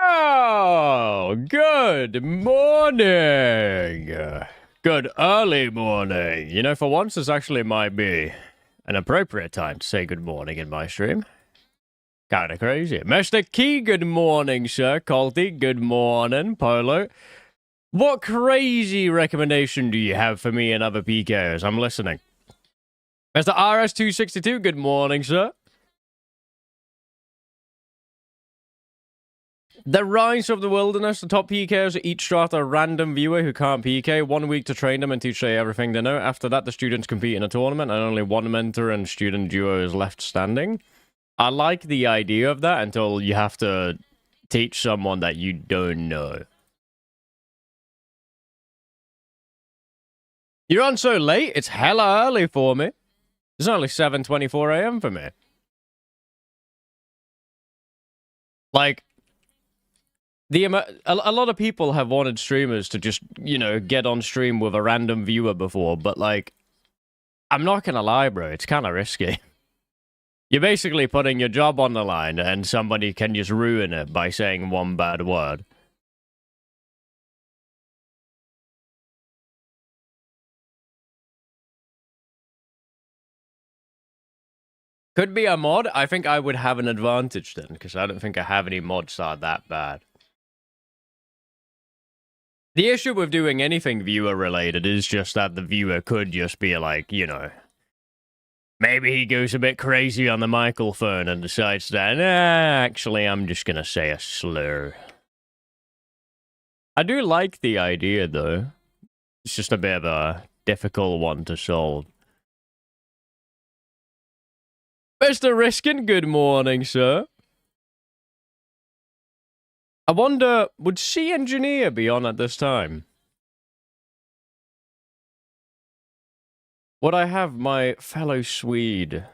Oh, good morning. Good early morning. You know, for once, this actually might be an appropriate time to say good morning in my stream. Kinda crazy. Mr. Key, good morning, sir. Colty, good morning. Polo. What crazy recommendation do you have for me and other PKers? I'm listening. Mr. RS262, good morning, sir. The Rise of the Wilderness, the top PKers each start a random viewer who can't PK, 1 week to train them and teach them everything they know. After that, the students compete in a tournament, and only one mentor and student duo is left standing. I like the idea of that until you have to teach someone that you don't know. You're on so late? It's hella early for me. It's only 7:24 a.m. for me. Like, a lot of people have wanted streamers to just, you know, get on stream with a random viewer before, but, like, I'm not gonna lie, bro, it's kind of risky. You're basically putting your job on the line, and somebody can just ruin it by saying one bad word. Could be a mod. I think I would have an advantage then, because I don't think I have any mods that are that bad. The issue with doing anything viewer-related is just that the viewer could just be like, you know, maybe he goes a bit crazy on the microphone and decides that, actually, I'm just gonna say a slur. I do like the idea, though. It's just a bit of a difficult one to solve. Mr. Riskin, good morning, sir. I wonder, would C Engineer be on at this time? Would I have my fellow Swede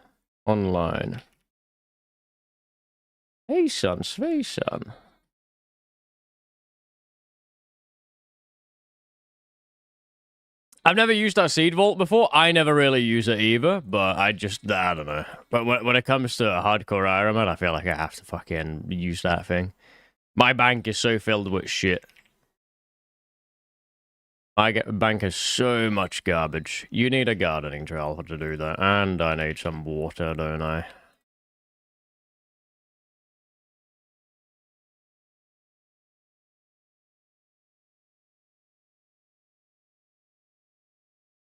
online? Hey, son, Svejsan. I've never used that seed vault before. I never really use it either, but I don't know. But when it comes to hardcore Ironman, I feel like I have to fucking use that thing. My bank is so filled with shit. My bank has so much garbage. You need a gardening trowel to do that, and I need some water, don't I?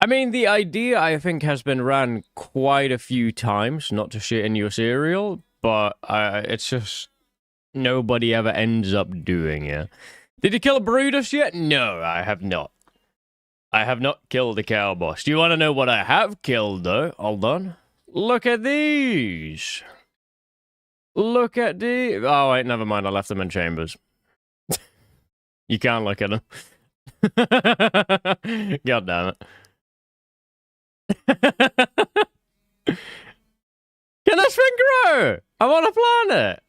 I mean, the idea, I think, has been ran quite a few times, not to shit in your cereal, but it's just nobody ever ends up doing it. Did you kill Brutus yet? No, I have not. I have not killed the cow boss. Do you want to know what I have killed, though? Hold on. Look at these. Look at these. Oh, wait, never mind. I left them in chambers. You can't look at them. God damn it. Can this thing grow? I want to plant it.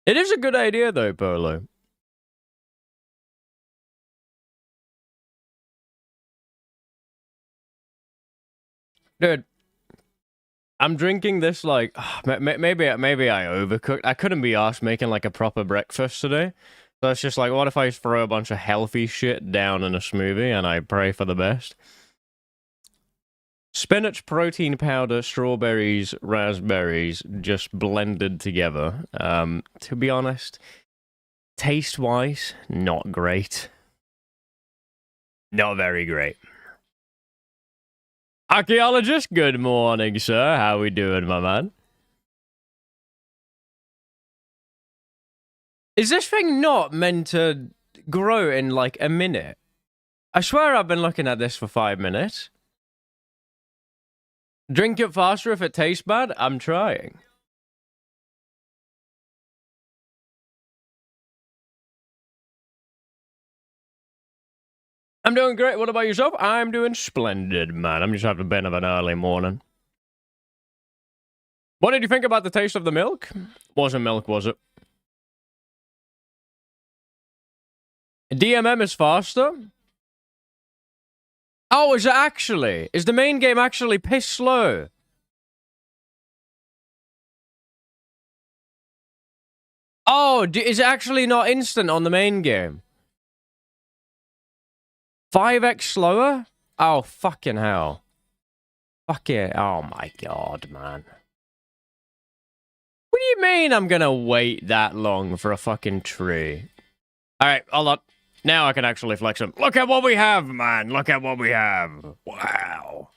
It is a good idea, though, Polo. Dude, I'm drinking this, like, maybe I overcooked. I couldn't be asked making, like, a proper breakfast today. So it's just like, what if I throw a bunch of healthy shit down in a smoothie and I pray for the best? Spinach, protein powder, strawberries, raspberries, just blended together. To be honest, taste-wise, not great. Not very great. Archaeologist, good morning, sir. How we doing, my man? Is this thing not meant to grow in, like, a minute? I swear I've been looking at this for 5 minutes. Drink it faster if it tastes bad? I'm trying. I'm doing great. What about yourself? I'm doing splendid, man. I'm just having a bit of an early morning. What did you think about the taste of the milk? Wasn't milk, was it? DMM is faster? Oh, is it actually? Is the main game actually piss slow? Oh, is it actually not instant on the main game? 5x slower? Oh, fucking hell. Fuck it. Oh my god, man. What do you mean I'm gonna wait that long for a fucking tree? Alright, hold on. Now I can actually flex them. Look at what we have, man. Look at what we have. Wow.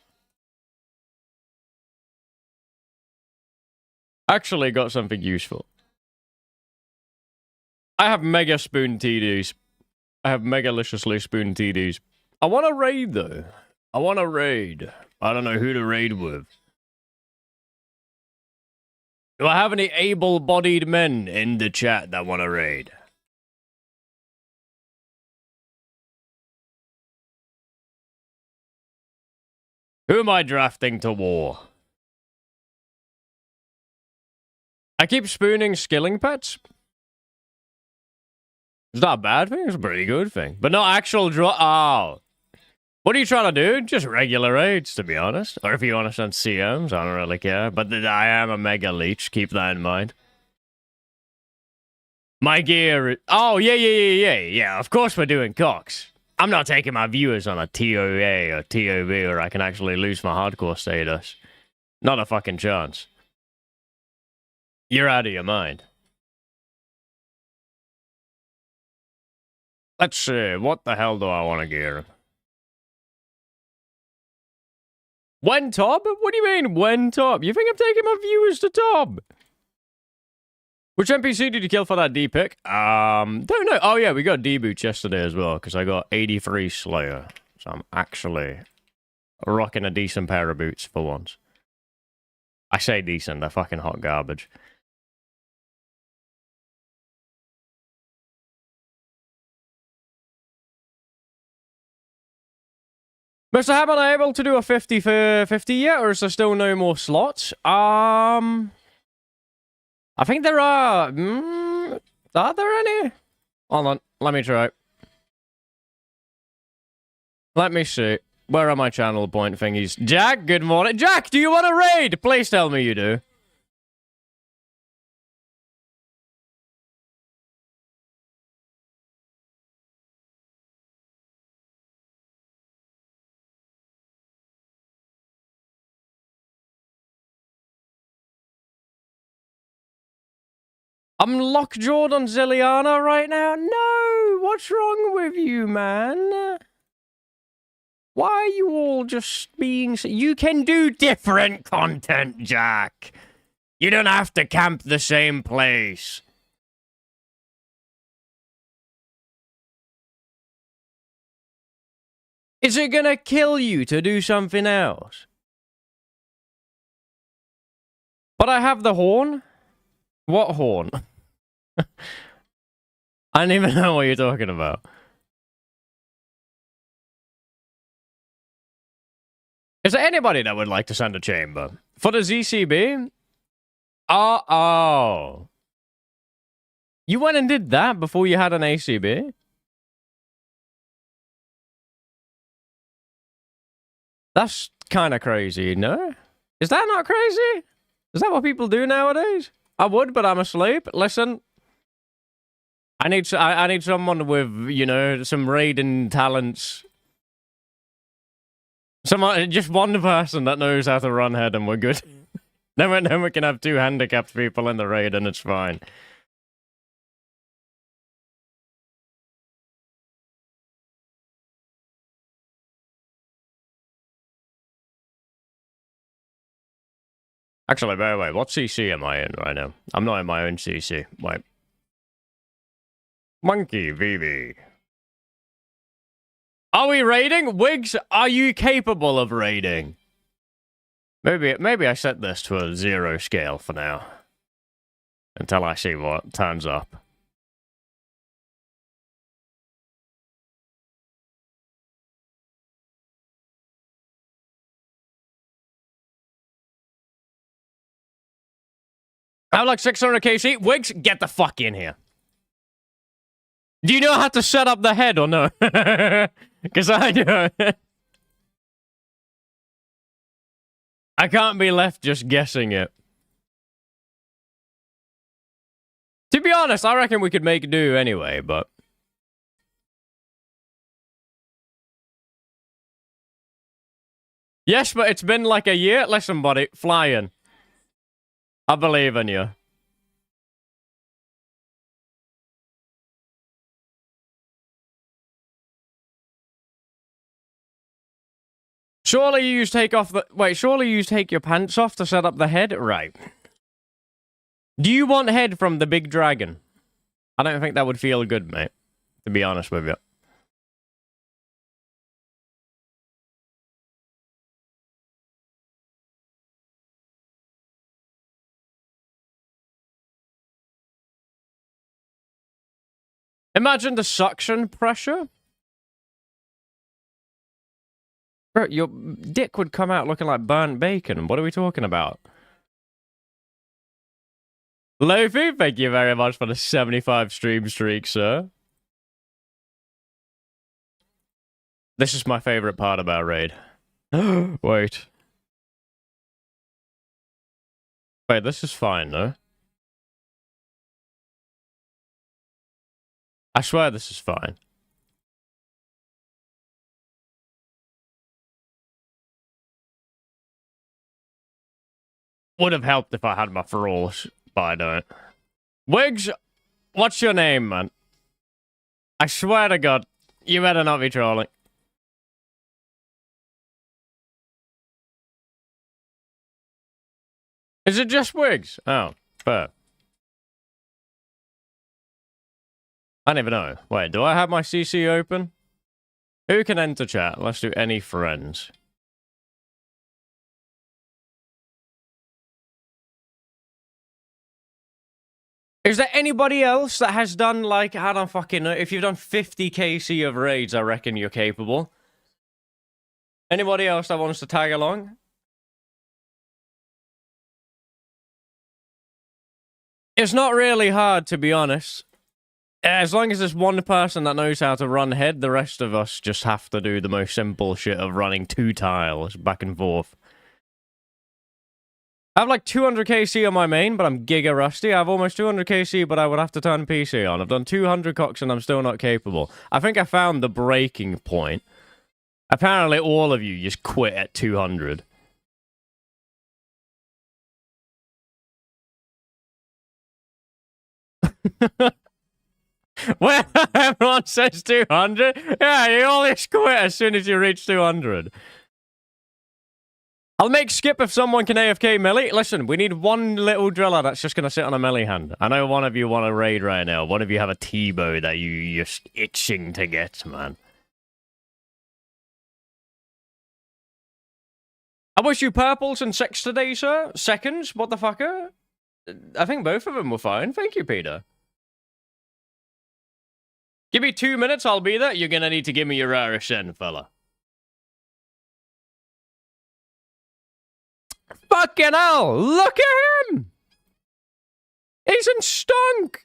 Actually got something useful. I have mega spoon TDs. I have megaliciously spoon TDs. I want to raid, though. I want to raid. I don't know who to raid with. Do I have any able-bodied men in the chat that want to raid? Who am I drafting to war? I keep spooning skilling pets. It's not a bad thing, it's a pretty good thing. But not actual draw. Oh. What are you trying to do? Just regular raids, to be honest. Or if you want to send CMs, I don't really care. But I am a mega leech, keep that in mind. My gear. Oh, yeah. Of course we're doing Cox. I'm not taking my viewers on a TOA or TOB or I can actually lose my hardcore status. Not a fucking chance. You're out of your mind. Let's see. What the hell do I want to gear? When top? What do you mean, when top? You think I'm taking my viewers to top? Which NPC did you kill for that D pick? Don't know. Oh, yeah, we got D boots yesterday as well, because I got 83 Slayer. So I'm actually rocking a decent pair of boots for once. I say decent, they're fucking hot garbage. Mr. Ham, I able to do a 50 for 50 yet, or is there still no more slots? I think there are... are there any? Hold on, let me try. Let me see. Where are my channel point thingies? Jack, good morning. Jack, do you want to raid? Please tell me you do. I'm lockjawed on Zilliana right now? No! What's wrong with you, man? Why are you all just being... You can do different content, Jack. You don't have to camp the same place. Is it gonna kill you to do something else? But I have the horn? What horn? I don't even know what you're talking about. Is there anybody that would like to send a chamber? For the ZCB? Oh. You went and did that before you had an ACB? That's kind of crazy, no? Is that not crazy? Is that what people do nowadays? I would, but I'm asleep. Listen. I need someone with, you know, some raiding talents. Someone, just one person that knows how to run head and we're good. then we can have 2 handicapped people in the raid and it's fine. Actually, by the way, what CC am I in right now? I'm not in my own CC. Wait. Monkey VV. Are we raiding? Wiggs, are you capable of raiding? Maybe I set this to a 0 scale for now. Until I see what turns up. I have like 600 KC. Wiggs, get the fuck in here. Do you know how to set up the head or no? Because I do. I can't be left just guessing it. To be honest, I reckon we could make do anyway, but... Yes, but it's been like a year. Listen, buddy, flying. I believe in you. Surely you take off the... Wait, surely you take your pants off to set up the head? Right. Do you want head from the big dragon? I don't think that would feel good, mate. To be honest with you. Imagine the suction pressure. Bro, your dick would come out looking like burnt bacon. What are we talking about? Lofi, thank you very much for the 75 stream streak, sir. This is my favorite part about Raid. Wait. Wait, this is fine, though. I swear this is fine. Would have helped if I had my thralls, but I don't. Wiggs, what's your name, man? I swear to God, you better not be trolling. Is it just Wiggs? Oh, fair. I don't even know. Wait, do I have my CC open? Who can enter chat? Let's do any friends. Is there anybody else that has done, like, I don't fucking know. If you've done 50 KC of raids, I reckon you're capable. Anybody else that wants to tag along? It's not really hard, to be honest. As long as there's one person that knows how to run head, the rest of us just have to do the most simple shit of running 2 tiles back and forth. I have like 200 KC on my main, but I'm giga rusty. I have almost 200 KC, but I would have to turn PC on. I've done 200 cocks and I'm still not capable. I think I found the breaking point. Apparently all of you just quit at 200. Well, everyone says 200. Yeah, you always quit as soon as you reach 200. I'll make skip if someone can AFK melee. Listen, we need one little driller that's just going to sit on a melee hand. I know one of you want to raid right now. One of you have a T-bow that you're just itching to get, man. I wish you purples and sex today, sir. Seconds? What the fucker? I think both of them were fine. Thank you, Peter. Give me 2 minutes, I'll be there. You're going to need to give me your Irish then, fella. Fucking hell! Look at him! He's in stunk!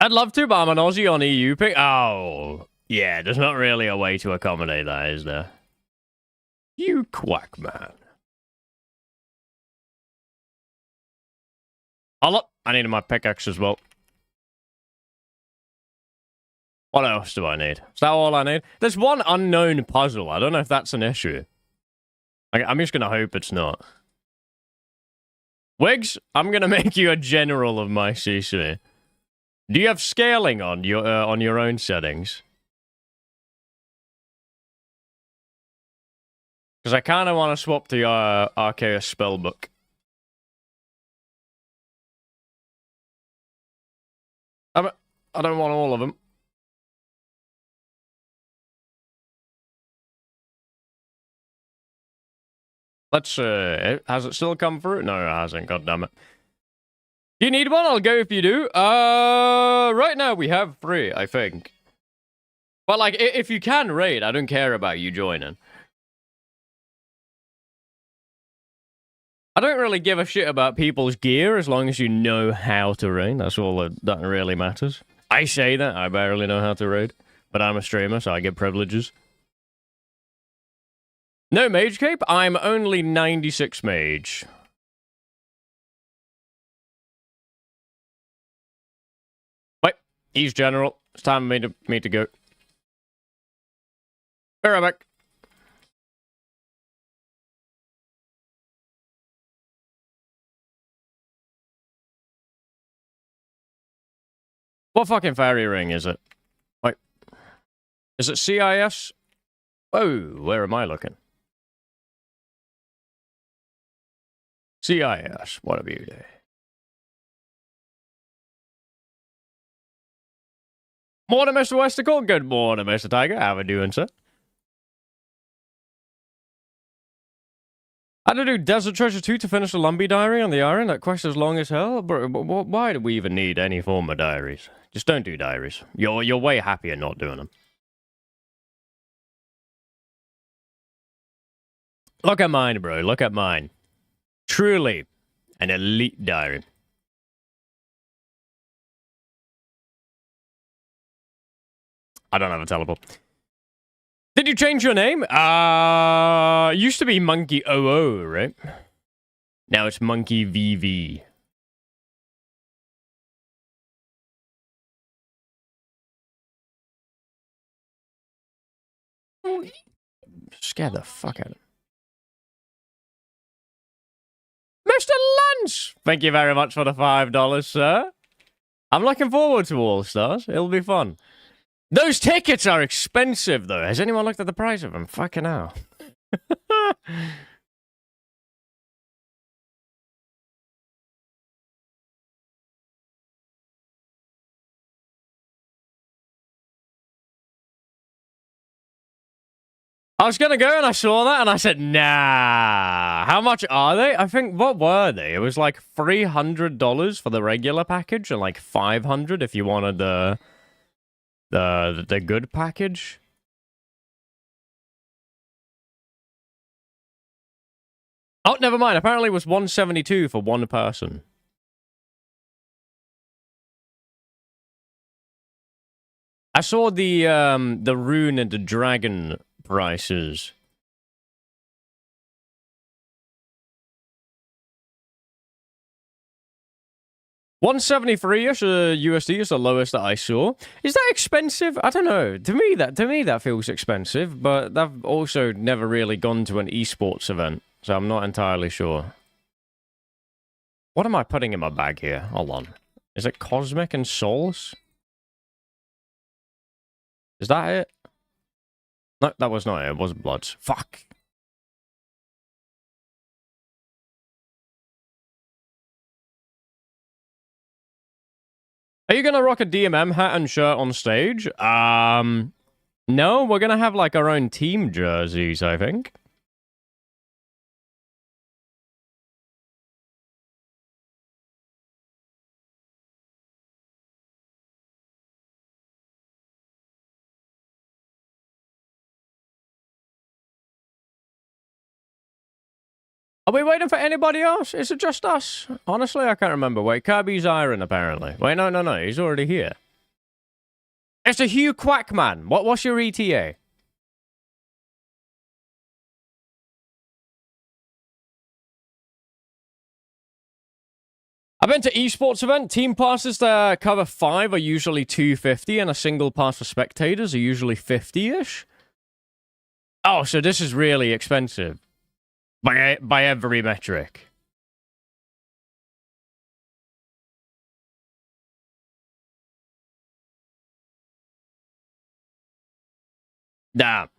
I'd love to, but I'm an Aussie on EU pick. Oh, yeah, there's not really a way to accommodate that, is there? You quack, man. Oh, look, I needed my pickaxe as well. What else do I need? Is that all I need? There's one unknown puzzle. I don't know if that's an issue. I'm just gonna hope it's not. Wiggs, I'm gonna make you a general of my CC. Do you have scaling on your own settings? Because I kind of want to swap to your Arceus spellbook. I don't want all of them. Let's, has it still come through? No, it hasn't, goddammit. Do you need one? I'll go if you do. Right now we have 3, I think. But, like, if you can raid, I don't care about you joining. I don't really give a shit about people's gear as long as you know how to raid. That's all that really matters. I say that, I barely know how to raid. But I'm a streamer, so I get privileges. No mage cape? I'm only 96 mage. East General. It's time for me to go. Be right back. What fucking fairy ring is it? Wait. Is it CIS? Oh, where am I looking? CIS. What a beauty. Morning, Mr. Westicle. Good morning, Mr. Tiger. How are we doing, sir? I had to do Desert Treasure 2 to finish the Lumbee diary on the Iron. That quest is long as hell. But why do we even need any form of diaries? Just don't do diaries. You're way happier not doing them. Look at mine, bro. Look at mine. Truly an elite diary. I don't have a teleport. Did you change your name? Used to be Monkey OO, right? Now it's Monkey VV. Scared the fuck out of him. Mr. Lance! Thank you very much for the $5, sir. I'm looking forward to All Stars. It'll be fun. Those tickets are expensive, though. Has anyone looked at the price of them? Fucking hell. I was gonna go and I saw that and I said, nah. How much are they? I think, what were they? It was like $300 for the regular package and like $500 if you wanted the good package. Oh, never mind. Apparently it was $172 for one person. I saw the rune and the dragon prices. $173-ish USD is the lowest that I saw. Is that expensive? I don't know. To me that feels expensive, but I've also never really gone to an esports event, so I'm not entirely sure. What am I putting in my bag here? Hold on. Is it Cosmic and Souls? Is that it? No, that was not it. It was Bloods. Fuck. Are you gonna rock a DMM hat and shirt on stage? No, we're gonna have like our own team jerseys, I think. Are we waiting for anybody else? Is it just us? Honestly, I can't remember. Wait, Kirby's Iron, apparently. Wait, no. He's already here. It's a Hugh Quackman. What's your ETA? I've been to esports event. Team passes that cover 5 are usually $250, and a single pass for spectators are usually 50-ish. Oh, so this is really expensive. By every metric. Damn.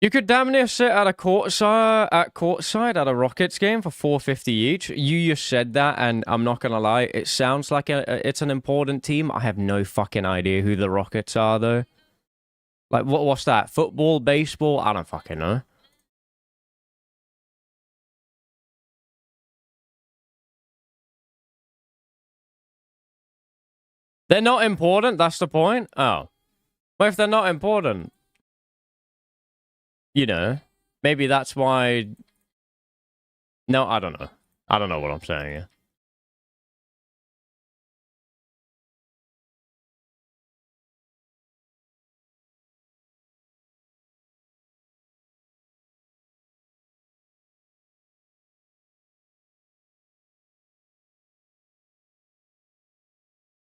You could damn near sit at a courtside at a Rockets game for $450 each. You just said that, and I'm not gonna lie, it sounds like it's an important team. I have no fucking idea who the Rockets are, though. Like, what's that? Football, baseball? I don't fucking know. They're not important. That's the point. Oh, well, if they're not important, you know, maybe that's why. No, I don't know. I don't know what I'm saying. Yeah.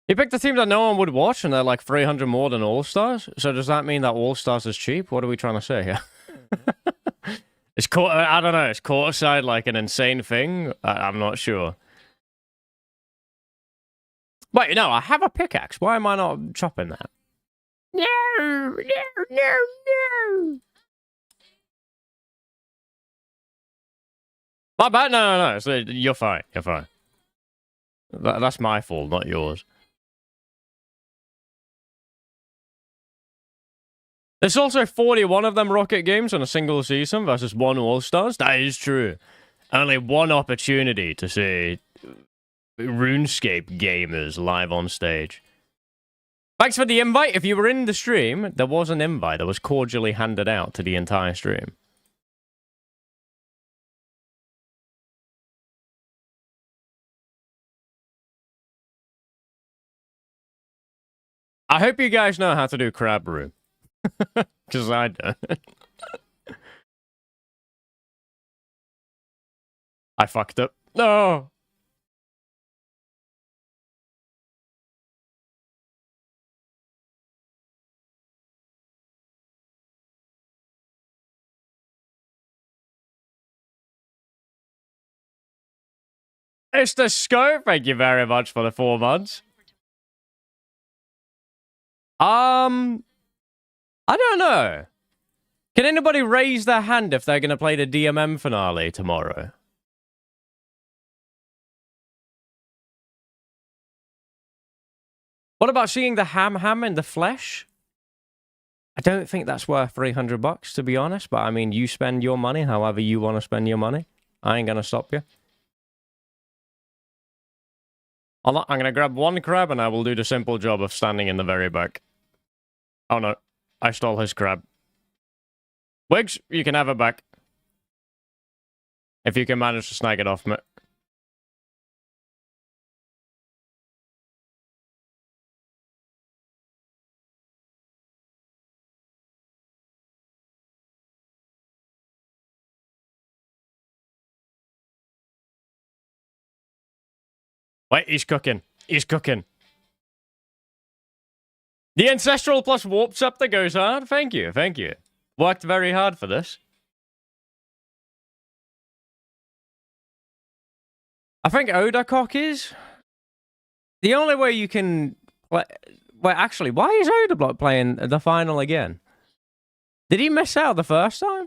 He picked a team that no one would watch, and they're like 300 more than All Stars. So does that mean that All Stars is cheap? What are we trying to say here? I don't know. Is courtside like an insane thing? I'm not sure. Wait, no, I have a pickaxe. Why am I not chopping that? No, no, no, no. My bad. No. So you're fine. You're fine. That's my fault, not yours. There's also 41 of them Rocket games in a single season versus one All-Stars. That is true. Only one opportunity to see RuneScape gamers live on stage. Thanks for the invite. If you were in the stream, there was an invite that was cordially handed out to the entire stream. I hope you guys know how to do crab brew. Because I don't. I fucked up. No! It's the scope. Thank you very much for the 4 months. I don't know. Can anybody raise their hand if they're going to play the DMM finale tomorrow? What about seeing the ham in the flesh? I don't think that's worth $300, to be honest. But I mean, you spend your money however you want to spend your money. I ain't going to stop you. I'm going to grab one crab and I will do the simple job of standing in the very back. Oh no, I stole his crab. Wiggs, you can have it back. If you can manage to snag it off me. Wait, he's cooking. He's cooking. The Ancestral plus Warp Scepter goes hard. Thank you, thank you. Worked very hard for this. I think Odacock is. The only way you can... Wait, actually, why is Odablock playing the final again? Did he miss out the first time?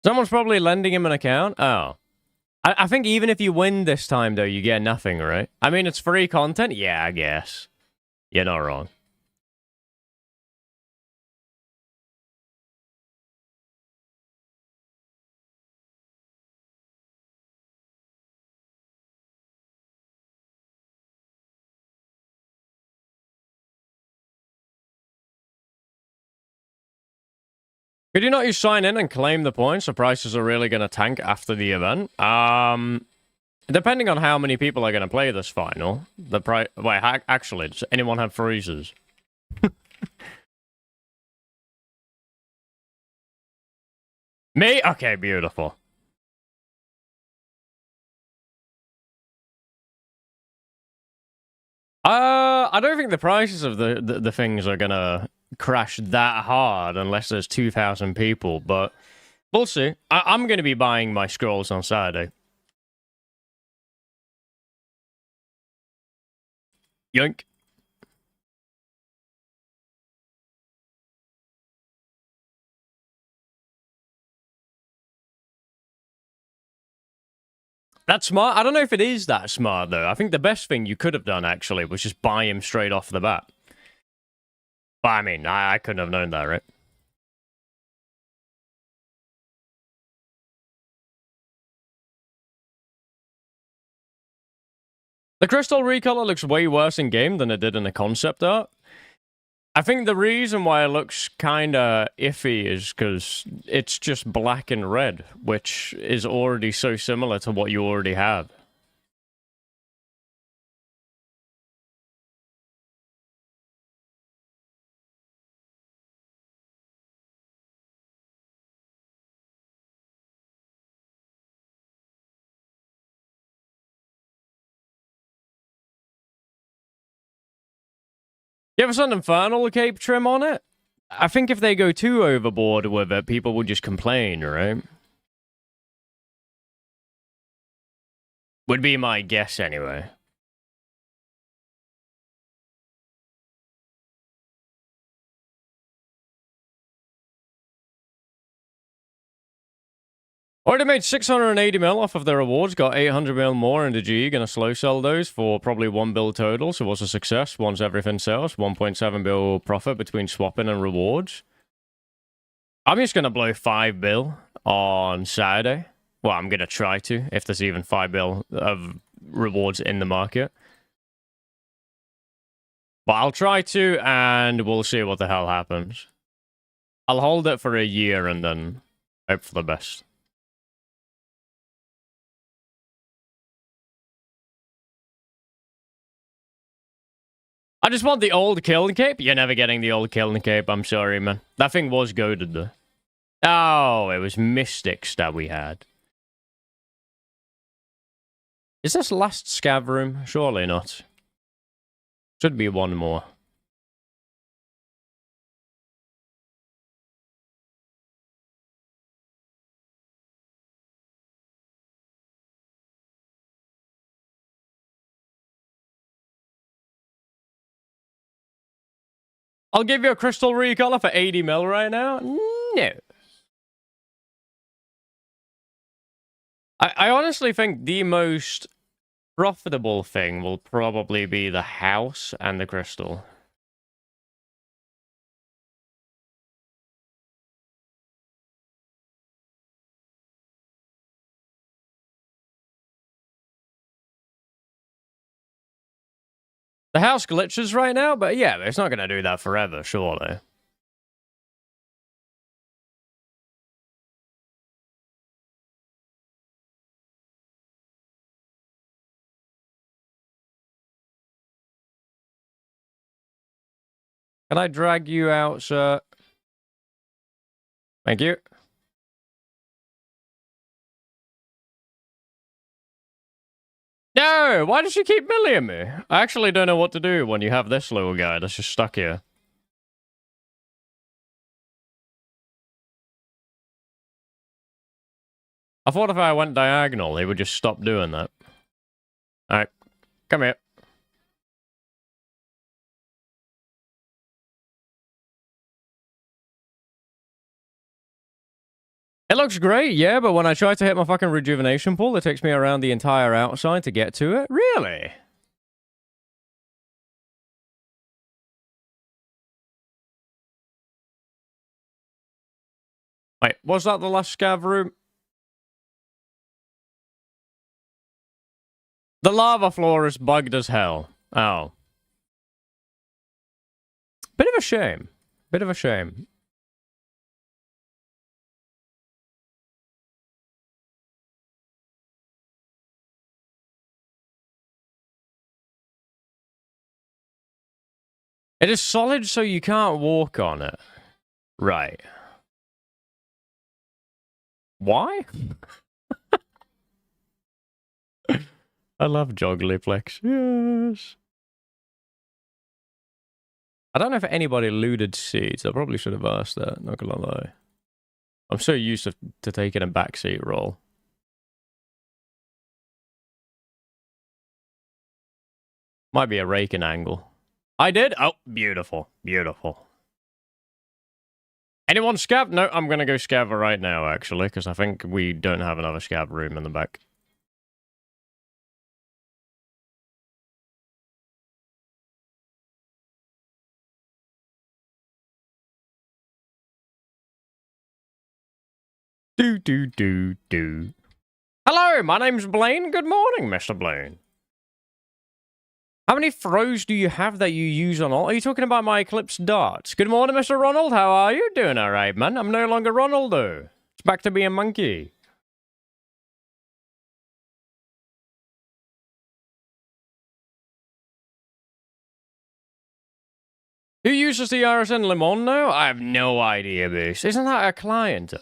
Someone's probably lending him an account. Oh. I think even if you win this time, though, you get nothing, right? I mean, it's free content? Yeah, I guess. You're not wrong. Could you not use sign in and claim the points? The prices are really going to tank after the event. Depending on how many people are going to play this final, the price... Wait, actually, does anyone have freezers? Me? Okay, beautiful. I don't think the prices of the things are going to crash that hard unless there's 2,000 people, but we'll see. I'm going to be buying my scrolls on Saturday. Yoink. That's smart. I don't know if it is that smart, though. I think the best thing you could have done, actually, was just buy him straight off the bat. But, I mean, I couldn't have known that, right? The crystal recolor looks way worse in game than it did in the concept art. I think the reason why it looks kind of iffy is because it's just black and red, which is already so similar to what you already have. You ever send Infernal Cape trim on it? I think if they go too overboard with it, people will just complain, right? Would be my guess anyway. Already made 680 mil off of their rewards, got 800 mil more into G, gonna slow sell those for probably 1 bill total, so what's a success once everything sells? 1.7 bill profit between swapping and rewards. I'm just gonna blow 5 bill on Saturday. Well, I'm gonna try to, if there's even 5 bill of rewards in the market. But I'll try to, and we'll see what the hell happens. I'll hold it for a year and then hope for the best. I just want the old Kiln Cape. You're never getting the old Kiln Cape. I'm sorry, man. That thing was goated, though. Oh, it was Mystics that we had. Is this last scav room? Surely not. Should be one more. I'll give you a crystal recolor for 80 mil right now. No. I honestly think the most profitable thing will probably be the house and the crystal. The house glitches right now, but yeah, it's not going to do that forever, surely. Can I drag you out, sir? Thank you. No, why does she keep milling me? I actually don't know what to do when you have this little guy that's just stuck here. I thought if I went diagonal, he would just stop doing that. Alright, come here. It looks great, yeah, but when I try to hit my fucking rejuvenation pool, it takes me around the entire outside to get to it. Really? Wait, was that the last scav room? The lava floor is bugged as hell. Oh. Bit of a shame. Bit of a shame. It is solid, so you can't walk on it. Right. Why? I love Jogglyplex. Yes. I don't know if anybody looted seats. I probably should have asked that, not gonna lie. I'm so used to taking a backseat role. Might be a raking angle. I did? Oh, beautiful. Beautiful. Anyone scav? No, I'm gonna go scav right now, actually, because I think we don't have another scav room in the back. Do. Hello, my name's Blaine. Good morning, Mr. Blaine. How many throws do you have that you use on all? Are you talking about my Eclipse darts? Good morning, Mr. Ronald. How are you? Doing all right, man. I'm no longer Ronald, though. It's back to being Monkey. Who uses the RSN Limon now? I have no idea, Boost. Isn't that a client?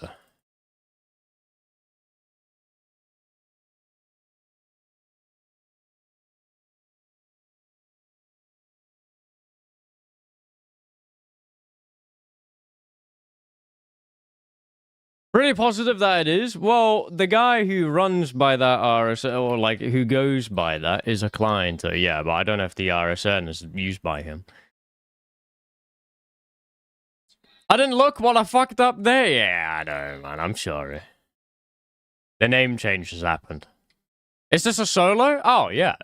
Pretty positive that it is. Well, the guy who runs by that RSN, or like who goes by that, is a client. Yeah, but I don't know if the RSN is used by him. I didn't look what I fucked up there. Yeah, I know, man. I'm sorry. The name change has happened. Is this a solo? Oh, yeah.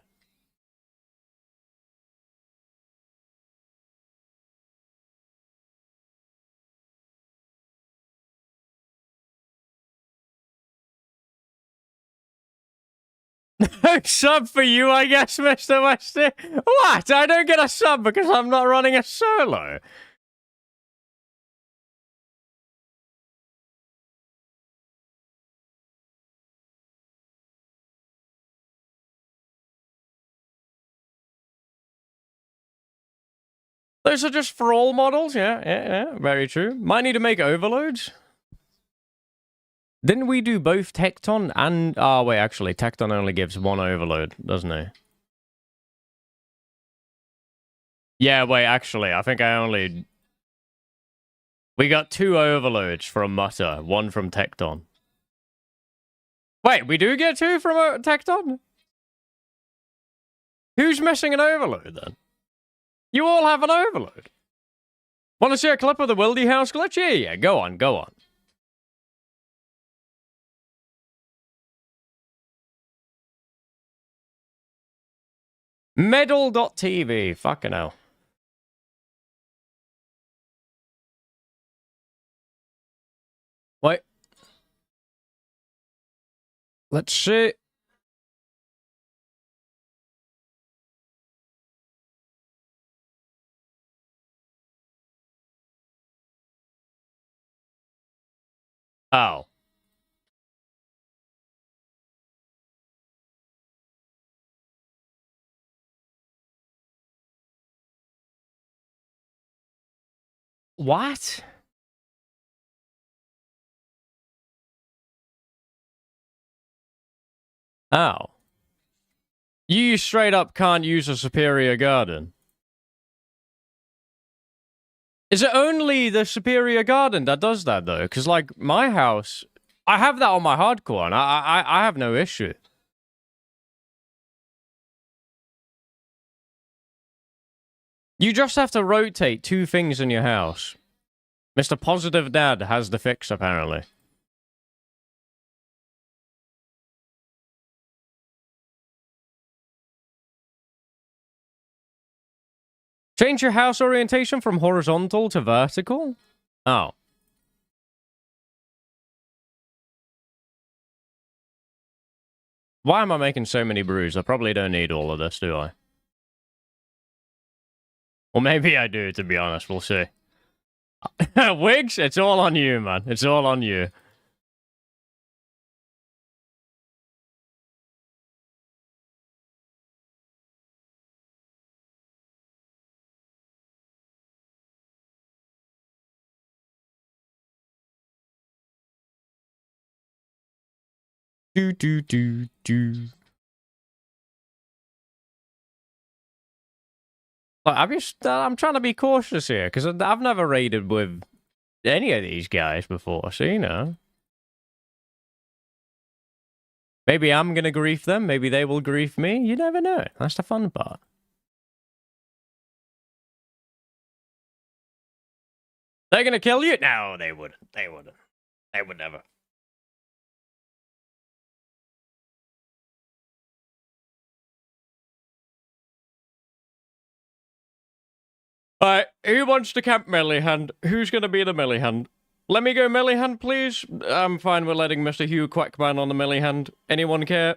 Sub for you, I guess, Mr. Westy. What? I don't get a sub because I'm not running a solo. Those are just for all models, yeah, very true. Might need to make overloads. Didn't we do both Tecton and... Oh, wait, actually, Tecton only gives one overload, doesn't it? Yeah, wait, actually, I think I only... We got 2 overloads from Mutter, 1 from Tecton. Wait, we do get 2 from Tecton? Who's missing an overload, then? You all have an overload. Want to see a clip of the Wildy House glitch? Yeah, go on, go on. Medal.tv, fucking hell. Wait. Let's see. Oh. What? Oh. You straight up can't use a superior garden. Is it only the superior garden that does that, though? Because, like, my house, I have that on my hardcore, and I have no issue. You just have to rotate 2 things in your house. Mr. Positive Dad has the fix, apparently. Change your house orientation from horizontal to vertical? Oh. Why am I making so many brews? I probably don't need all of this, do I? Or maybe I do, to be honest. We'll see. Wigs, it's all on you, man. It's all on you. Do. Like, I'm trying to be cautious here, because I've never raided with any of these guys before, so you know. Maybe I'm gonna grief them, maybe they will grief me. You never know. That's the fun part. They're gonna kill you? No, they wouldn't. They wouldn't. They would never. Alright, who wants to camp melee hand? Who's gonna be the melee hand? Let me go melee hand, please. I'm fine with letting Mr. Hugh Quackman on the melee hand. Anyone care?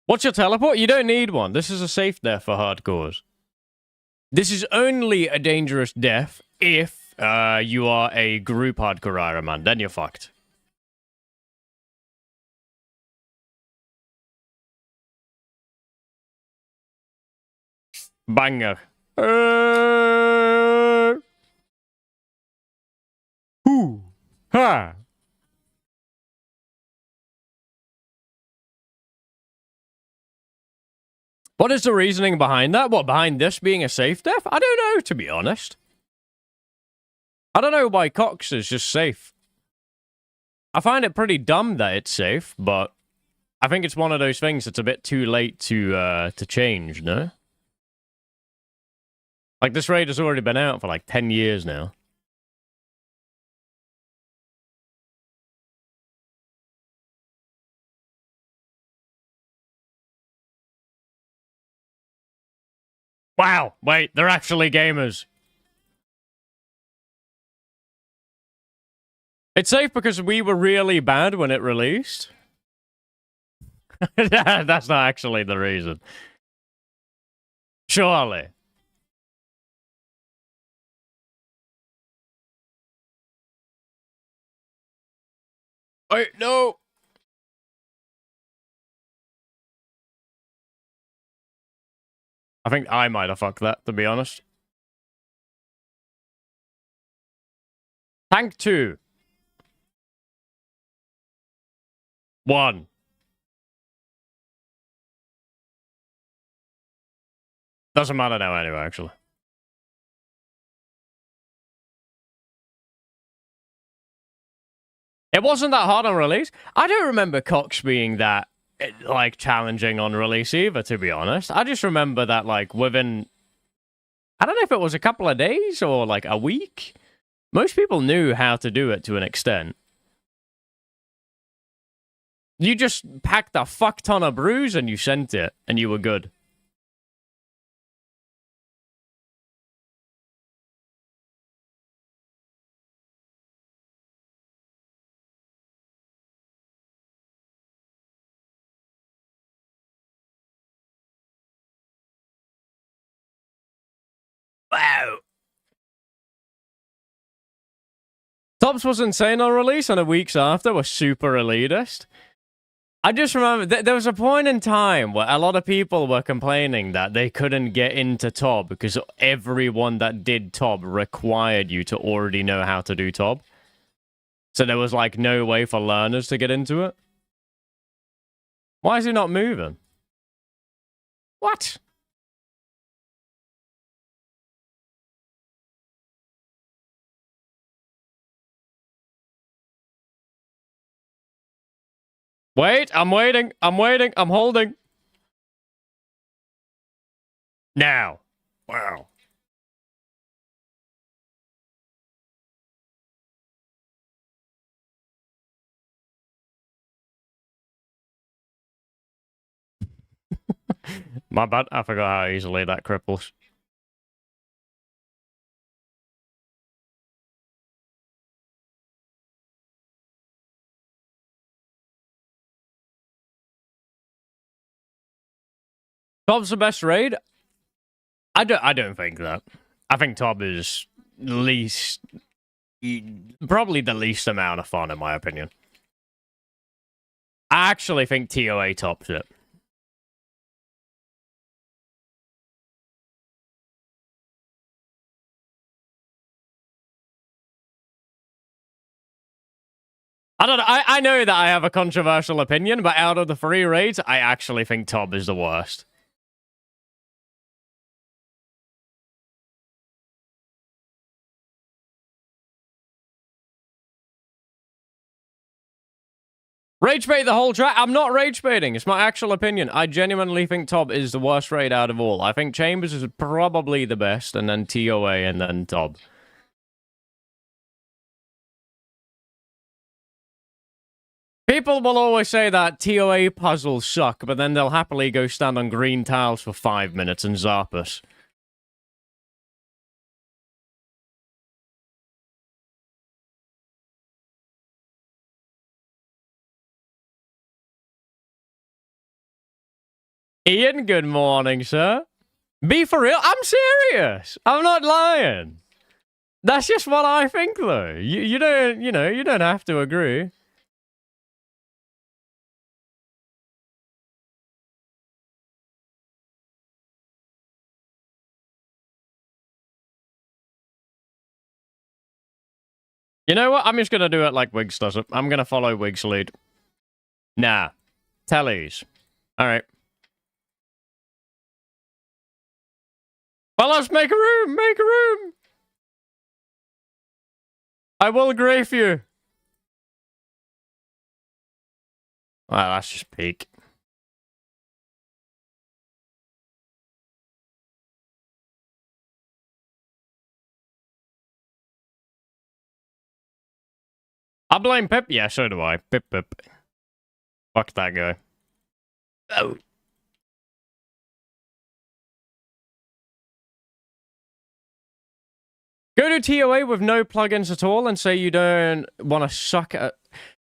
What's your teleport? You don't need one. This is a safe death for hardcores. This is only a dangerous death if you are a group hardcore Ironman. Then you're fucked. Banger. Ha. What is the reasoning behind that? What, behind this being a safe death? I don't know, to be honest. I don't know why Cox is just safe. I find it pretty dumb that it's safe, but I think it's one of those things that's a bit too late to change, no? Like, this raid has already been out for like 10 years now. Wow, wait, they're actually gamers. It's safe because we were really bad when it released. That's not actually the reason. Surely. Wait, no. I think I might have fucked that, to be honest. Tank 2. 1. Doesn't matter now anyway, actually. It wasn't that hard on release. I don't remember Cox being that, like, challenging on release either, to be honest. I just remember that, like, within... I don't know if it was a couple of days or, like, a week. Most people knew how to do it to an extent. You just packed a fuck ton of brews and you sent it, and you were good. Wow. Tops was insane on release, and the weeks after were super elitist. I just remember there was a point in time where a lot of people were complaining that they couldn't get into Tob because everyone that did Tob required you to already know how to do Tob. So there was like no way for learners to get into it. Why is he not moving? What? Wait, I'm waiting. I'm waiting. I'm holding. Now. Wow. My bad. I forgot how easily that cripples. Tob's the best raid? I don't think that. I think Tob is probably the least amount of fun in my opinion. I actually think TOA tops it. I don't know. I know that I have a controversial opinion, but out of the 3 raids, I actually think Tob is the worst. Rage bait the whole track? I'm not rage baiting. It's my actual opinion. I genuinely think Tob is the worst raid out of all. I think Chambers is probably the best, and then TOA, and then Tob. People will always say that TOA puzzles suck, but then they'll happily go stand on green tiles for 5 minutes and zap us. Ian, good morning, sir. Be for real? I'm serious. I'm not lying. That's just what I think, though. You don't, you don't have to agree. You know what? I'm just gonna do it like Wiggs does it. I'm gonna follow Wiggs' lead. Nah. Tellies. Alright. Fellas, make a room! Make a room! I will grafe you. Well, that's just peak. I blame Pip. Yeah, so do I. Pip. Fuck that guy. Oh. Go to TOA with no plugins at all and say you don't want to suck at...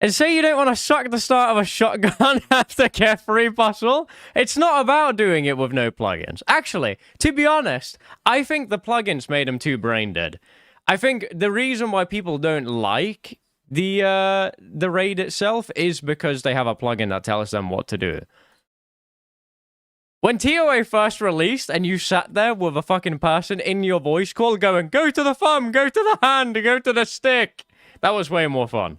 And say you don't want to suck the start of a shotgun after Carefree Puzzle. It's not about doing it with no plugins. Actually, to be honest, I think the plugins made him too brain dead. I think the reason why people don't like the raid itself is because they have a plugin that tells them what to do. When TOA first released and you sat there with a fucking person in your voice call going, go to the thumb, go to the hand, go to the stick, that was way more fun.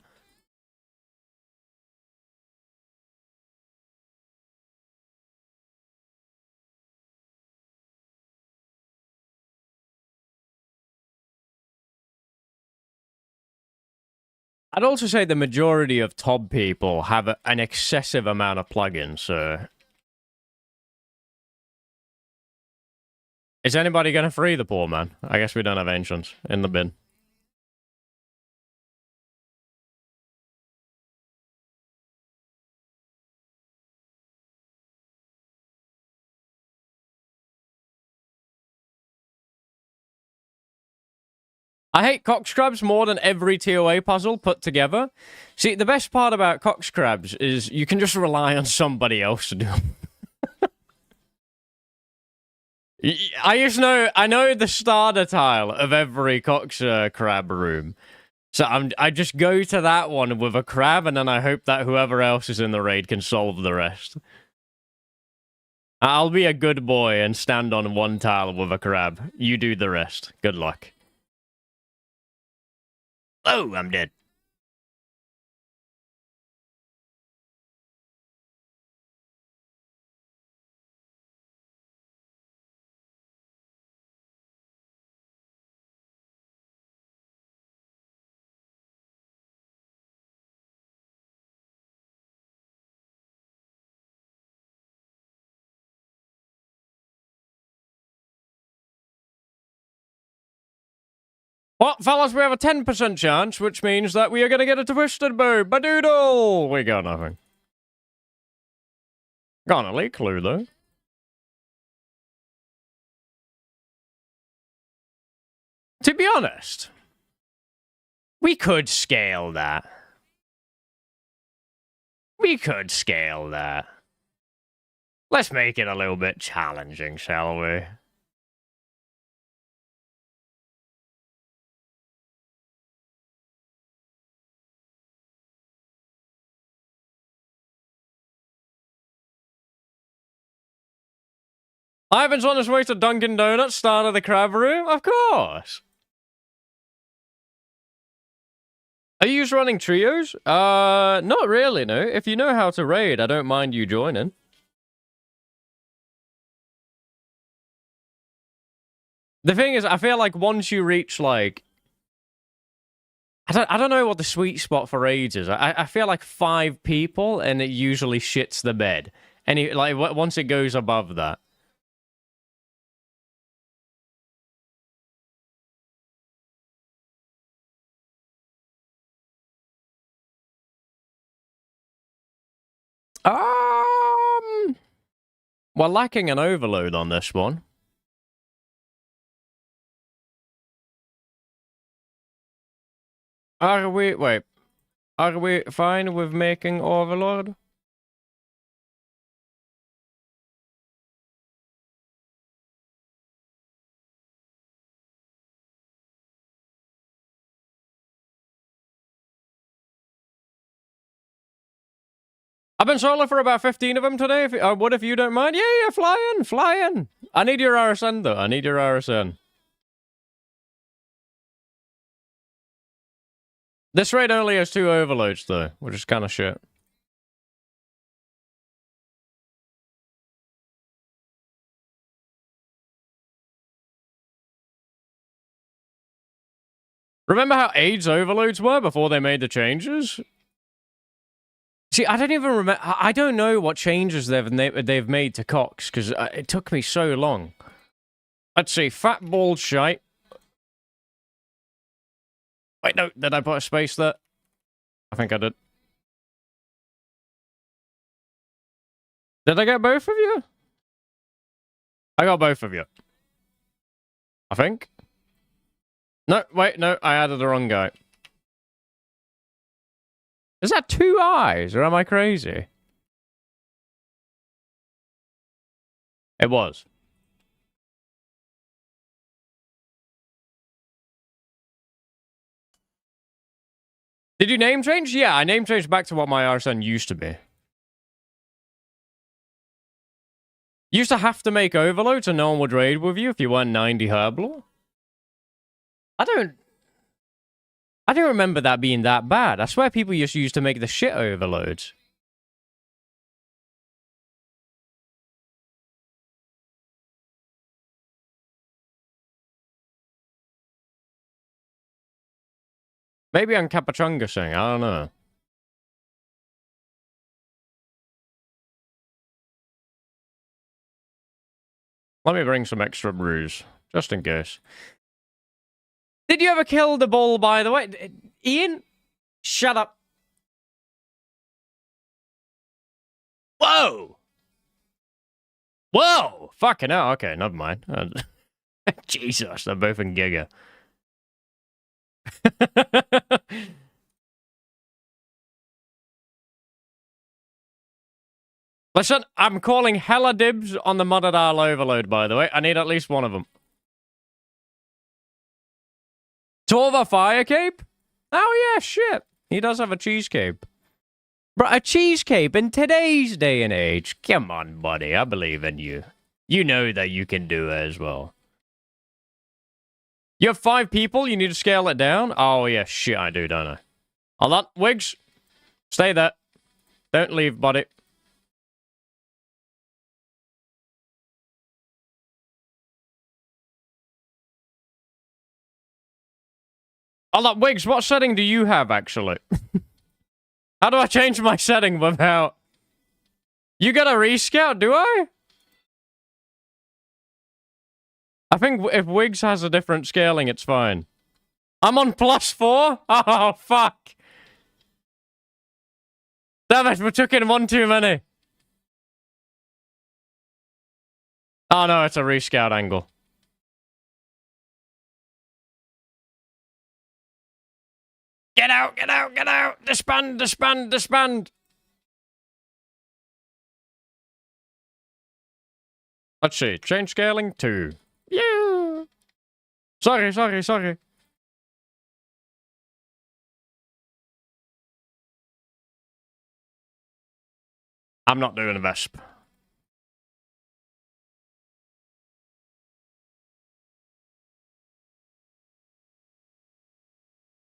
I'd also say the majority of TOB people have an excessive amount of plugins, so... Is anybody gonna free the poor man? I guess we don't have ancients in the bin. I hate cockscrabs more than every TOA puzzle put together. See, the best part about cockscrabs is you can just rely on somebody else to do them. I know the starter tile of every crab room. So I just go to that one with a crab, and then I hope that whoever else is in the raid can solve the rest. I'll be a good boy and stand on one tile with a crab. You do the rest. Good luck. Oh, I'm dead. Well, fellas, we have a 10% chance, which means that we are going to get a twisted bow. Badoodle! We got nothing. Got an elite clue, though. To be honest, we could scale that. We could scale that. Let's make it a little bit challenging, shall we? Ivan's on his way to Dunkin' Donuts, start of the crab room? Of course! Are you just running trios? Not really, no. If you know how to raid, I don't mind you joining. The thing is, I feel like once you reach, like... I don't know what the sweet spot for raids is. I feel like 5 people, and it usually shits the bed. And like, once it goes above that. We're lacking an overload on this one. Are we fine with making overload? I've been solo for about 15 of them today. What if you don't mind? Yeah, fly in. I need your RSN, though. I need your RSN. This raid only has 2 overloads, though, which is kind of shit. Remember how AIDS overloads were before they made the changes? See, I don't even remember. I don't know what changes they've made to Cox, because it took me so long. Let's see, fat bald shite. Wait, no, did I put a space there? I think I did. Did I get both of you? I got both of you. I think. No, wait, no, I added the wrong guy. Is that 2 eyes, or am I crazy? It was. Did you name change? Yeah, I name changed back to what my RSN used to be. You used to have to make overloads and no one would raid with you if you weren't 90 Herbal. I don't remember that being that bad. I swear people just used to make the shit overloads. Maybe I'm Capachunga saying, I don't know. Let me bring some extra brews, just in case. Did you ever kill the bull, by the way? Ian? Shut up. Whoa! Whoa! Fucking hell, okay, never mind. Jesus, they're both in Giga. Listen, I'm calling hella dibs on the Modded overload, by the way. I need at least one of them. Torva Fire Cape? Oh yeah, shit. He does have a cheese cape. Bro, a cheese cape in today's day and age? Come on, buddy. I believe in you. You know that you can do it as well. You have 5 people? You need to scale it down? Oh yeah, shit, I do, don't I? Hold on, Wiggs. Stay there. Don't leave, buddy. Hold on, Wiggs, what setting do you have, actually? How do I change my setting without... You got a rescout, do I? I think if Wiggs has a different scaling, it's fine. I'm on +4? Oh, fuck. Damn it, we took in one too many. Oh no, it's a rescout angle. Get out, get out, get out! Disband, disband, disband! Let's see, change scaling 2. Yeah! Sorry, sorry, sorry. I'm not doing a Vesp.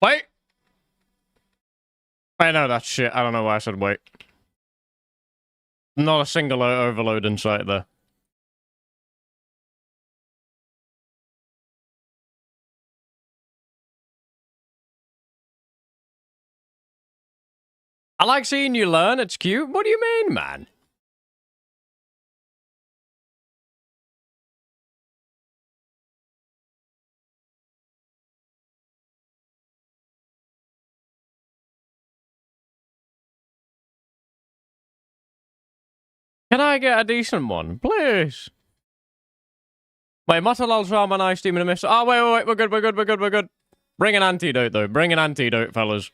Wait! I know that shit. I don't know why I said wait. Not a single overload in sight there. I like seeing you learn. It's cute. What do you mean, man? Can I get a decent one, please? Wait, Motolal's Ramen Ice Team and a miss. Oh, wait, we're good, we're good, we're good, we're good. Bring an antidote, though. Bring an antidote, fellas.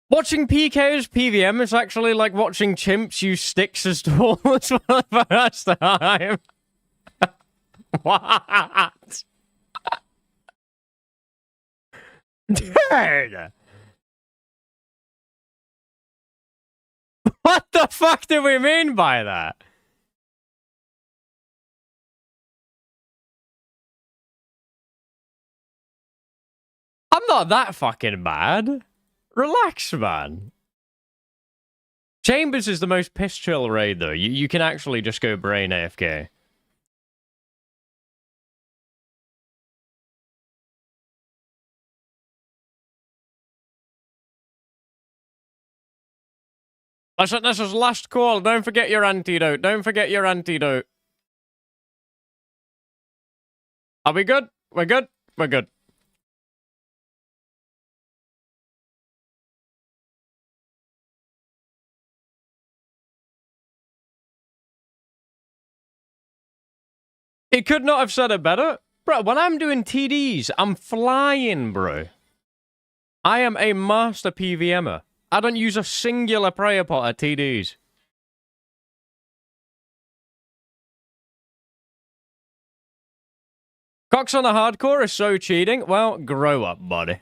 Watching PK's PVM is actually like watching chimps use sticks as tools for the first time. What? Dude! What the fuck do we mean by that? I'm not that fucking bad. Relax, man. Chambers is the most piss chill raid, though. You can actually just go brain AFK. This is last call. Don't forget your antidote. Don't forget your antidote. Are we good? We're good? We're good. He could not have said it better. Bro, when I'm doing TDs, I'm flying, bro. I am a master PVMer. I don't use a singular prayer pot at TDs. Cox on a hardcore is so cheating. Well, grow up, buddy.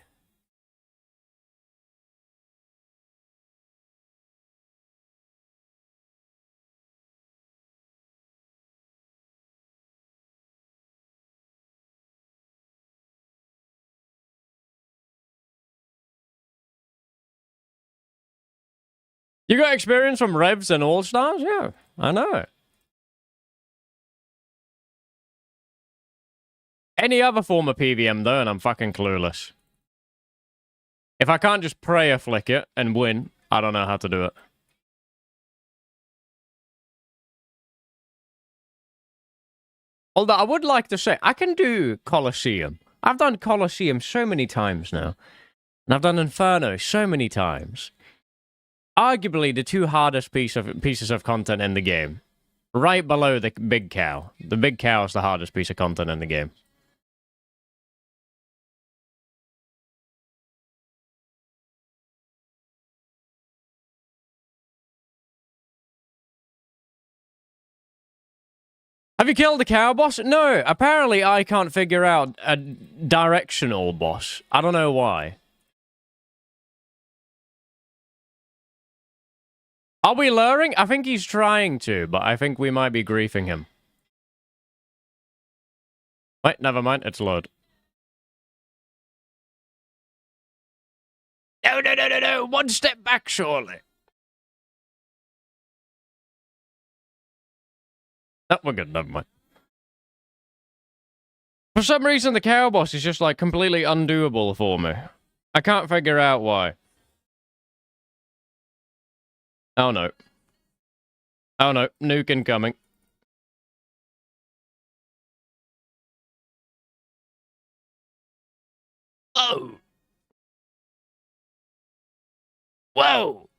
You got experience from Revs and All-Stars? Yeah, I know. Any other form of PVM, though, and I'm fucking clueless. If I can't just prayer flick it and win, I don't know how to do it. Although I would like to say, I can do Colosseum. I've done Colosseum so many times now. And I've done Inferno so many times. Arguably the two hardest pieces of content in the game. Right below the Big Cow. The Big Cow is the hardest piece of content in the game. Have you killed the cow boss? No, apparently I can't figure out a directional boss. I don't know why. Are we luring? I think he's trying to, but I think we might be griefing him. Wait, never mind, it's load. No, one step back, surely. Oh, we're good, never mind. For some reason, the cow boss is just, like, completely undoable for me. I can't figure out why. Oh, no. Oh, no. Nuke incoming. Oh! Whoa!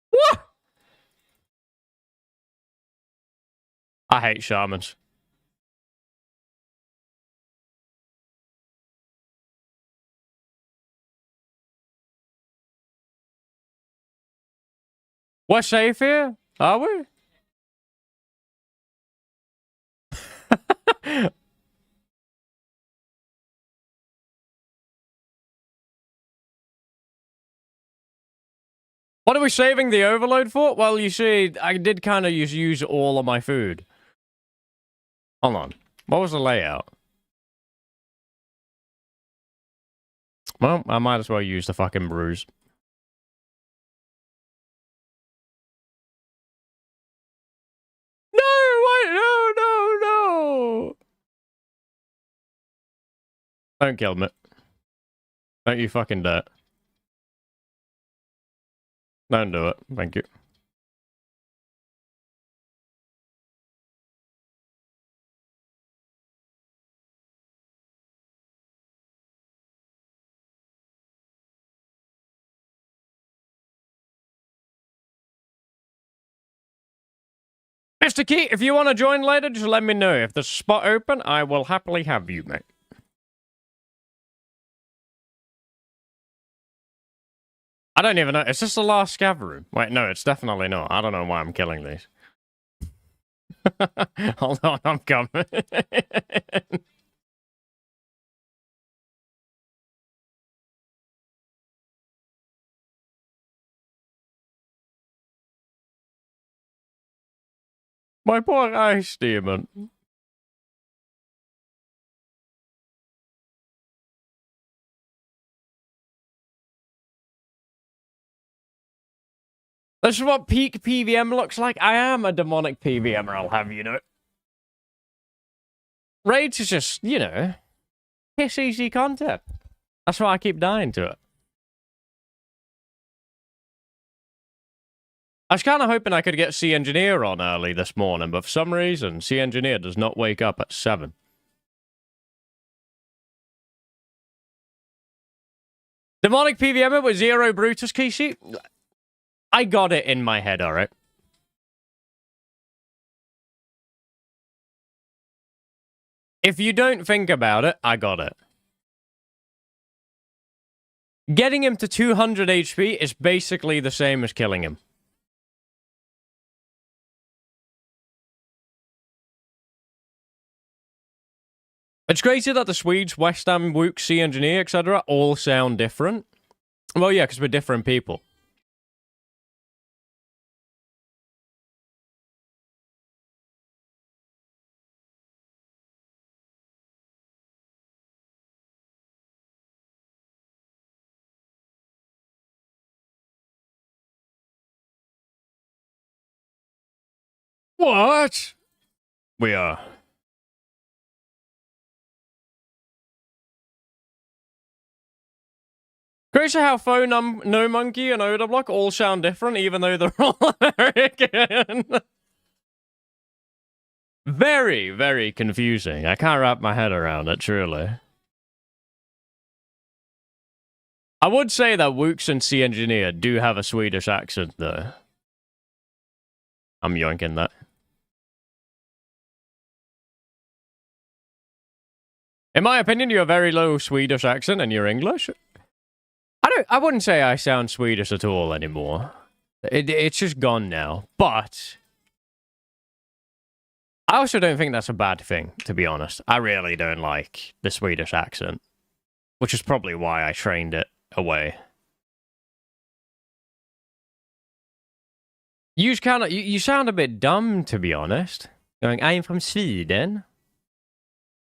What? I hate shamans. We're safe here? Are we? What are we saving the overload for? Well, you see, I did kind of use all of my food. Hold on. What was the layout? Well, I might as well use the fucking bruise. No! Don't kill me. Don't you fucking dare. Don't do it. Thank you. Mr. Key, if you want to join later, just let me know. If there's a spot open, I will happily have you, mate. I don't even know. Is this the last scav room? Wait, no, it's definitely not. I don't know why I'm killing these. Hold on, I'm coming. My poor ice demon. This is what peak PVM looks like. I am a demonic PVMer, I'll have you know. Raids is just, you know, piss easy content. That's why I keep dying to it. I was kind of hoping I could get Sea Engineer on early this morning, but for some reason, Sea Engineer does not wake up at 7. Demonic PVMer with 0 Brutus key sheet? I got it in my head, alright? If you don't think about it, I got it. Getting him to 200 HP is basically the same as killing him. It's crazy that the Swedes, Westham, Wook, Sea Engineer, etc. all sound different. Well, yeah, because we're different people. What? We are. Crazy how Phone, No Monkey, and Oda Block all sound different, even though they're all American. Very, very confusing. I can't wrap my head around it, truly. I would say that Wooks and Sea Engineer do have a Swedish accent, though. I'm yoinking that. In my opinion, you have a very low Swedish accent and you're English. I wouldn't say I sound Swedish at all anymore. It's just gone now. But I also don't think that's a bad thing, to be honest. I really don't like the Swedish accent, which is probably why I trained it away. You sound a bit dumb, to be honest. Going, I'm from Sweden.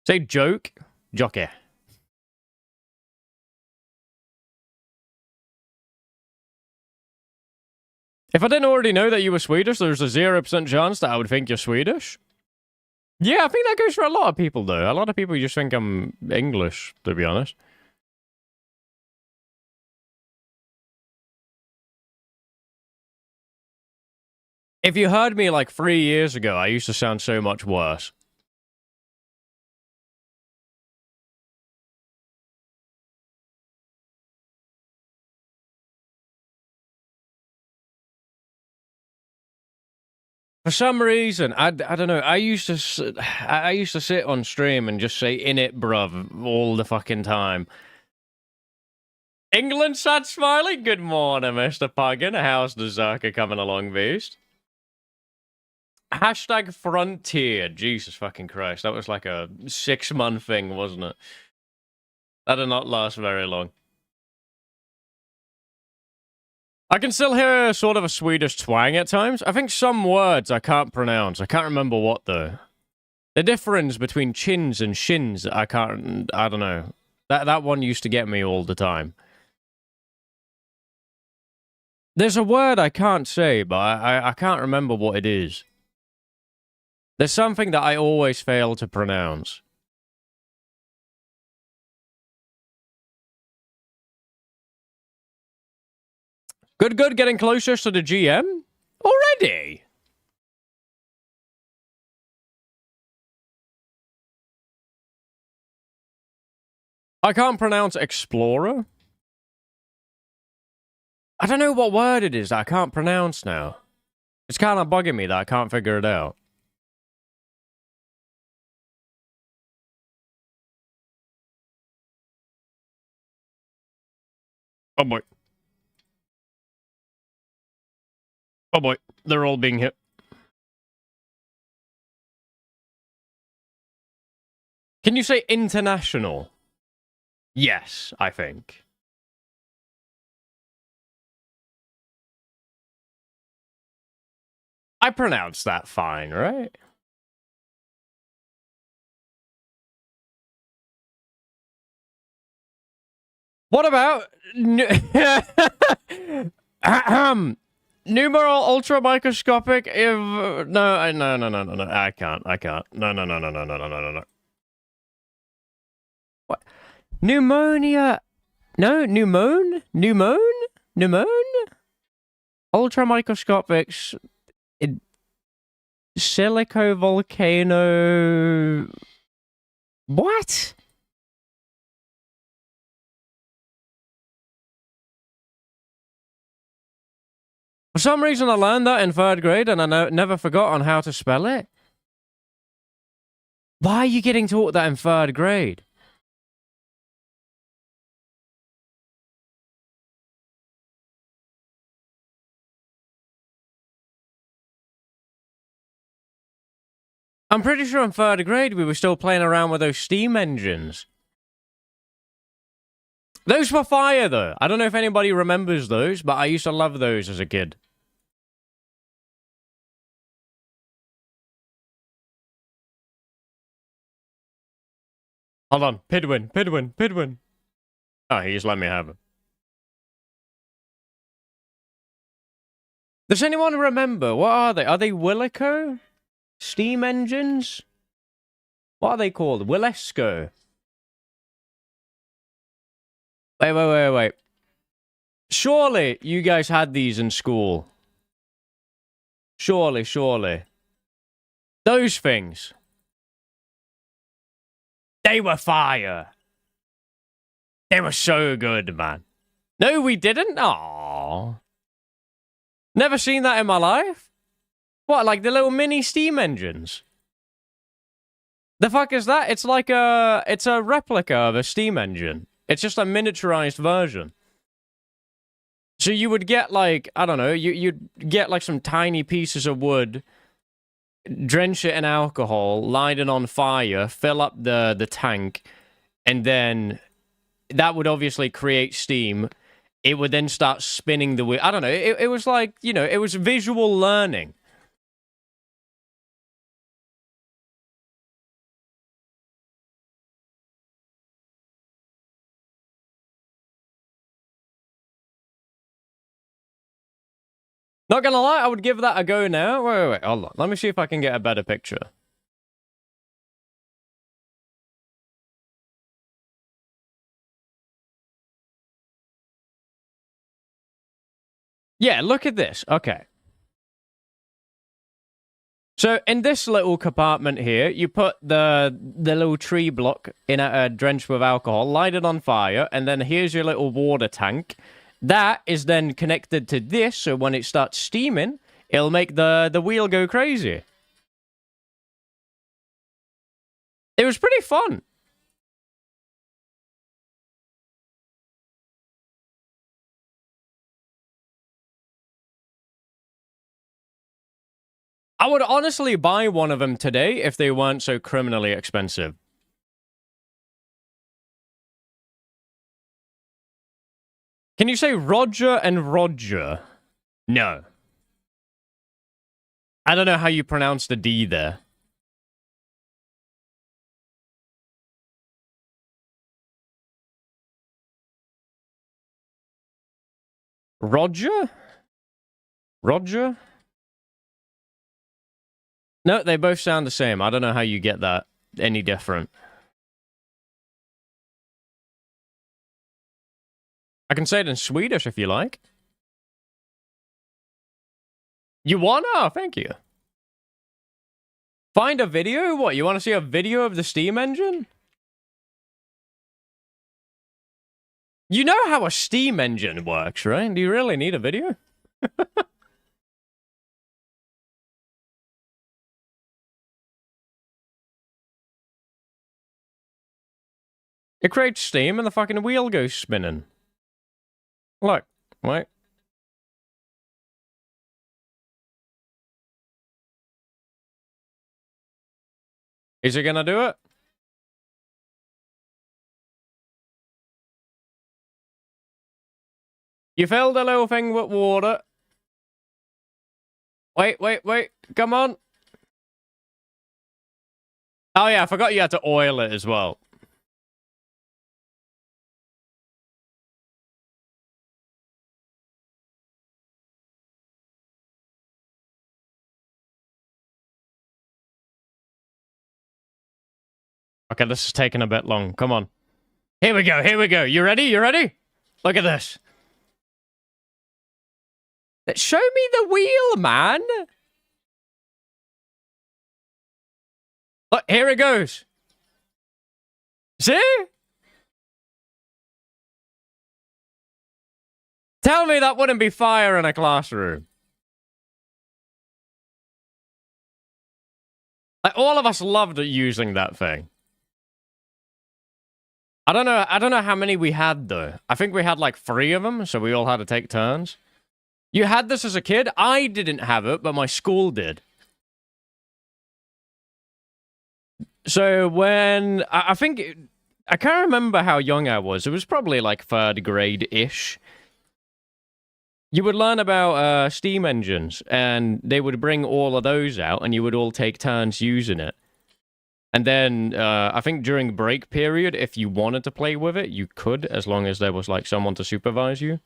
Say joke, jockey. If I didn't already know that you were Swedish, there's a 0% chance that I would think you're Swedish. Yeah, I think that goes for a lot of people, though. A lot of people just think I'm English, to be honest. If you heard me like 3 years ago, I used to sound so much worse. For some reason, I don't know. I used to sit on stream and just say "in it, bruv" all the fucking time. England sad smiley. Good morning, Mr. Puggin. How's the Zerka coming along, beast? Hashtag Frontier. Jesus fucking Christ, that was like a 6-month thing, wasn't it? That did not last very long. I can still hear sort of a Swedish twang at times. I think some words I can't pronounce. I can't remember what, though. The difference between chins and shins, I don't know. That one used to get me all the time. There's a word I can't say, but I can't remember what it is. There's something that I always fail to pronounce. Good, getting closer to the GM? Already? I can't pronounce explorer. I don't know what word it is that I can't pronounce now. It's kind of bugging me that I can't figure it out. Oh boy. Oh boy. They're all being hit. Can you say international? Yes, I think. I pronounced that fine, right? What about numeral ultra microscopic? If no, I can't. No. What? Pneumonia? No, pneumone. Ultra microscopic. Silico volcano. What? For some reason, I learned that in 3rd grade and I never forgot on how to spell it. Why are you getting taught that in 3rd grade? I'm pretty sure in 3rd grade we were still playing around with those steam engines. Those were fire, though. I don't know if anybody remembers those, but I used to love those as a kid. Hold on. Pidwin. Oh, he just let me have it. Does anyone remember? What are they? Are they Willico? Steam engines? What are they called? Willesco. Wait. Surely you guys had these in school. Surely. Those things. They were fire. They were so good, man. No, we didn't? Aww. Never seen that in my life? What, like the little mini steam engines? The fuck is that? It's like it's a replica of a steam engine. It's just a miniaturized version. So you would get like, I don't know, you'd get like some tiny pieces of wood, drench it in alcohol, light it on fire, fill up the tank, and then that would obviously create steam. It would then start spinning the wheel. I don't know, it was like, you know, it was visual learning. Not gonna lie, I would give that a go now. Wait, hold on. Let me see if I can get a better picture. Yeah, look at this. Okay. So in this little compartment here, you put the little tree block in a drenched with alcohol, light it on fire, and then here's your little water tank. That is then connected to this, so when it starts steaming, it'll make the wheel go crazy. It was pretty fun. I would honestly buy one of them today if they weren't so criminally expensive. Can you say Roger and Roger? No. I don't know how you pronounce the D there. Roger? Roger? No, they both sound the same. I don't know how you get that any different. I can say it in Swedish if you like. You wanna? Oh, thank you. Find a video? What, you want to see a video of the steam engine? You know how a steam engine works, right? Do you really need a video? It creates steam and the fucking wheel goes spinning. Look, wait. Is it gonna do it? You filled a little thing with water. Wait. Come on. Oh, yeah, I forgot you had to oil it as well. Okay, this is taking a bit long. Come on. Here we go. You ready? Look at this. Show me the wheel, man. Look, here it goes. See? Tell me that wouldn't be fire in a classroom. Like, all of us loved using that thing. I don't know how many we had, though. I think we had like 3 of them, so we all had to take turns. You had this as a kid? I didn't have it, but my school did. So when... I think... I can't remember how young I was. It was probably like 3rd grade-ish. You would learn about steam engines, and they would bring all of those out, and you would all take turns using it. And then, I think during break period, if you wanted to play with it, you could, as long as there was, like, someone to supervise you.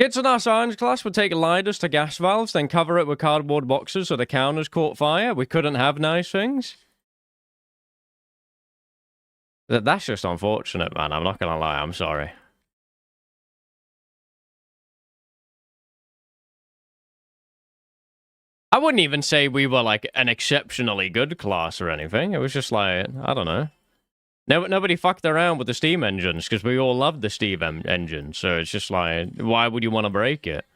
Kids in our science class would take lighters to gas valves, then cover it with cardboard boxes so the counters caught fire. We couldn't have nice things. That's just unfortunate, man. I'm not gonna lie. I'm sorry. I wouldn't even say we were, like, an exceptionally good class or anything. It was just like, I don't know. Nobody fucked around with the steam engines because we all loved the steam engine. So it's just like, why would you want to break it?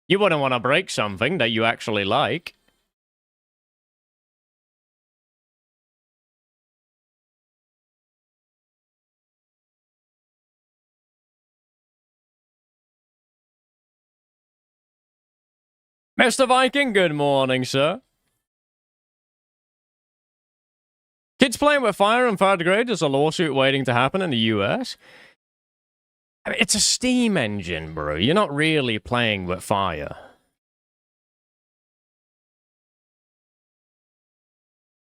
You wouldn't want to break something that you actually like. Mr. Viking, good morning, sir. Kids playing with fire in 3rd grade. There's a lawsuit waiting to happen in the US. I mean, it's a steam engine, bro. You're not really playing with fire.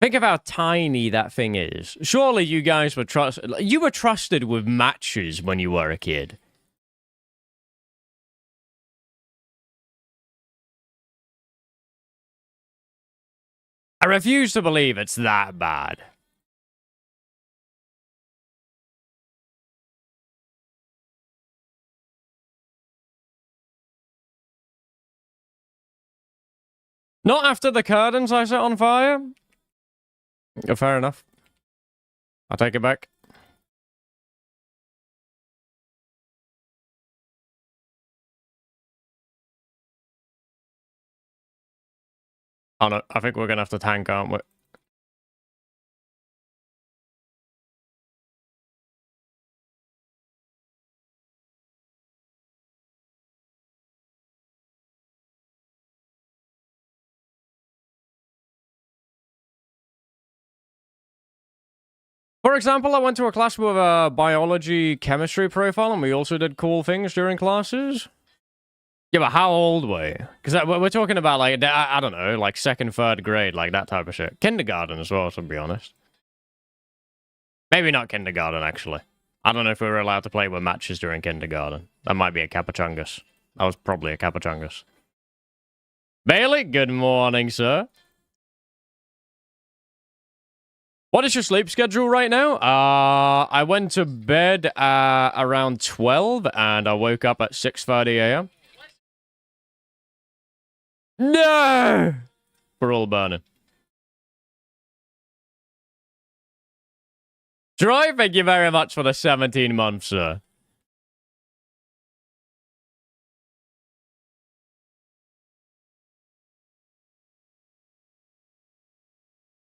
Think of how tiny that thing is. Surely you guys were you were trusted with matches when you were a kid. I refuse to believe it's that bad. Not after the curtains I set on fire. Fair enough. I'll take it back. Oh no, I think we're gonna have to tank, aren't we? For example, I went to a class with a biology chemistry profile, and we also did cool things during classes. Yeah, but how old were you? Because we're talking about, like, I don't know, like 2nd, 3rd grade, like that type of shit. Kindergarten as well, to be honest. Maybe not kindergarten, actually. I don't know if we were allowed to play with matches during kindergarten. That might be a Capachungus. I was probably a Capachungus. Bailey, good morning, sir. What is your sleep schedule right now? I went to bed around 12, and I woke up at 6:30 a.m. No! We're all burning. Troy, thank you very much for the 17 months, sir.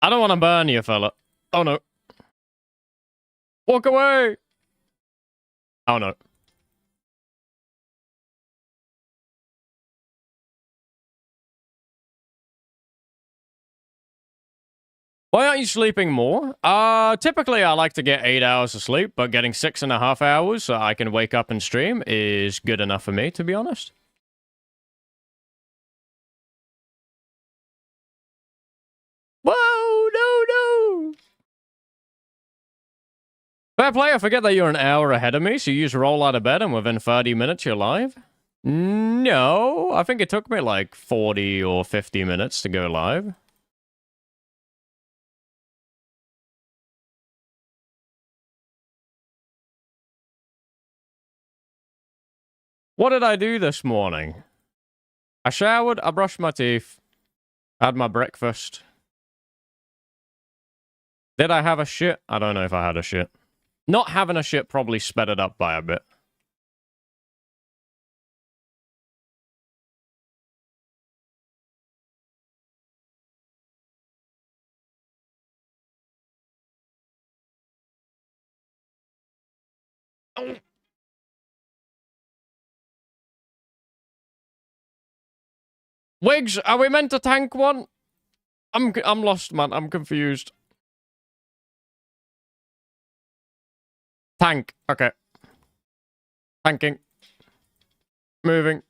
I don't want to burn you, fella. Oh, no. Walk away! Oh, no. Why aren't you sleeping more? Typically I like to get 8 hours of sleep, but getting 6.5 hours so I can wake up and stream is good enough for me, to be honest. Whoa, no. Fair play, I forget that you're an hour ahead of me, so you just roll out of bed and within 30 minutes you're live? No, I think it took me like 40 or 50 minutes to go live. What did I do this morning? I showered, I brushed my teeth, had my breakfast. Did I have a shit? I don't know if I had a shit. Not having a shit probably sped it up by a bit. Wigs, are we meant to tank one? I'm lost, man. I'm confused. Tank. Okay. Tanking. Moving.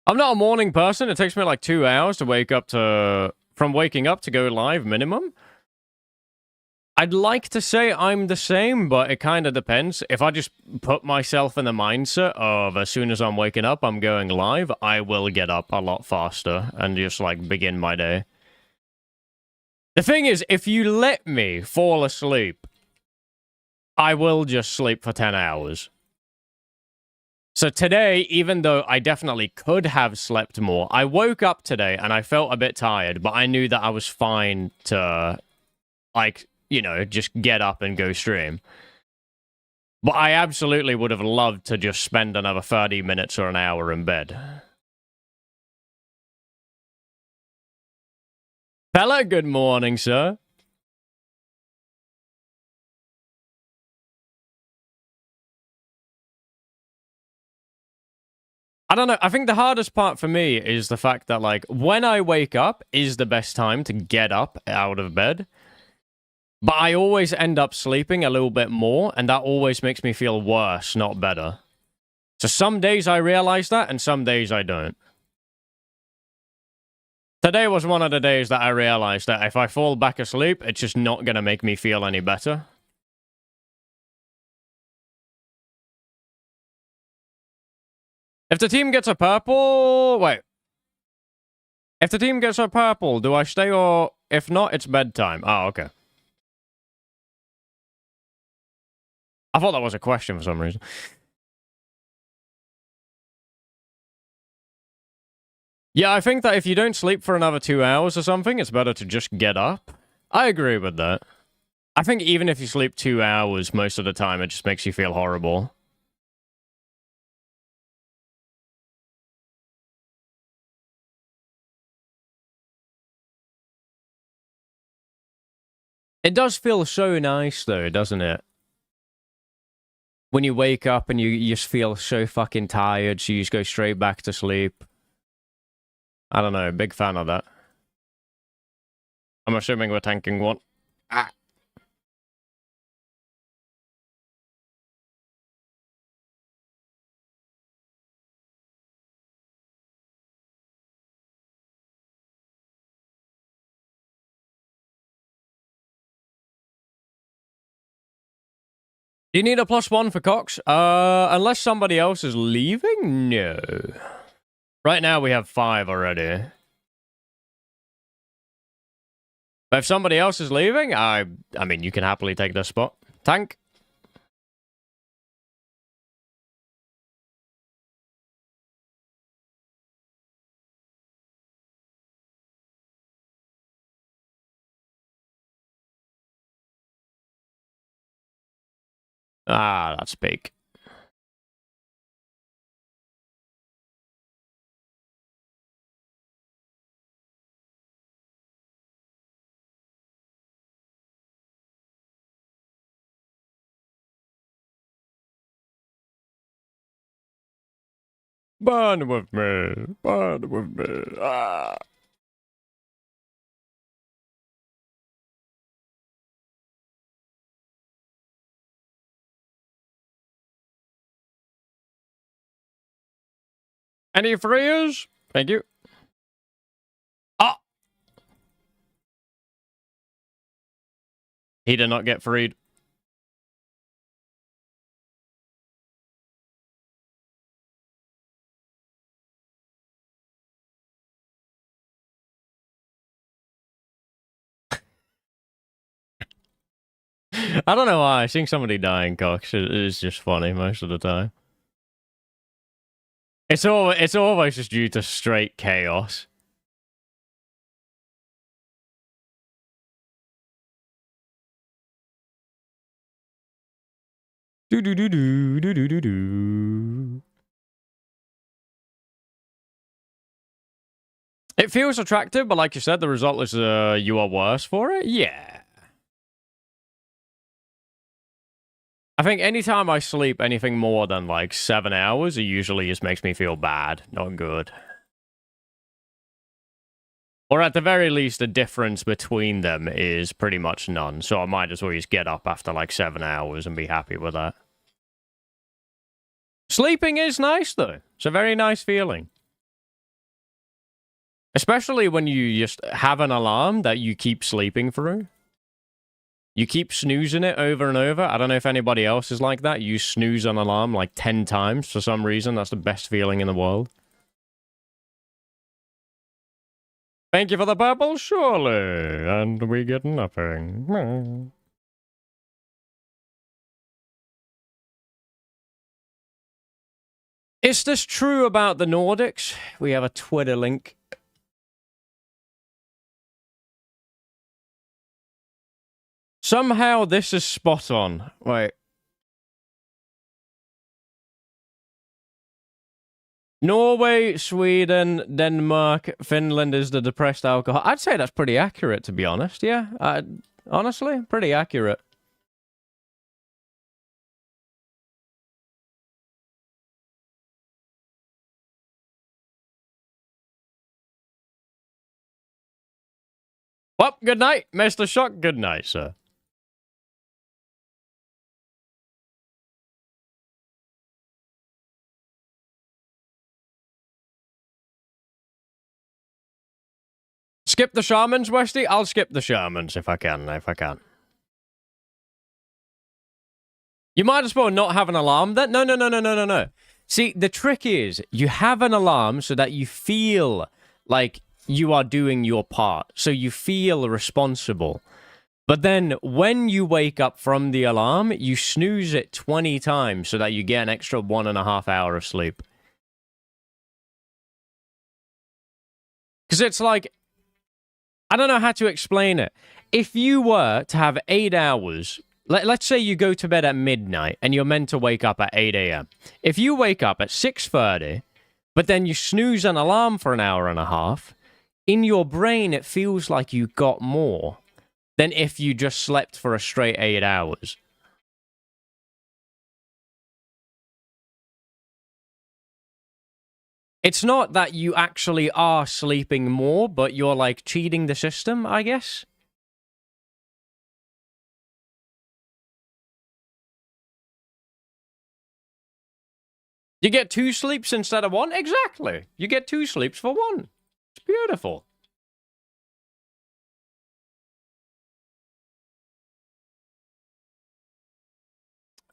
I'm not a morning person. It takes me like 2 hours to wake up to... From waking up to go live minimum. I'd like to say I'm the same, but it kind of depends. If I just put myself in the mindset of as soon as I'm waking up, I'm going live, I will get up a lot faster and just, like, begin my day. The thing is, if you let me fall asleep, I will just sleep for 10 hours. So today, even though I definitely could have slept more, I woke up today and I felt a bit tired, but I knew that I was fine to, like, you know, just get up and go stream. But I absolutely would have loved to just spend another 30 minutes or an hour in bed. Fella, good morning, sir. I don't know. I think the hardest part for me is the fact that, like, when I wake up is the best time to get up out of bed. But I always end up sleeping a little bit more, and that always makes me feel worse, not better. So some days I realize that, and some days I don't. Today was one of the days that I realized that if I fall back asleep, it's just not going to make me feel any better. If the team gets a purple... Wait. If the team gets a purple, do I stay or... If not, it's bedtime. Oh, okay. I thought that was a question for some reason. Yeah, I think that if you don't sleep for another 2 hours or something, it's better to just get up. I agree with that. I think even if you sleep 2 hours most of the time, it just makes you feel horrible. It does feel so nice, though, doesn't it? When you wake up and you just feel so fucking tired, so you just go straight back to sleep. I don't know, big fan of that. I'm assuming we're tanking one. Ah. Do you need a +1 for Cox? Unless somebody else is leaving? No. Right now we have 5 already. But if somebody else is leaving, I mean, you can happily take their spot. Tank. Ah, that's big. Burn with me. Burn with me. Ah. Any freers? Thank you. Ah! He did not get freed. I don't know why. Seeing somebody dying, Cox, is just funny most of the time. It's always just due to straight chaos. Do do do do do do do do. It feels attractive, but like you said, the result is you are worse for it. Yeah. I think anytime I sleep anything more than like 7 hours, it usually just makes me feel bad, not good. Or at the very least, the difference between them is pretty much none. So I might as well just get up after like 7 hours and be happy with that. Sleeping is nice, though. It's a very nice feeling. Especially when you just have an alarm that you keep sleeping through. You keep snoozing it over and over. I don't know if anybody else is like that. You snooze an alarm like 10 times for some reason. That's the best feeling in the world. Thank you for the purple, surely. And we get nothing. Is this true about the Nordics? We have a Twitter link. Somehow this is spot on. Wait. Norway, Sweden, Denmark, Finland is the depressed alcohol. I'd say that's pretty accurate, to be honest. Yeah, honestly, pretty accurate. Well, good night, Mr. Shock. Good night, sir. Skip the shamans, Westy? I'll skip the shamans if I can. You might as well not have an alarm then. No. See, the trick is you have an alarm so that you feel like you are doing your part. So you feel responsible. But then when you wake up from the alarm, you snooze it 20 times so that you get an extra 1.5 hours of sleep. Because it's like, I don't know how to explain it. If you were to have 8 hours, let's say you go to bed at midnight and you're meant to wake up at 8 a.m. If you wake up at 6:30, but then you snooze an alarm for an hour and a half, in your brain it feels like you got more than if you just slept for a straight 8 hours. It's not that you actually are sleeping more, but you're like cheating the system, I guess. You get 2 sleeps instead of 1? Exactly. You get 2 sleeps for 1. It's beautiful.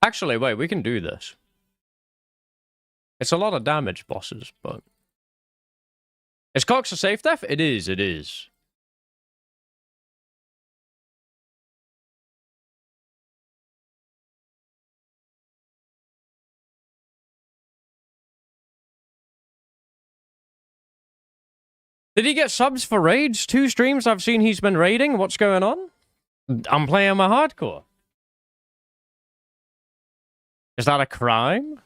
Actually, wait, we can do this. It's a lot of damage, bosses, but... Is Cox a safe death? It is. Did he get subs for raids? 2 streams I've seen he's been raiding? What's going on? I'm playing my hardcore. Is that a crime?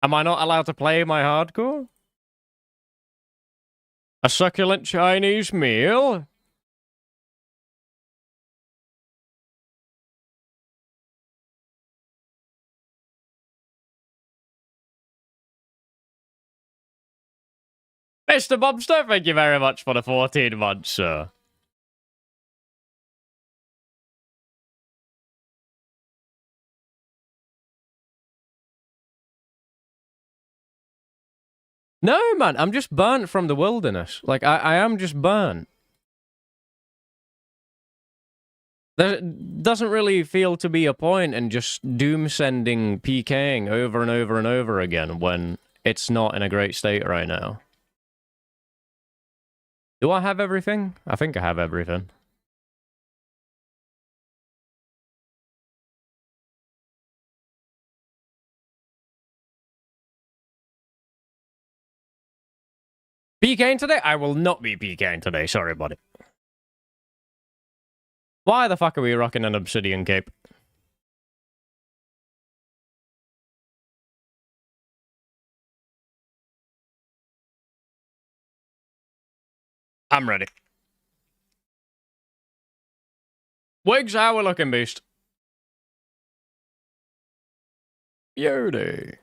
Am I not allowed to play my hardcore? A succulent Chinese meal? Mr. Bobster, thank you very much for the 14 months, sir. No, man, I'm just burnt from the wilderness. Like, I am just burnt. There doesn't really feel to be a point in just doom-sending PKing over and over and over again when it's not in a great state right now. Do I have everything? I think I have everything. PKing today? I will not be PKing today. Sorry, buddy. Why the fuck are we rocking an obsidian cape? I'm ready. Wigs, how we looking, beast? Beauty.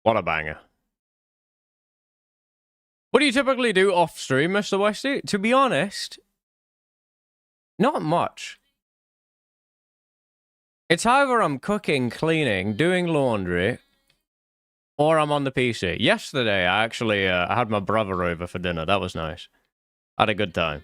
What a banger. What do you typically do off stream, Mr. Westy? To be honest, not much. It's either I'm cooking, cleaning, doing laundry, or I'm on the PC. Yesterday, I actually I had my brother over for dinner. That was nice. I had a good time.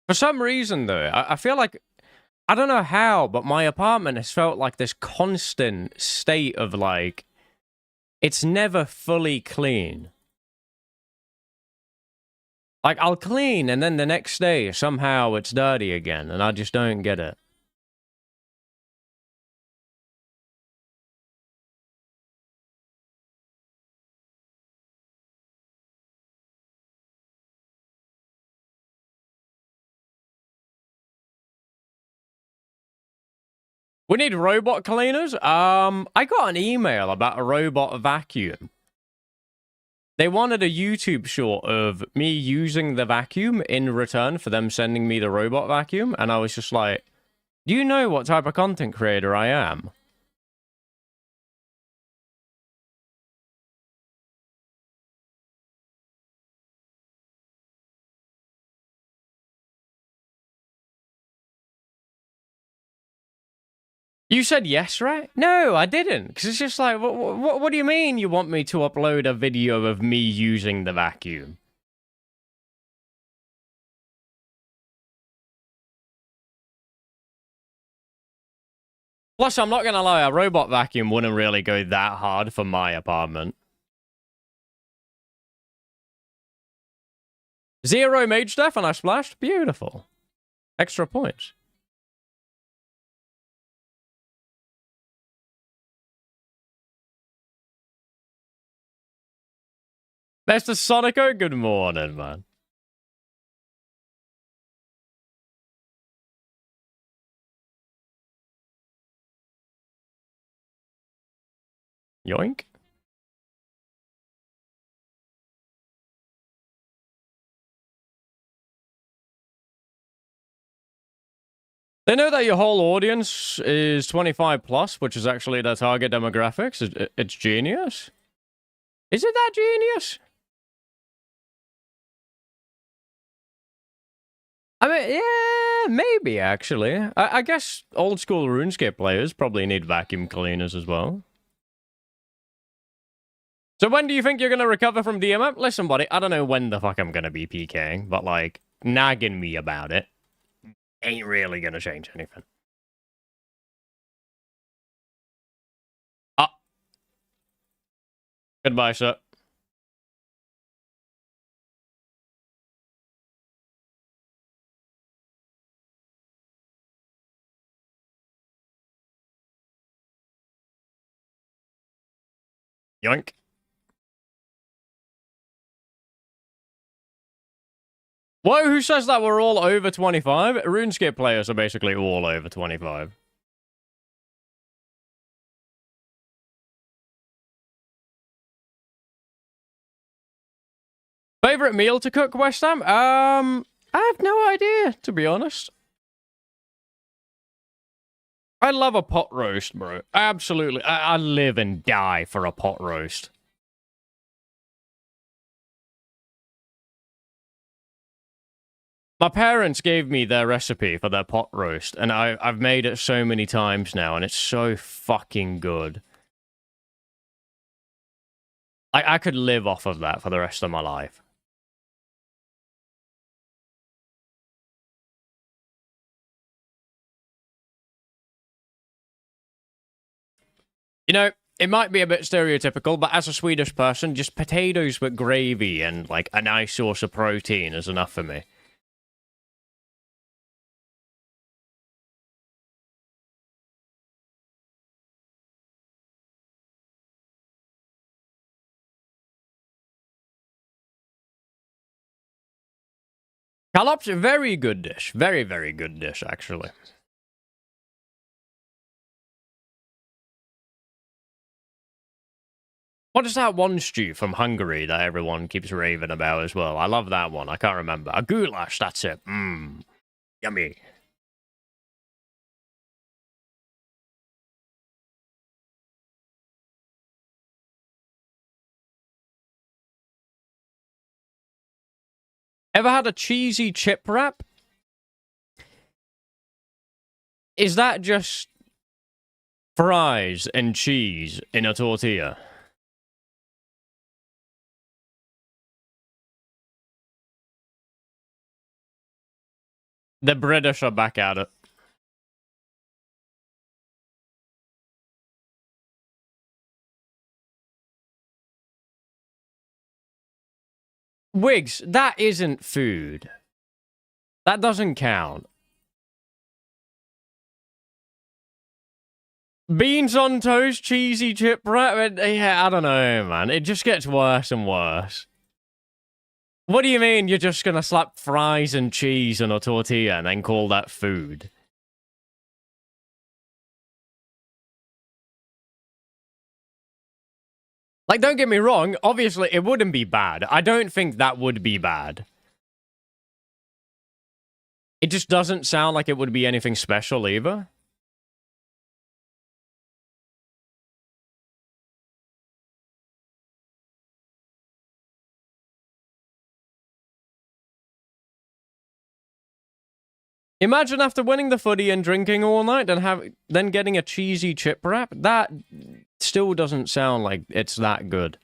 For some reason, though, I feel like, I don't know how, but my apartment has felt like this constant state of, like, it's never fully clean. Like, I'll clean, and then the next day, somehow it's dirty again, and I just don't get it. We need robot cleaners? I got an email about a robot vacuum. They wanted a YouTube short of me using the vacuum in return for them sending me the robot vacuum, and I was just like, do you know what type of content creator I am? You said yes, right? No, I didn't. Because it's just like, what do you mean you want me to upload a video of me using the vacuum? Plus, I'm not going to lie, a robot vacuum wouldn't really go that hard for my apartment. 0 mage death and I splashed? Beautiful. Extra points. Mr. Sonico, good morning, man. Yoink. They know that your whole audience is 25 plus, which is actually their target demographics. It's genius. Is it that genius? I mean, yeah, maybe, actually. I guess old school RuneScape players probably need vacuum cleaners as well. So when do you think you're going to recover from DMF? Listen, buddy, I don't know when the fuck I'm going to be PKing, but, like, nagging me about it ain't really going to change anything. Ah. Goodbye, sir. Yoink. Whoa, who says that we're all over 25? RuneScape players are basically all over 25. Favorite meal to cook, Westham? I have no idea, to be honest. I love a pot roast, bro. Absolutely. I live and die for a pot roast. My parents gave me their recipe for their pot roast, and I've made it so many times now, and it's so fucking good. I could live off of that for the rest of my life. You know, it might be a bit stereotypical, but as a Swedish person, just potatoes with gravy and, like, a nice source of protein is enough for me. Scallops, very good dish. Very, very good dish, actually. What is that one stew from Hungary that everyone keeps raving about as well? I love that one. I can't remember. A goulash, that's it. Mmm. Yummy. Ever had a cheesy chip wrap? Is that just fries and cheese in a tortilla? The British are back at it. Wigs, that isn't food. That doesn't count. Beans on toast, cheesy chip wrap? Yeah, I don't know, man. It just gets worse and worse. What do you mean you're just gonna slap fries and cheese on a tortilla and then call that food? Like, don't get me wrong, obviously it wouldn't be bad. I don't think that would be bad. It just doesn't sound like it would be anything special either. Imagine after winning the footy and drinking all night and then getting a cheesy chip wrap. That still doesn't sound like it's that good.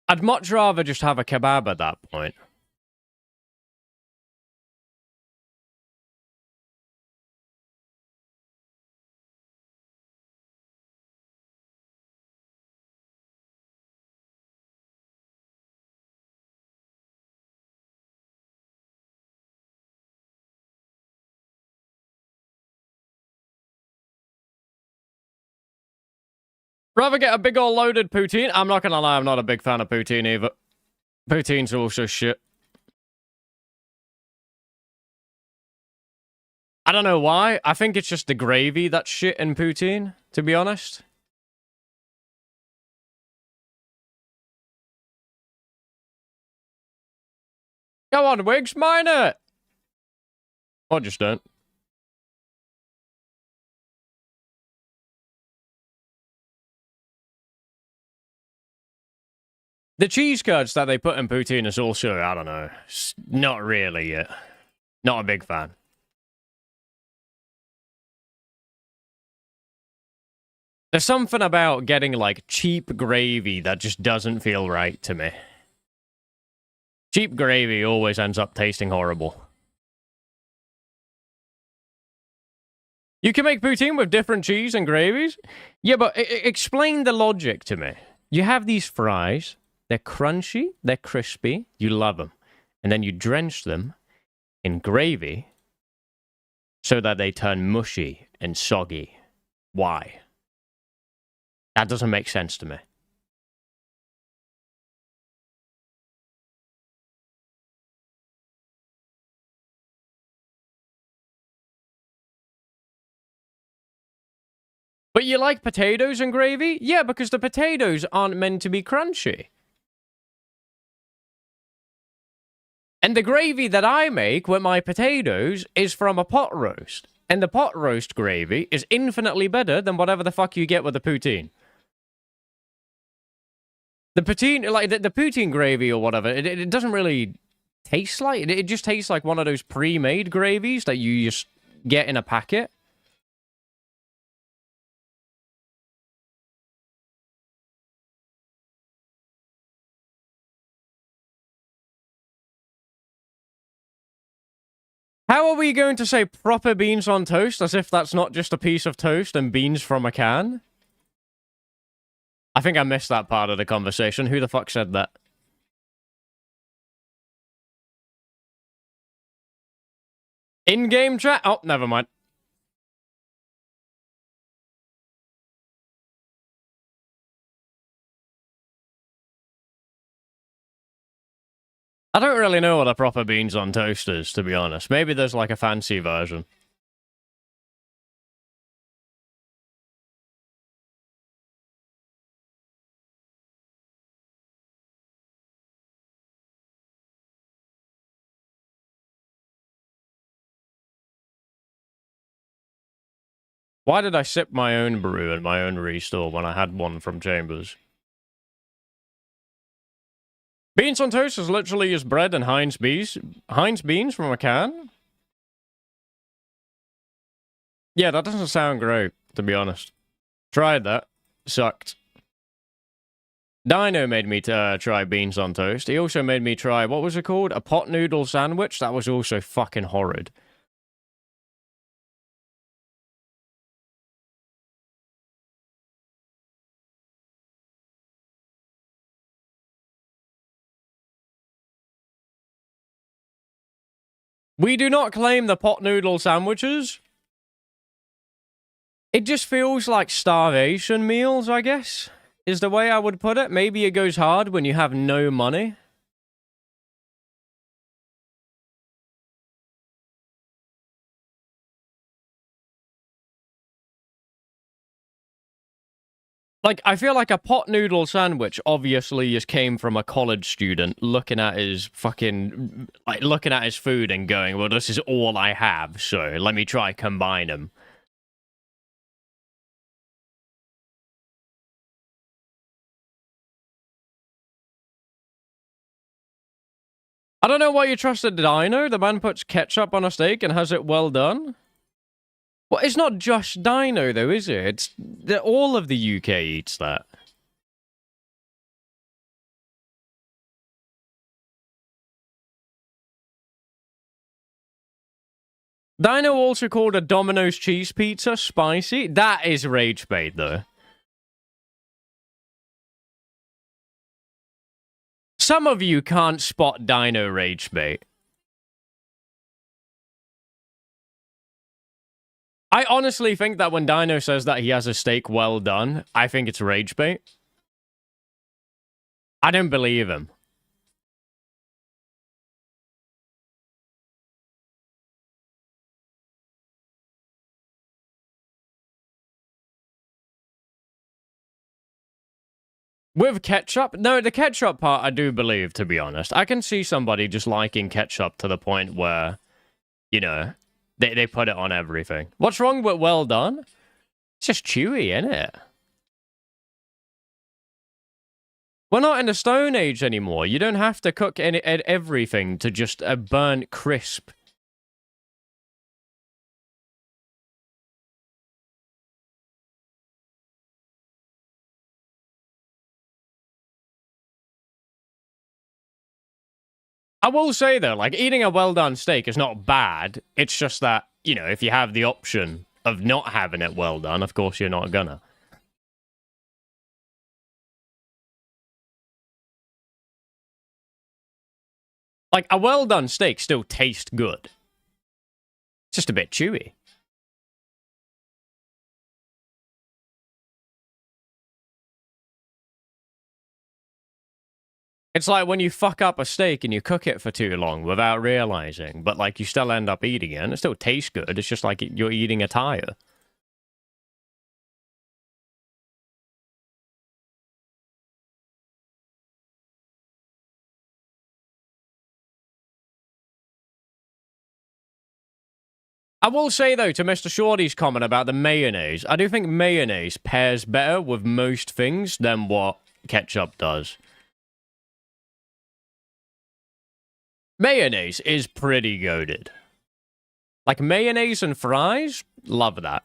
I'd much rather just have a kebab at that point. Rather get a big ol' loaded poutine. I'm not gonna lie, I'm not a big fan of poutine either. Poutine's also shit. I don't know why. I think it's just the gravy that's shit in poutine, to be honest. Go on, Wiggs, mine it! Or just don't. The cheese curds that they put in poutine is also, I don't know, not really it. Not a big fan. There's something about getting, like, cheap gravy that just doesn't feel right to me. Cheap gravy always ends up tasting horrible. You can make poutine with different cheese and gravies? Yeah, but explain the logic to me. You have these fries. They're crunchy. They're crispy. You love them. And then you drench them in gravy so that they turn mushy and soggy. Why? That doesn't make sense to me. But you like potatoes and gravy? Yeah, because the potatoes aren't meant to be crunchy. And the gravy that I make with my potatoes is from a pot roast. And the pot roast gravy is infinitely better than whatever the fuck you get with a poutine. The poutine, like the poutine gravy or whatever, it doesn't really taste like it. It just tastes like one of those pre-made gravies that you just get in a packet. How are we going to say proper beans on toast as if that's not just a piece of toast and beans from a can? I think I missed that part of the conversation. Who the fuck said that? In-game chat? Oh, never mind. I don't really know what a proper beans on toast is, to be honest. Maybe there's like a fancy version. Why did I sip my own brew and my own restore when I had one from Chambers? Beans on toast is literally just bread and Heinz beans from a can? Yeah, that doesn't sound great, to be honest. Tried that. Sucked. Dino made me try beans on toast. He also made me try, what was it called? A pot noodle sandwich? That was also fucking horrid. We do not claim the pot noodle sandwiches. It just feels like starvation meals, I guess, is the way I would put it. Maybe it goes hard when you have no money. Like, I feel like a pot noodle sandwich obviously just came from a college student looking at his fucking, like, looking at his food and going, well, this is all I have, so let me try combine them. I don't know why you trusted Dino. The man puts ketchup on a steak and has it well done. Well, it's not just Dino, though, is it? It's all of the UK eats that. Dino also called a Domino's cheese pizza spicy. That is rage bait, though. Some of you can't spot Dino rage bait. I honestly think that when Dino says that he has a steak well done, I think it's rage bait. I don't believe him. With ketchup? No, the ketchup part I do believe, to be honest. I can see somebody just liking ketchup to the point where, you know, they put it on everything. What's wrong with well done? It's just chewy, isn't it? We're not in the Stone Age anymore. You don't have to cook everything to just a burnt crisp. I will say, though, like, eating a well-done steak is not bad. It's just that, you know, if you have the option of not having it well done, of course you're not gonna. Like, a well-done steak still tastes good. It's just a bit chewy. It's like when you fuck up a steak and you cook it for too long without realizing, but, like, you still end up eating it, and it still tastes good. It's just like you're eating a tire. I will say, though, to Mr. Shorty's comment about the mayonnaise, I do think mayonnaise pairs better with most things than what ketchup does. Mayonnaise is pretty goated. Like, mayonnaise and fries, love that.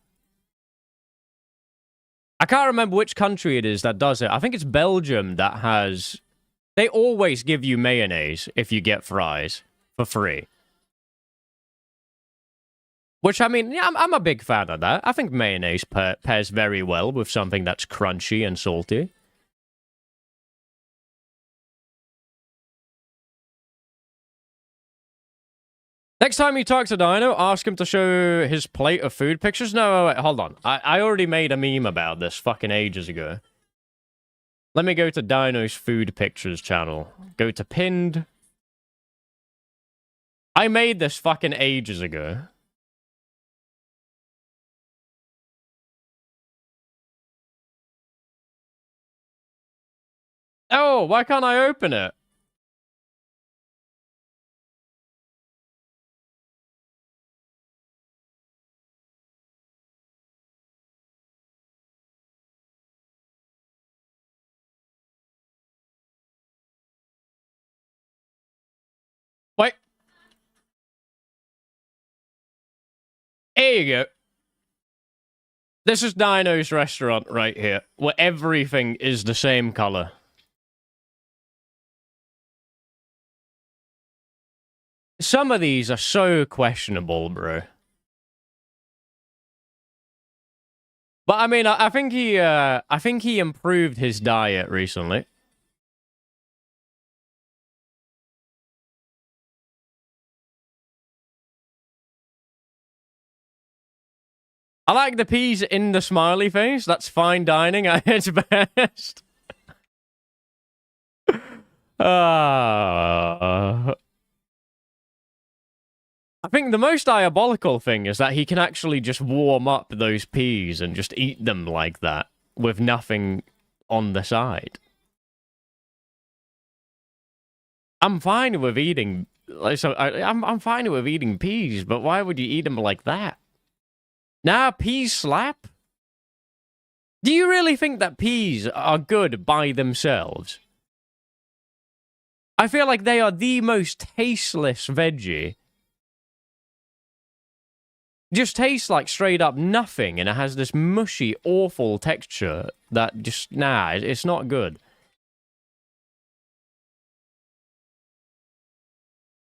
I can't remember which country it is that does it. I think it's Belgium that has... They always give you mayonnaise if you get fries for free. Which, I mean, yeah, I'm a big fan of that. I think mayonnaise pairs very well with something that's crunchy and salty. Next time you talk to Dino, ask him to show his plate of food pictures. No, wait, hold on. I already made a meme about this fucking ages ago. Let me go to Dino's food pictures channel. Go to pinned. I made this fucking ages ago. Oh, why can't I open it? Wait. Here you go. This is Dino's restaurant right here, where everything is the same color. Some of these are so questionable, bro. But I mean, I think he improved his diet recently. I like the peas in the smiley face. That's fine dining at its best. I think the most diabolical thing is that he can actually just warm up those peas and just eat them like that with nothing on the side. I'm fine with eating... I'm fine with eating peas, but why would you eat them like that? Nah, peas slap? Do you really think that peas are good by themselves? I feel like they are the most tasteless veggie. Just tastes like straight up nothing, and it has this mushy, awful texture that just, nah, it's not good.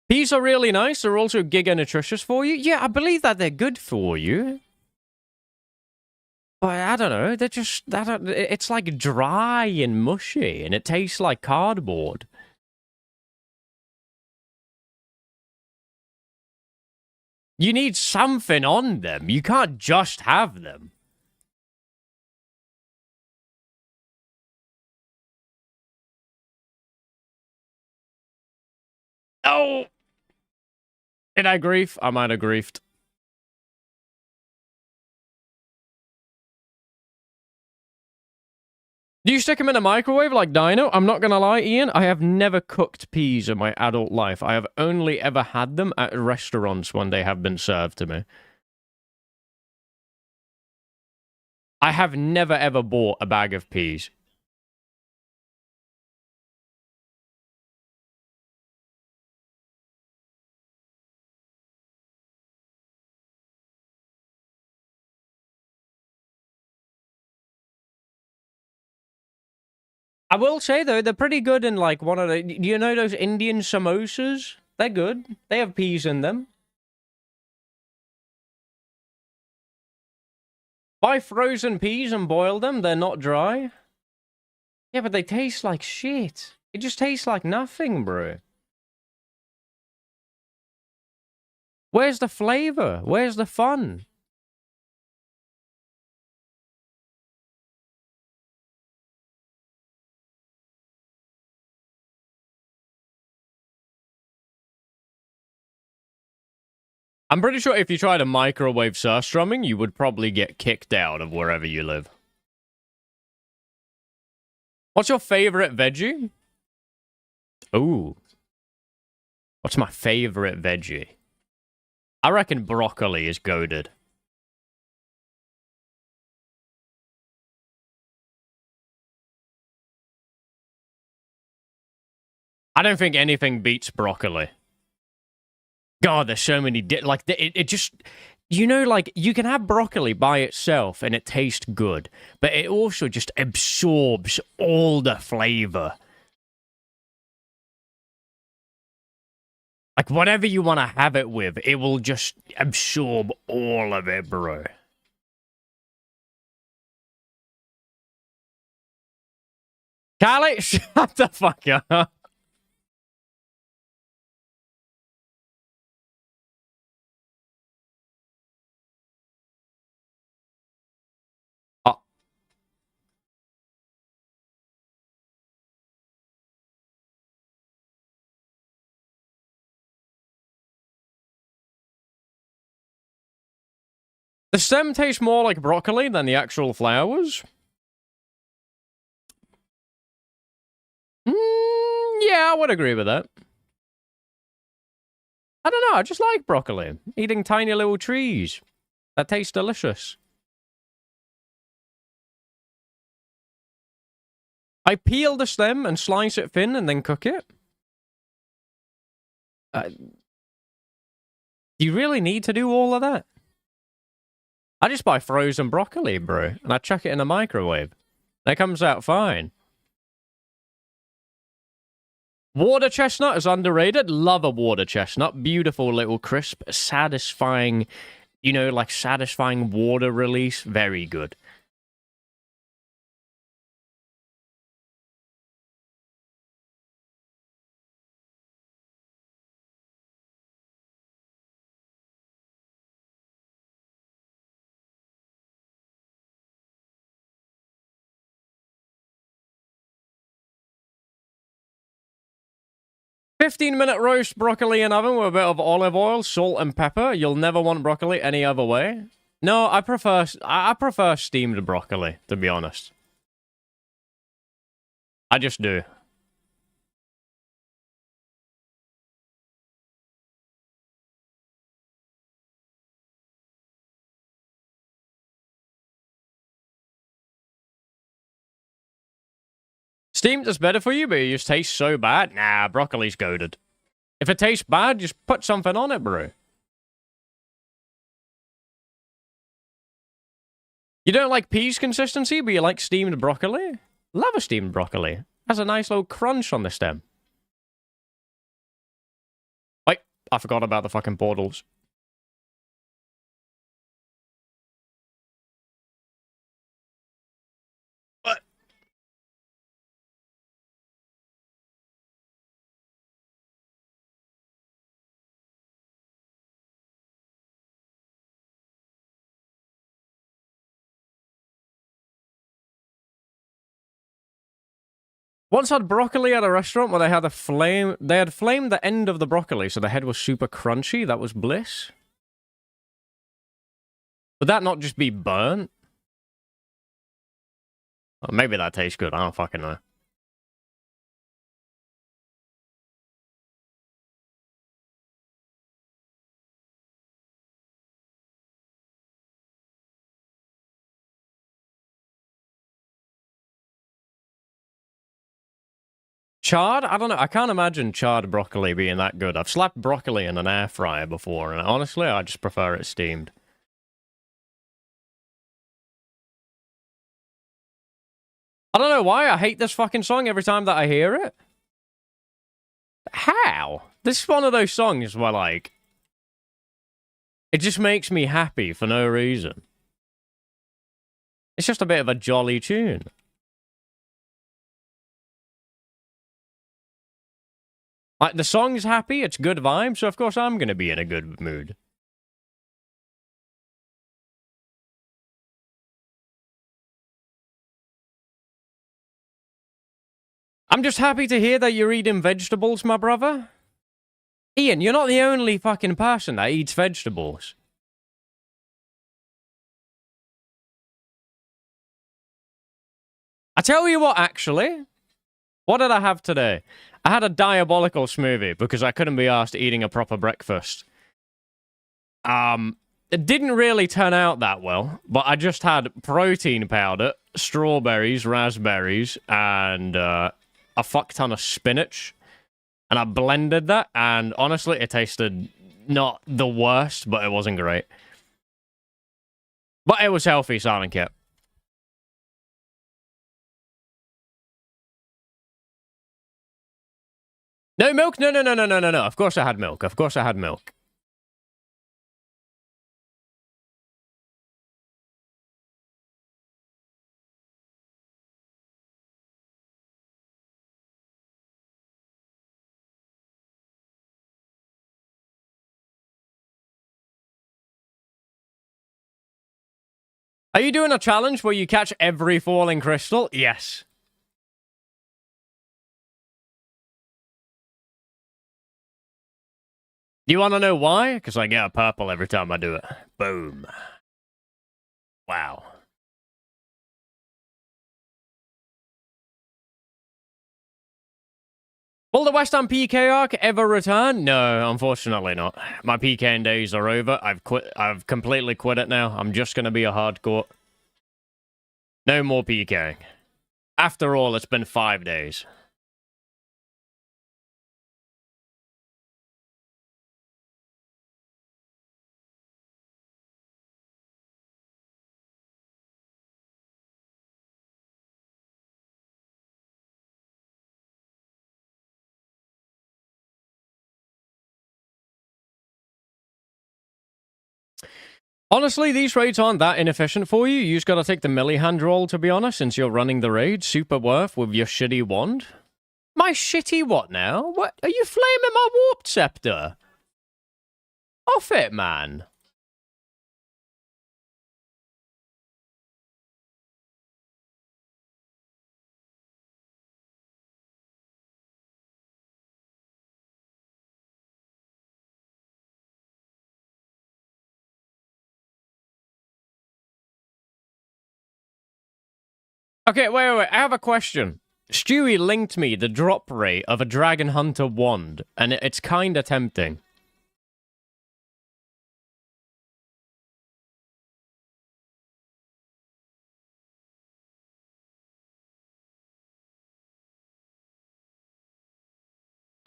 Peas are really nice. They're also giga nutritious for you. Yeah, I believe that they're good for you. But I don't know, they're just, it's like dry and mushy, and it tastes like cardboard. You need something on them. You can't just have them. Oh! Did I grief? I might have griefed. Do you stick them in a microwave like Dino? I'm not gonna lie, Ian, I have never cooked peas in my adult life. I have only ever had them at restaurants when they have been served to me. I have never ever bought a bag of peas. I will say, though, they're pretty good in, like, one of the... Do you know those Indian samosas? They're good. They have peas in them. Buy frozen peas and boil them. They're not dry. Yeah, but they taste like shit. It just tastes like nothing, bro. Where's the flavor? Where's the fun? I'm pretty sure if you tried a microwave surstrumming, you would probably get kicked out of wherever you live. What's your favorite veggie? Ooh. What's my favorite veggie? I reckon broccoli is goated. I don't think anything beats broccoli. God, there's so many... like, it just... You know, like, you can have broccoli by itself and it tastes good, but it also just absorbs all the flavor. Like, whatever you want to have it with, it will just absorb all of it, bro. Callie, shut the fuck up. Oh. The stem tastes more like broccoli than the actual flowers. Yeah, I would agree with that. I don't know, I just like broccoli. Eating tiny little trees. That tastes delicious. I peel the stem and slice it thin and then cook it. Do you really need to do all of that? I just buy frozen broccoli, bro, and I chuck it in a microwave. That comes out fine. Water chestnut is underrated. Love a water chestnut. Beautiful little crisp, satisfying, you know, like satisfying water release. Very good. "15-minute roast broccoli in oven with a bit of olive oil, salt, and pepper. You'll never want broccoli any other way." No, I prefer steamed broccoli, to be honest. I just do. Steamed is better for you, but it just tastes so bad. Nah, broccoli's goated. If it tastes bad, just put something on it, bro. You don't like peas consistency, but you like steamed broccoli? Love a steamed broccoli. Has a nice little crunch on the stem. Wait, I forgot about the fucking portals. What? Once had broccoli at a restaurant where they had flamed the end of the broccoli, so the head was super crunchy. That was bliss. Would that not just be burnt? Or maybe that tastes good. I don't fucking know. Charred? I don't know. I can't imagine charred broccoli being that good. I've slapped broccoli in an air fryer before, and honestly, I just prefer it steamed. I don't know why. I hate this fucking song every time that I hear it. How? This is one of those songs where, like, it just makes me happy for no reason. It's just a bit of a jolly tune. Like, the song's happy, it's good vibes, so of course I'm gonna be in a good mood. I'm just happy to hear that you're eating vegetables, my brother. Ian, you're not the only fucking person that eats vegetables. I tell you what, actually. What did I have today? I had a diabolical smoothie because I couldn't be asked eating a proper breakfast. It didn't really turn out that well, but I just had protein powder, strawberries, raspberries, and a fuck ton of spinach. And I blended that, and honestly, it tasted not the worst, but it wasn't great. But it was healthy, so I don't care. No milk? No, no, no, no, no, no, no. Of course I had milk. Of course I had milk. Are you doing a challenge where you catch every falling crystal? Yes. Do you want to know why? Because I get a purple every time I do it. Boom. Wow. Will the Westham PK arc ever return? No, unfortunately not. My PKing days are over. I've quit. I've completely quit it now. I'm just going to be a hardcore. No more PKing. After all, it's been 5 days. Honestly, these raids aren't that inefficient for you. You just gotta take the milli-hand roll, to be honest, since you're running the raid. Super worth with your shitty wand. My shitty what now? What? Are you flaming my warped scepter? Off it, man. Okay, wait. I have a question. Stewie linked me the drop rate of a Dragon Hunter wand, and it's kinda tempting.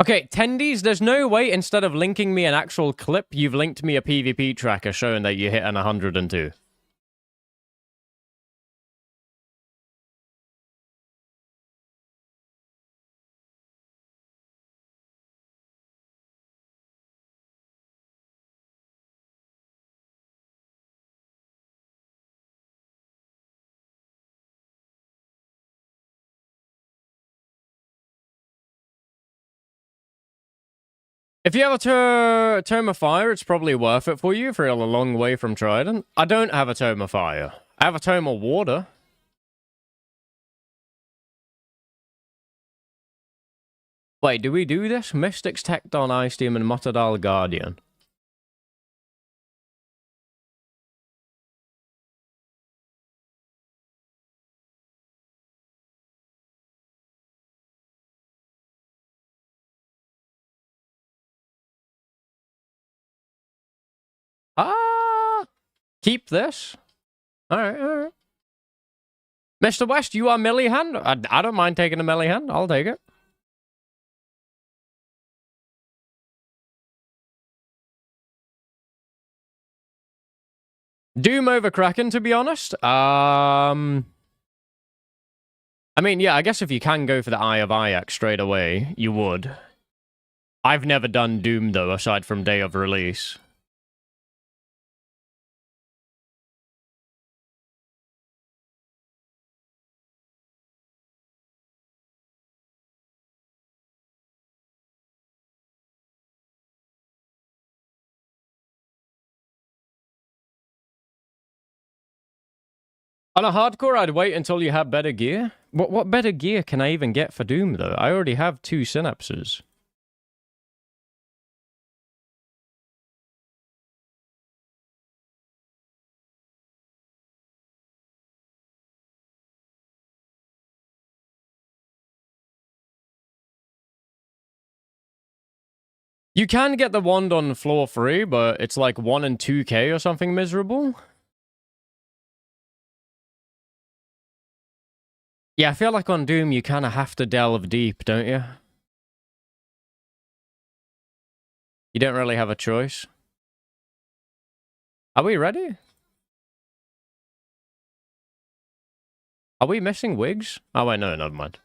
Okay, Tendies, there's no way instead of linking me an actual clip, you've linked me a PvP tracker showing that you hit an 102. If you have a Tome of Fire, it's probably worth it for you if you're a long way from Trident. I don't have a Tome of Fire. I have a Tome of Water. Wait, do we do this? Mystics, Tecton, Ice Team, and Motodal Guardian. Ah! Keep this. Alright. Mr. West, you are melee hand? I don't mind taking a melee hand. I'll take it. Doom over Kraken, to be honest. I mean, yeah, I guess if you can go for the Eye of Ayak straight away, you would. I've never done Doom, though, aside from day of release. On a hardcore, I'd wait until you have better gear. What better gear can I even get for Doom, though? I already have 2 synapses. You can get the wand on floor 3, but it's like 1 and 2k or something miserable. Yeah, I feel like on Doom you kind of have to delve deep, don't you? You don't really have a choice. Are we ready? Are we missing wigs? Oh wait, no, never mind.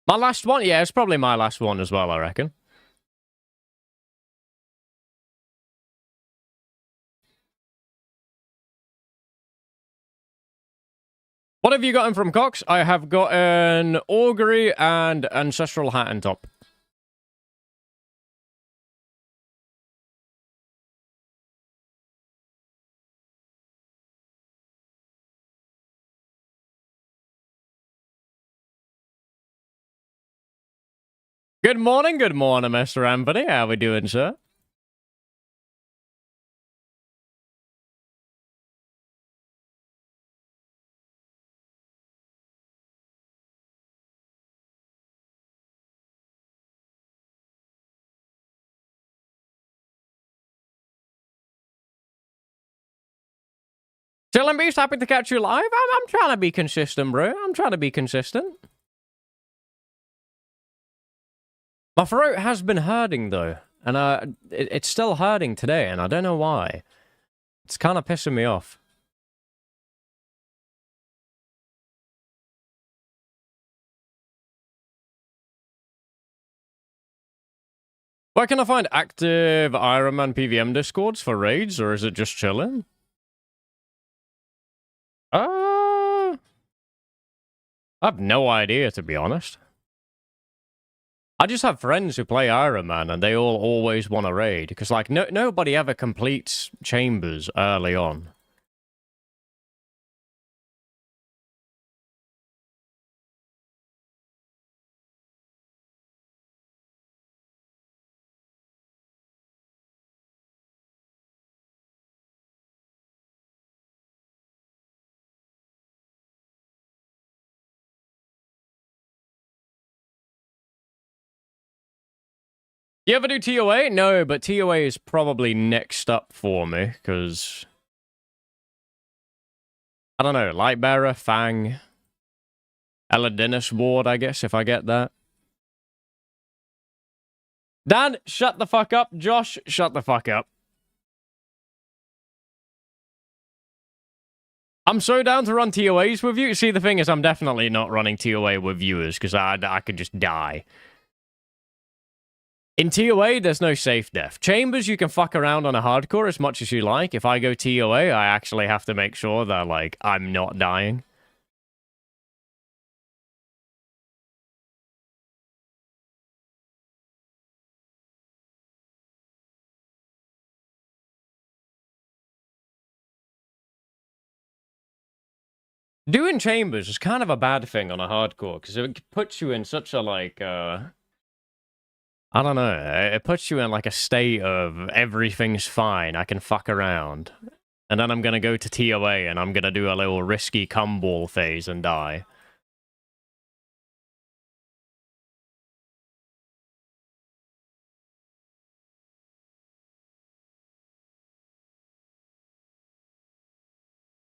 My last one? Yeah, it's probably my last one as well, I reckon. What have you gotten from Cox? I have got an Augury and Ancestral Hat and Top. Good morning, Mr. Anthony. How we doing, sir? Chillin' Beast, happy to catch you live. I'm trying to be consistent, bro. I'm trying to be consistent. My throat has been hurting, though. And it's still hurting today, and I don't know why. It's kind of pissing me off. Where can I find active Ironman PVM discords for raids, or is it just chilling? I have no idea, to be honest. I just have friends who play Ironman, and they all always want to raid, because, like, nobody ever completes chambers early on. You ever do TOA? No, but TOA is probably next up for me, because... I don't know, Lightbearer, Fang... Eladinus Ward, I guess, if I get that. Dan, shut the fuck up. Josh, shut the fuck up. I'm so down to run TOAs with you. See, the thing is, I'm definitely not running TOA with viewers, because I could just die. In TOA, there's no safe death. Chambers, you can fuck around on a hardcore as much as you like. If I go TOA, I actually have to make sure that, like, I'm not dying. Doing chambers is kind of a bad thing on a hardcore, because it puts you in such a, like, I don't know, it puts you in, like, a state of everything's fine, I can fuck around. And then I'm gonna go to TOA, and I'm gonna do a little risky cumball phase and die.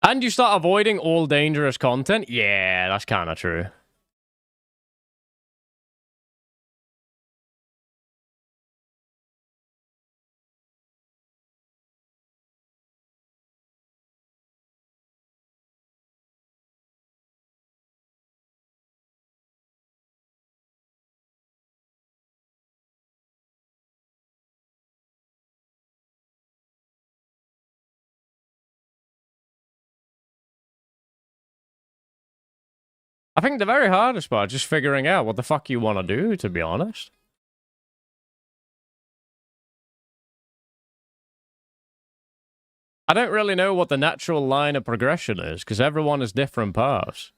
And you start avoiding all dangerous content? Yeah, that's kind of true. I think the very hardest part is just figuring out what the fuck you want to do, to be honest. I don't really know what the natural line of progression is, because everyone has different paths.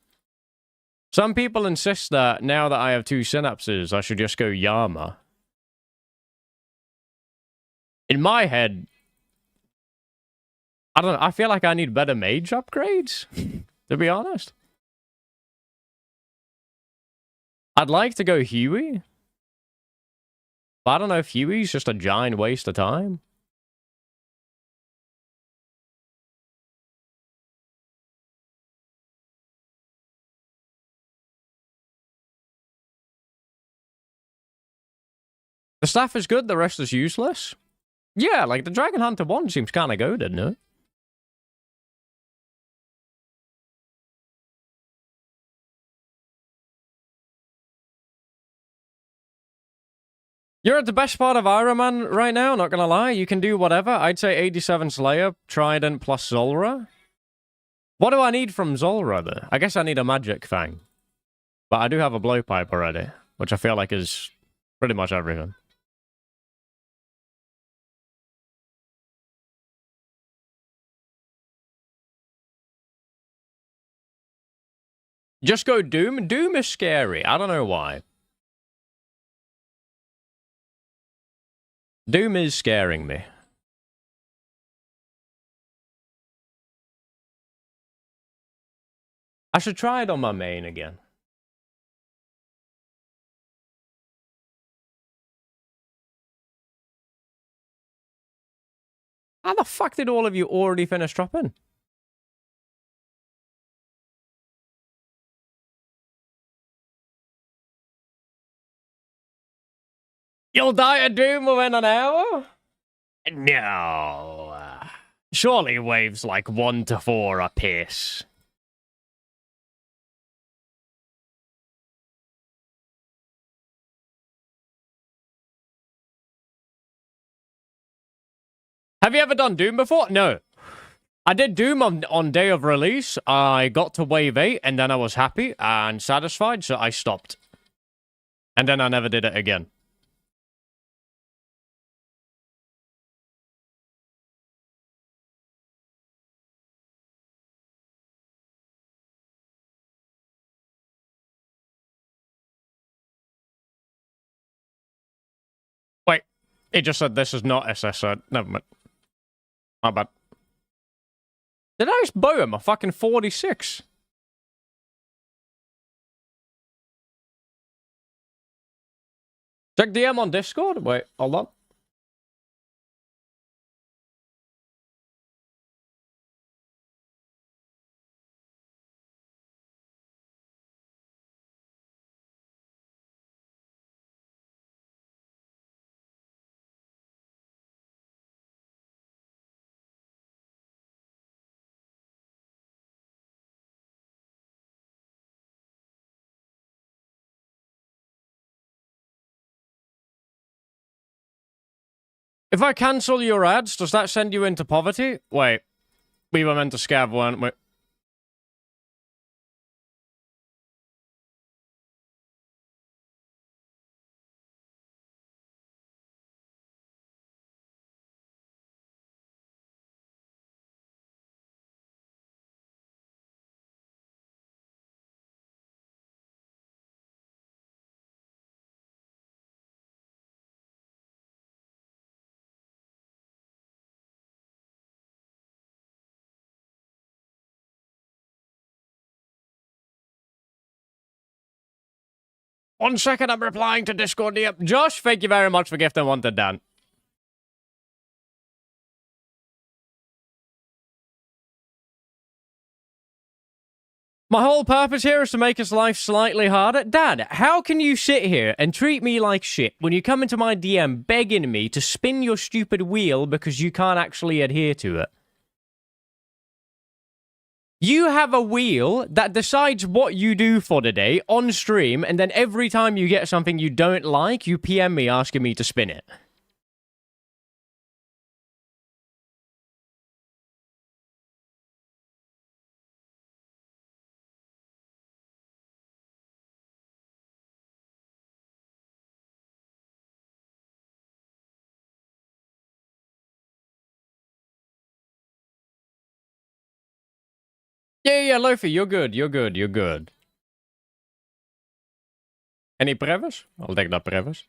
Some people insist that now that I have 2 synapses, I should just go Yama. In my head, I don't know, I feel like I need better mage upgrades, to be honest. I'd like to go Huey, but I don't know if Huey's just a giant waste of time. The staff is good, the rest is useless. Yeah, like the Dragon Hunter 1 seems kind of good, doesn't it? You're at the best part of Ironman right now, not gonna lie. You can do whatever. I'd say 87 Slayer, Trident plus Zulrah. What do I need from Zulrah, though? I guess I need a Magic Fang. But I do have a Blowpipe already, which I feel like is pretty much everything. Just go Doom. Doom is scary. I don't know why. Doom is scaring me. I should try it on my main again. How the fuck did all of you already finish dropping? You'll die of Doom within an hour? No. Surely waves like 1 to 4 are piss. Have you ever done Doom before? No. I did Doom on day of release. I got to wave 8, and then I was happy and satisfied, so I stopped. And then I never did it again. Wait, it just said this is not SSR. Never mind. My bad. Did I just bow him a fucking 46? Check DM on Discord? Wait, hold on. If I cancel your ads, does that send you into poverty? Wait, we were meant to scav, weren't we? One second, I'm replying to Discord DM. Josh, thank you very much for gifting one to Dan. My whole purpose here is to make his life slightly harder. Dad, how can you sit here and treat me like shit when you come into my DM begging me to spin your stupid wheel because you can't actually adhere to it? You have a wheel that decides what you do for the day on stream, and then every time you get something you don't like, you PM me asking me to spin it. Yeah, Lofi, you're good, you're good, you're good. Any previs? I'll take that previs.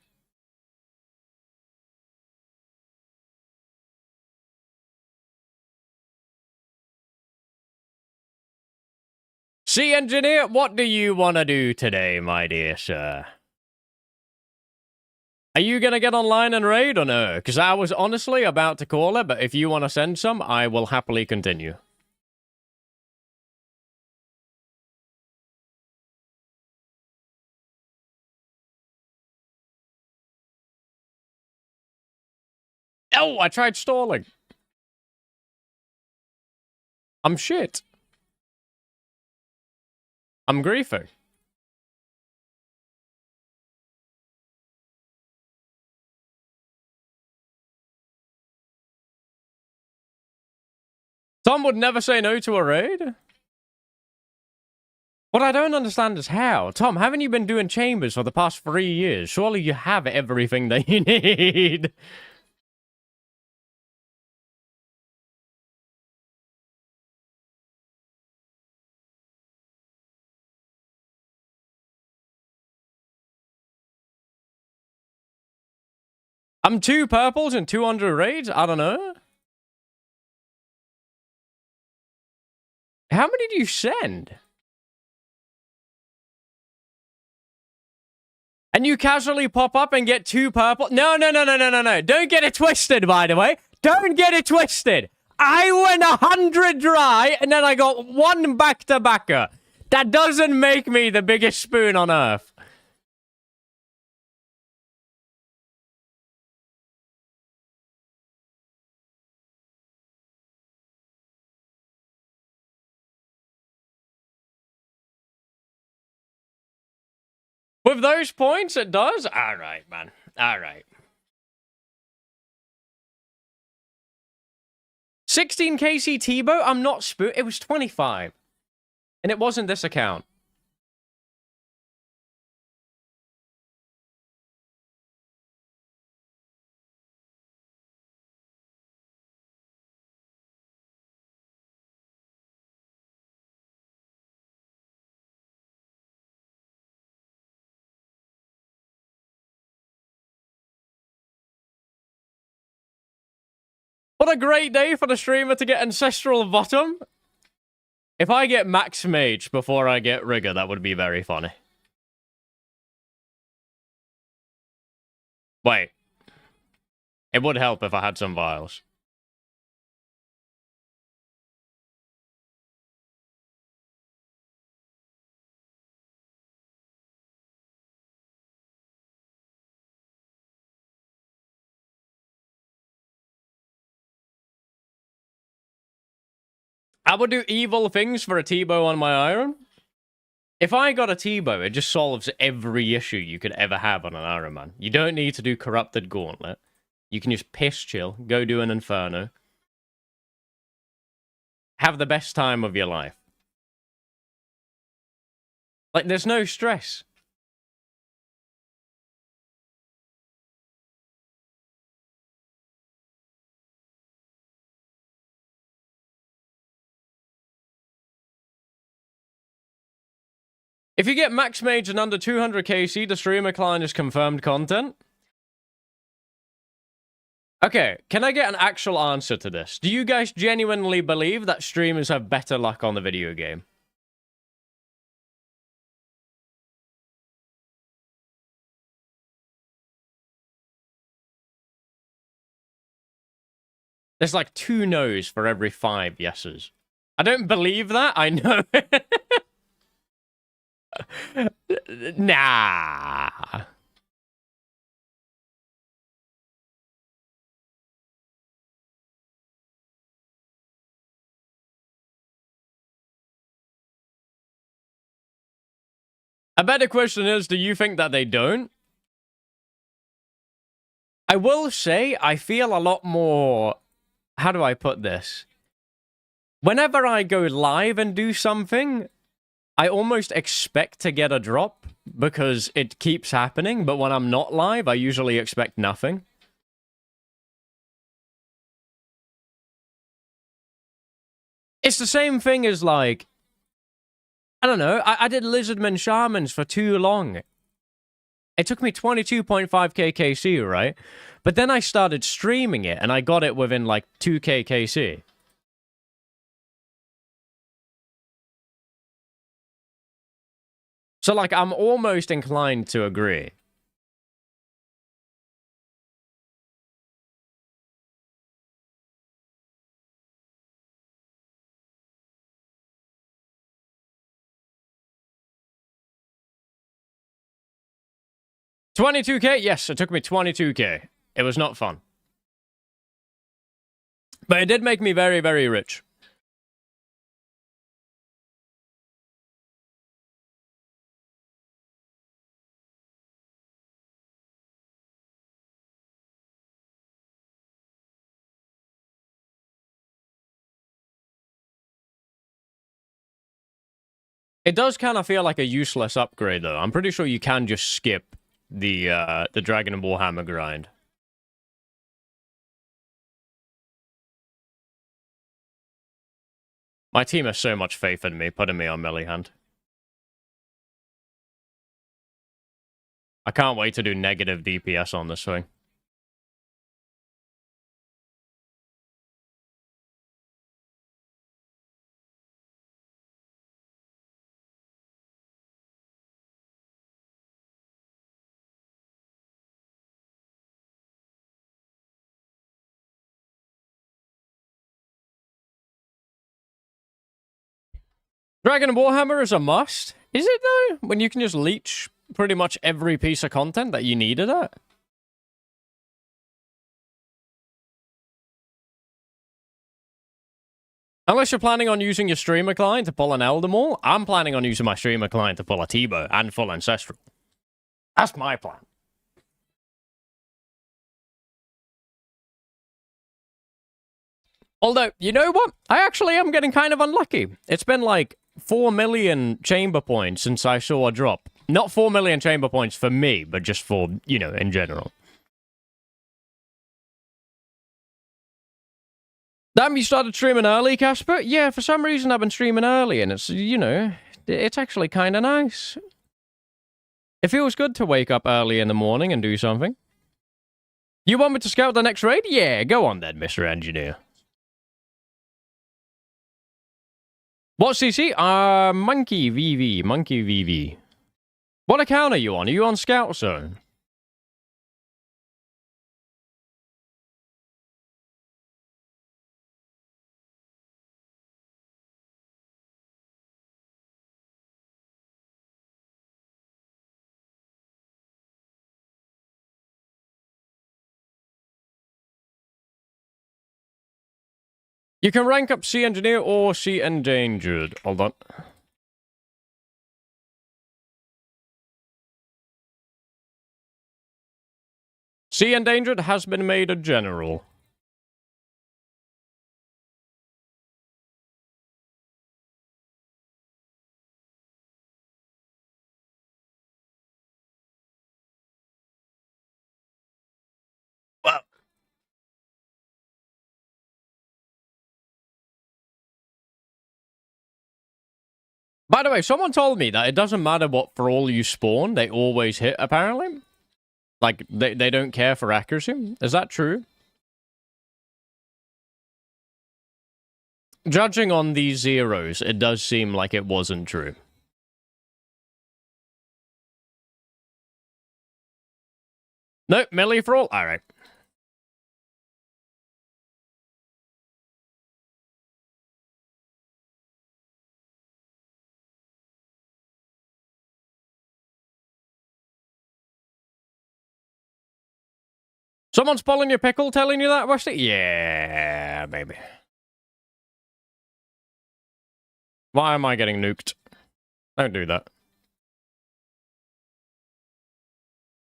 See, engineer, what do you want to do today, my dear sir? Are you gonna get online and raid or no? Because I was honestly about to call it, but if you want to send some, I will happily continue. Oh, I tried stalling. I'm shit. I'm griefing. Tom would never say no to a raid? What I don't understand is how. Tom, haven't you been doing chambers for the past 3 years? Surely you have everything that you need. I'm 2 purples and 200 raids? I don't know. How many do you send? And you casually pop up and get 2 purple? No. Don't get it twisted, by the way. Don't get it twisted. I went 100 dry, and then I got 1 back-to-backer. That doesn't make me the biggest spoon on earth. With those points, it does? Alright, man. Alright. 16 KC Tebow? I'm not spoon. It was 25. And it wasn't this account. What a great day for the streamer to get Ancestral Bottom. If I get Max Mage before I get Rigger, that would be very funny. Wait. It would help if I had some vials. I would do evil things for a Tebow on my Iron. If I got a Tebow, it just solves every issue you could ever have on an Ironman. You don't need to do Corrupted Gauntlet. You can just piss chill, go do an Inferno. Have the best time of your life. Like, there's no stress. If you get Max Mage and under 200 KC, the streamer client is confirmed content. Okay, can I get an actual answer to this? Do you guys genuinely believe that streamers have better luck on the video game? There's like 2 no's for every 5 yeses. I don't believe that, I know. Nah. A better question is, do you think that they don't? I will say, I feel a lot more... How do I put this? Whenever I go live and do something, I almost expect to get a drop because it keeps happening, but when I'm not live, I usually expect nothing. It's the same thing as, like... I don't know, I did Lizardman Shamans for too long. It took me 22.5k KC, right? But then I started streaming it, and I got it within, like, 2k KC. So, like, I'm almost inclined to agree. $22K? Yes, it took me $22K. It was not fun. But it did make me very, very rich. It does kind of feel like a useless upgrade, though. I'm pretty sure you can just skip the Dragon and Warhammer grind. My team has so much faith in me, putting me on melee hand. I can't wait to do negative DPS on this thing. Dragon and Warhammer is a must? Is it, though? When you can just leech pretty much every piece of content that you needed it? Unless you're planning on using your streamer client to pull an Eldermaul, I'm planning on using my streamer client to pull a T-Bow and full Ancestral. That's my plan. Although, you know what? I actually am getting kind of unlucky. It's been like 4 million chamber points since I saw a drop. Not 4 million chamber points for me, but just for, you know, in general. Damn, you started streaming early, Casper? Yeah, for some reason I've been streaming early, and it's, you know, it's actually kind of nice. It feels good to wake up early in the morning and do something. You want me to scout the next raid? Yeah, go on then, Mr. Engineer. What CC? Monkey VV. Monkey VV. What account are you on? Are you on Scout Zone? You can rank up Sea Engineer or Sea Endangered. Hold on. Sea Endangered has been made a general. Well. By the way, someone told me that it doesn't matter what thrall you spawn, they always hit, apparently. Like, they don't care for accuracy. Is that true? Judging on these zeros, it does seem like it wasn't true. Nope, melee thrall? Alright. Someone's pulling your pickle telling you that, Rusty? Yeah, maybe. Why am I getting nuked? Don't do that.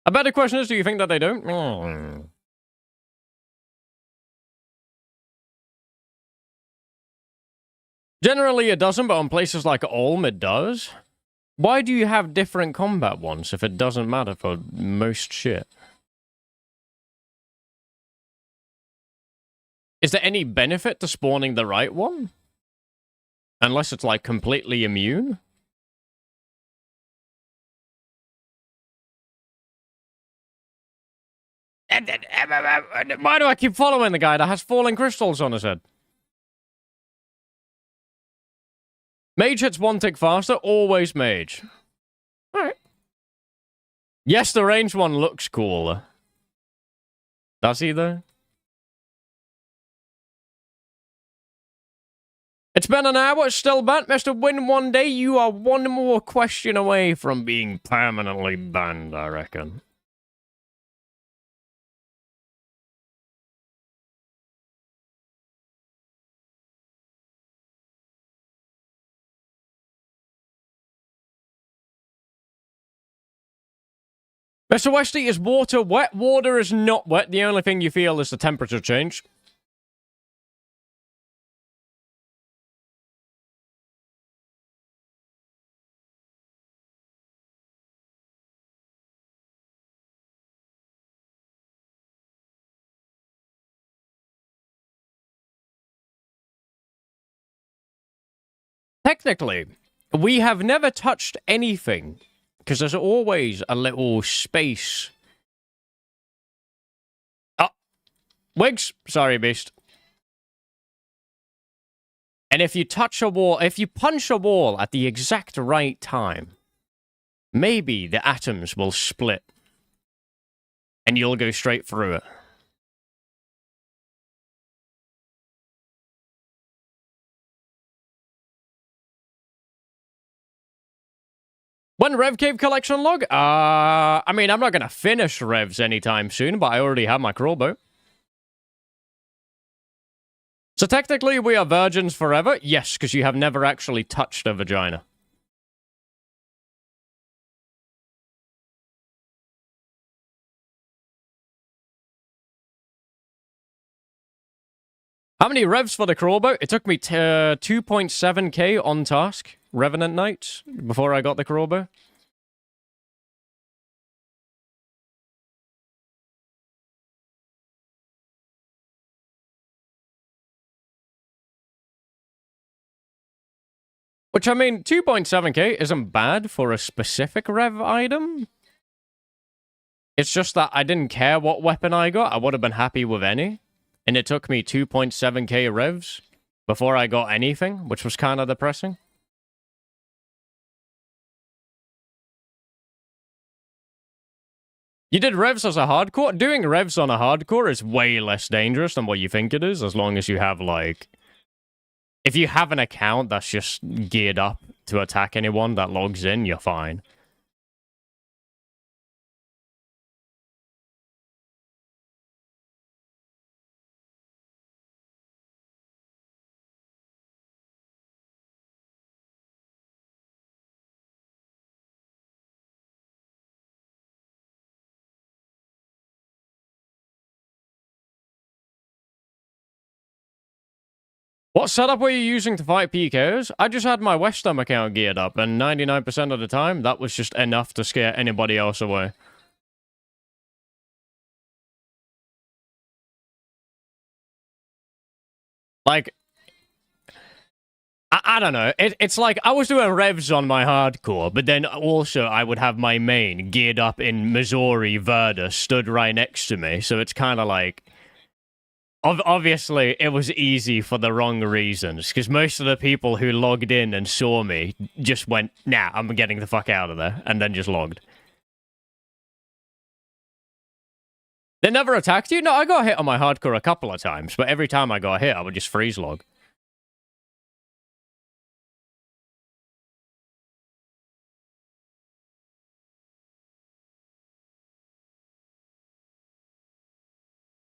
A better question is, do you think that they don't? Generally it doesn't, but on places like Ulm it does. Why do you have different combat ones if it doesn't matter for most shit? Is there any benefit to spawning the right one? Unless it's, like, completely immune? Why do I keep following the guy that has falling crystals on his head? Mage hits one tick faster, always mage. Yes, the range one looks cooler. Does he, though? It's been an hour, still banned. Mr. Win one day, you are one more question away from being permanently banned, I reckon. Mr. Westy, is water wet? Water is not wet. The only thing you feel is the temperature change. Technically, we have never touched anything, because there's always a little space. Oh, Wigs, sorry, beast. And if you touch a wall, if you punch a wall at the exact right time, maybe the atoms will split, and you'll go straight through it. When Rev Cave collection log? I mean, I'm not going to finish Revs anytime soon, but I already have my crowbow. So technically, we are virgins forever? Yes, because you have never actually touched a vagina. How many revs for the crowbow? It took me 2.7k on task, Revenant Nights, before I got the crowbow. Which, I mean, 2.7k isn't bad for a specific rev item. It's just that I didn't care what weapon I got. I would have been happy with any. And it took me 2.7k revs before I got anything, which was kind of depressing. You did revs as a hardcore? Doing revs on a hardcore is way less dangerous than what you think it is, as long as you have, like... If you have an account that's just geared up to attack anyone that logs in, you're fine. What setup were you using to fight PKs? I just had my Westham account geared up, and 99% of the time, that was just enough to scare anybody else away. Like, I don't know. It's like I was doing revs on my hardcore, but then also I would have my main geared up in Missouri Verda stood right next to me, so it's kind of like... Obviously, it was easy for the wrong reasons, because most of the people who logged in and saw me just went, nah, I'm getting the fuck out of there, and then just logged. They never attacked you? No, I got hit on my hardcore a couple of times, but every time I got hit, I would just freeze log.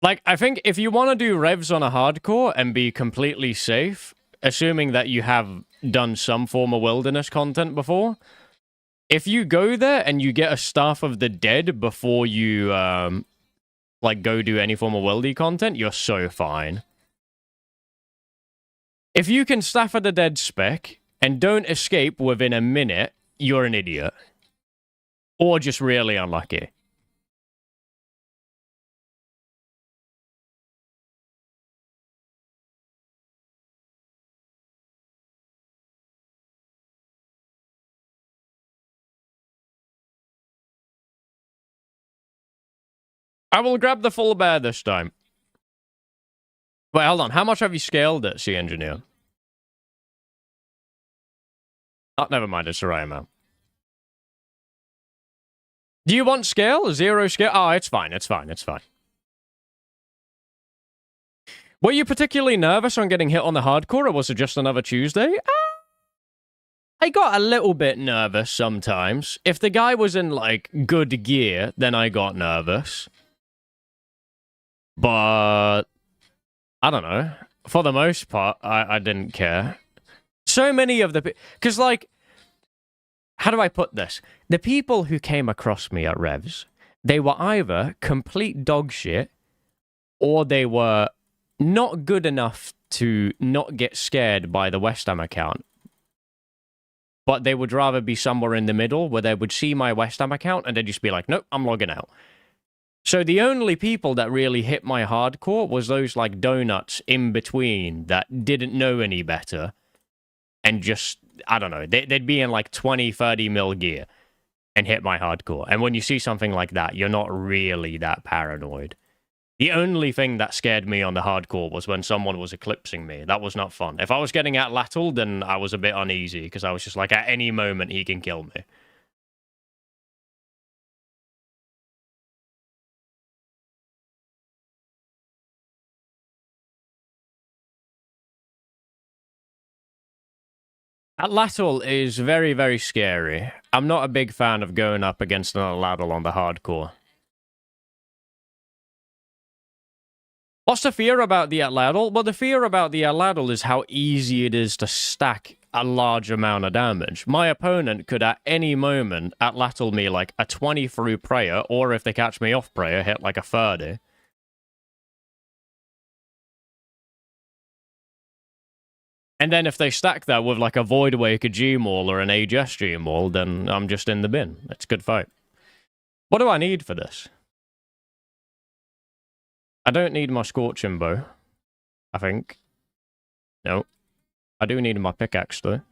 Like, I think if you want to do revs on a hardcore and be completely safe, assuming that you have done some form of wilderness content before, if you go there and you get a Staff of the Dead before you, like, go do any form of wildy content, you're so fine. If you can Staff of the Dead spec and don't escape within a minute, you're an idiot. Or just really unlucky. I will grab the full bear this time. Wait, hold on. How much have you scaled it, Sea Engineer? Oh, never mind. It's the right amount. Do you want scale? 0 scale? Oh, it's fine. It's fine. It's fine. Were you particularly nervous on getting hit on the hardcore, or was it just another Tuesday? I got a little bit nervous sometimes. If the guy was in, like, good gear, then I got nervous. But I don't know. For the most part, I didn't care. So many of the... Because, like... How do I put this? The people who came across me at Revs, they were either complete dog shit, or they were not good enough to not get scared by the Westham account. But they would rather be somewhere in the middle, where they would see my Westham account, and they'd just be like, nope, I'm logging out. So the only people that really hit my hardcore was those, like, donuts in between that didn't know any better, and just... I don't know, they'd be in like 20, 30 mil gear and hit my hardcore. And when you see something like that, you're not really that paranoid. The only thing that scared me on the hardcore was when someone was eclipsing me. That was not fun. If I was getting at lateral, then I was a bit uneasy because I was just like, at any moment he can kill me. Atlatl is very, very scary. I'm not a big fan of going up against an Atlatl on the hardcore. What's the fear about the Atlatl? Well, the fear about the Atlatl is how easy it is to stack a large amount of damage. My opponent could at any moment Atlatl me like a 20 through prayer, or if they catch me off prayer, hit like a 30. And then if they stack that with like a Voidwaker G-Maul or an Aegis G-Maul, then I'm just in the bin. It's a good fight. What do I need for this? I don't need my Scorching Bow, I think. No. I do need my pickaxe, though.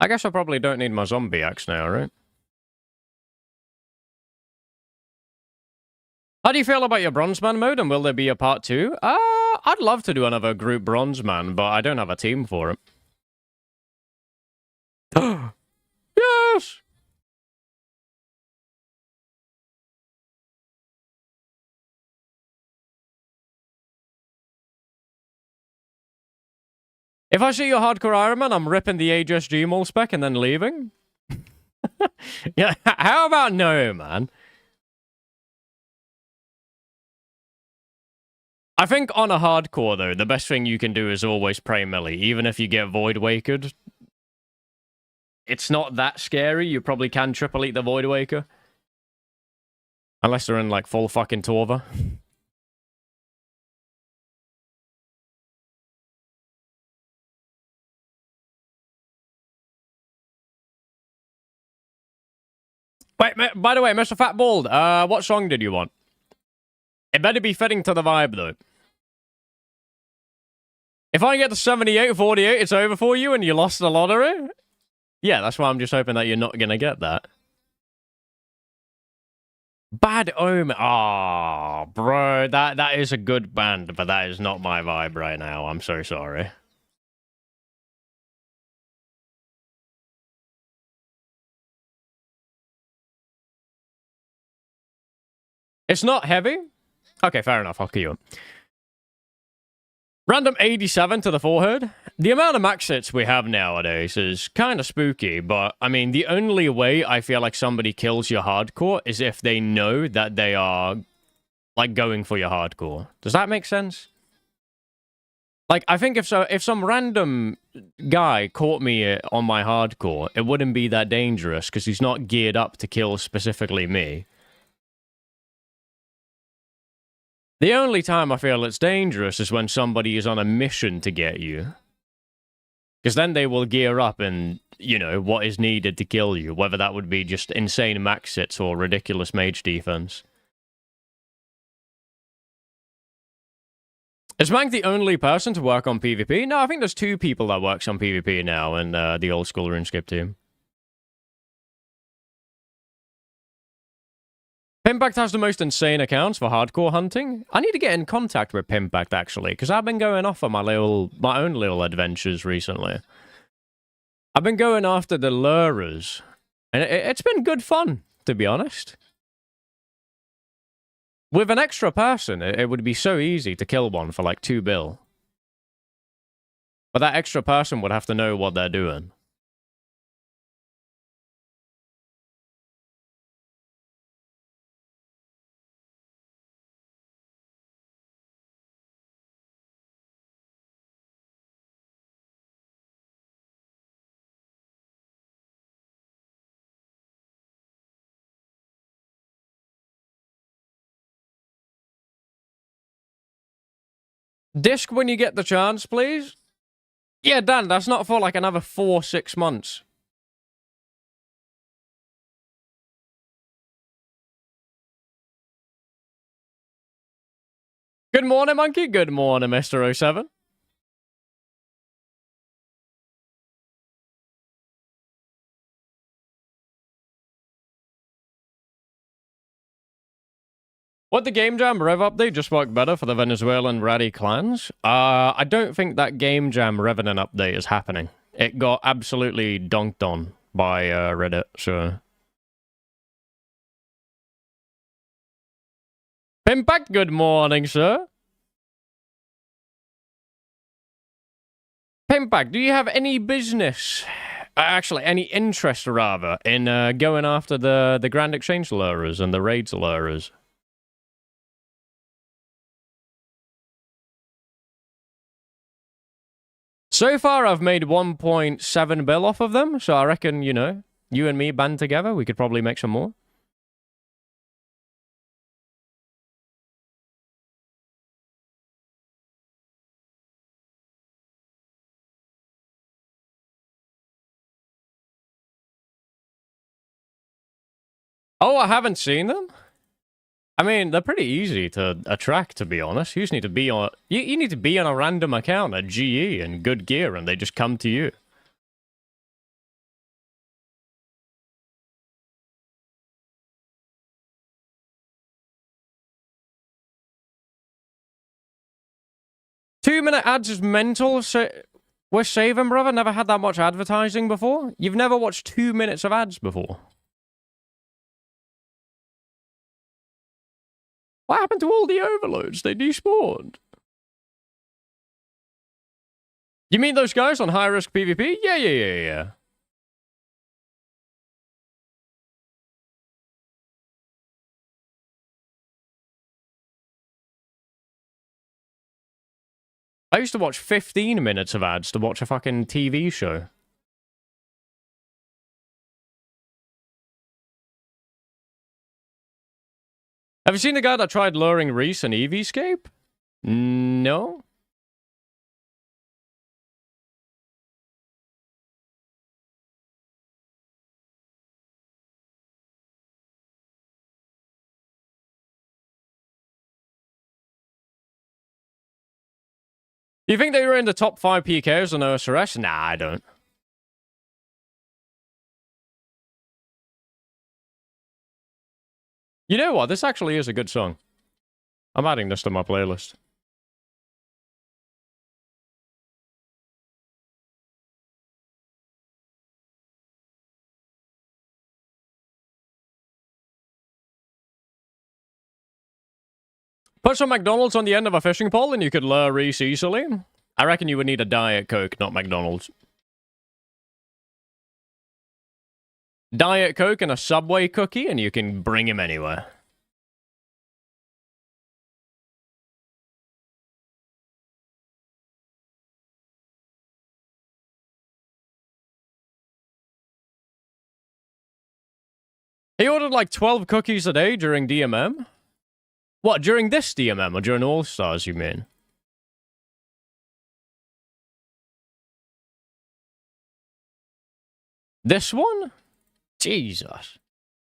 I guess I probably don't need my zombie axe now, right? How do you feel about your Bronzeman mode, and will there be a part 2? I'd love to do another group Bronzeman, but I don't have a team for it. Yes! If I see your hardcore Ironman, I'm ripping the Aegis G-Maul spec and then leaving? Yeah, how about no, man? I think on a hardcore, though, the best thing you can do is always pray melee. Even if you get Void Wakered, it's not that scary. You probably can triple eat the Void Waker. Unless they're in, like, full fucking Torva. Wait, by the way, Mr. Fat Bald, what song did you want? It better be fitting to the vibe, though. If I get to 78, 48, it's over for you and you lost the lottery? Yeah, that's why I'm just hoping that you're not gonna get that. Bad Omen. Ah, bro, that is a good band, but that is not my vibe right now. I'm so sorry. It's not heavy? Okay, fair enough. I'll kill you. Random 87 to the forehead. The amount of max hits we have nowadays is kind of spooky, but, I mean, the only way I feel like somebody kills your hardcore is if they know that they are, like, going for your hardcore. Does that make sense? Like, I think if some random guy caught me on my hardcore, it wouldn't be that dangerous, because he's not geared up to kill specifically me. The only time I feel it's dangerous is when somebody is on a mission to get you. Because then they will gear up and, you know, what is needed to kill you, whether that would be just insane max hits or ridiculous mage defense. Is Mank the only person to work on PvP? No, I think there's 2 people that works on PvP now in the old school RuneScape team. Pimpact has the most insane accounts for hardcore hunting. I need to get in contact with Pimpact, actually, because I've been going off on my own little adventures recently. I've been going after the lurers, and it's been good fun, to be honest. With an extra person, it would be so easy to kill one for like 2 bill. But that extra person would have to know what they're doing. Disc when you get the chance, please. Yeah, Dan, that's not for like another 4-6 months. Good morning, Monkey. Good morning, Mr. 07. Would the Game Jam Rev update just work better for the Venezuelan ratty clans? I don't think that Game Jam Revenant update is happening. It got absolutely donked on by Reddit, so... Pimpact, good morning, sir. Pimpact, do you have any business... actually, any interest, rather, in going after the Grand Exchange lurers and the Raids lurers? So far, I've made 1.7 bill off of them, so I reckon, you know, you and me band together, we could probably make some more. Oh, I haven't seen them? I mean, they're pretty easy to attract, to be honest. You just need to be on... You need to be on a random account at GE and good gear, and they just come to you. Two-minute ads is mental. We're saving, brother. Never had that much advertising before. You've never watched 2 minutes of ads before. What happened to all the overloads? They despawned. You mean those guys on high-risk PvP? Yeah. I used to watch 15 minutes of ads to watch a fucking TV show. Have you seen the guy that tried luring Reese in Eevescape? No? You think they were in the top 5 PKs on OSRS? Nah, I don't. You know what? This actually is a good song. I'm adding this to my playlist. Put some McDonald's on the end of a fishing pole and you could lure Reese easily. I reckon you would need a Diet Coke, not McDonald's. Diet Coke and a Subway cookie and you can bring him anywhere. He ordered like 12 cookies a day during DMM? What, during this DMM or during All-Stars, you mean? This one? Jesus.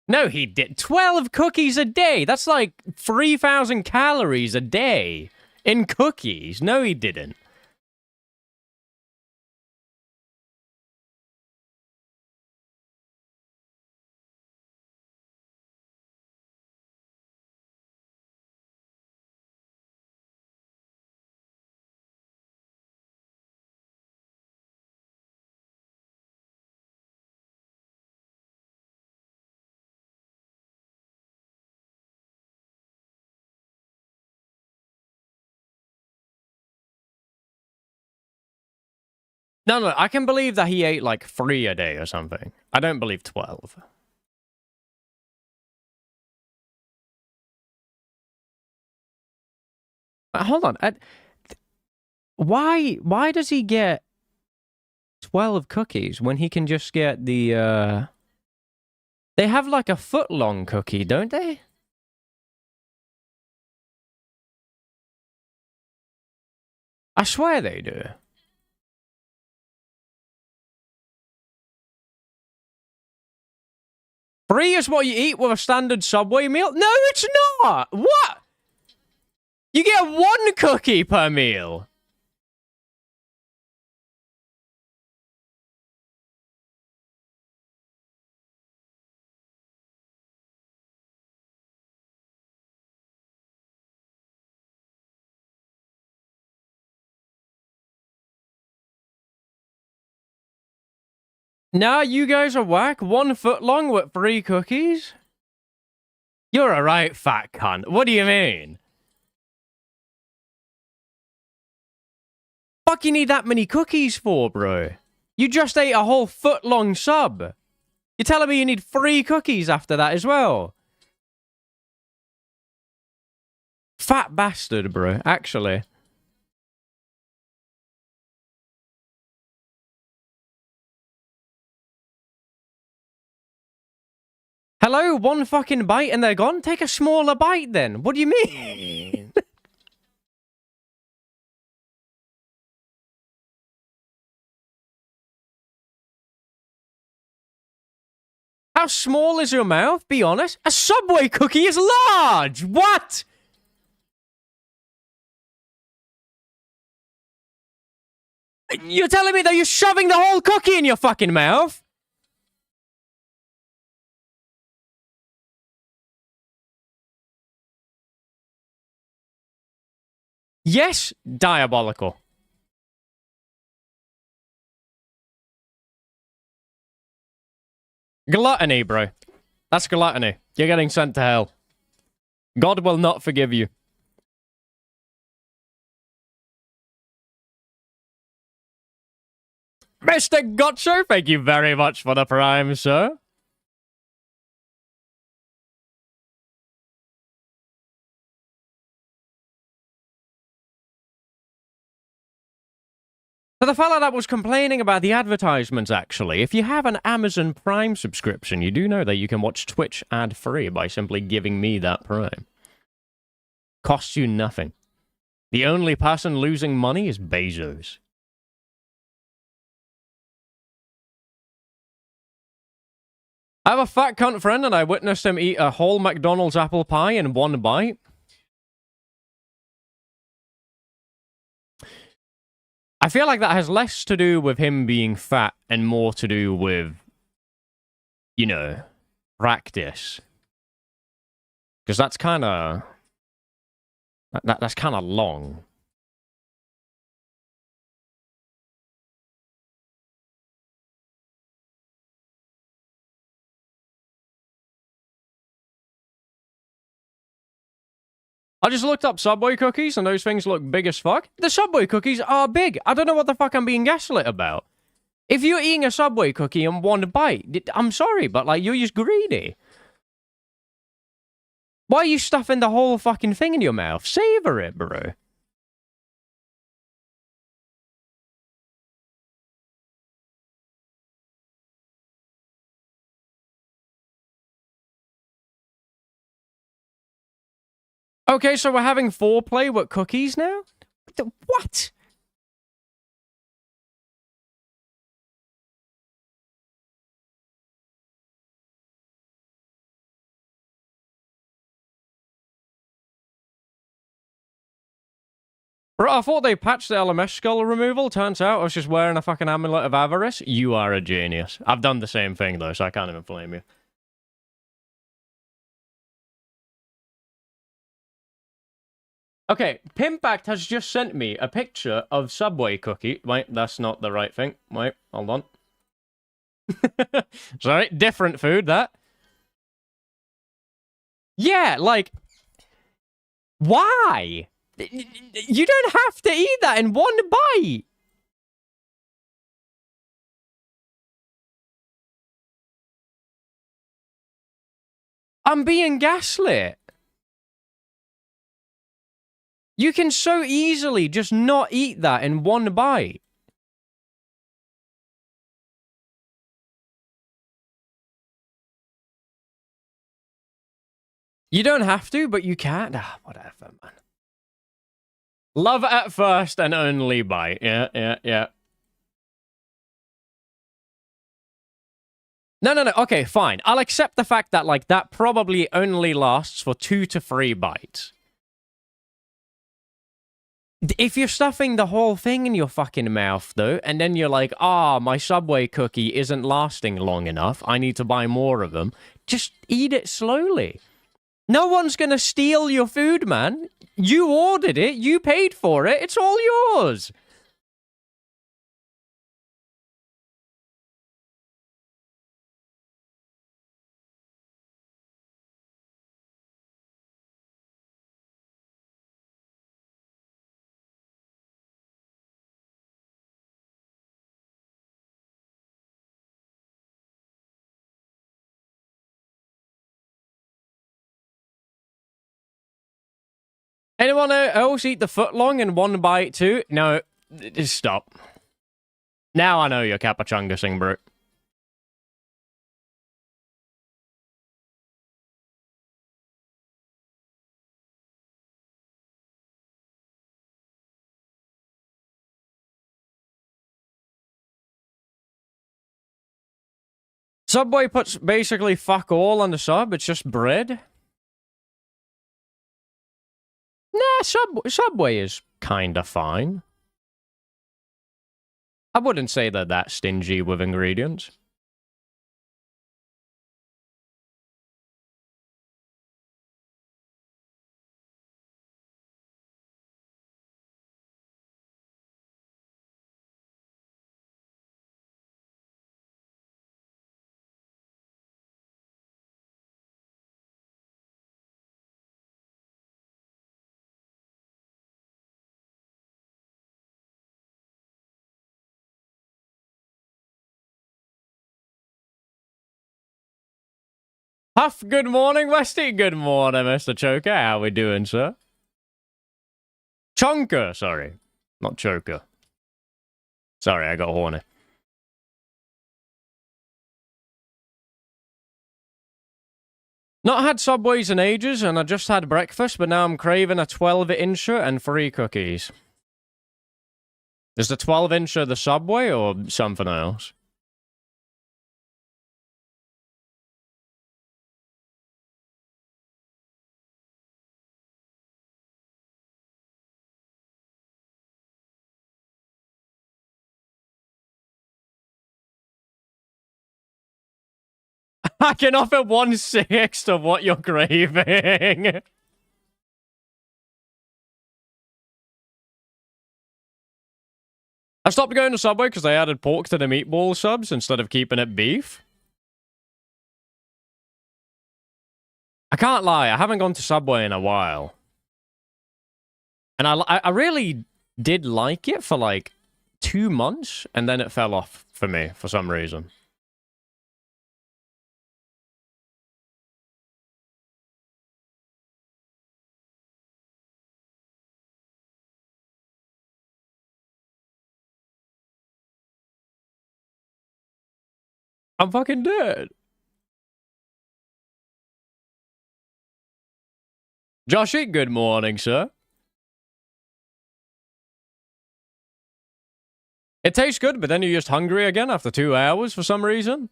No, he did. 12 cookies a day! That's like 3,000 calories a day. In cookies? No, he didn't. No, no, I can believe that he ate like 3 a day or something. I don't believe 12. Hold on. Why does he get 12 cookies when he can just get the They have like a foot-long cookie, don't they? I swear they do. 3 is what you eat with a standard Subway meal? No, it's not! What? You get 1 cookie per meal. Nah, you guys are whack. 1 foot long with 3 cookies? You're a right fat cunt. What do you mean? Fuck you need that many cookies for, bro? You just ate a whole foot-long sub. You're telling me you need 3 cookies after that as well? Fat bastard, bro, actually. Hello, 1 fucking bite and they're gone? Take a smaller bite then. What do you mean? How small is your mouth? Be honest. A Subway cookie is large! What? You're telling me that you're shoving the whole cookie in your fucking mouth? Yes, diabolical. Gluttony, bro. That's gluttony. You're getting sent to hell. God will not forgive you. Mr. Gotcho, thank you very much for the prime, sir. For the fella that was complaining about the advertisements, actually, if you have an Amazon Prime subscription, you do know that you can watch Twitch ad-free by simply giving me that Prime. Costs you nothing. The only person losing money is Bezos. I have a fat cunt friend and I witnessed him eat a whole McDonald's apple pie in 1 bite. I feel like that has less to do with him being fat and more to do with, you know, practice. Because that's kind of... That's kind of long. I just looked up Subway cookies, and those things look big as fuck. The Subway cookies are big. I don't know what the fuck I'm being gaslit about. If you're eating a Subway cookie in 1 bite, I'm sorry, but, like, you're just greedy. Why are you stuffing the whole fucking thing in your mouth? Savor it, bro. Okay, so we're having foreplay with cookies now? What? Bro, I thought they patched the LMS skull removal. Turns out I was just wearing a fucking amulet of avarice. You are a genius. I've done the same thing, though, so I can't even blame you. Okay, Pimpact has just sent me a picture of Subway cookie. Wait, that's not the right thing. Wait, hold on. Sorry, different food, that. Yeah, like... Why? You don't have to eat that in one bite. I'm being gaslit. You can so easily just not eat that in one bite. You don't have to, but you can. Ah, whatever, man. Love at first and only bite. Yeah. No. Okay, fine. I'll accept the fact that, like, that probably only lasts for 2 to 3 bites. If you're stuffing the whole thing in your fucking mouth, though, and then you're like, my Subway cookie isn't lasting long enough, I need to buy more of them, just eat it slowly. No one's gonna steal your food, man. You ordered it, you paid for it, it's all yours. Anyone else eat the footlong in one bite too? No, just stop. Now I know you're capachungusing, bro. Subway puts basically fuck all on the sub, it's just bread. Nah, Subway is kinda fine. I wouldn't say they're that stingy with ingredients. Huff, good morning. Westy, good morning, Mr. Choker. How we doing, sir? Chonker, sorry. Not Choker. Sorry, I got horny. Not had Subways in ages, and I just had breakfast, but now I'm craving a 12-incher and 3 cookies. Is the 12-incher the Subway or something else? I can offer 1/6 of what you're craving. I stopped going to Subway because they added pork to the meatball subs instead of keeping it beef. I can't lie, I haven't gone to Subway in a while. And I really did like it for like 2 months, and then it fell off for me for some reason. I'm fucking dead. Joshy, good morning, sir. It tastes good, but then you're just hungry again after 2 hours for some reason.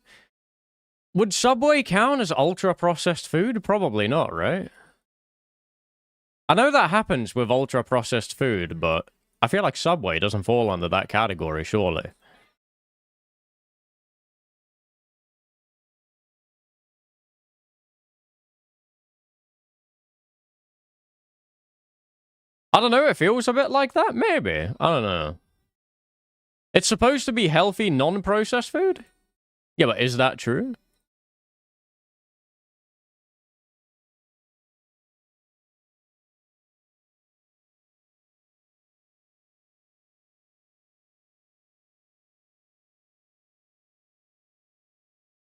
Would Subway count as ultra-processed food? Probably not, right? I know that happens with ultra-processed food, but I feel like Subway doesn't fall under that category, surely. I don't know, it feels a bit like that, maybe. I don't know. It's supposed to be healthy, non-processed food? Yeah, but is that true?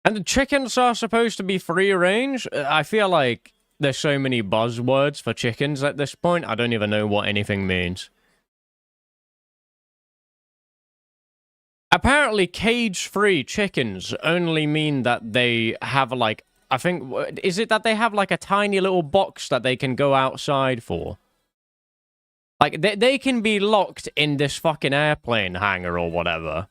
And the chickens are supposed to be free range? I feel like there's so many buzzwords for chickens at this point, I don't even know what anything means. Apparently, cage-free chickens only mean that they have, like, I think, is it that they have, like, a tiny little box that they can go outside for? Like, they can be locked in this fucking airplane hangar or whatever.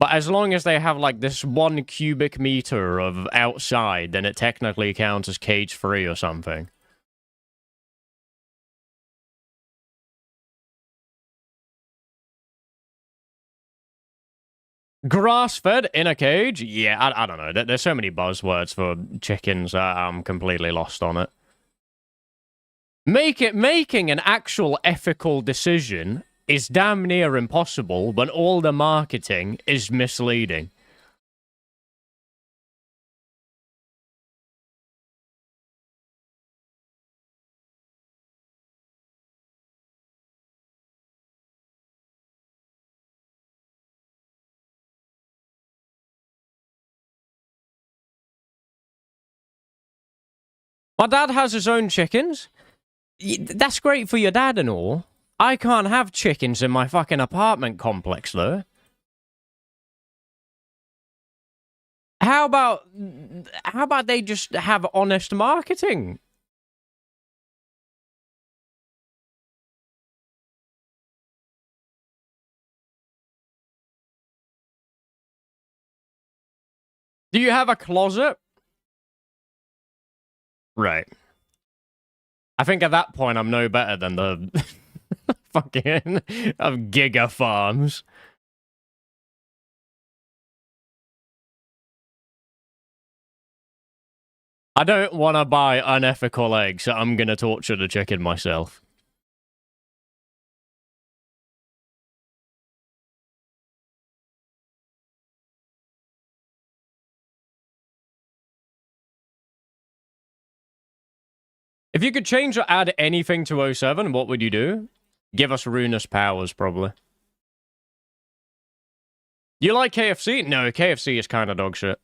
But as long as they have, like, this 1 cubic meter of outside, then it technically counts as cage-free or something. Grass-fed in a cage? Yeah, I don't know. There's so many buzzwords for chickens. I'm completely lost on it. Making an actual ethical decision is damn near impossible when all the marketing is misleading. My dad has his own chickens. That's great for your dad and all. I can't have chickens in my fucking apartment complex, though. How about they just have honest marketing? Do you have a closet? Right. I think at that point I'm no better than the fucking of Giga Farms. I don't want to buy unethical eggs, so I'm gonna torture the chicken myself. If you could change or add anything to '07, what would you do? Give us ruinous powers, probably. You like KFC? No, KFC is kind of dog shit.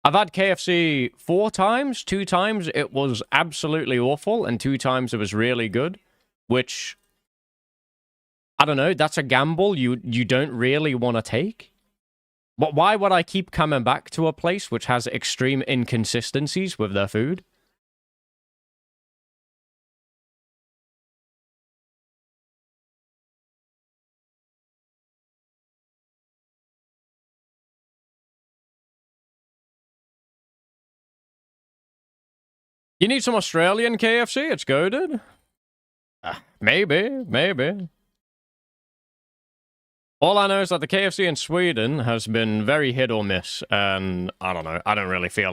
I've had KFC 4 times. 2 times it was absolutely awful, and 2 times it was really good. Which, I don't know, that's a gamble you don't really want to take. But why would I keep coming back to a place which has extreme inconsistencies with their food? You need some Australian KFC? It's goated. Maybe. All I know is that the KFC in Sweden has been very hit or miss, and I don't know. I don't feel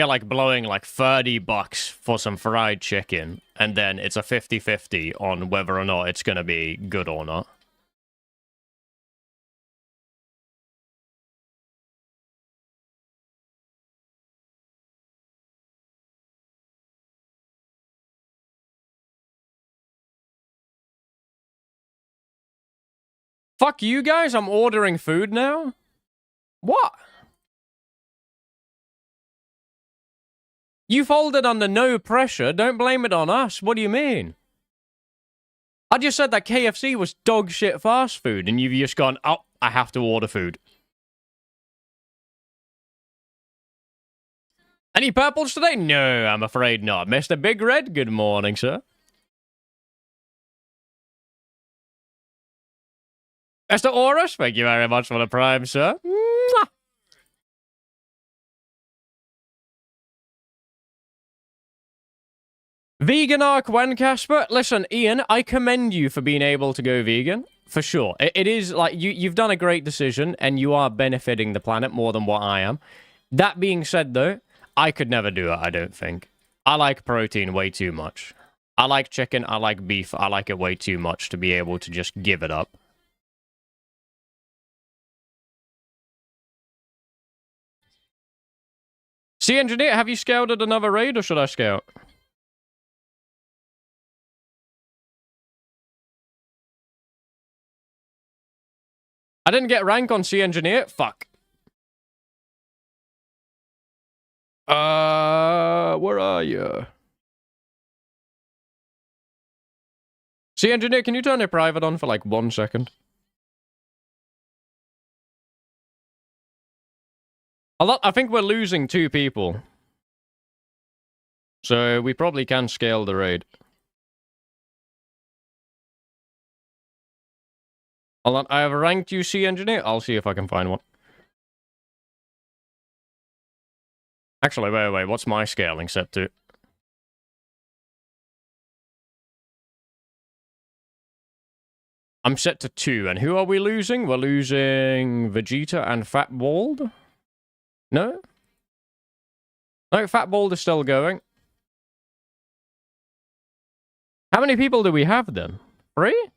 like blowing like $30 for some fried chicken, and then it's a 50-50 on whether or not it's gonna be good or not. Fuck you guys, I'm ordering food now? What? You folded under no pressure, don't blame it on us. What do you mean? I just said that KFC was dog shit fast food, and you've just gone, oh, I have to order food. Any purples today? No, I'm afraid not. Mr. Big Red, good morning, sir. Mr. Horus, thank you very much for the prime, sir. Mwah. Vegan arc when, Casper? Listen, Ian, I commend you for being able to go vegan. For sure. It is, like, you've done a great decision, and you are benefiting the planet more than what I am. That being said, though, I could never do it, I don't think. I like protein way too much. I like chicken, I like beef, I like it way too much to be able to just give it up. See, Engineer, have you scouted another raid, or should I scout? I didn't get rank on Sea Engineer? Fuck. Where are you? Sea Engineer, can you turn your private on for like 1 second? I think we're losing 2 people. So we probably can scale the raid. I have a ranked UC engineer. I'll see if I can find one. Actually, wait. What's my scaling set to? I'm set to 2. And who are we losing? We're losing Vegeta and Fat Bald? No? No, Fat Bald is still going. How many people do we have then? 3?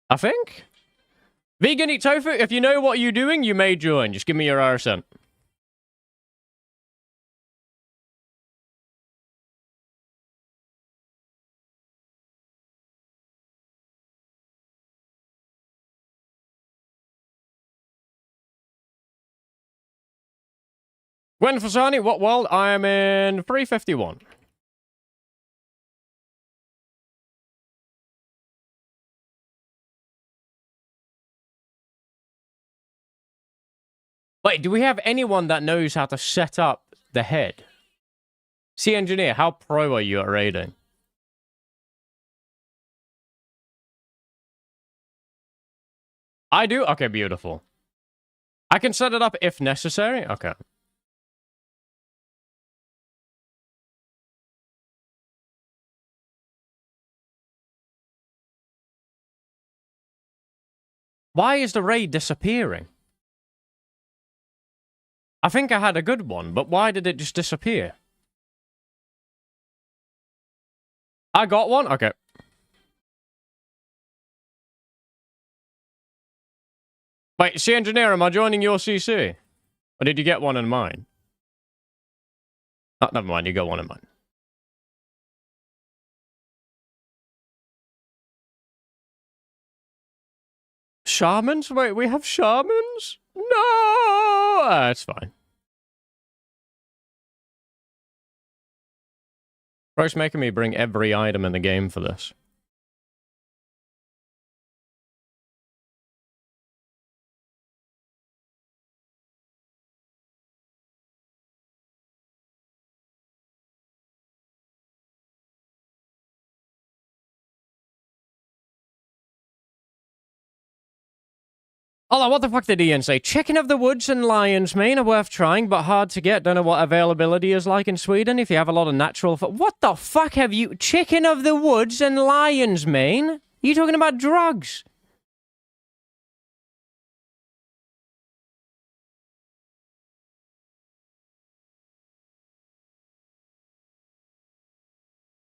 I think? Vegan eat tofu? If you know what you're doing, you may join. Just give me your RSN. Gwen Fasani, what world? I am in 351. Wait, do we have anyone that knows how to set up the head? See, engineer, how pro are you at raiding? I do? Okay, beautiful. I can set it up if necessary? Okay. Why is the raid disappearing? I think I had a good one, but why did it just disappear? I got one? Okay. Wait, see, engineer, am I joining your CC? Or did you get one in mine? Oh, never mind, you got one in mine. Shamans? Wait, we have shamans? No! It's fine. Bro's making me bring every item in the game for this. Oh, what the fuck did Ian say? Chicken of the woods and lion's mane are worth trying, but hard to get. Don't know what availability is like in Sweden if you have a lot of natural... What the fuck have you... Chicken of the woods and lion's mane? Are you talking about drugs?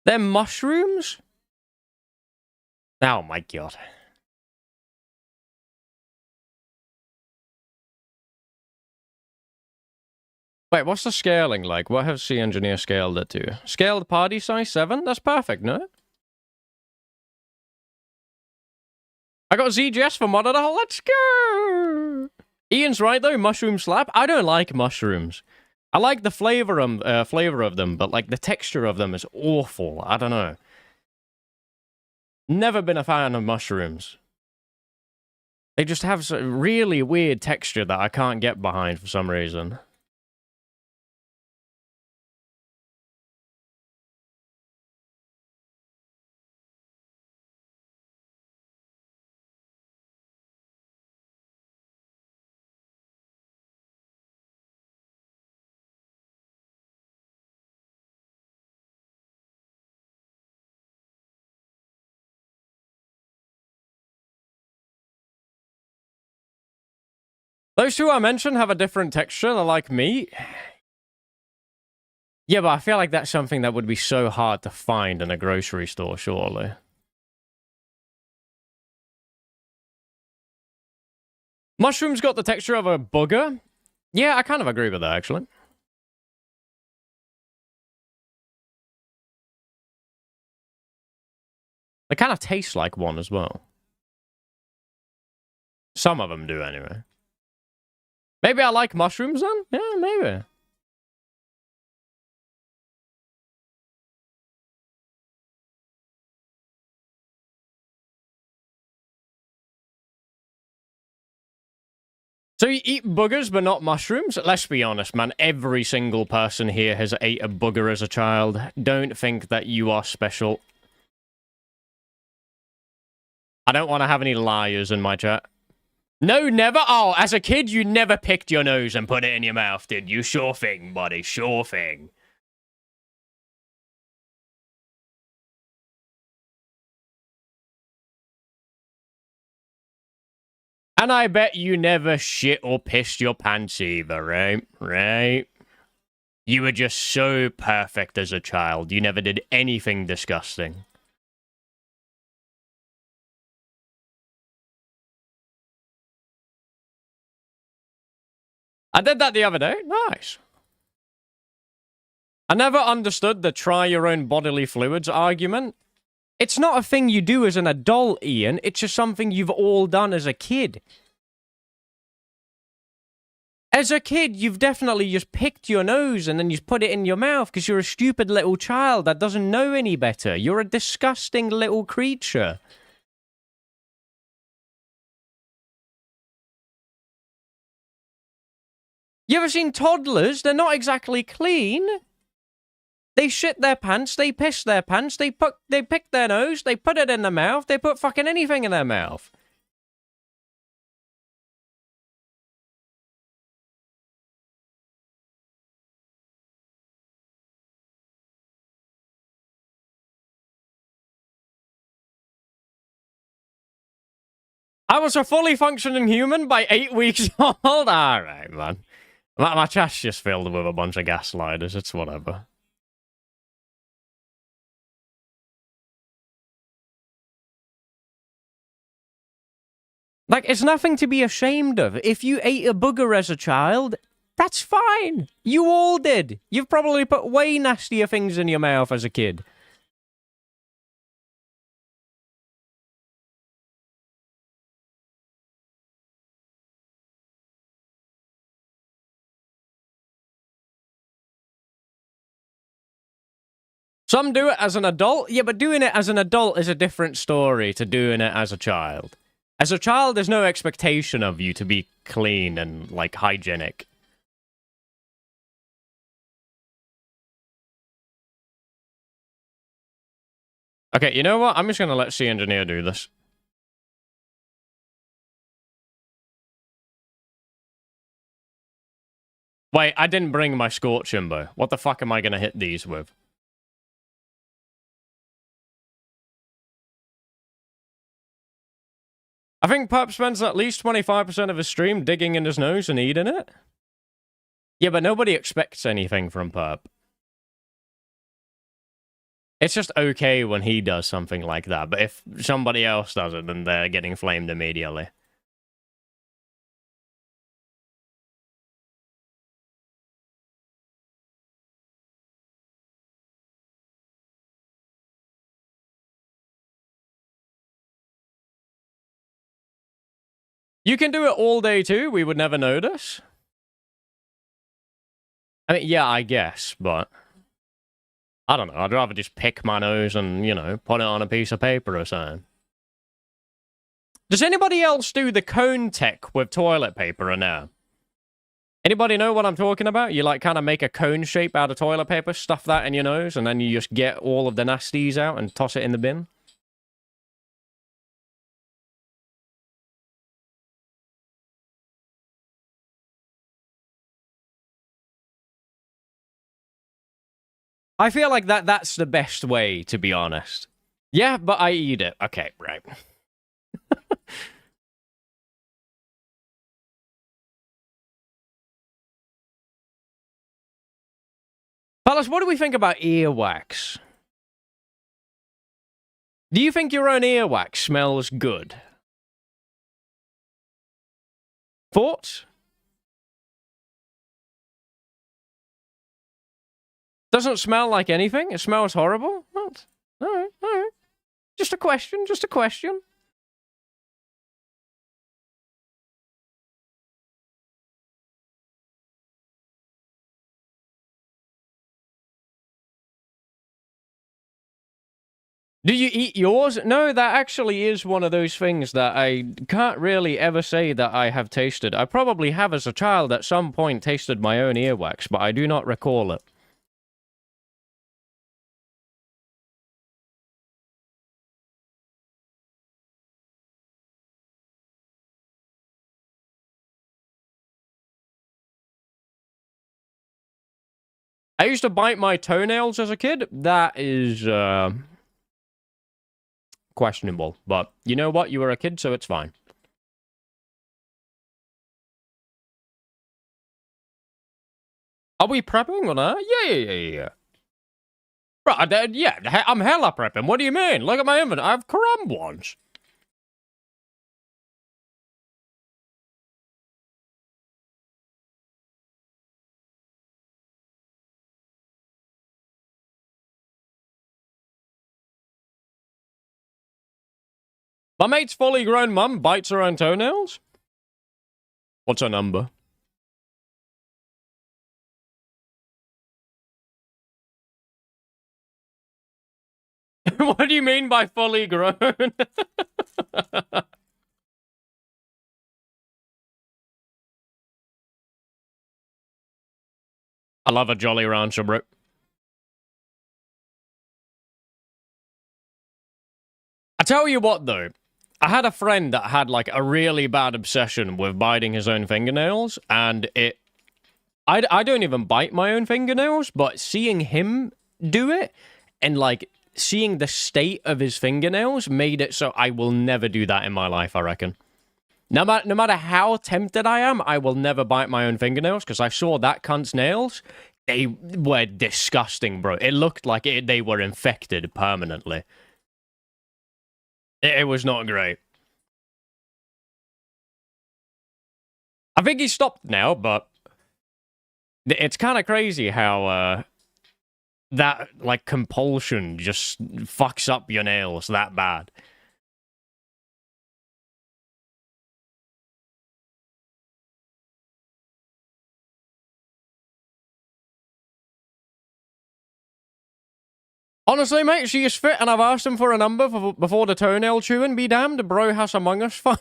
They're mushrooms? Oh my god. Wait, what's the scaling like? What has C Engineer scaled it to? Scaled party size 7? That's perfect, no? I got ZGS for modded. Oh, let's go! Ian's right, though. Mushroom slap. I don't like mushrooms. I like the flavor of them, but, like, the texture of them is awful. I don't know. Never been a fan of mushrooms. They just have a really weird texture that I can't get behind for some reason. Those two I mentioned have a different texture. They're like meat. Yeah, but I feel like that's something that would be so hard to find in a grocery store, surely. Mushrooms got the texture of a booger? Yeah, I kind of agree with that, actually. They kind of taste like one as well. Some of them do, anyway. Maybe I like mushrooms, then? Yeah, maybe. So you eat boogers, but not mushrooms? Let's be honest, man. Every single person here has ate a booger as a child. Don't think that you are special. I don't want to have any liars in my chat. No, never. Oh, as a kid, you never picked your nose and put it in your mouth, did you? Sure thing, buddy. Sure thing. And I bet you never shit or pissed your pants either, right? Right? You were just so perfect as a child. You never did anything disgusting. I did that the other day. Nice. I never understood the try your own bodily fluids argument. It's not a thing you do as an adult, Ian. It's just something you've all done as a kid. As a kid, you've definitely just picked your nose and then you put it in your mouth because you're a stupid little child that doesn't know any better. You're a disgusting little creature. You ever seen toddlers? They're not exactly clean. They shit their pants, they piss their pants, they pick their nose, they put it in their mouth, they put fucking anything in their mouth. I was a fully functioning human by 8 weeks old. Alright, man. My chest's just filled with a bunch of gaslighters, it's whatever. Like, it's nothing to be ashamed of. If you ate a booger as a child, that's fine. You all did. You've probably put way nastier things in your mouth as a kid. Some do it as an adult. Yeah, but doing it as an adult is a different story to doing it as a child. As a child, there's no expectation of you to be clean and, like, hygienic. Okay, you know what? I'm just gonna let C Engineer do this. Wait, I didn't bring my Scorch Imbo. What the fuck am I gonna hit these with? I think Perp spends at least 25% of his stream digging in his nose and eating it. Yeah, but nobody expects anything from Perp. It's just okay when he does something like that, but if somebody else does it, then they're getting flamed immediately. You can do it all day too, we would never notice. I mean, yeah, I guess, but I don't know. I'd rather just pick my nose and, you know, put it on a piece of paper or something. Does anybody else do the cone tech with toilet paper or no? Anybody know what I'm talking about? You, like, kind of make a cone shape out of toilet paper, stuff that in your nose, and then you just get all of the nasties out and toss it in the bin? I feel like that's the best way, to be honest. Yeah, but I eat it. Okay, right. Palace, what do we think about earwax? Do you think your own earwax smells good? Thoughts? Doesn't smell like anything? It smells horrible? What? Alright, alright. Just a question, just a question. Do you eat yours? No, that actually is one of those things that I can't really ever say that I have tasted. I probably have as a child at some point tasted my own earwax, but I do not recall it. I used to bite my toenails as a kid. That is, questionable. But you know what? You were a kid, so it's fine. Are we prepping or not? Yeah. Right, yeah, I'm hella prepping. What do you mean? Look at my inventory. I have crumb ones. My mate's fully grown mum bites her own toenails? What's her number? What do you mean by fully grown? I love a Jolly Rancher, bro. I tell you what, though. I had a friend that had, like, a really bad obsession with biting his own fingernails, and I don't even bite my own fingernails, but seeing him do it, and, like, seeing the state of his fingernails made it so I will never do that in my life, I reckon. No matter how tempted I am, I will never bite my own fingernails, because I saw that cunt's nails. They were disgusting, bro. It looked like they were infected permanently. It was not great. I think he stopped now, but it's kind of crazy how that, like, compulsion just fucks up your nails that bad. Honestly, mate, she is fit, and I've asked him for a number before the toenail chewing. Be damned, bro has Among Us fun.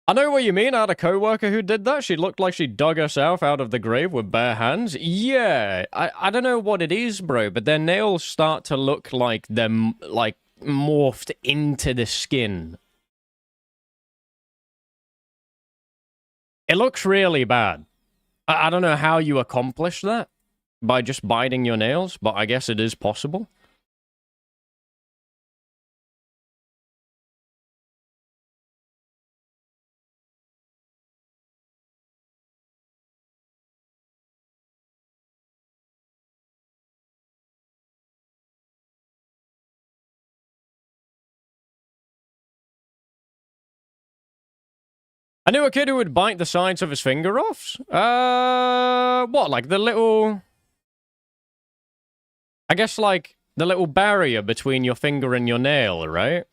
I know what you mean. I had a coworker who did that. She looked like she dug herself out of the grave with bare hands. Yeah, I don't know what it is, bro, but their nails start to look like they're, like, morphed into the skin. It looks really bad. I don't know how you accomplish that by just biting your nails, but I guess it is possible. I knew a kid who would bite the sides of his finger off. What, like the little... I guess, like, the little barrier between your finger and your nail, right?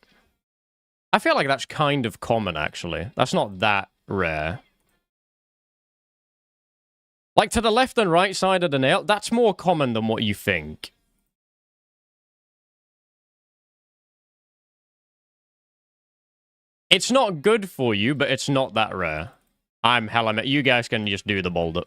I feel like that's kind of common, actually. That's not that rare. Like, to the left and right side of the nail, that's more common than what you think. It's not good for you, but it's not that rare. I'm hella... You guys can just do the boulder.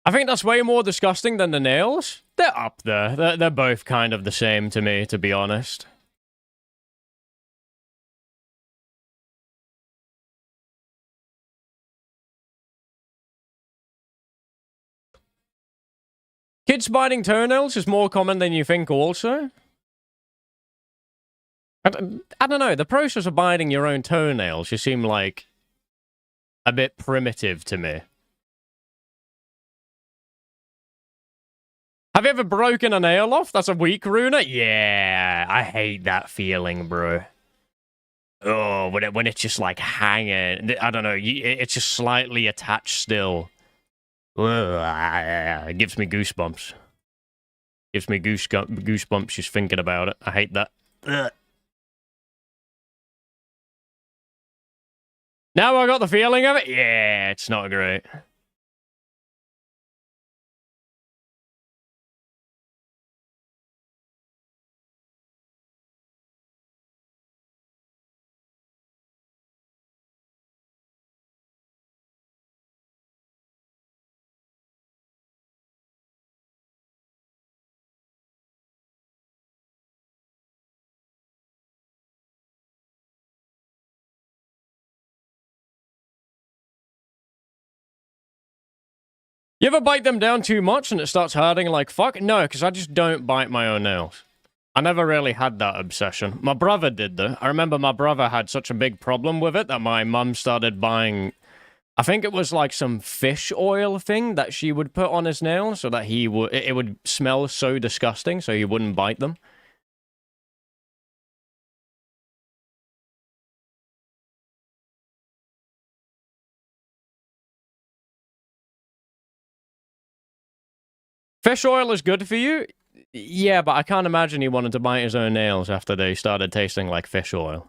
I think that's way more disgusting than the nails. They're up there. They're both kind of the same to me, to be honest. Kids biting toenails is more common than you think also. I don't know, the process of biting your own toenails just seem like a bit primitive to me. Have you ever broken a nail off? That's a weak ruiner? Yeah, I hate that feeling, bro. Oh, when it's just like hanging. I don't know, it's just slightly attached still. It gives me goosebumps. Gives me goosebumps just thinking about it. I hate that. Ugh. Now I got the feeling of it? Yeah, it's not great. You ever bite them down too much and it starts hurting like fuck? No, because I just don't bite my own nails. I never really had that obsession. My brother did, though. I remember my brother had such a big problem with it that my mum started buying... I think it was like some fish oil thing that she would put on his nails so that it would smell so disgusting so he wouldn't bite them. Fish oil is good for you? Yeah, but I can't imagine he wanted to bite his own nails after they started tasting like fish oil.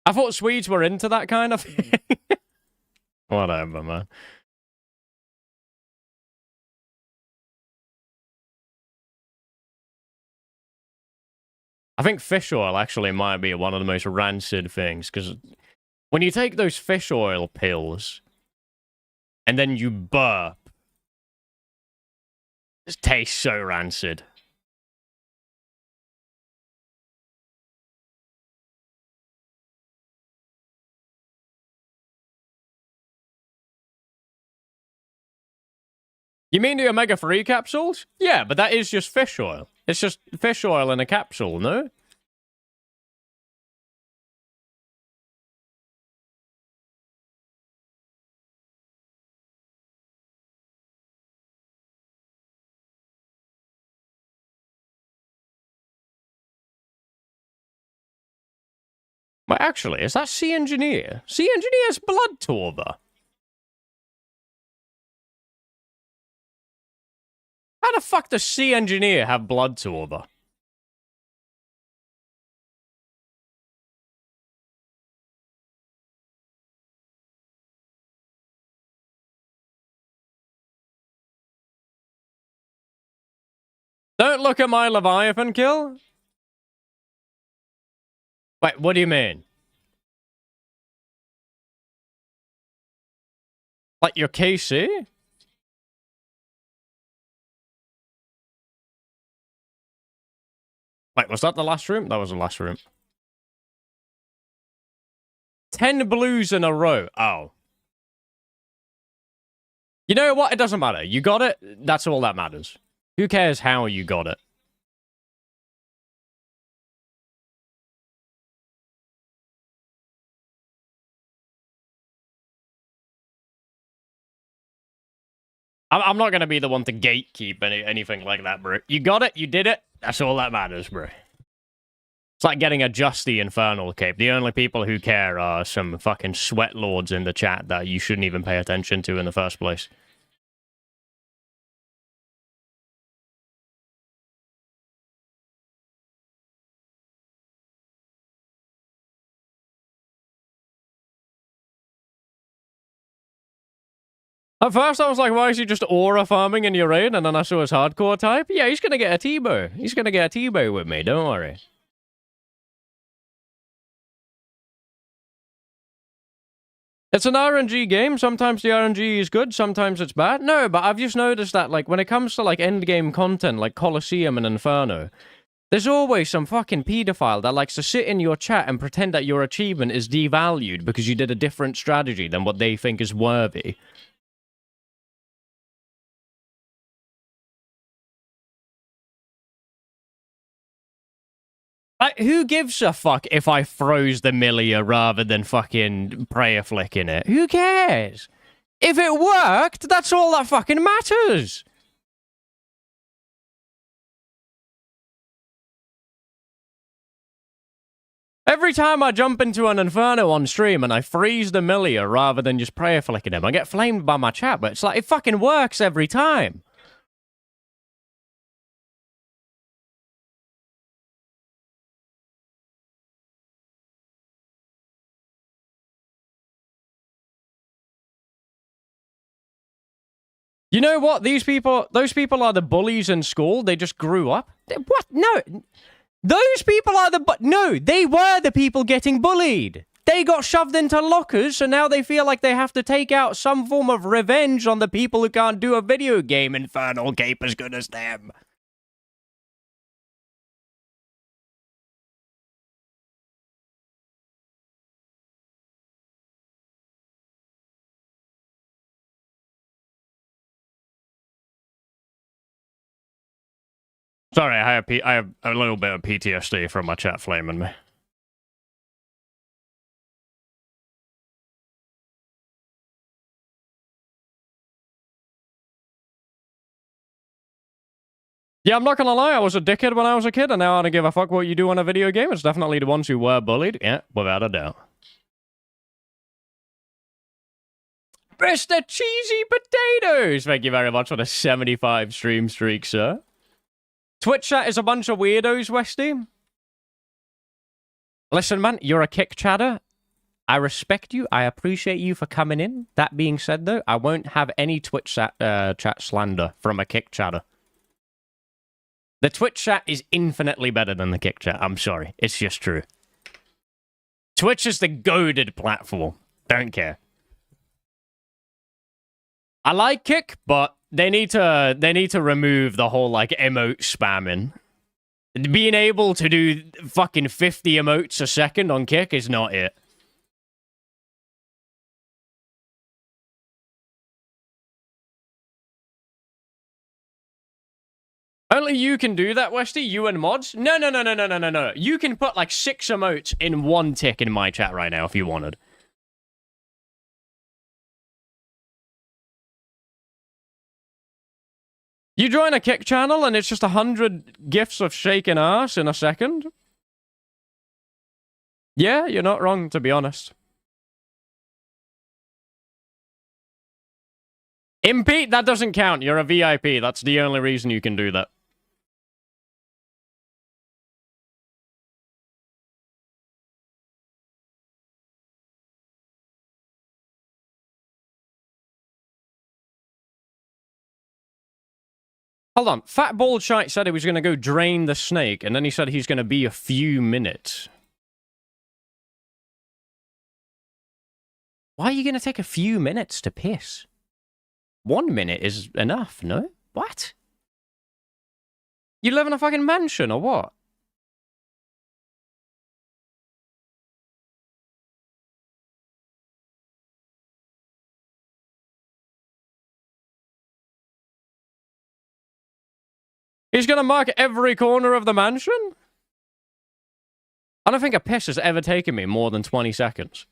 I thought Swedes were into that kind of thing. Whatever, man. I think fish oil actually might be one of the most rancid things, because when you take those fish oil pills, and then you burp, it tastes so rancid. You mean the omega-3 capsules? Yeah, but that is just fish oil. It's just fish oil in a capsule, no? Well, actually, is that Sea Engineer? Sea Engineer's blood torva. How the fuck does Sea Engineer have blood torva? Don't look at my Leviathan kill. Wait, what do you mean? Like your KC? Wait, was that the last room? That was the last room. 10 blues in a row. Oh. You know what? It doesn't matter. You got it. That's all that matters. Who cares how you got it? I'm not going to be the one to gatekeep anything like that, bro. You got it. You did it. That's all that matters, bro. It's like getting a Justy Infernal cape. The only people who care are some fucking sweat lords in the chat that you shouldn't even pay attention to in the first place. At first, I was like, why is he just aura farming in your raid? And then I saw his hardcore type. Yeah, he's going to get a T-bow. He's going to get a T-bow with me. Don't worry. It's an RNG game. Sometimes the RNG is good. Sometimes it's bad. No, but I've just noticed that, like, when it comes to, like, endgame content, like Colosseum and Inferno, there's always some fucking pedophile that likes to sit in your chat and pretend that your achievement is devalued because you did a different strategy than what they think is worthy. Like, who gives a fuck if I froze the Milia rather than fucking prayer flicking it? Who cares? If it worked, that's all that fucking matters. Every time I jump into an Inferno on stream and I freeze the Milia rather than just prayer flicking him, I get flamed by my chat, but it's like, it fucking works every time. You know what? Those people are the bullies in school. They just grew up. What? No. Those people are no, they were the people getting bullied. They got shoved into lockers, so now they feel like they have to take out some form of revenge on the people who can't do a video game Infernal Cape as good as them. Sorry, I have a little bit of PTSD from my chat flaming me. Yeah, I'm not gonna lie, I was a dickhead when I was a kid, and now I don't give a fuck what you do on a video game. It's definitely the ones who were bullied. Yeah, without a doubt. Mr. Cheesy Potatoes! Thank you very much for the 75 stream streak, sir. Twitch chat is a bunch of weirdos, Westy. Listen, man, you're a kick chatter. I respect you. I appreciate you for coming in. That being said, though, I won't have any Twitch chat slander from a kick chatter. The Twitch chat is infinitely better than the kick chat. I'm sorry. It's just true. Twitch is the goated platform. Don't care. I like kick, but they need to remove the whole like emote spamming. Being able to do fucking 50 emotes a second on kick is not it. Only you can do that, Westy, you and mods? No. You can put like 6 emotes in one tick in my chat right now if you wanted. You join a kick channel and it's just 100 gifs of shaking ass in a second? Yeah, you're not wrong, to be honest. Impede, that doesn't count. You're a VIP. That's the only reason you can do that. Hold on. Fat Bald Shite said he was going to go drain the snake, and then he said he's going to be a few minutes. Why are you going to take a few minutes to piss? 1 minute is enough, no? What? You live in a fucking mansion, or what? He's going to mark every corner of the mansion? I don't think a piss has ever taken me more than 20 seconds.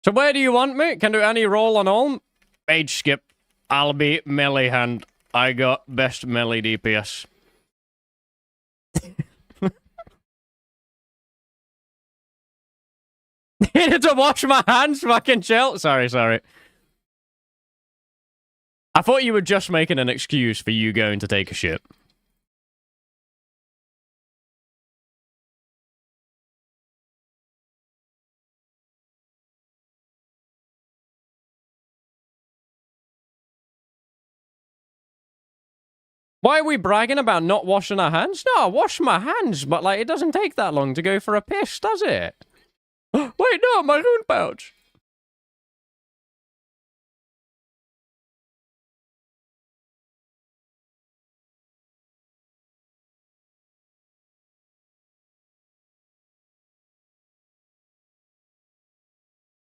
So where do you want me? Can do any roll on all? Age skip. I'll be melee hand. I got best melee DPS. Needed to wash my hands, fucking chill. Sorry. I thought you were just making an excuse for you going to take a shit. Why are we bragging about not washing our hands? No, I wash my hands, but like it doesn't take that long to go for a piss, does it? Wait, no, my rune pouch.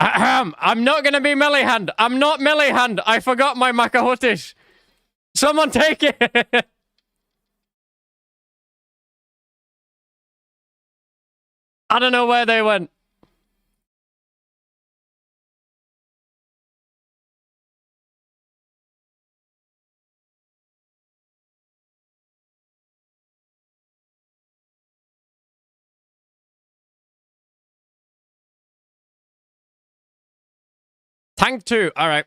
Ahem. I'm not gonna be Millihand. I'm not Millihand. I forgot my Macahutis. Someone take it. I don't know where they went. Tank 2. All right.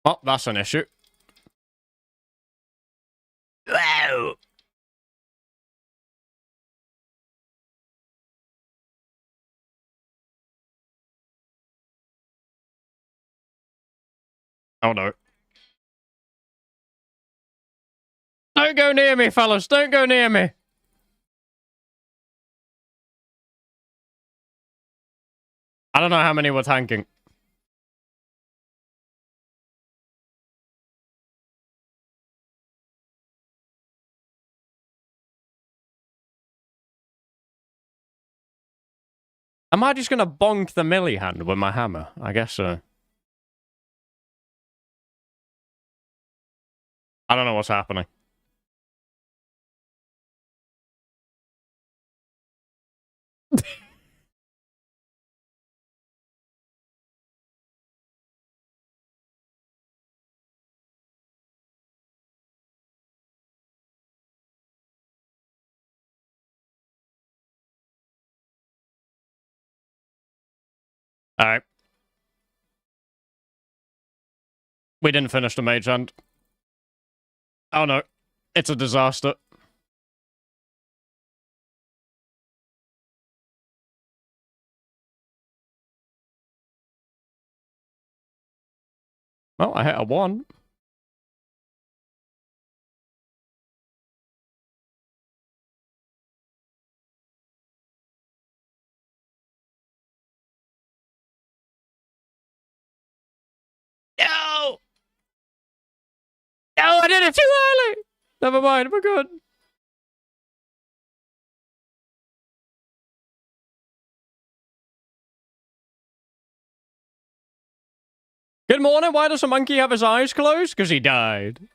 Oh, that's an issue. Wow. Oh, no. Don't go near me, fellas. Don't go near me. I don't know how many were tanking. Am I just gonna bonk the Millihand with my hammer? I guess so. I don't know what's happening. All right. We didn't finish the mage hand. Oh no. It's a disaster. Oh, I hit a 1. No! No, I did it too early! Never mind, we're good. Good morning, why does a monkey have his eyes closed? Because he died.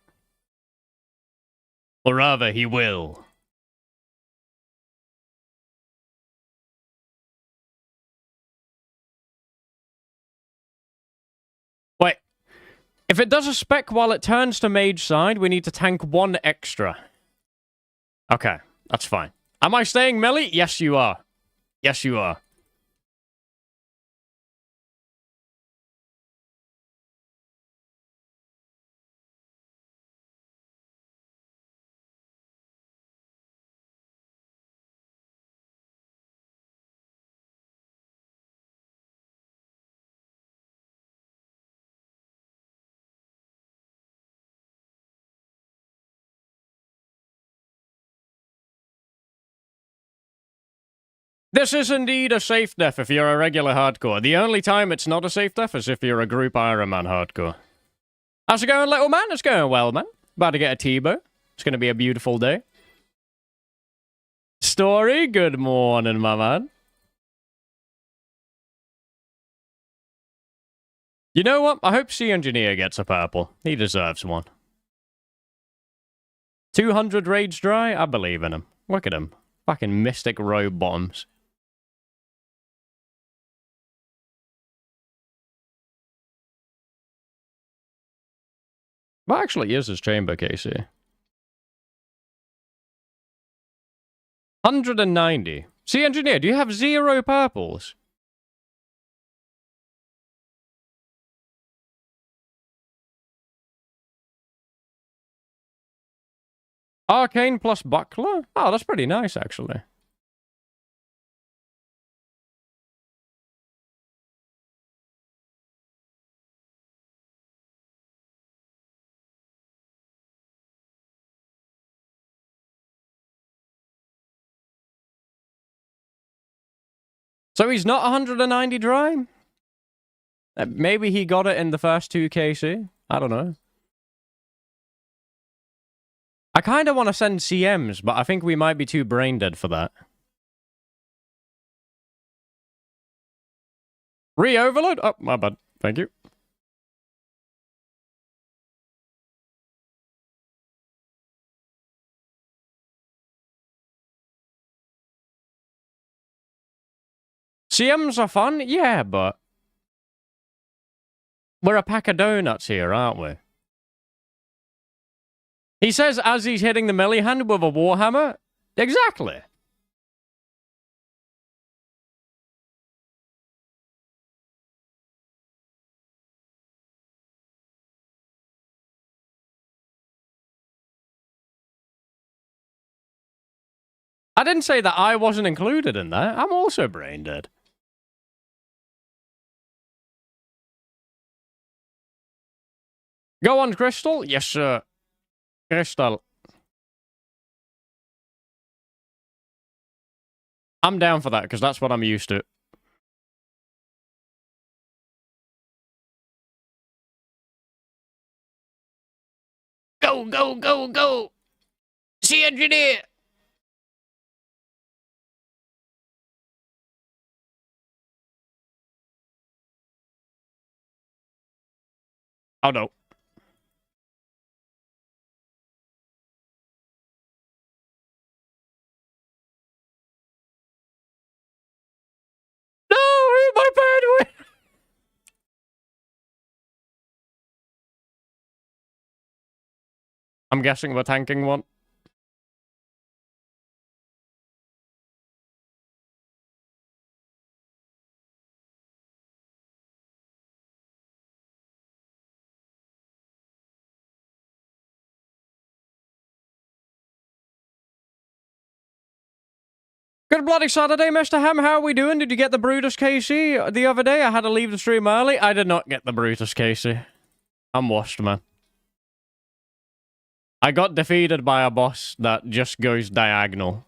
Or rather, he will. Wait. If it does a spec while it turns to mage side, we need to tank 1 extra. Okay, that's fine. Am I staying melee? Yes, you are. Yes, you are. This is indeed a safe def if you're a regular hardcore. The only time it's not a safe def is if you're a group Ironman hardcore. How's it going, little man? It's going well, man. About to get a T-bow. It's going to be a beautiful day. Story, good morning, my man. You know what? I hope Sea Engineer gets a purple. He deserves one. 200 rage dry? I believe in him. Look at him. Fucking mystic robe bottoms. Well, actually, is his chamber, Casey. 190. Sea Engineer, do you have 0 purples? Arcane plus Buckler? Oh, that's pretty nice, actually. So he's not 190 dry? Maybe he got it in the first 2 KC? I don't know. I kind of want to send CMs, but I think we might be too brain dead for that. Re-overload? Oh, my bad. Thank you. CMs are fun? Yeah, but... we're a pack of donuts here, aren't we? He says as he's hitting the melee hand with a warhammer. Exactly. I didn't say that I wasn't included in that. I'm also brain dead. Go on, Crystal. Yes, sir. Crystal. I'm down for that, because that's what I'm used to. Go, go, go, go! See engineer! Oh, no. No, my bandwidth! I'm guessing the tanking one. Good bloody Saturday, Mr. Ham. How are we doing? Did you get the Brutus Casey the other day? I had to leave the stream early. I did not get the Brutus Casey. I'm washed, man. I got defeated by a boss that just goes diagonal.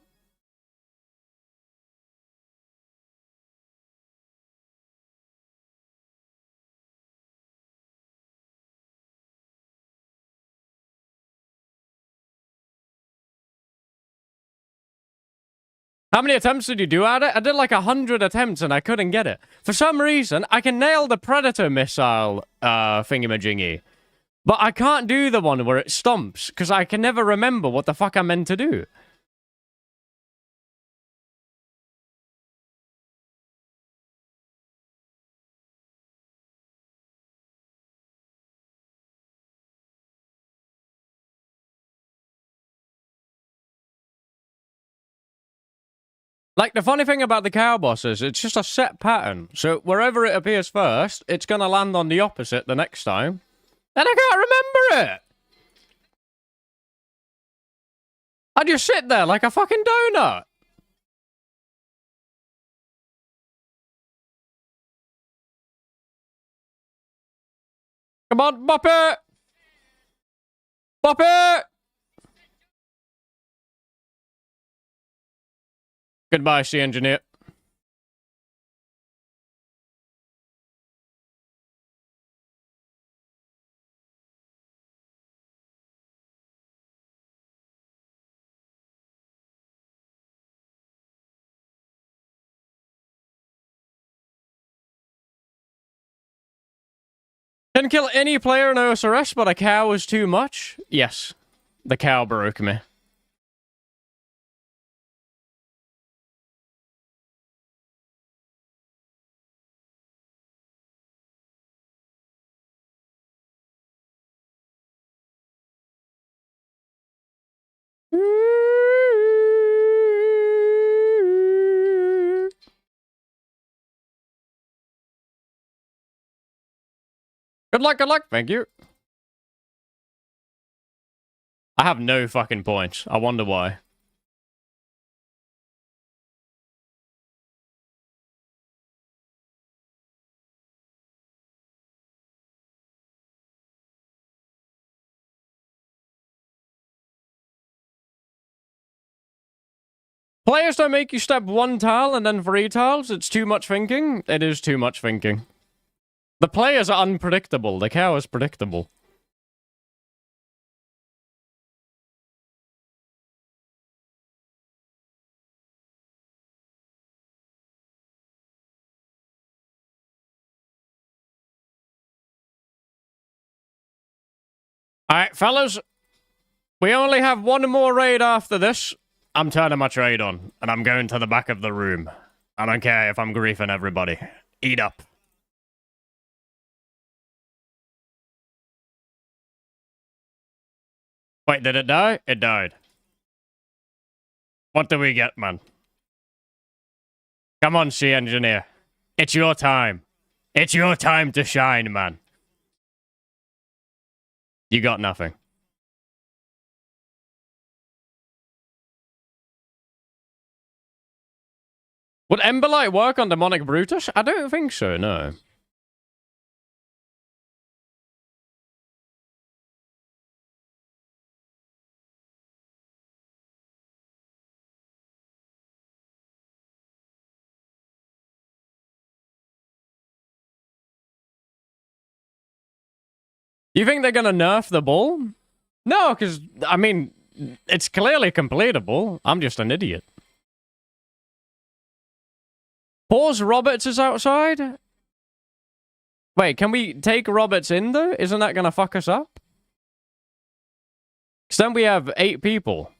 How many attempts did you do at it? I did like 100 attempts and I couldn't get it. For some reason, I can nail the Predator missile thingamajiggy. But I can't do the one where it stomps, because I can never remember what the fuck I'm meant to do. Like, the funny thing about the cow bosses, it's just a set pattern. So wherever it appears first, it's gonna land on the opposite the next time. And I can't remember it! I just sit there like a fucking donut. Come on, bop it! Bop it! Goodbye, sea engineer. Can kill any player in OSRS, but a cow is too much? Yes. The cow broke me. Good luck, good luck. Thank you. I have no fucking points. I wonder why. Players don't make you step one tile and then 3 tiles. It's too much thinking. It is too much thinking. The players are unpredictable. The cow is predictable. Alright, fellas. We only have one more raid after this. I'm turning my trade on, and I'm going to the back of the room. I don't care if I'm griefing everybody. Eat up. Wait, did it die? It died. What do we get, man? Come on, Sea Engineer. It's your time. It's your time to shine, man. You got nothing. Would Emberlight work on Demonic Brutus? I don't think so, no. You think they're gonna nerf the bull? No, because, I mean, it's clearly completable. I'm just an idiot. Pause Roberts is outside? Wait, can we take Roberts in, though? Isn't that gonna fuck us up? Because then we have 8 people.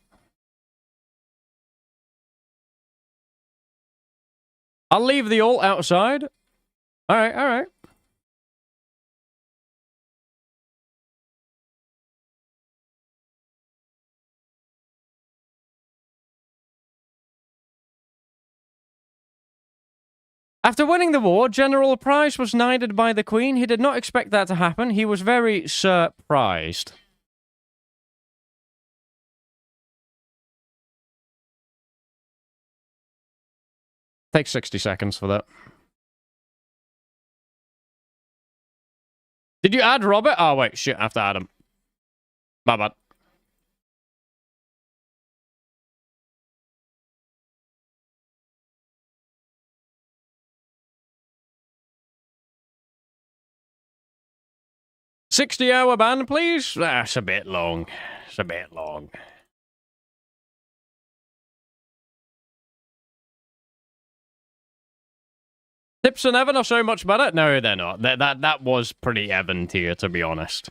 I'll leave the ult outside. Alright, alright. After winning the war, General Price was knighted by the Queen. He did not expect that to happen. He was very surprised. Takes 60 seconds for that. Did you add Robert? Oh, wait, shit, I have to add him. My bad. $60-hour ban, please? That's a bit long. It's a bit long. Tips and Evan are so much better? No, they're not. That was pretty Evan tier, to be honest.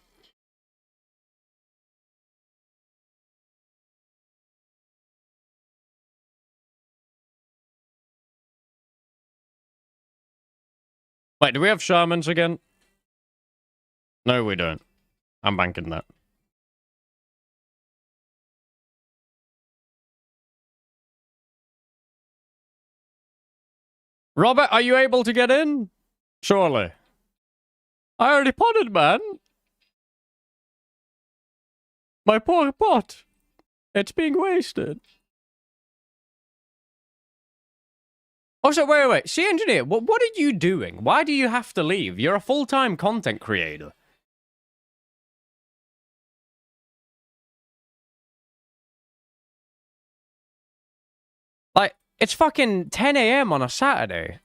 Wait, do we have shamans again? No, we don't. I'm banking that. Robert, are you able to get in? Surely. I already potted, man. My poor pot. It's being wasted. Also, wait. Sea Engineer, what are you doing? Why do you have to leave? You're a full-time content creator. Like, it's fucking 10 a.m. on a Saturday.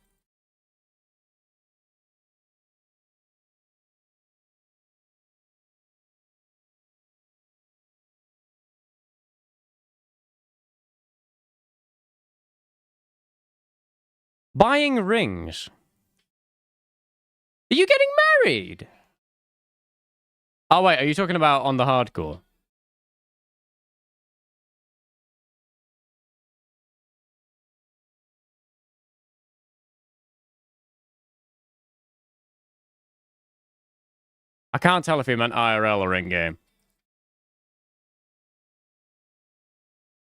Buying rings. Are you getting married? Oh, wait, are you talking about on the hardcore? I can't tell if he meant IRL or in-game.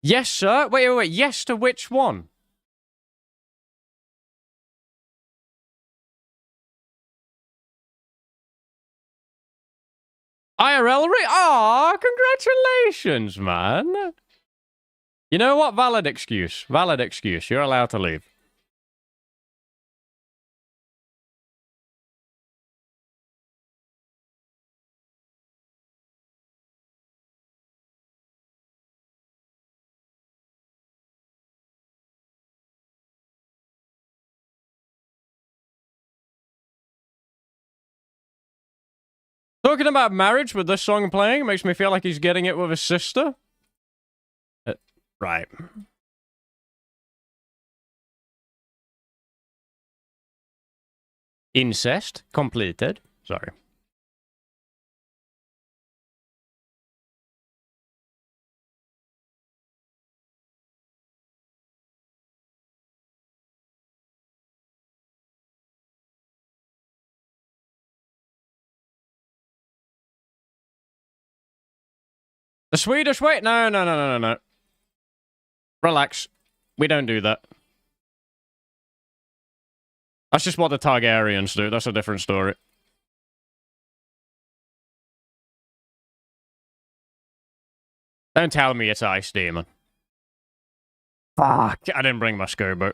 Yes, sir? Wait. Yes to which one? IRL ring? Aw, congratulations, man. You know what? Valid excuse. Valid excuse. You're allowed to leave. Talking about marriage with this song playing makes me feel like he's getting it with his sister. Right. Incest completed. Sorry. The Swedish way? No, no, no, no, no, no. Relax. We don't do that. That's just what the Targaryens do. That's a different story. Don't tell me it's Ice Demon. Fuck. I didn't bring my scuba.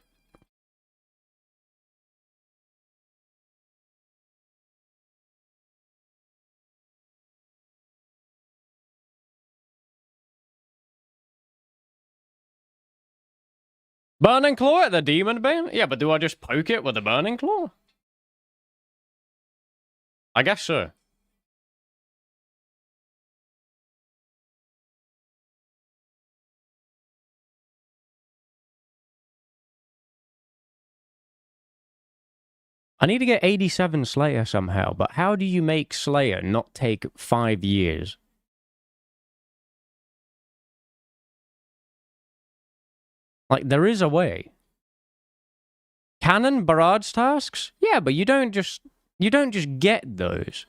Burning Claw at the Demon Bane? Yeah, but do I just poke it with a Burning Claw? I guess so. I need to get 87 Slayer somehow, but how do you make Slayer not take 5 years? Like, there is a way. Canon barrage tasks? Yeah, but you don't just get those.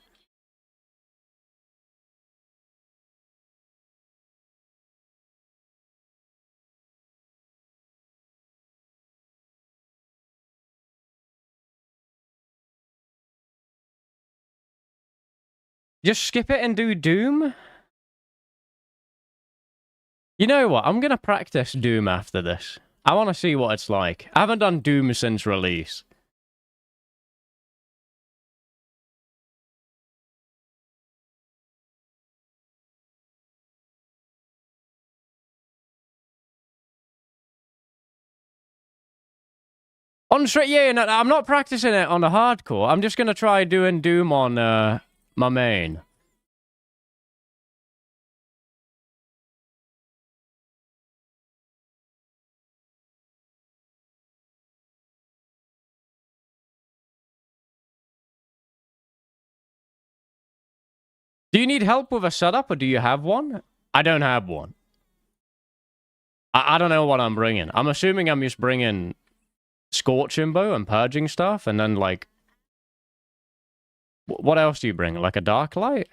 Just skip it and do Doom? You know what? I'm gonna practice Doom after this. I want to see what it's like. I haven't done Doom since release. On straight, yeah, no, I'm not practicing it on the hardcore. I'm just gonna try doing Doom on my main. Do you need help with a setup, or do you have one? I don't have one. I don't know what I'm bringing. I'm assuming I'm just bringing Scorching Bow and Purging stuff, and then, like... What else do you bring? Like a Dark Light?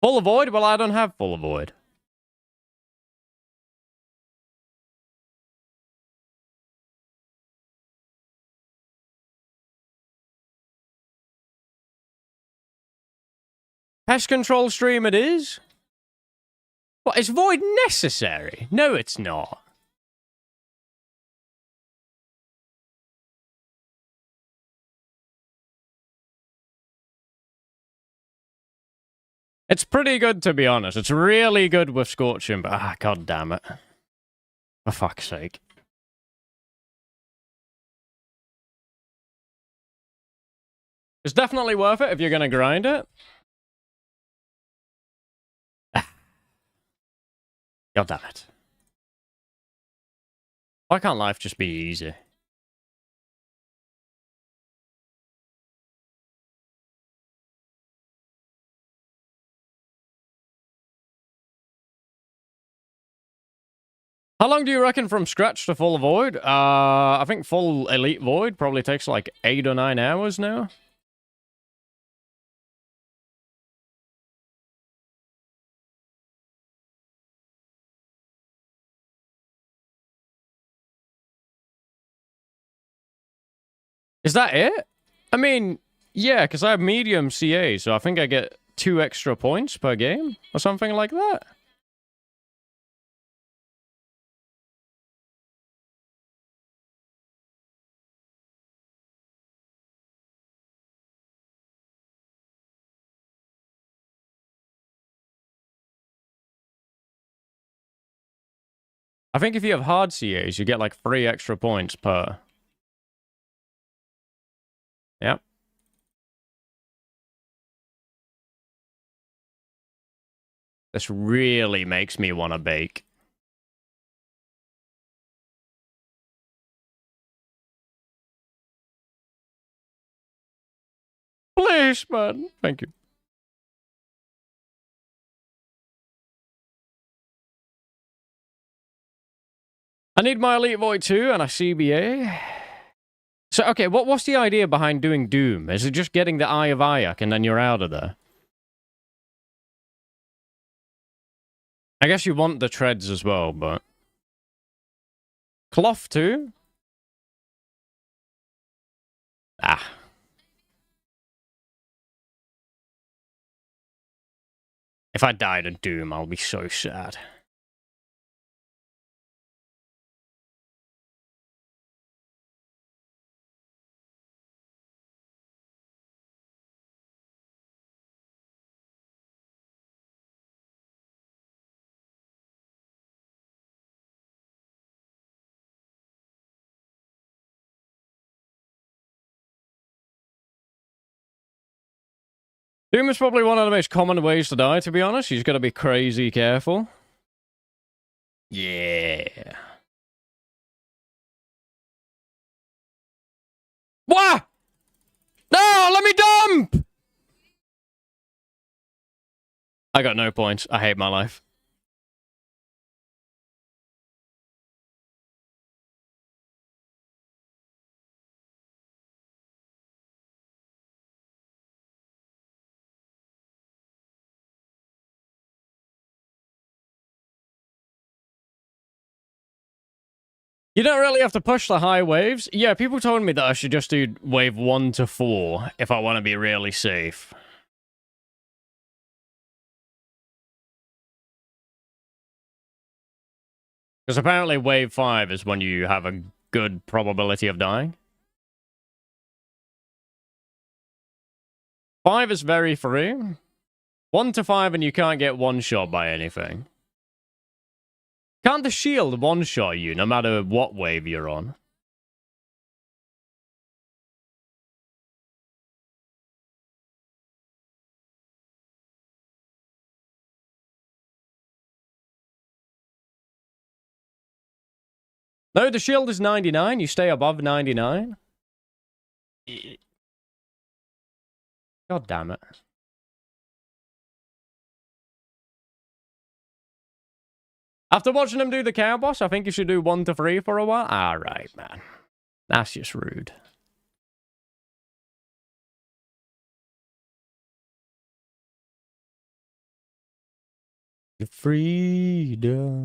Full of Void? Well, I don't have Full of Void. Pest control stream it is? What, is Void necessary? No, it's not. It's pretty good, to be honest. It's really good with Scorching, but god damn it. For fuck's sake. It's definitely worth it if you're gonna grind it. God damn it. Why can't life just be easy? How long do you reckon from scratch to full void? I think full elite void probably takes like 8 or 9 hours now. Is that it? I mean, yeah, because I have medium CA, so I think I get 2 extra points per game or something like that. I think if you have hard CAs, you get like 3 extra points per. Yep. This really makes me want to bake. Please, man. Thank you. I need my Elite Void 2 and a CBA. So, okay, what's the idea behind doing Doom? Is it just getting the Eye of Ayak and then you're out of there? I guess you want the treads as well, but... Cloth too? Ah. If I died in Doom, I'll be so sad. Doom is probably one of the most common ways to die, to be honest. You just gotta be crazy careful. Yeah. What? No, let me dump! I got no points. I hate my life. You don't really have to push the high waves. Yeah, people told me that I should just do wave 1 to 4 if I want to be really safe. Because apparently wave 5 is when you have a good probability of dying. 5 is very free. 1 to 5 and you can't get one-shot by anything. Can't the shield one-shot you no matter what wave you're on? No, the shield is 99. You stay above 99. God damn it. After watching him do the cow boss, I think you should do 1 to 3 for a while. Alright, man. That's just rude. Freedom.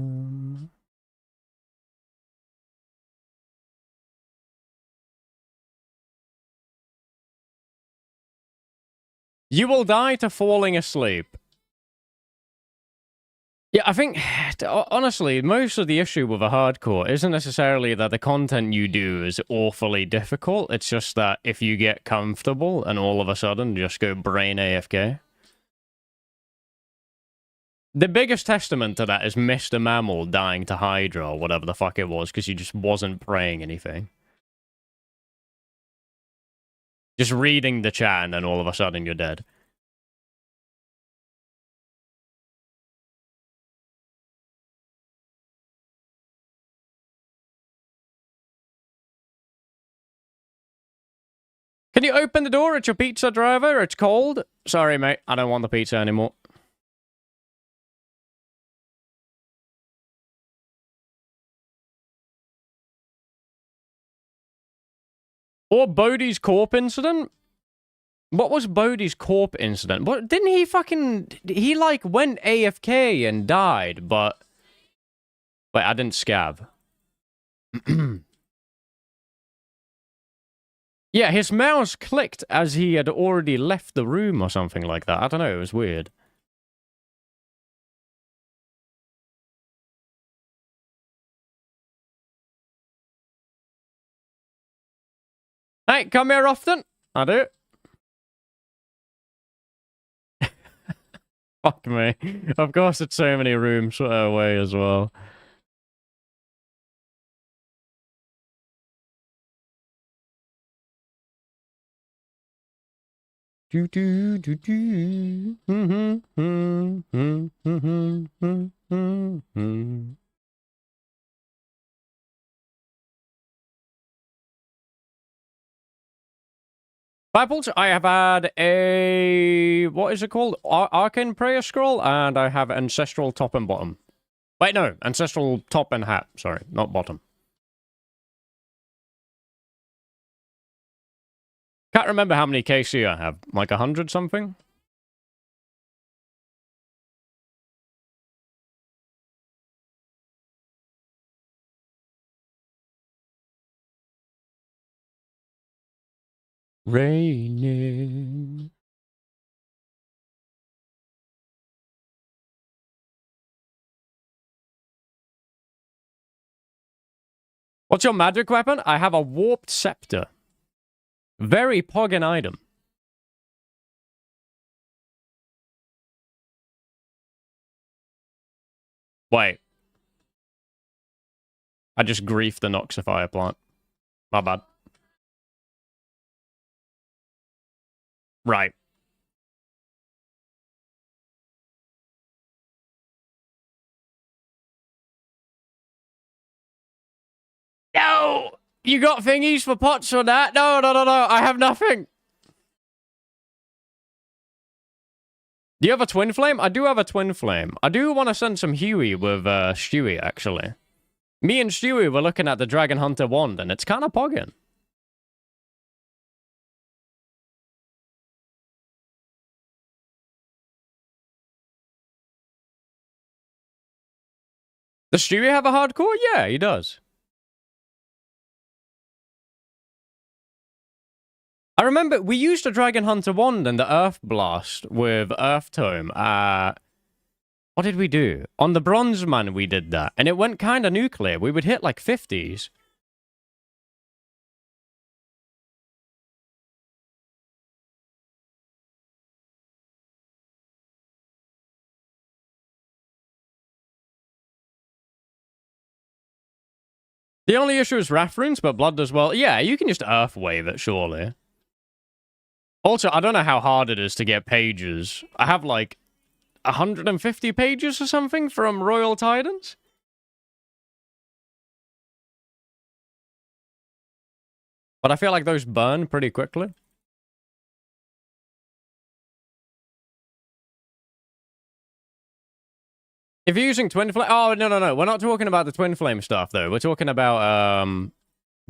You will die to falling asleep. Yeah, I think, honestly, most of the issue with a hardcore isn't necessarily that the content you do is awfully difficult. It's just that if you get comfortable and all of a sudden just go brain AFK. The biggest testament to that is Mr. Mammal dying to Hydra or whatever the fuck it was because he just wasn't praying anything. Just reading the chat and then all of a sudden you're dead. Can you open the door? It's your pizza driver. It's cold. Sorry, mate. I don't want the pizza anymore. Or Bodhi's corp incident? What was Bodhi's corp incident? What didn't he fucking... He, like, went AFK and died, but... Wait, I didn't scab. Yeah, his mouse clicked as he had already left the room or something like that. I don't know, it was weird. Hey, come here often? I do. Fuck me. Of course, it's so many rooms away as well. Do do do do. Bibles, I have had a... What is it called? Arcane Prayer Scroll, and I have Ancestral Top and Bottom. Wait, no. Ancestral Top and Hat. Sorry, not Bottom. Can't remember how many KC I have. Like 100 something? Raining. What's your magic weapon? I have a warped scepter. Very poggin item. Wait. I just griefed the Noxifier plant. My bad. Right. No! You got thingies for pots for that? No, no, no, no. I have nothing. Do you have a twin flame? I do have a twin flame. I do want to send some Huey with Stewie, actually. Me and Stewie were looking at the Dragon Hunter wand, and it's kind of poggin. Does Stewie have a hardcore? Yeah, he does. I remember we used a Dragon Hunter wand and the Earth Blast with Earth Tome. What did we do? On the Bronze Man we did that, and it went kind of nuclear. We would hit like 50s. The only issue is Wrath runes, but Blood does well. Yeah, you can just Earth Wave it, surely. Also, I don't know how hard it is to get pages. I have like 150 pages or something from Royal Tidings. But I feel like those burn pretty quickly. If you're using Twin Flame... Oh, no, no, no. We're not talking about the Twin Flame stuff, though. We're talking about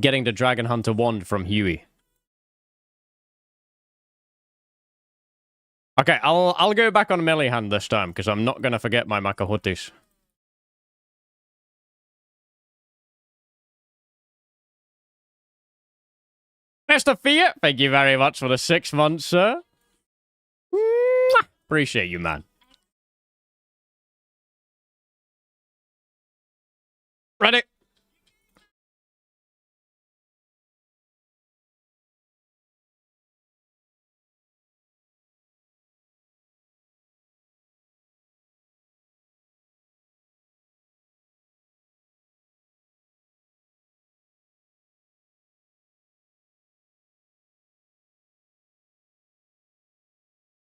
getting the Dragon Hunter wand from Huey. Okay, I'll go back on melee hand this time, because I'm not going to forget my Makahutis. Mr. Fiat, thank you very much for the 6 months, sir. Mwah! Appreciate you, man. Ready?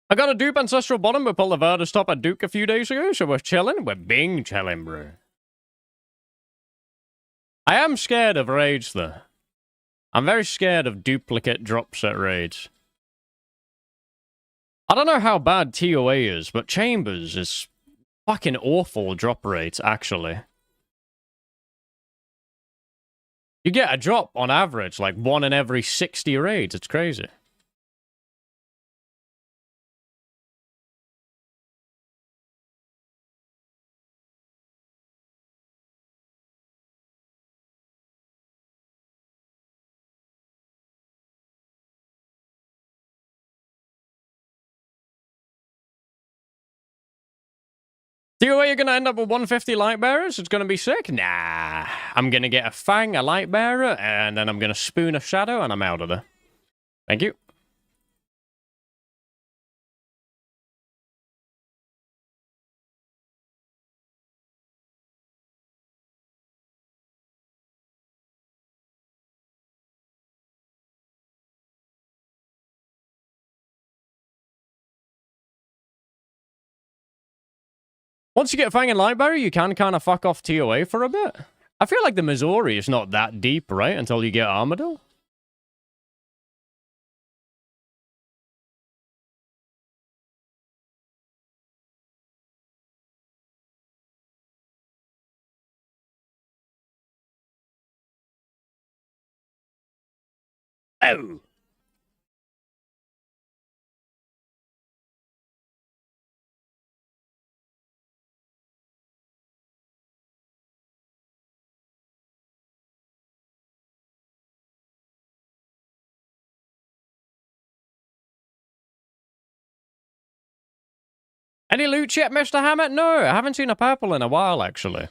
I got a dupe Ancestral Bottom. We pulled the Vertus top at Duke a few days ago, so we're chilling. We're being chilling, bro. I am scared of raids, though. I'm very scared of duplicate drops at raids. I don't know how bad TOA is, but Chambers is fucking awful drop rates, actually. You get a drop on average, like 1 in every 60 raids. It's crazy. TOA, you're gonna end up with 150 light bearers? It's gonna be sick? Nah. I'm gonna get a Fang, a light bearer, and then I'm gonna spoon a shadow, and I'm out of there. Thank you. Once you get Fang and light bearer, you can kind of fuck off TOA for a bit. I feel like the Missouri is not that deep, right? Until you get Armadillo. Oh. Any loot yet, Mr. Hammett? No, I haven't seen a purple in a while, actually.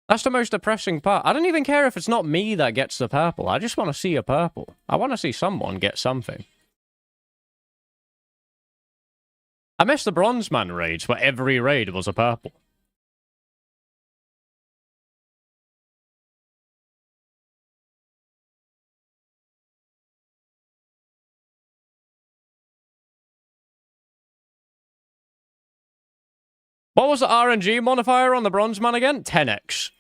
That's the most depressing part. I don't even care if it's not me that gets the purple. I just want to see a purple. I want to see someone get something. I miss the Bronze Man raids, where every raid was a purple. What was the RNG modifier on the Bronze Man again? 10x.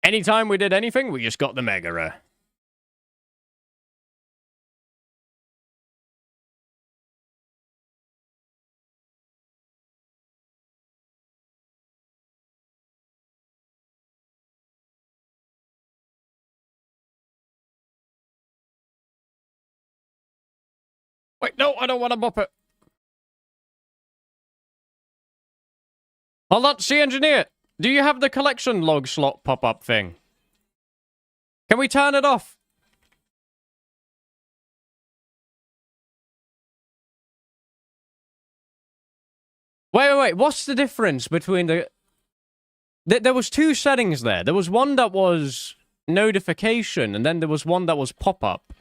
Anytime we did anything, we just got the Mega Rare. Wait, no, I don't want to bop it. Hold on, see engineer. Do you have the collection log slot pop-up thing? Can we turn it off? Wait. What's the difference between the... There was two settings there. There was one that was notification, and then there was one that was pop-up.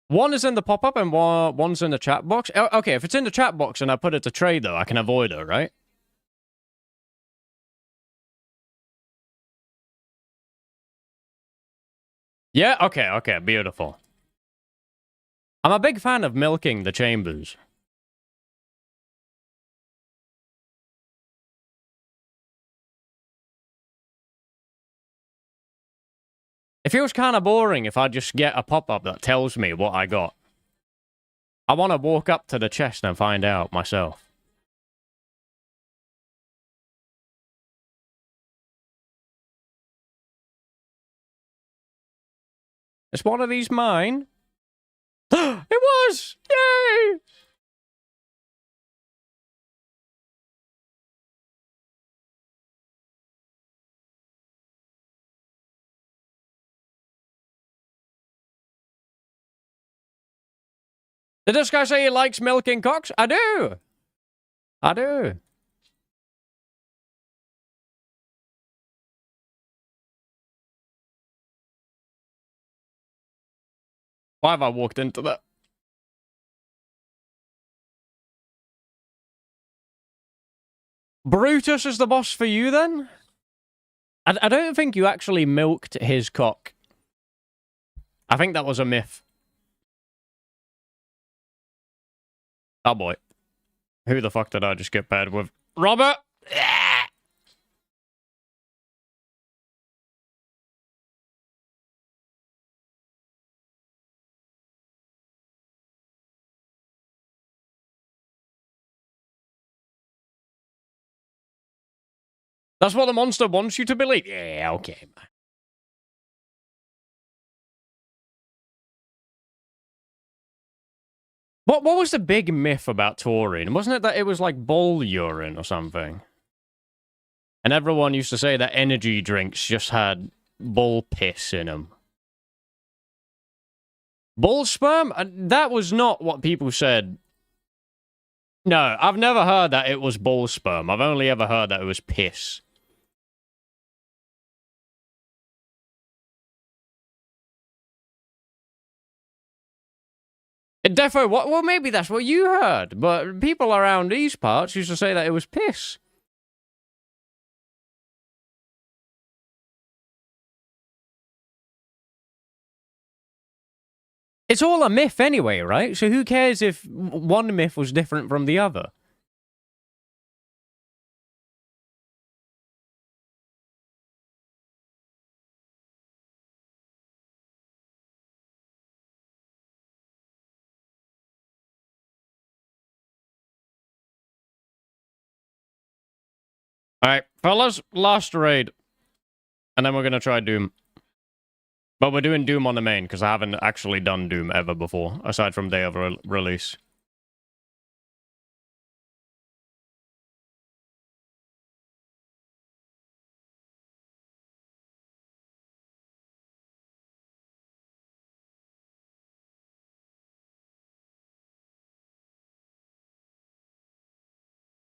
One is in the pop-up and one's in the chat box. Okay, if it's in the chat box and I put it to trade, though, I can avoid it, right? Yeah, okay, beautiful. I'm a big fan of milking the chambers. It feels kind of boring if I just get a pop-up that tells me what I got. I want to walk up to the chest and find out myself. Is one of these mine? It was! Yay! Did this guy say he likes milking cocks? I do! I do. Why have I walked into that? Brutus is the boss for you, then? I don't think you actually milked his cock. I think that was a myth. Oh boy. Who the fuck did I just get paired with? Robert! That's what the monster wants you to believe. Yeah, okay. What was the big myth about taurine? Wasn't it that it was like bull urine or something? And everyone used to say that energy drinks just had bull piss in them. Bull sperm? That was not what people said. No, I've never heard that it was bull sperm. I've only ever heard that it was piss. Defo, what? Well, maybe that's what you heard, but people around these parts used to say that it was piss. It's all a myth anyway, right? So who cares if one myth was different from the other? Alright, fellas, last raid. And then we're gonna try Doom. But we're doing Doom on the main, because I haven't actually done Doom ever before, aside from day of release.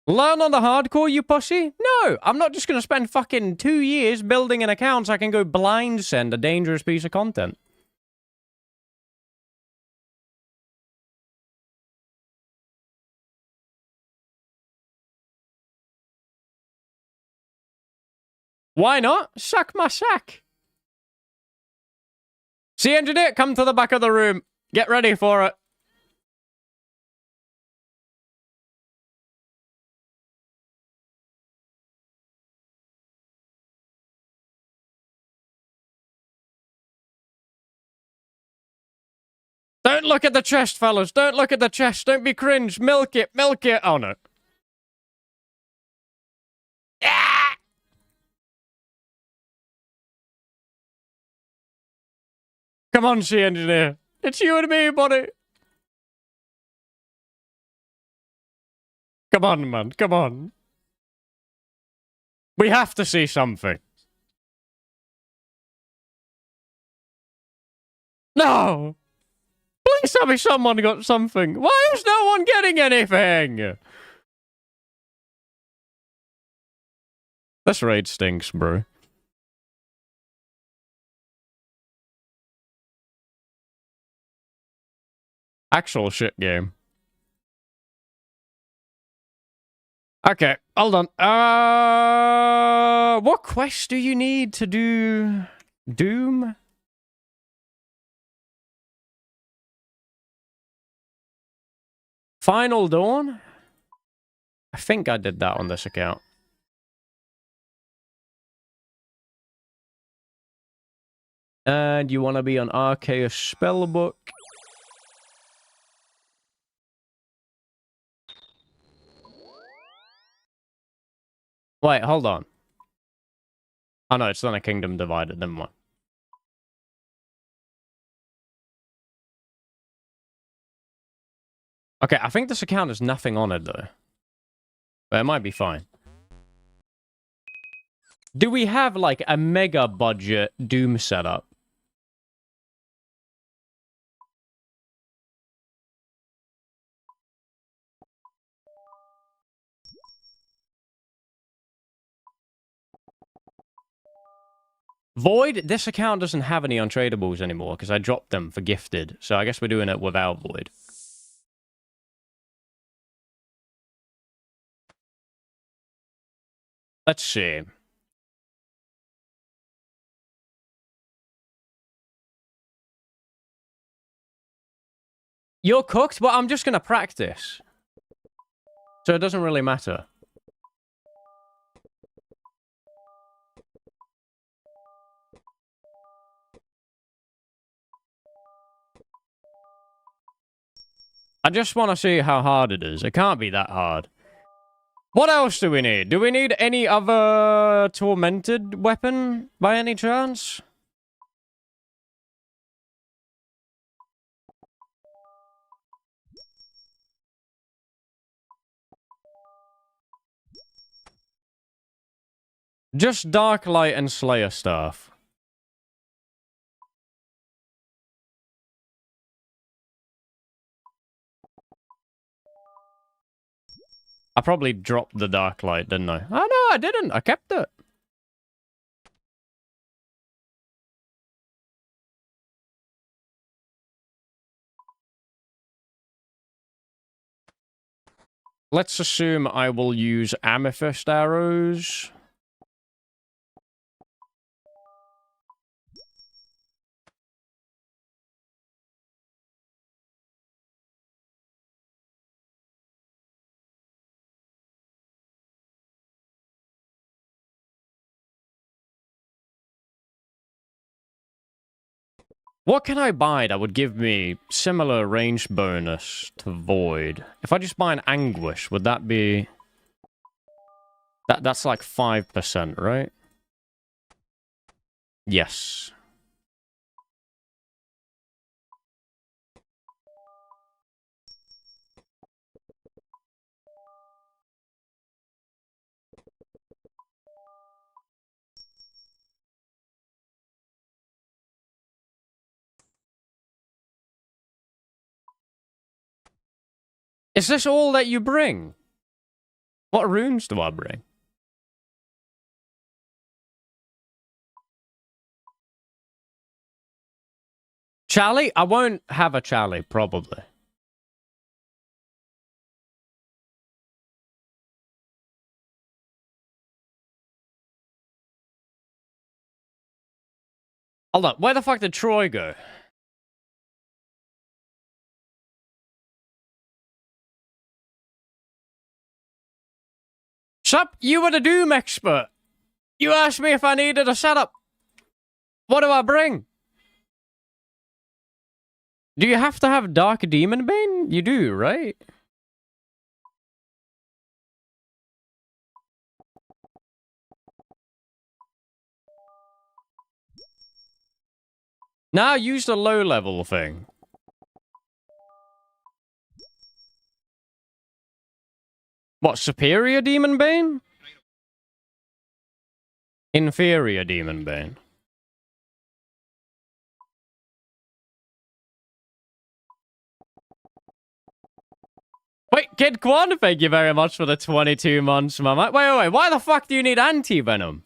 Learn on the hardcore, you pussy? No, I'm not just going to spend fucking 2 years building an account so I can go blind send a dangerous piece of content. Why not? Suck my sack. See, engineer, come to the back of the room. Get ready for it. Don't look at the chest, fellas. Don't look at the chest. Don't be cringe. Milk it. Milk it. Oh, no. Ah! Come on, sea engineer. It's you and me, buddy. Come on, man. Come on. We have to see something. No! Please tell me someone got something. Why is no one getting anything? This raid stinks, bro. Actual shit game. Okay, hold on. What quest do you need to do Doom? Final Dawn? I think I did that on this account. And you want to be on Arceus Spellbook. Wait, hold on. Oh no, it's not a Kingdom Divided, never mind. Okay, I think this account has nothing on it though. But it might be fine. Do we have like a mega budget Doom setup? Void? This account doesn't have any untradables anymore because I dropped them for gifted. So I guess we're doing it without Void. Let's see. You're cooked, but I'm just going to practice. So it doesn't really matter. I just want to see how hard it is. It can't be that hard. What else do we need? Do we need any other tormented weapon by any chance? Just Dark Light and Slayer stuff. I probably dropped the Dark Light, didn't I? Oh, no, I didn't. I kept it. Let's assume I will use Amethyst arrows. What can I buy that would give me similar range bonus to Void? If I just buy an Anguish, would that be... That's like 5%, right? Yes. Is this all that you bring? What runes do I bring? Charlie? I won't have a Charlie, probably. Hold on, where the fuck did Troy go? Sup? You were the Doom expert. You asked me if I needed a setup. What do I bring? Do you have to have Dark Demon Bane? You do, right? Now use the low level thing. What, Superior Demon Bane? Inferior Demon Bane. Wait, Kid Quan, thank you very much for the 22 months, mama. Wait, why the fuck do you need anti-venom?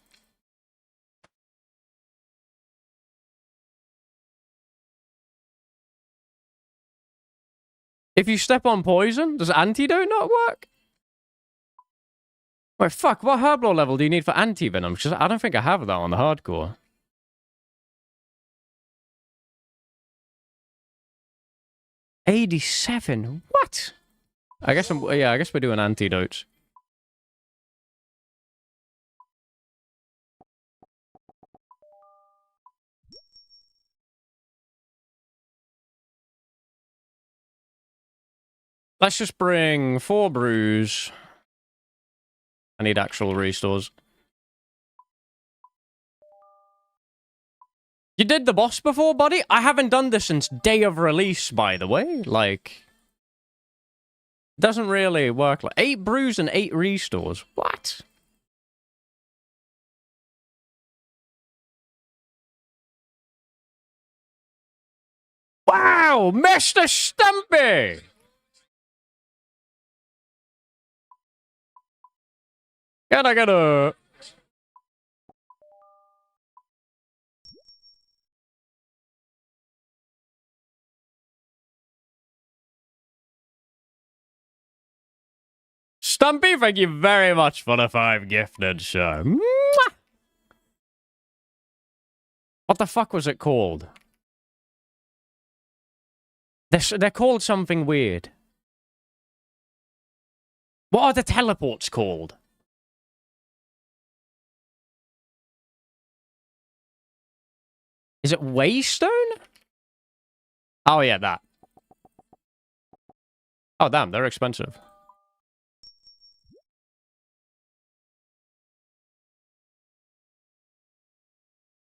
If you step on poison, does antidote not work? Wait, fuck, what herbal level do you need for anti-venom? Because I don't think I have that on the hardcore. $87? What? I guess I guess we're doing antidotes. Let's just bring 4 brews. I need actual restores. You did the boss before, buddy? I haven't done this since day of release, by the way. Like, doesn't really work. Like 8 brews and 8 restores. What? Wow, Mr. Stumpy! Can I get a... Stumpy, thank you very much for the 5 gifted, sir. Mwah! What the fuck was it called? They're called something weird. What are the teleports called? Is it Waystone? Oh yeah, that. Oh damn, they're expensive.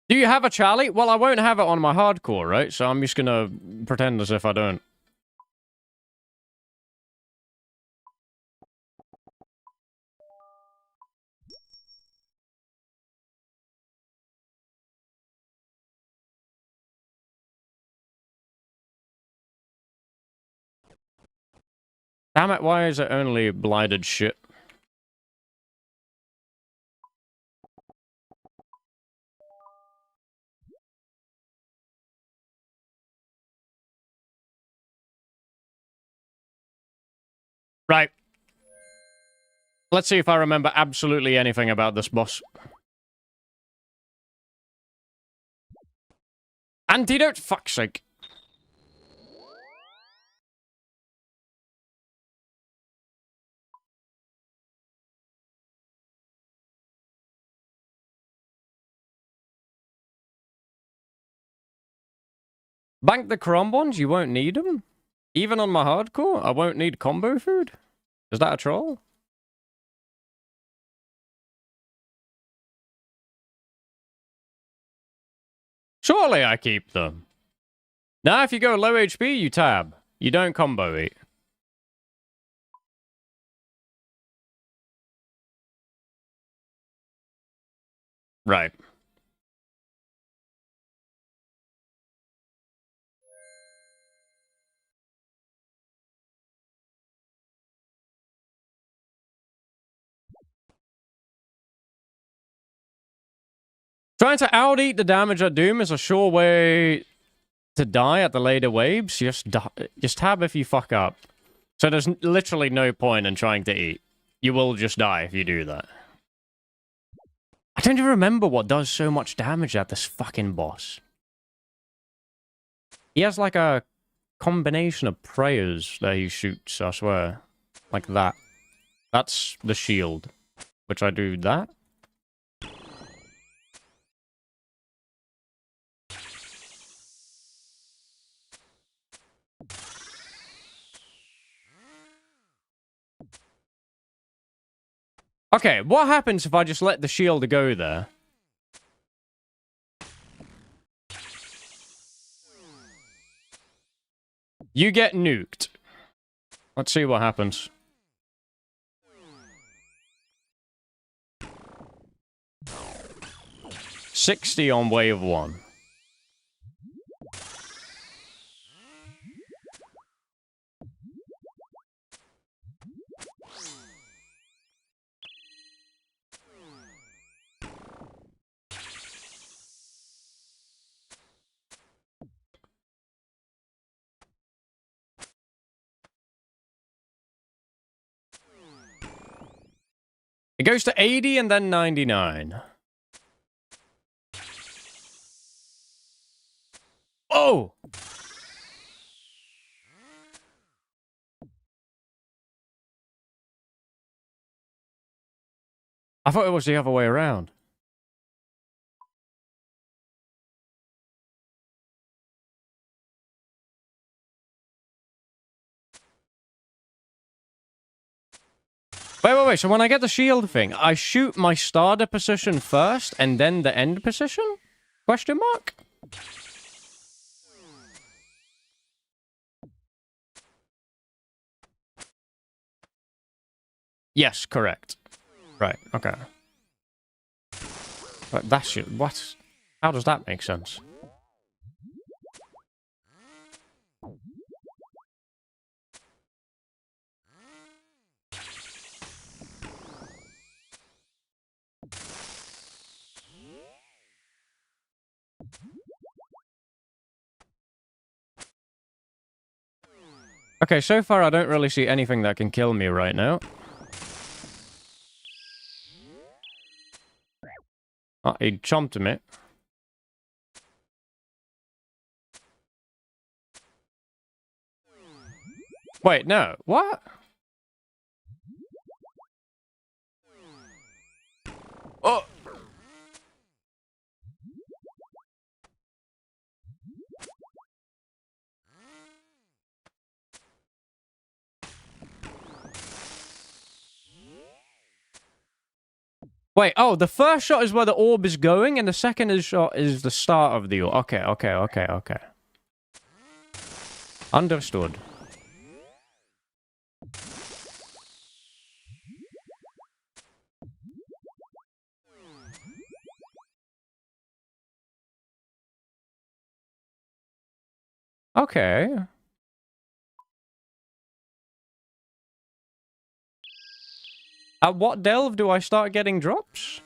Do you have a Charlie? Well, I won't have it on my hardcore, right? So I'm just gonna pretend as if I don't. Damn it, why is it only blighted shit? Right. Let's see if I remember absolutely anything about this boss. Antidote? Fuck's sake. Bank the Crumbons? You won't need them? Even on my hardcore? I won't need combo food? Is that a troll? Surely I keep them. Now if you go low HP, you tab. You don't combo eat. Right. Trying to out-eat the damage at Doom is a sure way to die at the later waves. Just tab if you fuck up. So there's literally no point in trying to eat. You will just die if you do that. I don't even remember what does so much damage at this fucking boss. He has like a combination of prayers that he shoots, I swear. Like that. That's the shield. Which I do that. Okay, what happens if I just let the shield go there? You get nuked. Let's see what happens. $60 on wave 1. It goes to 80 and then 99. Oh! I thought it was the other way around. Wait. So when I get the shield thing, I shoot my starter position first and then the end position? Question mark? Yes, correct. Right, okay. But that's it. What? How does that make sense? Okay, so far I don't really see anything that can kill me right now. Oh, he chomped me. Wait, no. What? Oh! Wait, oh, the first shot is where the orb is going, and the second shot is the start of the orb. Okay. Understood. Okay. At what delve do I start getting drops?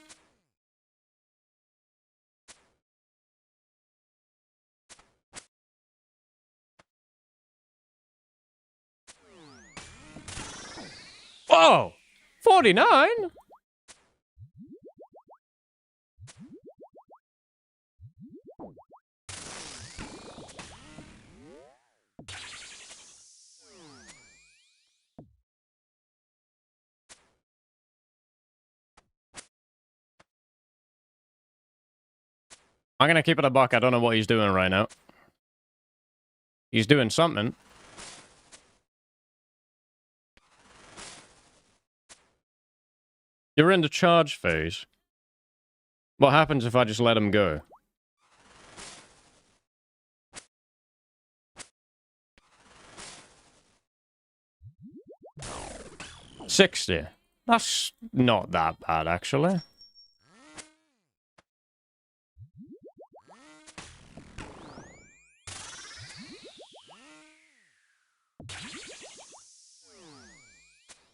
Whoa! 49? I'm gonna keep it a buck. I don't know what he's doing right now. He's doing something. You're in the charge phase. What happens if I just let him go? $60. That's not that bad, actually.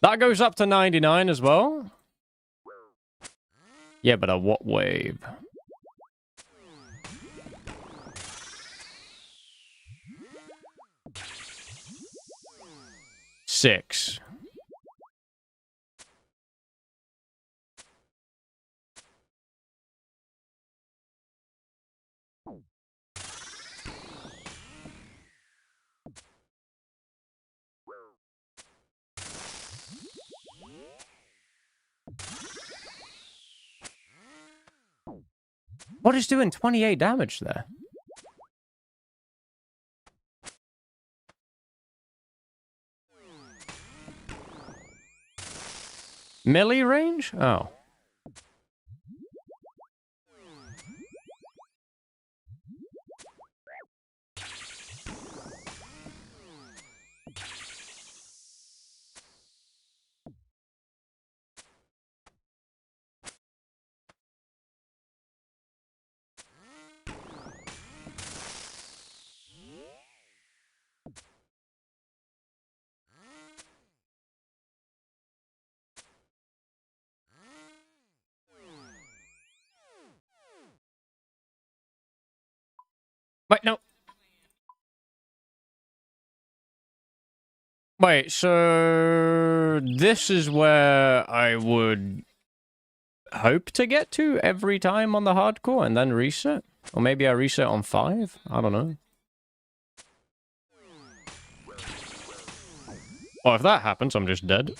That goes up to 99 as well? Yeah, but at what wave? 6. What is doing 28 damage there? Melee range? Oh. Wait, no. Wait, so this is where I would hope to get to every time on the hardcore and then reset? Or maybe I reset on 5? I don't know. Well, if that happens, I'm just dead.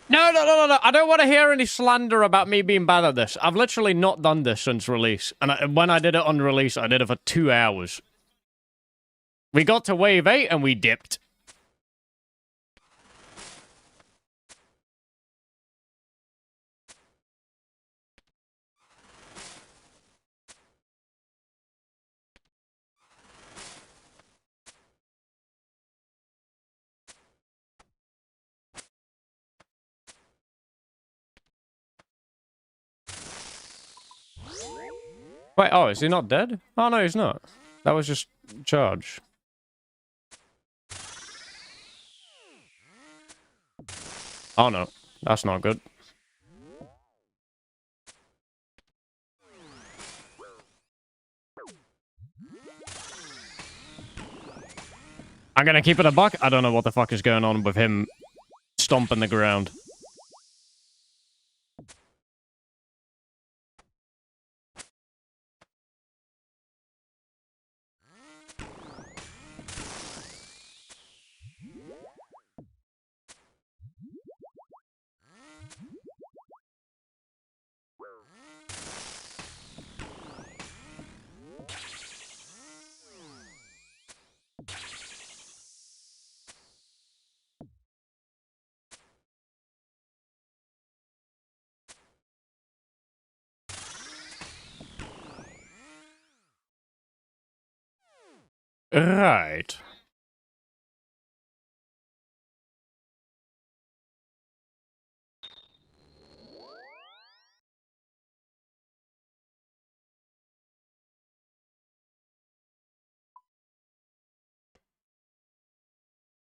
No, no, no, no, no. I don't want to hear any slander about me being bad at this. I've literally not done this since release. And when I did it on release, I did it for 2 hours. We got to wave 8 and we dipped. Wait, oh, is he not dead? Oh, no, he's not. That was just charge. Oh, no. That's not good. I'm gonna keep it a buck. I don't know what the fuck is going on with him stomping the ground. Right.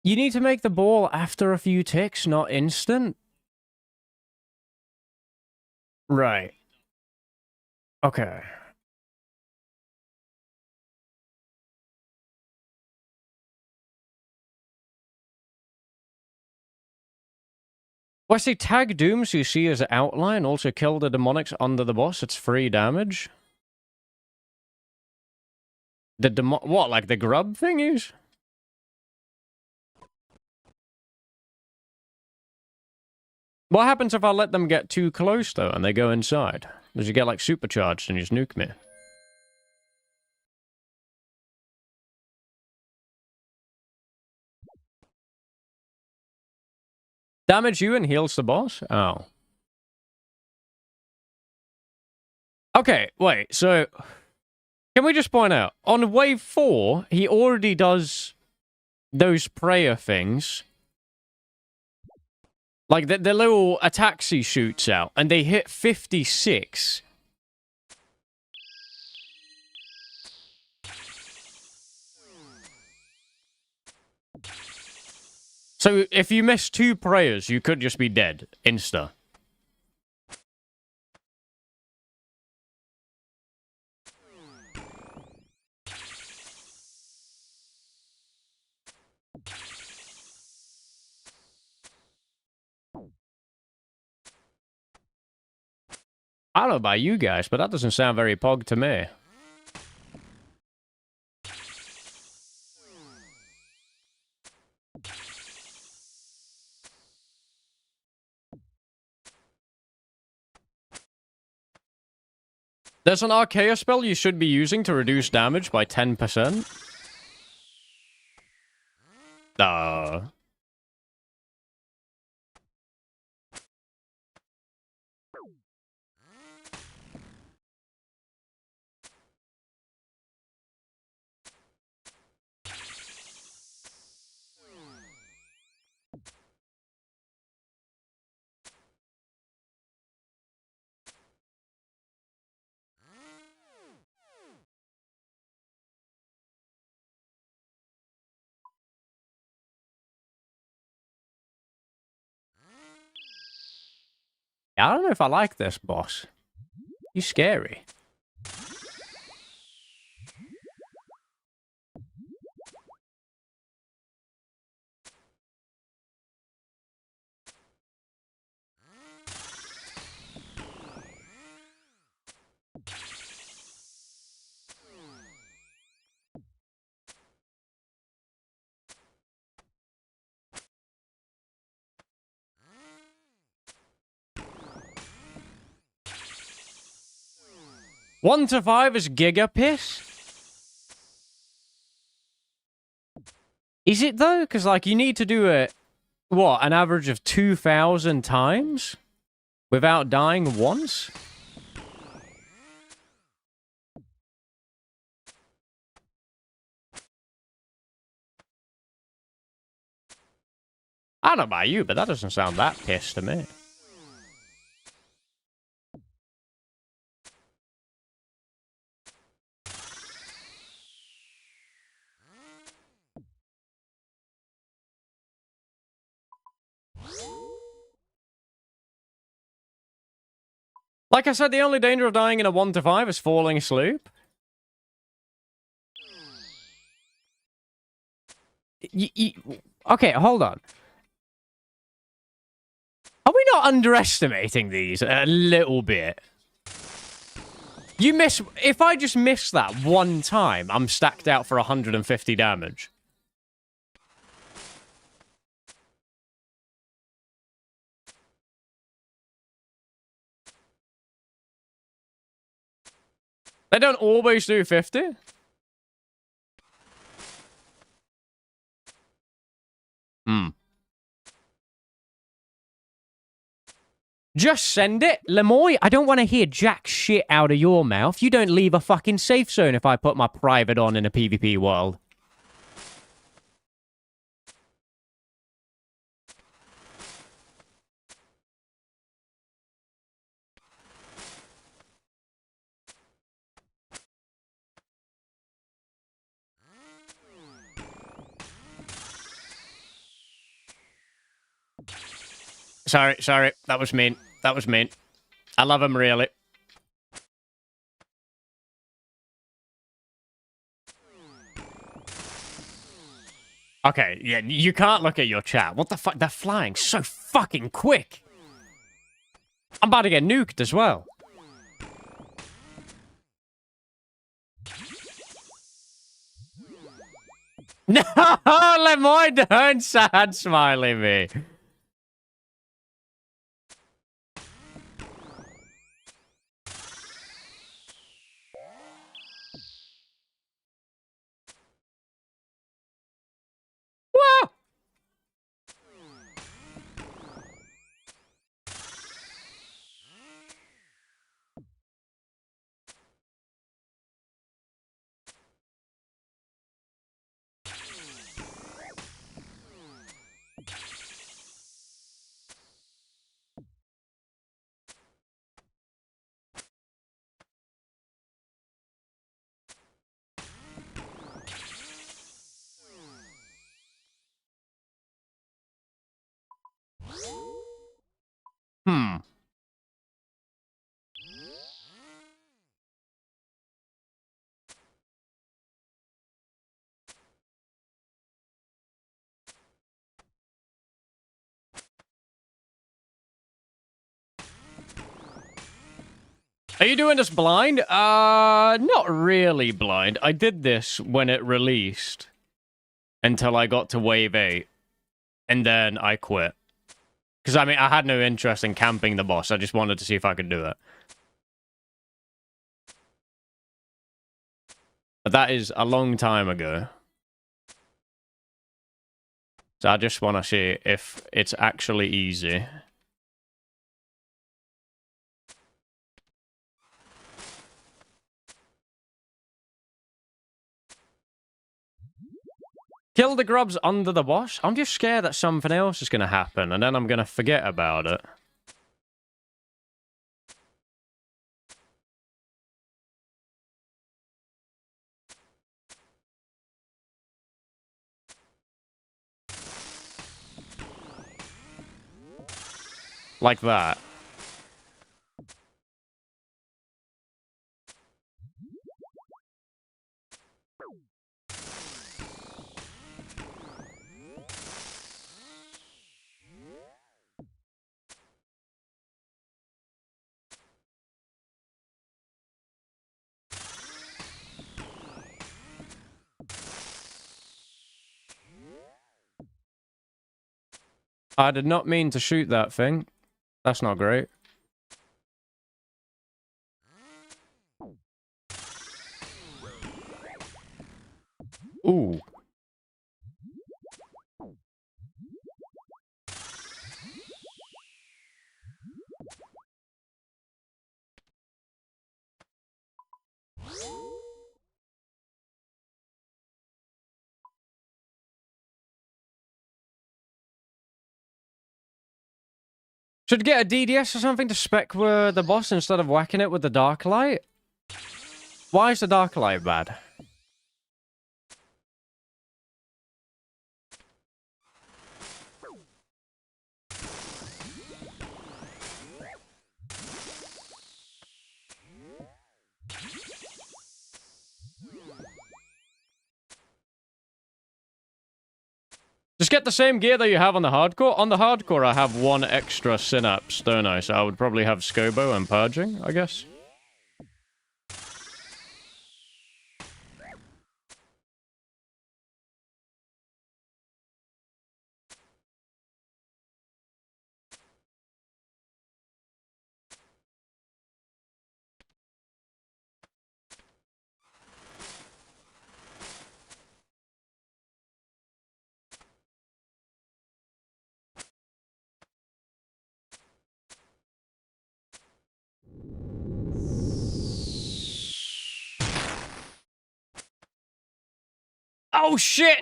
You need to make the ball after a few ticks, not instant. Right. Okay. Well, I see tag dooms you see as outline. Also kill the demonics under the boss. It's free damage. What, like the grub thingies? What happens if I let them get too close, though, and they go inside? Does you get, like, supercharged and just nuke me? Damage you and heals the boss? Oh. Okay, wait, so... Can we just point out, on wave 4, he already does those prayer things. Like, the little attacks he shoots out, and they hit 56. So, if you miss 2 prayers, you could just be dead. Insta. I don't know about you guys, but that doesn't sound very pog to me. There's an Archaea spell you should be using to reduce damage by 10%. I don't know if I like this boss. He's scary. One to 5 is Giga Piss? Is it though? Because, like, you need to do it, what, an average of 2,000 times? Without dying once? I don't know about you, but that doesn't sound that pissed to me. Like I said, the only danger of dying in a 1 to 5 is falling asleep. Okay, hold on. Are we not underestimating these a little bit? You miss... If I just miss that one time, I'm stacked out for 150 damage. They don't always do 50? Just send it. Lemoy, I don't want to hear jack shit out of your mouth. You don't leave a fucking safe zone if I put my private on in a PvP world. Sorry. That was mean. That was mean. I love him, really. Okay, yeah, you can't look at your chat. What the fuck? They're flying so fucking quick. I'm about to get nuked as well. No, Lemoyne, don't sad smiley me. Whoa! Hmm. Are you doing this blind? Not really blind. I did this when it released until I got to wave 8. And then I quit. Because, I mean, I had no interest in camping the boss. I just wanted to see if I could do it. But that is a long time ago. So I just want to see if it's actually easy. Kill the grubs under the boss? I'm just scared that something else is going to happen, and then I'm going to forget about it. Like that. I did not mean to shoot that thing. That's not great. Ooh. Should get a DDS or something to spec with the boss instead of whacking it with the dark light? Why is the dark light bad? Just get the same gear that you have on the hardcore. On the hardcore, I have 1 extra synapse, don't I? So I would probably have Scobo and Purging, I guess. Oh shit!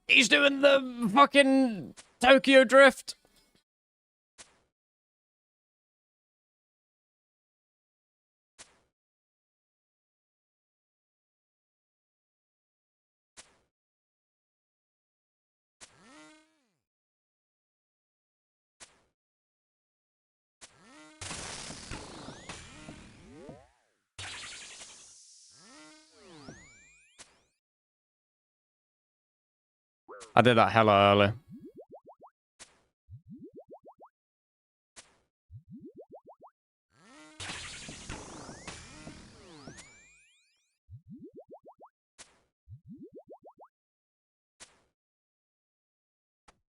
He's doing the fucking Tokyo Drift. I did that hella early.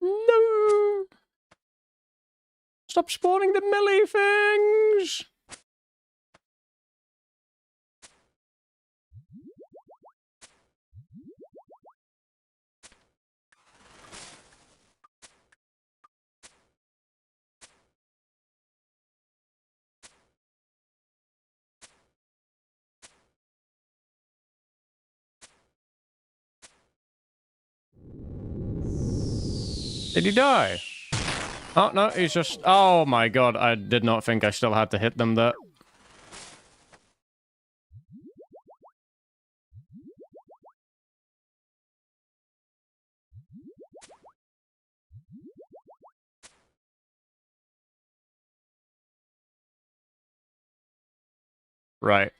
No! Stop spawning the melee things! Did he die? Oh, no, he's just... Oh my god, I did not think I still had to hit them there. Right.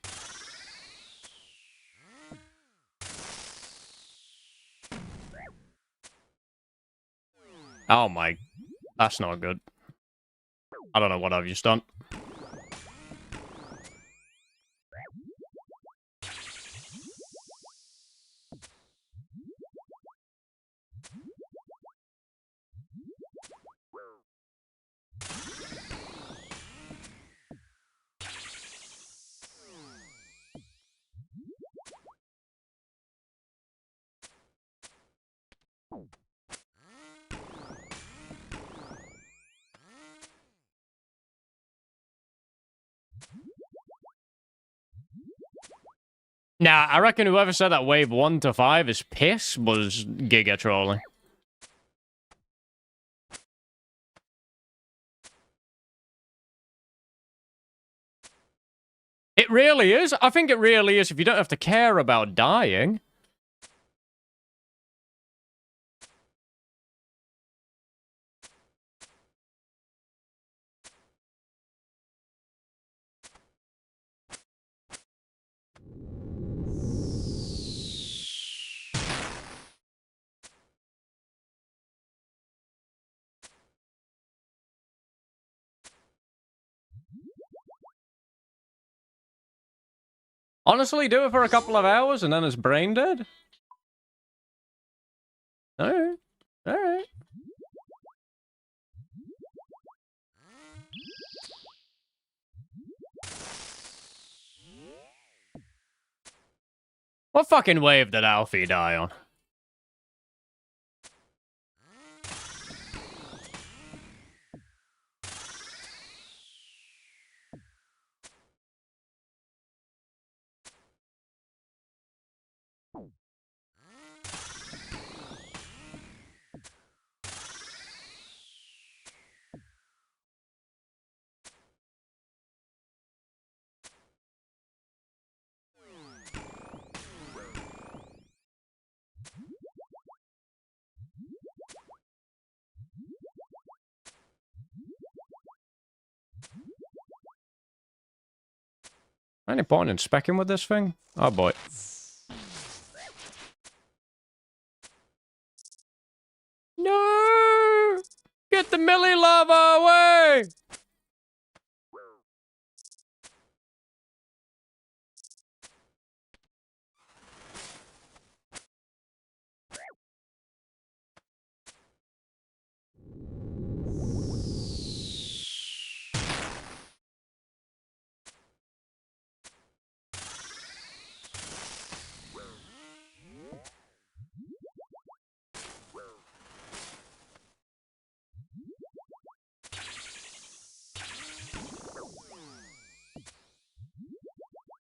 Oh my... That's not good. I don't know what I've just done. Nah, I reckon whoever said that wave 1 to 5 is piss was giga trolling. It really is. I think it really is if you don't have to care about dying. Honestly, do it for a couple of hours and then it's brain dead. Alright. Alright. What fucking wave did Alfie die on? Any point in specking with this thing? Oh boy. No! Get the melee lava away!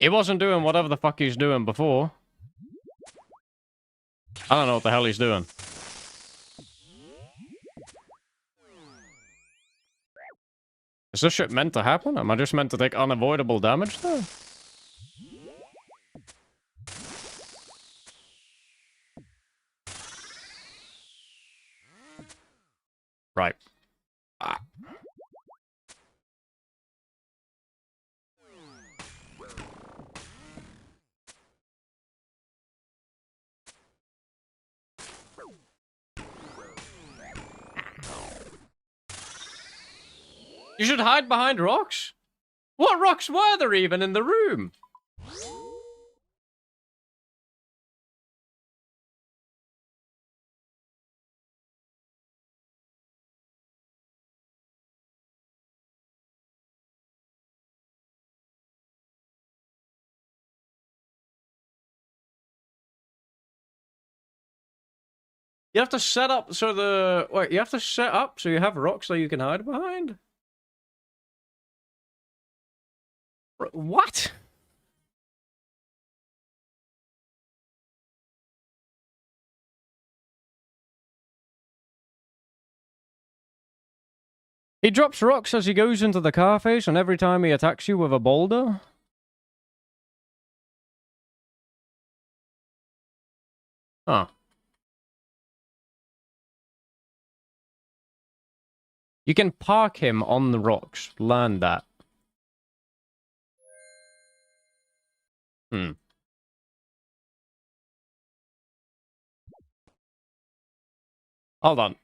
He wasn't doing whatever the fuck he's doing before. I don't know what the hell he's doing. Is this shit meant to happen? Am I just meant to take unavoidable damage there? Right. Ah. You should hide behind rocks? What rocks were there even in the room? You have to set up so the... Wait, you have to set up so you have rocks that you can hide behind? What? He drops rocks as he goes into the car face, and every time he attacks you with a boulder? Huh. You can park him on the rocks. Learn that. Hmm. Hold on.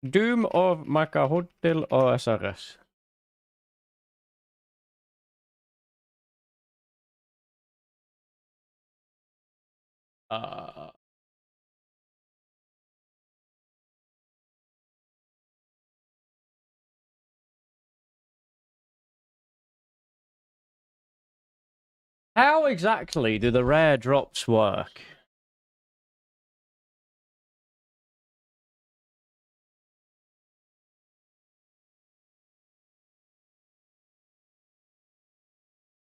Doom of Makahotil OSRS. Uh... How exactly do the rare drops work?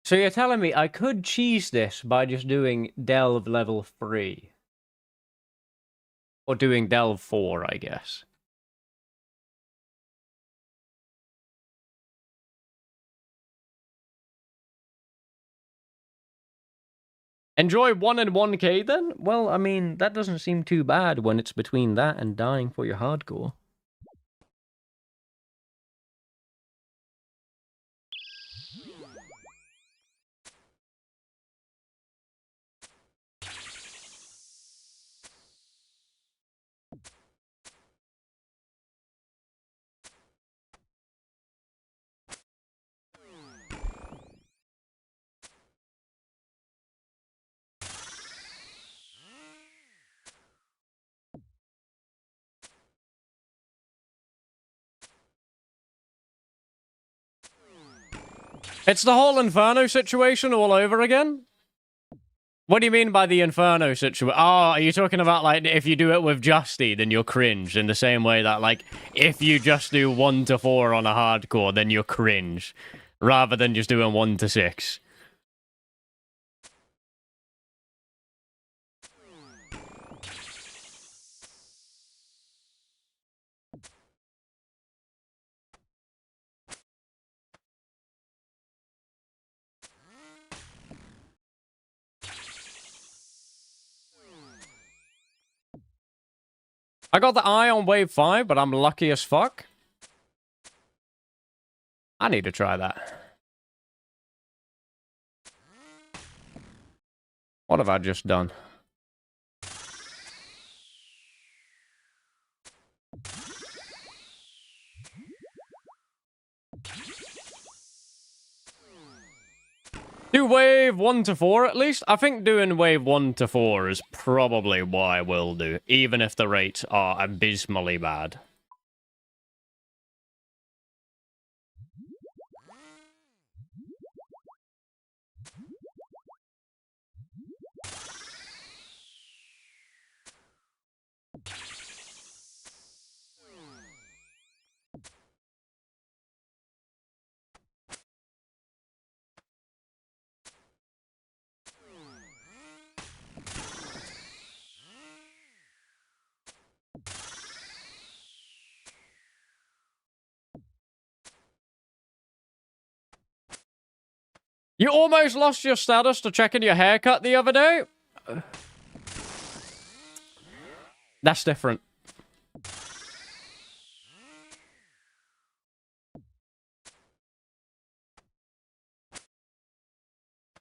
So you're telling me I could cheese this by just doing Delve level 3? Or doing Delve 4, I guess. Enjoy 1 and 1k then? Well, I mean, that doesn't seem too bad when it's between that and dying for your hardcore. It's the whole Inferno situation all over again? What do you mean by the Inferno situation? Oh, are you talking about, like, if you do it with Justy, then you're cringe, in the same way that, like, if you just do 1 to 4 on a hardcore, then you're cringe, rather than just doing 1 to 6. I got the eye on wave 5, but I'm lucky as fuck. I need to try that. What have I just done? Do wave 1 to 4 at least? I think doing wave 1 to 4 is probably what I will do, even if the rates are abysmally bad. You almost lost your status to checking your haircut the other day? That's different.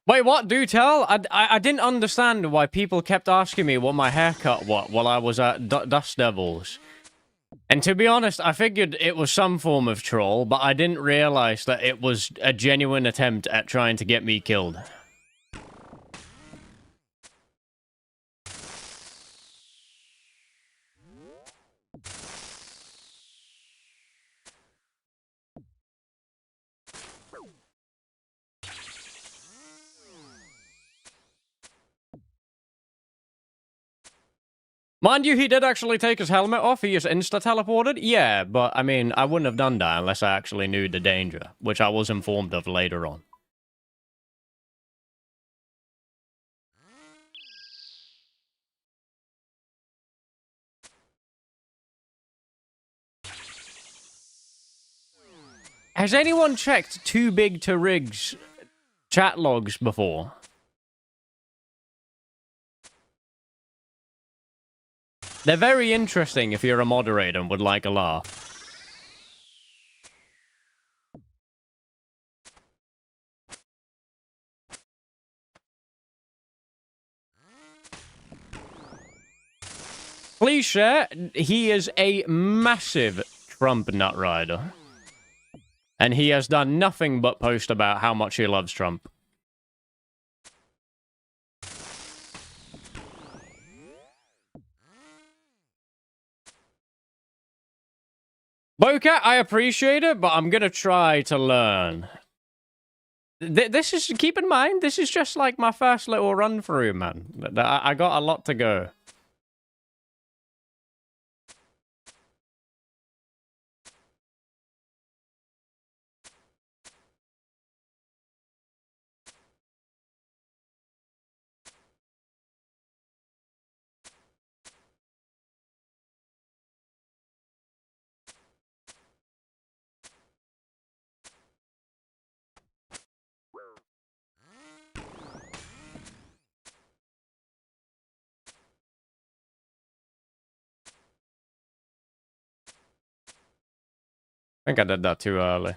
Wait, what? Do tell? I didn't understand why people kept asking me what my haircut was while I was at Dust Devils. And to be honest, I figured it was some form of troll, but I didn't realize that it was a genuine attempt at trying to get me killed. Mind you, he did actually take his helmet off. He is insta-teleported. Yeah, but I mean, I wouldn't have done that unless I actually knew the danger, which I was informed of later on. Has anyone checked Too Big to Rig's chat logs before? They're very interesting if you're a moderator and would like a laugh. Please share. He is a massive Trump nut rider. And he has done nothing but post about how much he loves Trump. Bocat, I appreciate it, but I'm gonna try to learn. This is, keep in mind, this is just like my first little run through, man. I got a lot to go. I think I did that too early.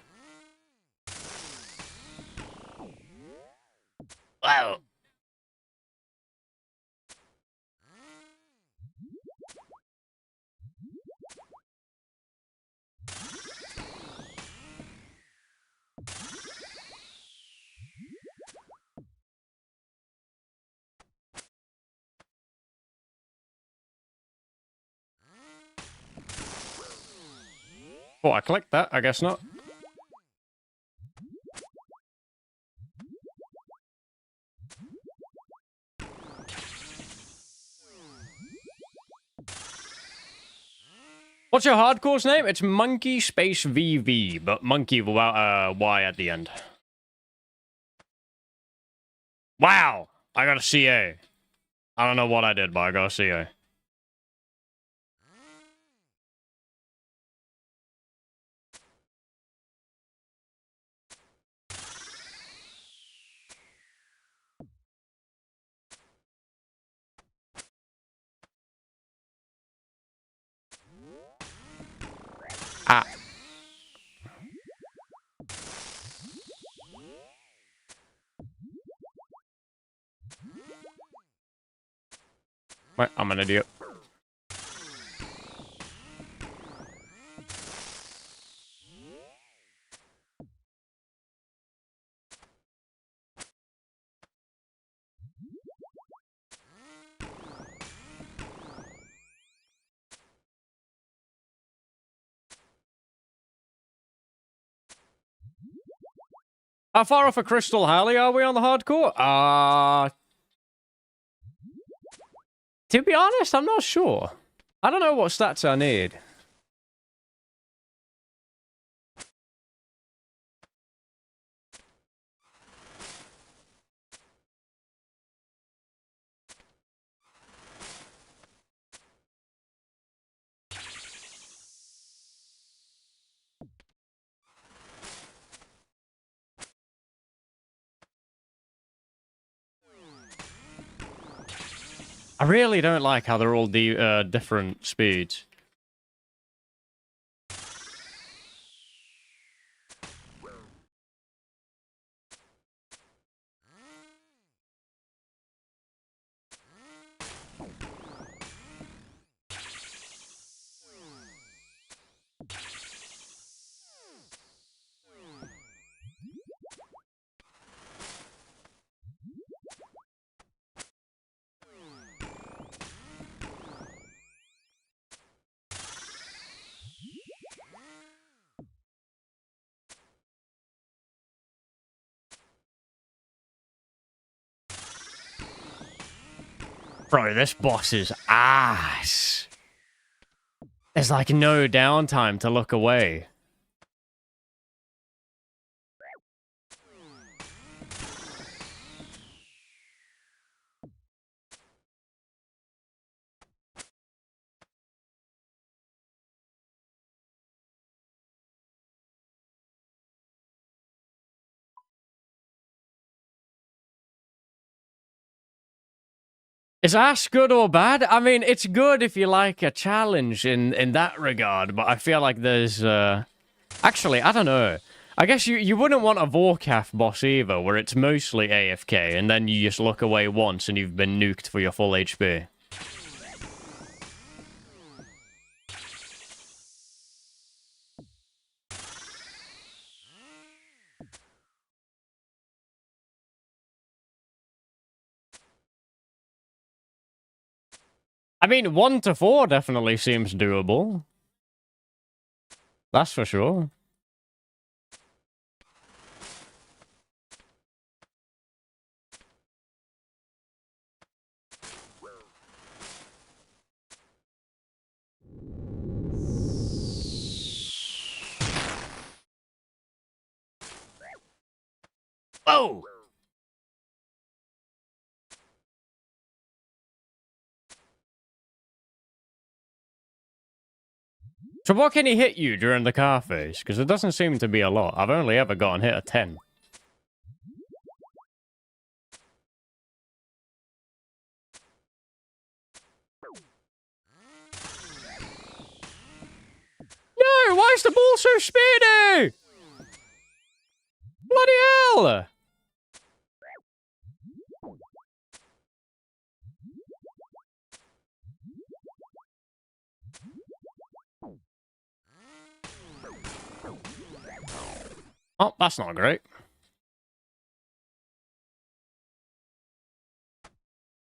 Wow. Oh, I clicked that. I guess not. What's your hardcore's name? It's Monkey Space VV, but Monkey without a Y at the end. Wow! I got a CA. I don't know what I did, but I got a CA. Ah. Wait, I'm an idiot. How far off a Crystal Alley are we on the hardcore? To be honest, I'm not sure. I don't know what stats I need. I really don't like how they're all different speeds. Bro, this boss is ass. There's like no downtime to look away. Is ass good or bad? I mean, it's good if you like a challenge in that regard, but I feel like there's, Actually, I don't know. I guess you wouldn't want a Vorkath boss either, where it's mostly AFK, and then you just look away once and you've been nuked for your full HP. I mean, 1 to 4 definitely seems doable. That's for sure. Whoa! So what can he hit you during the car phase? Because it doesn't seem to be a lot. I've only ever gotten hit a 10. No, why is the ball so speedy? Bloody hell! Oh, that's not great.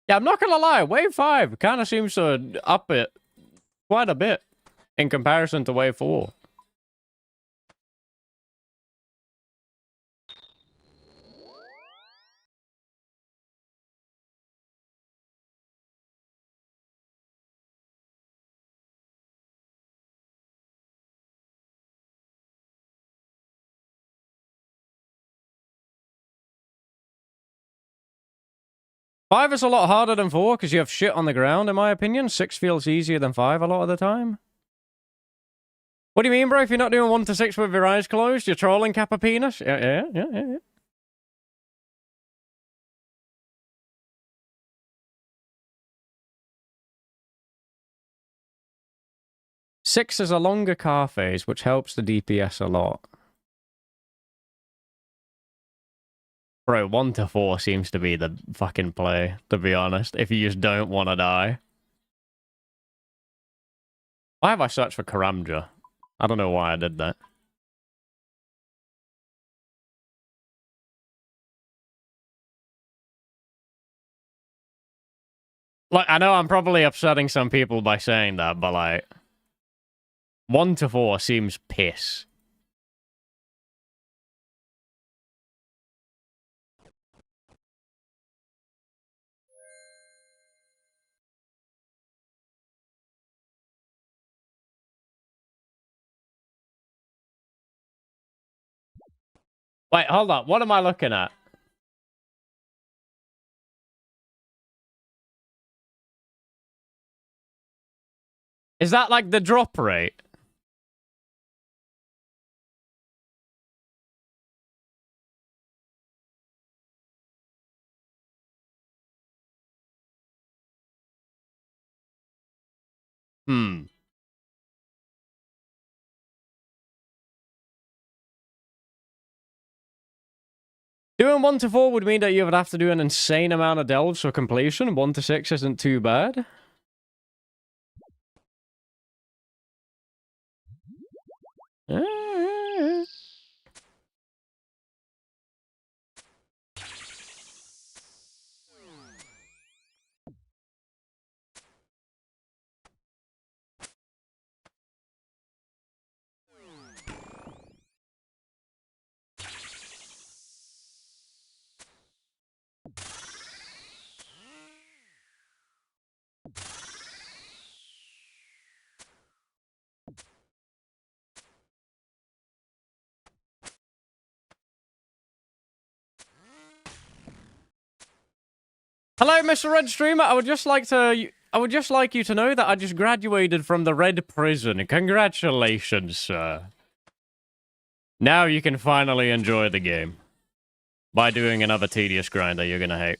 Yeah, I'm not gonna lie, Wave 5 kind of seems to up it quite a bit in comparison to Wave 4. Five is a lot harder than 4 because you have shit on the ground, in my opinion. 6 feels easier than 5 a lot of the time. What do you mean, bro? If you're not doing 1 to 6 with your eyes closed, you're trolling Kappa Penis? Yeah. 6 is a longer car phase, which helps the DPS a lot. Bro, 1 to 4 seems to be the fucking play, to be honest, if you just don't want to die. Why have I searched for Karamja? I don't know why I did that. Like, I know I'm probably upsetting some people by saying that, but like... 1 to 4 seems piss. Wait, hold on. What am I looking at? Is that like the drop rate? Hmm. Doing 1 to 4 would mean that you would have to do an insane amount of delves for completion. 1 to 6 isn't too bad. Hello, Mr. Red Streamer. I would just like you to know that I just graduated from the Red Prison. Congratulations, sir. Now you can finally enjoy the game by doing another tedious grind that you're gonna hate.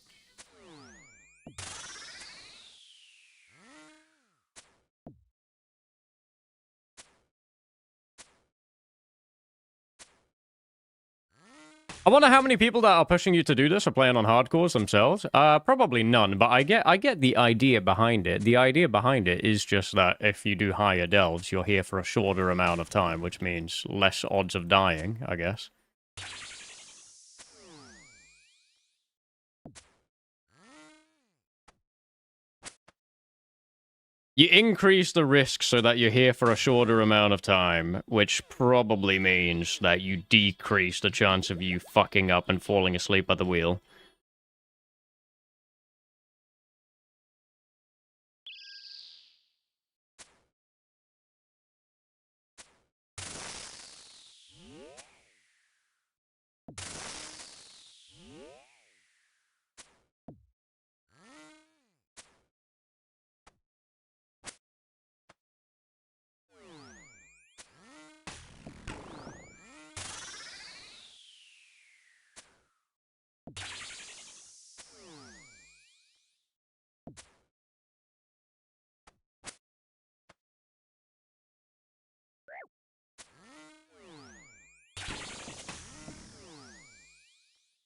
I wonder how many people that are pushing you to do this are playing on hardcores themselves. Probably none, but I get the idea behind it. The idea behind it is just that if you do higher delves, you're here for a shorter amount of time, which means less odds of dying, I guess. You increase the risk so that you're here for a shorter amount of time, which probably means that you decrease the chance of you fucking up and falling asleep at the wheel.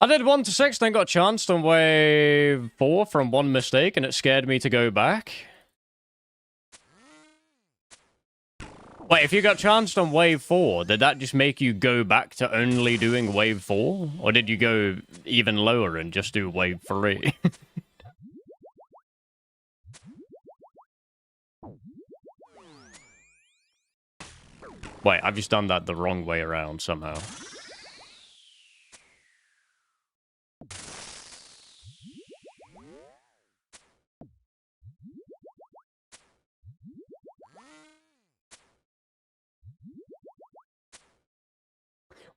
I did 1 to 6, then got chanced on wave 4 from one mistake, and it scared me to go back. Wait, if you got chanced on wave 4, did that just make you go back to only doing wave 4? Or did you go even lower and just do wave 3? Wait, I've just done that the wrong way around somehow.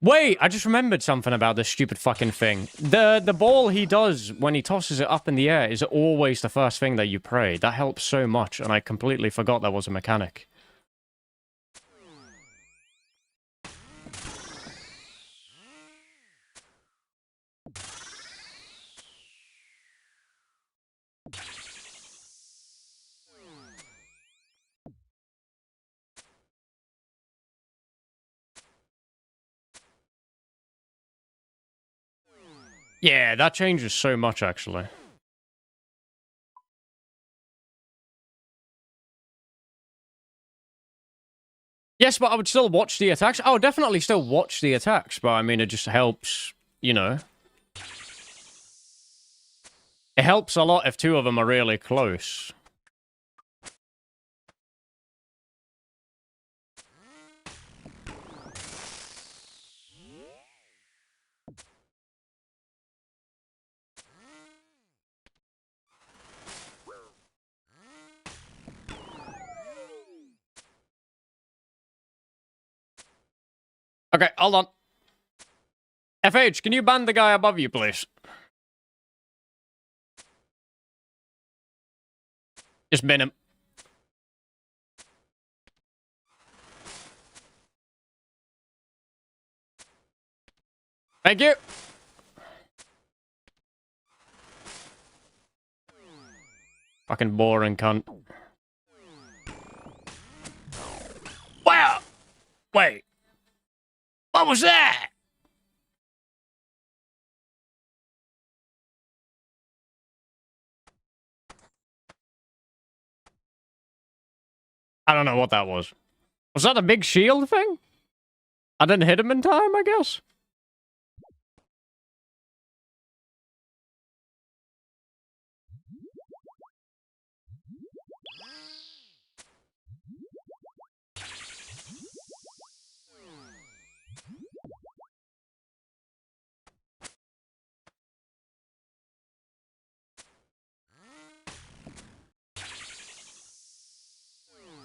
Wait, I just remembered something about this stupid fucking thing. The ball he does when he tosses it up in the air is always the first thing that you pray. That helps so much, and I completely forgot that was a mechanic. Yeah, that changes so much, actually. Yes, but I would still watch the attacks. I would definitely still watch the attacks, but I mean, it just helps, you know. It helps a lot if two of them are really close. Okay, hold on. FH, can you ban the guy above you, please? Just bin him. Thank you. Fucking boring cunt. Wow! Wait. What was that? I don't know what that was. Was that a big shield thing? I didn't hit him in time, I guess.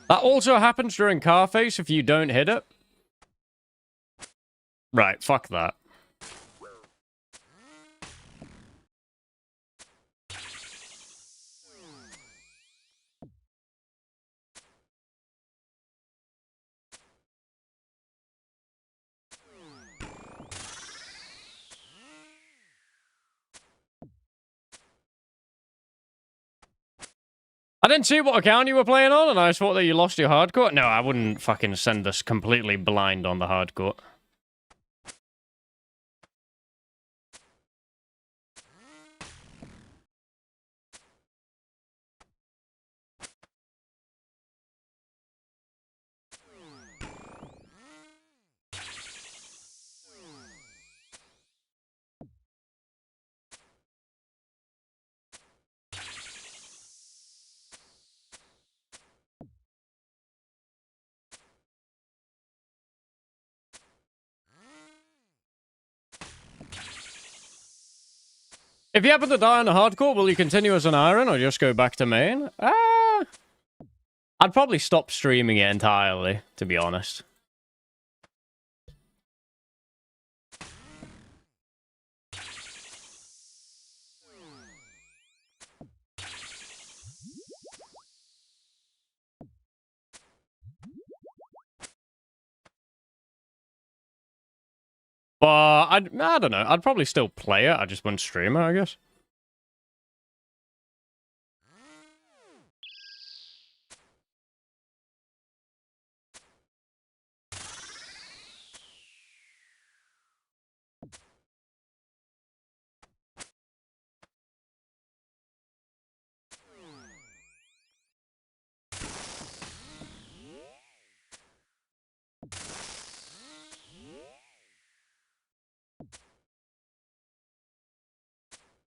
That also happens during car face if you don't hit it. Right, fuck that. I didn't see what account you were playing on, and I just thought that you lost your hardcore. No, I wouldn't fucking send us completely blind on the hardcore. If you happen to die on the hardcore, will you continue as an iron or just go back to main? I'd probably stop streaming it entirely, to be honest. But I don't know. I'd probably still play it. I just wouldn't stream it, I guess.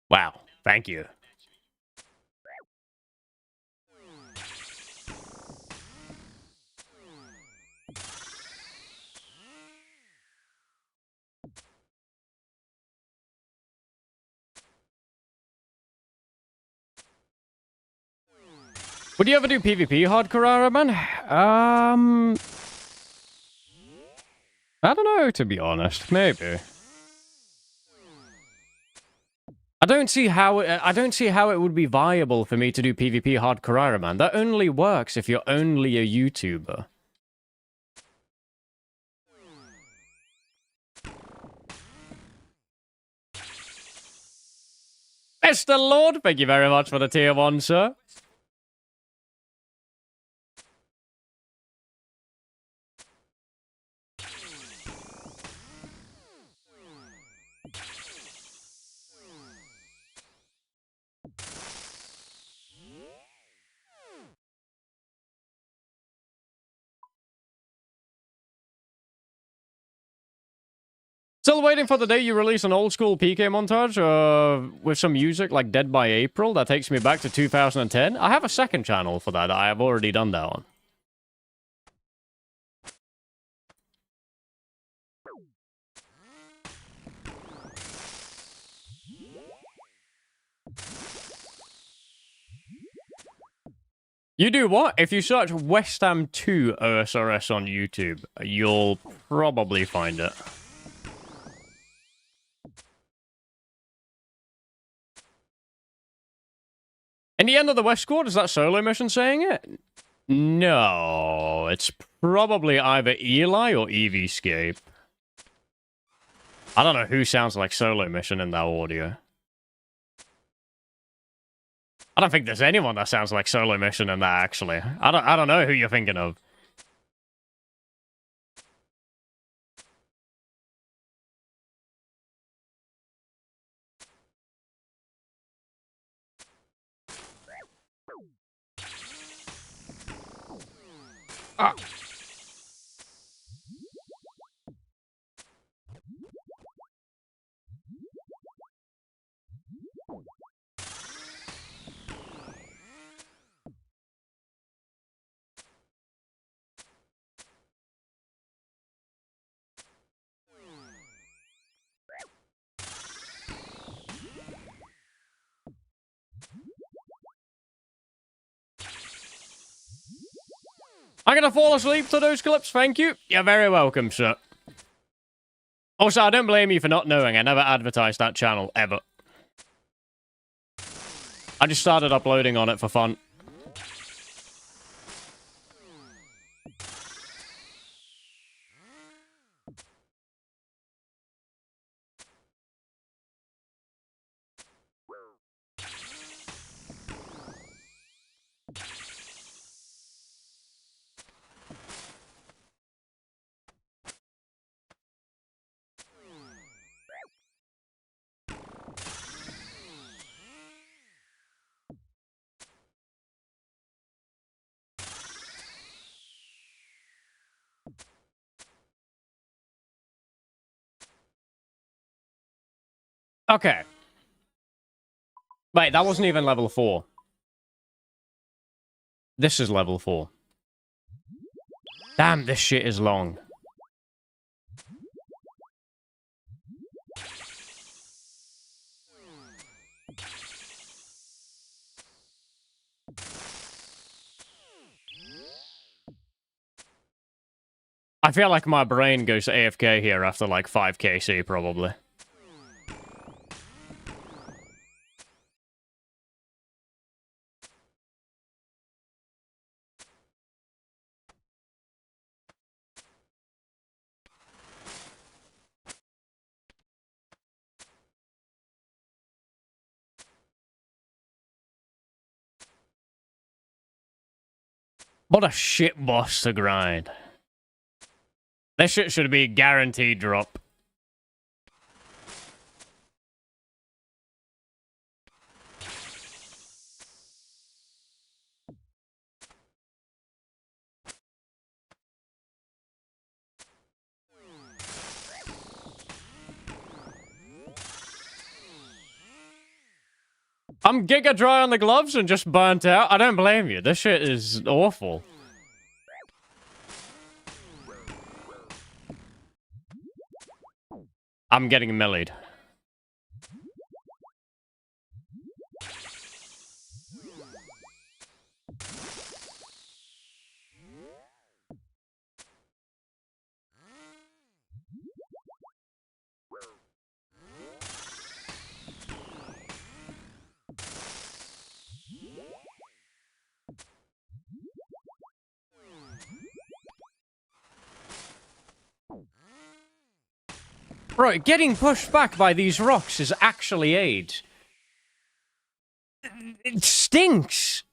Wow. Thank you. Would you ever do PvP hardcore, Ironman? I don't know, to be honest. Maybe. I don't see how it would be viable for me to do PvP hardcore Ironman. That only works if you're only a YouTuber. Mr. Lord, thank you very much for the tier 1, sir. Still waiting for the day you release an old school PK montage with some music like Dead by April. That takes me back to 2010. I have a second channel for that. I have already done that one. You do what? If you search Westham 2 OSRS on YouTube, you'll probably find it. In the end of the West Squad, is that solo mission saying it? No, it's probably either Eli or Eviescape. I don't know who sounds like solo mission in that audio. I don't think there's anyone that sounds like solo mission in that, actually. I don't know who you're thinking of. Ah. I'm gonna fall asleep to those clips, thank you. You're very welcome, sir. Also, I don't blame you for not knowing. I never advertised that channel, ever. I just started uploading on it for fun. Okay. Wait, that wasn't even level 4. This is level 4. Damn, this shit is long. I feel like my brain goes AFK here after like 5 KC, probably. What a shit boss to grind. This shit should be guaranteed drop. I'm giga dry on the gloves and just burnt out. I don't blame you. This shit is awful. I'm getting melee. Bro, getting pushed back by these rocks is actually AIDS. It stinks.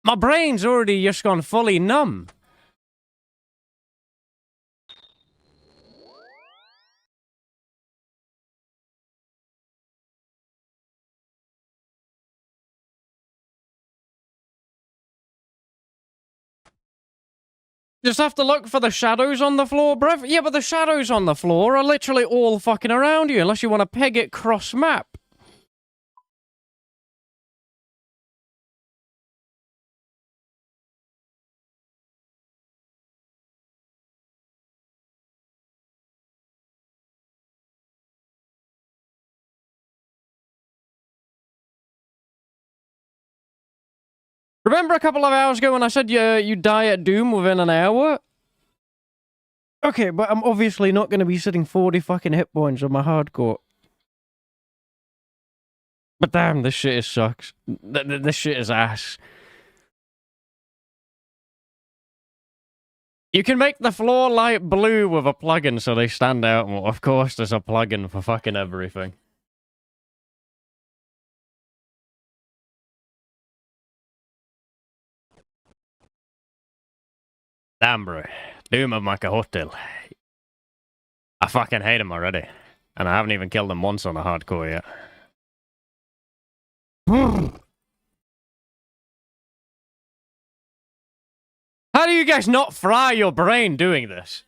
My brain's already just gone fully numb. Just have to look for the shadows on the floor, bruv. Yeah, but the shadows on the floor are literally all fucking around you, unless you want to peg it cross-map. Remember a couple of hours ago when I said you die at Doom within an hour? Okay, but I'm obviously not going to be sitting 40 fucking hit points on my hardcore. But damn, this shit sucks. This shit is ass. You can make the floor light blue with a plugin so they stand out more. Of course, there's a plugin for fucking everything. Damn, bro. Doom of my hotel. I fucking hate him already. And I haven't even killed him once on a hardcore yet. How do you guys not fry your brain doing this?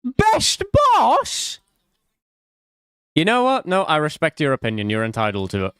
Best boss? You know what? No, I respect your opinion. You're entitled to it.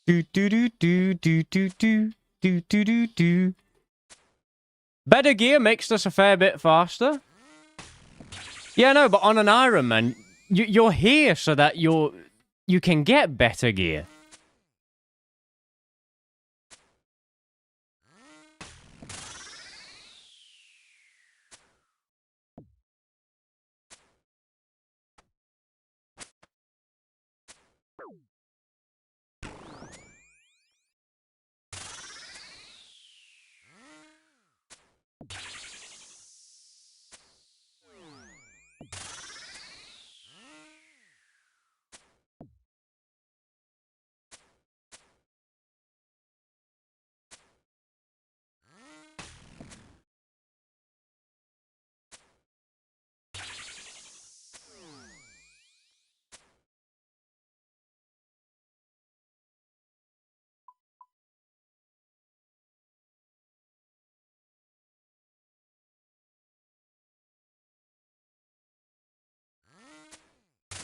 Do do do do do do do do do do do. Better gear makes this a fair bit faster. Yeah, no, but on an Ironman, you're here so that you can get better gear.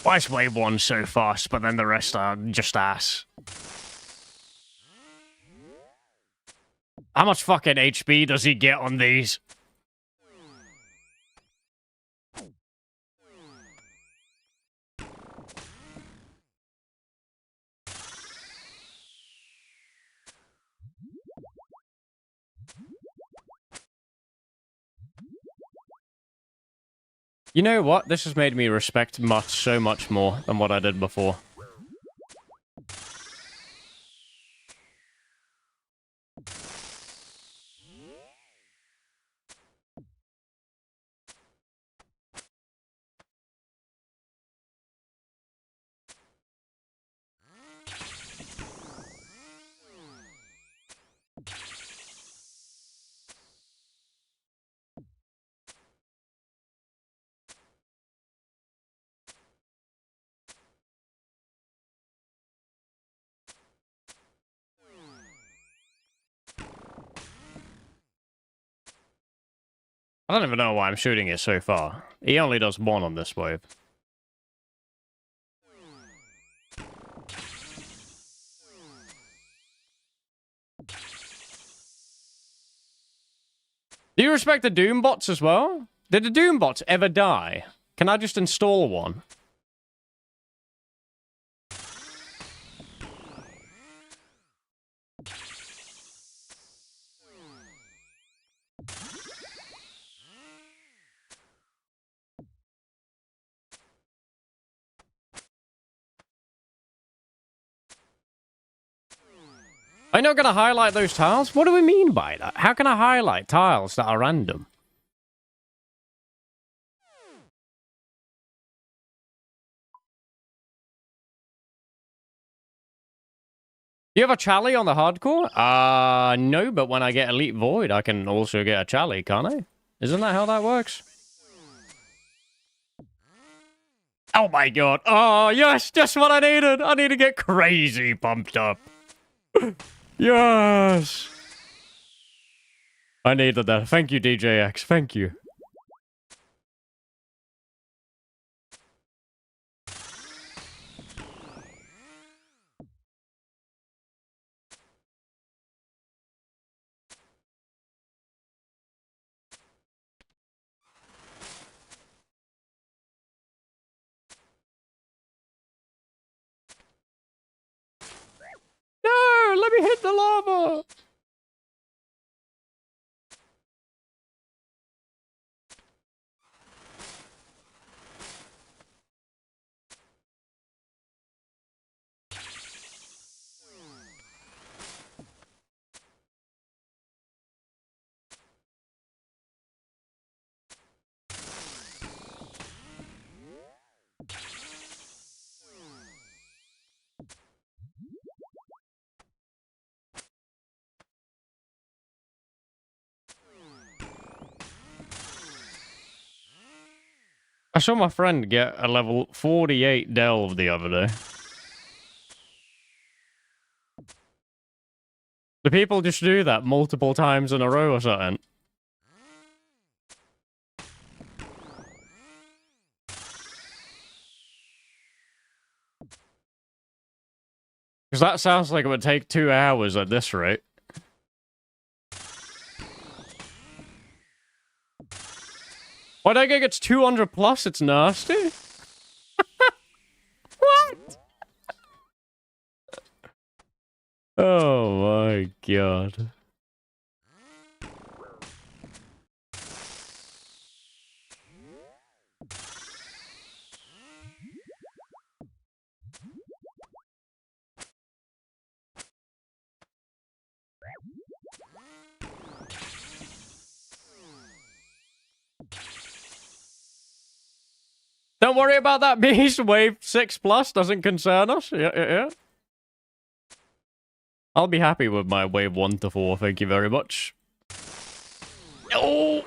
Why is wave 1 so fast, but then the rest are just ass? How much fucking HP does he get on these? You know what? This has made me respect Mutt so much more than what I did before. I don't even know why I'm shooting it so far. He only does 1 on this wave. Do you respect the Doom bots as well? Did the Doom bots ever die? Can I just install one? I'm not gonna highlight those tiles? What do we mean by that? How can I highlight tiles that are random? You have a Chally on the hardcore? No, but when I get Elite Void, I can also get a Chally, can't I? Isn't that how that works? Oh my god. Oh, yes, just what I needed. I need to get crazy pumped up. Yes. I needed that. Thank you, DJX. Thank you. No, let me hit the lava. I saw my friend get a level 48 delve the other day. Do people just do that multiple times in a row or something? Because that sounds like it would take 2 hours at this rate. Why don't I think it's 200 plus? It's nasty. What? Oh my god. Don't worry about that beast. Wave 6 plus doesn't concern us. Yeah. I'll be happy with my wave 1 to 4, thank you very much. Oh!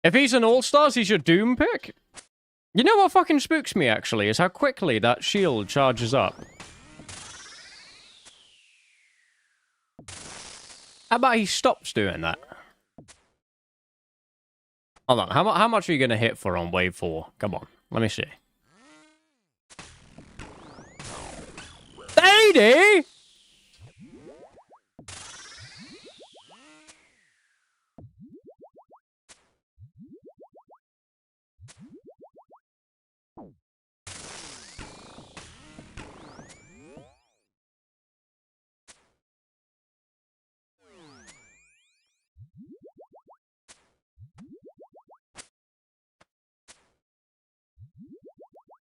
If he's an all-stars, he's your Doom pick? You know what fucking spooks me, actually, is how quickly that shield charges up. How about he stops doing that? Hold on, how much are you going to hit for on wave 4? Come on, let me see. 80?!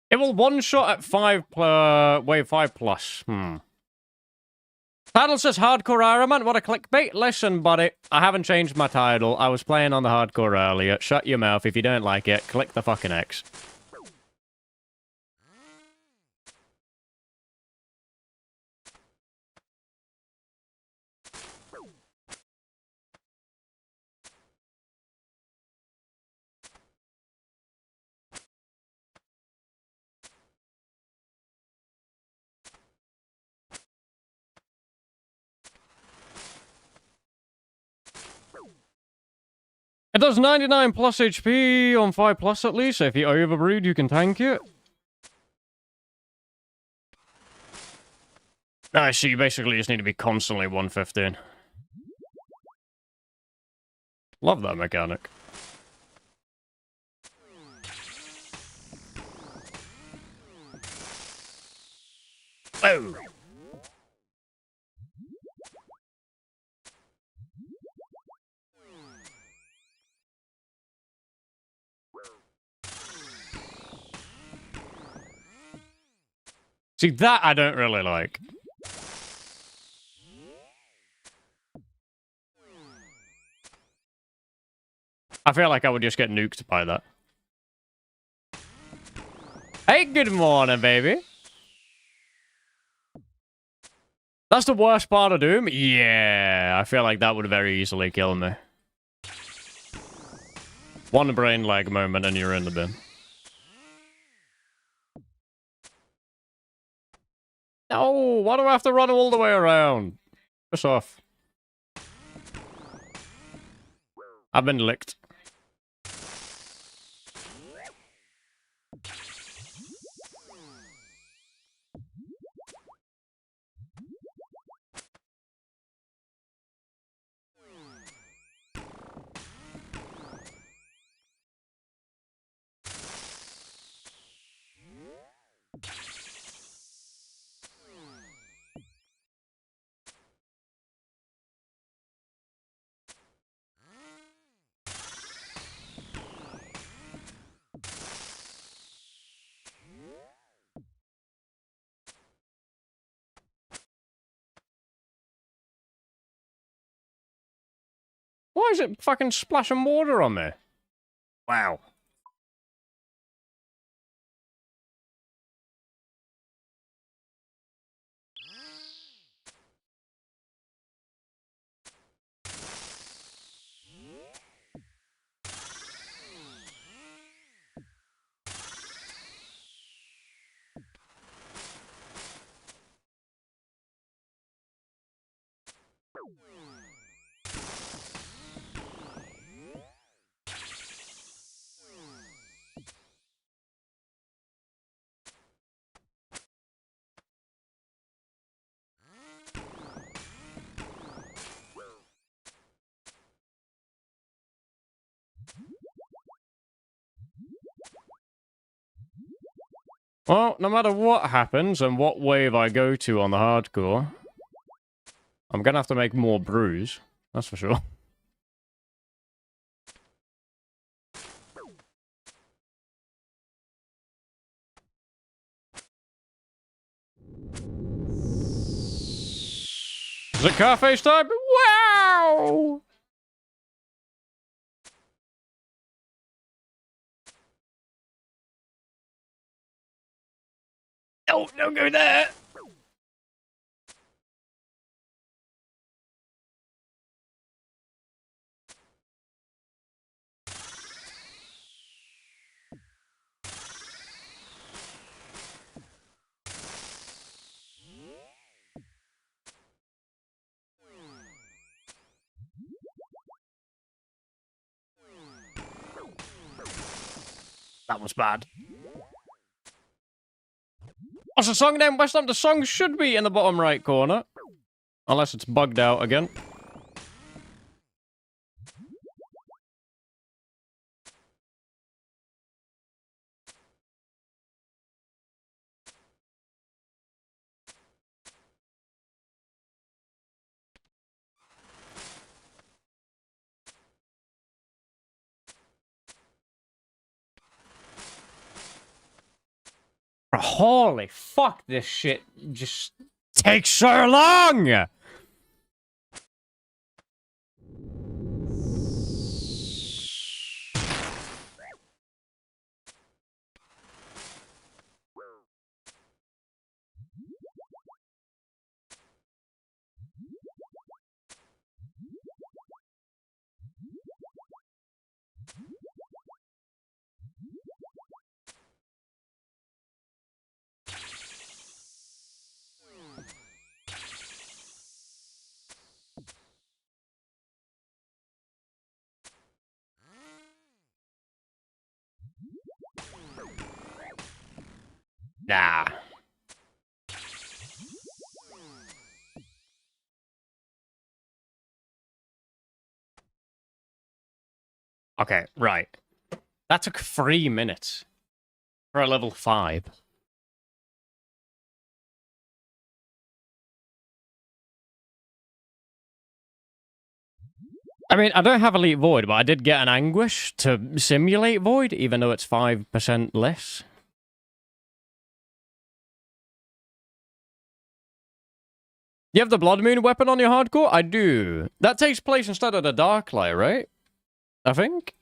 It will one-shot at wave 5 plus. Title says Hardcore Ironman. What a clickbait. Listen, buddy, I haven't changed my title. I was playing on the hardcore earlier. Shut your mouth. If you don't like it, click the fucking X. It does 99 plus HP on 5 plus at least, so if you overbreed, you can tank it. Nice, so you basically just need to be constantly 115. Love that mechanic. Oh! See, that I don't really like. I feel like I would just get nuked by that. Hey, good morning, baby. That's the worst part of Doom? Yeah, I feel like that would very easily kill me. One brain lag moment and you're in the bin. No, why do I have to run all the way around? Piss off. I've been licked. Why is it fucking splashing water on me? Wow. Well, no matter what happens and what wave I go to on the hardcore, I'm gonna have to make more brews. That's for sure. Is it car face time? Wow! No, don't go there! That was bad. What's the song name, Westham? The song should be in the bottom right corner. Unless it's bugged out again. Holy fuck, this shit just takes so long! Nah. Okay, right. That took 3 minutes. For a level 5. I mean, I don't have Elite Void, but I did get an Anguish to simulate Void, even though it's 5% less. You have the Blood Moon weapon on your hardcore? I do. That takes place instead of the Darklight, right? I think?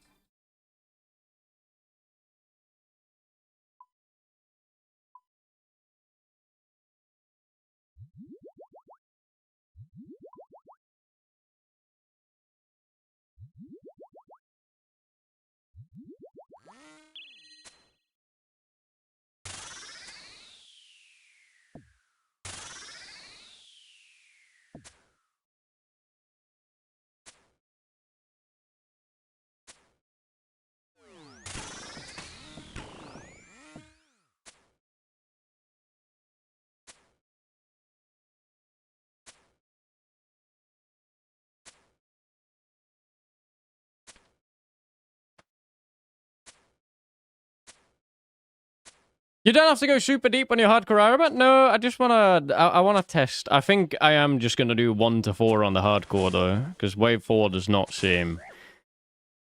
You don't have to go super deep on your hardcore Ironman. No, I just wanna... I wanna test. I think I am just gonna do 1 to 4 on the hardcore, though. Because Wave 4 does not seem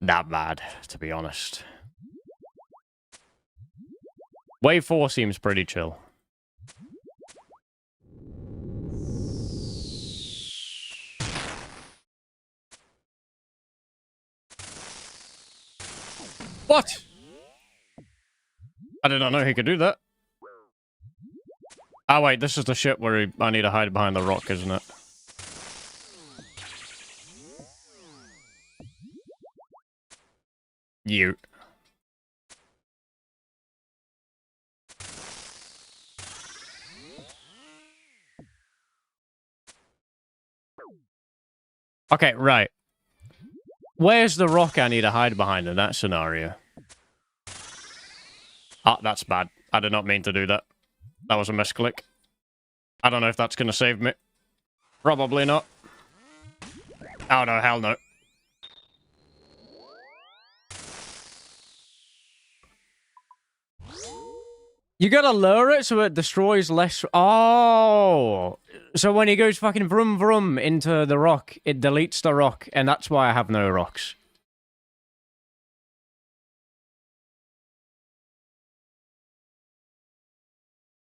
that bad, to be honest. Wave 4 seems pretty chill. What? I did not know he could do that. Oh, wait, this is the shit where I need to hide behind the rock, isn't it? You. Okay, right. Where's the rock I need to hide behind in that scenario? Ah, that's bad. I did not mean to do that. That was a misclick. I don't know if that's going to save me. Probably not. Oh, no, hell no. You gotta lower it so it destroys less... Oh! So when he goes fucking vroom vroom into the rock, it deletes the rock, and that's why I have no rocks.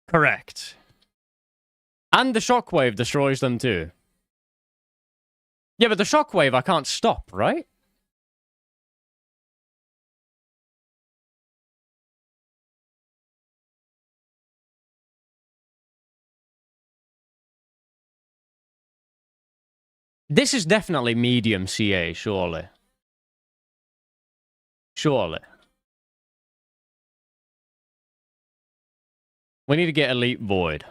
Correct. And the shockwave destroys them too. Yeah, but the shockwave I can't stop, right? This is definitely medium CA, surely. Surely. We need to get Elite Void.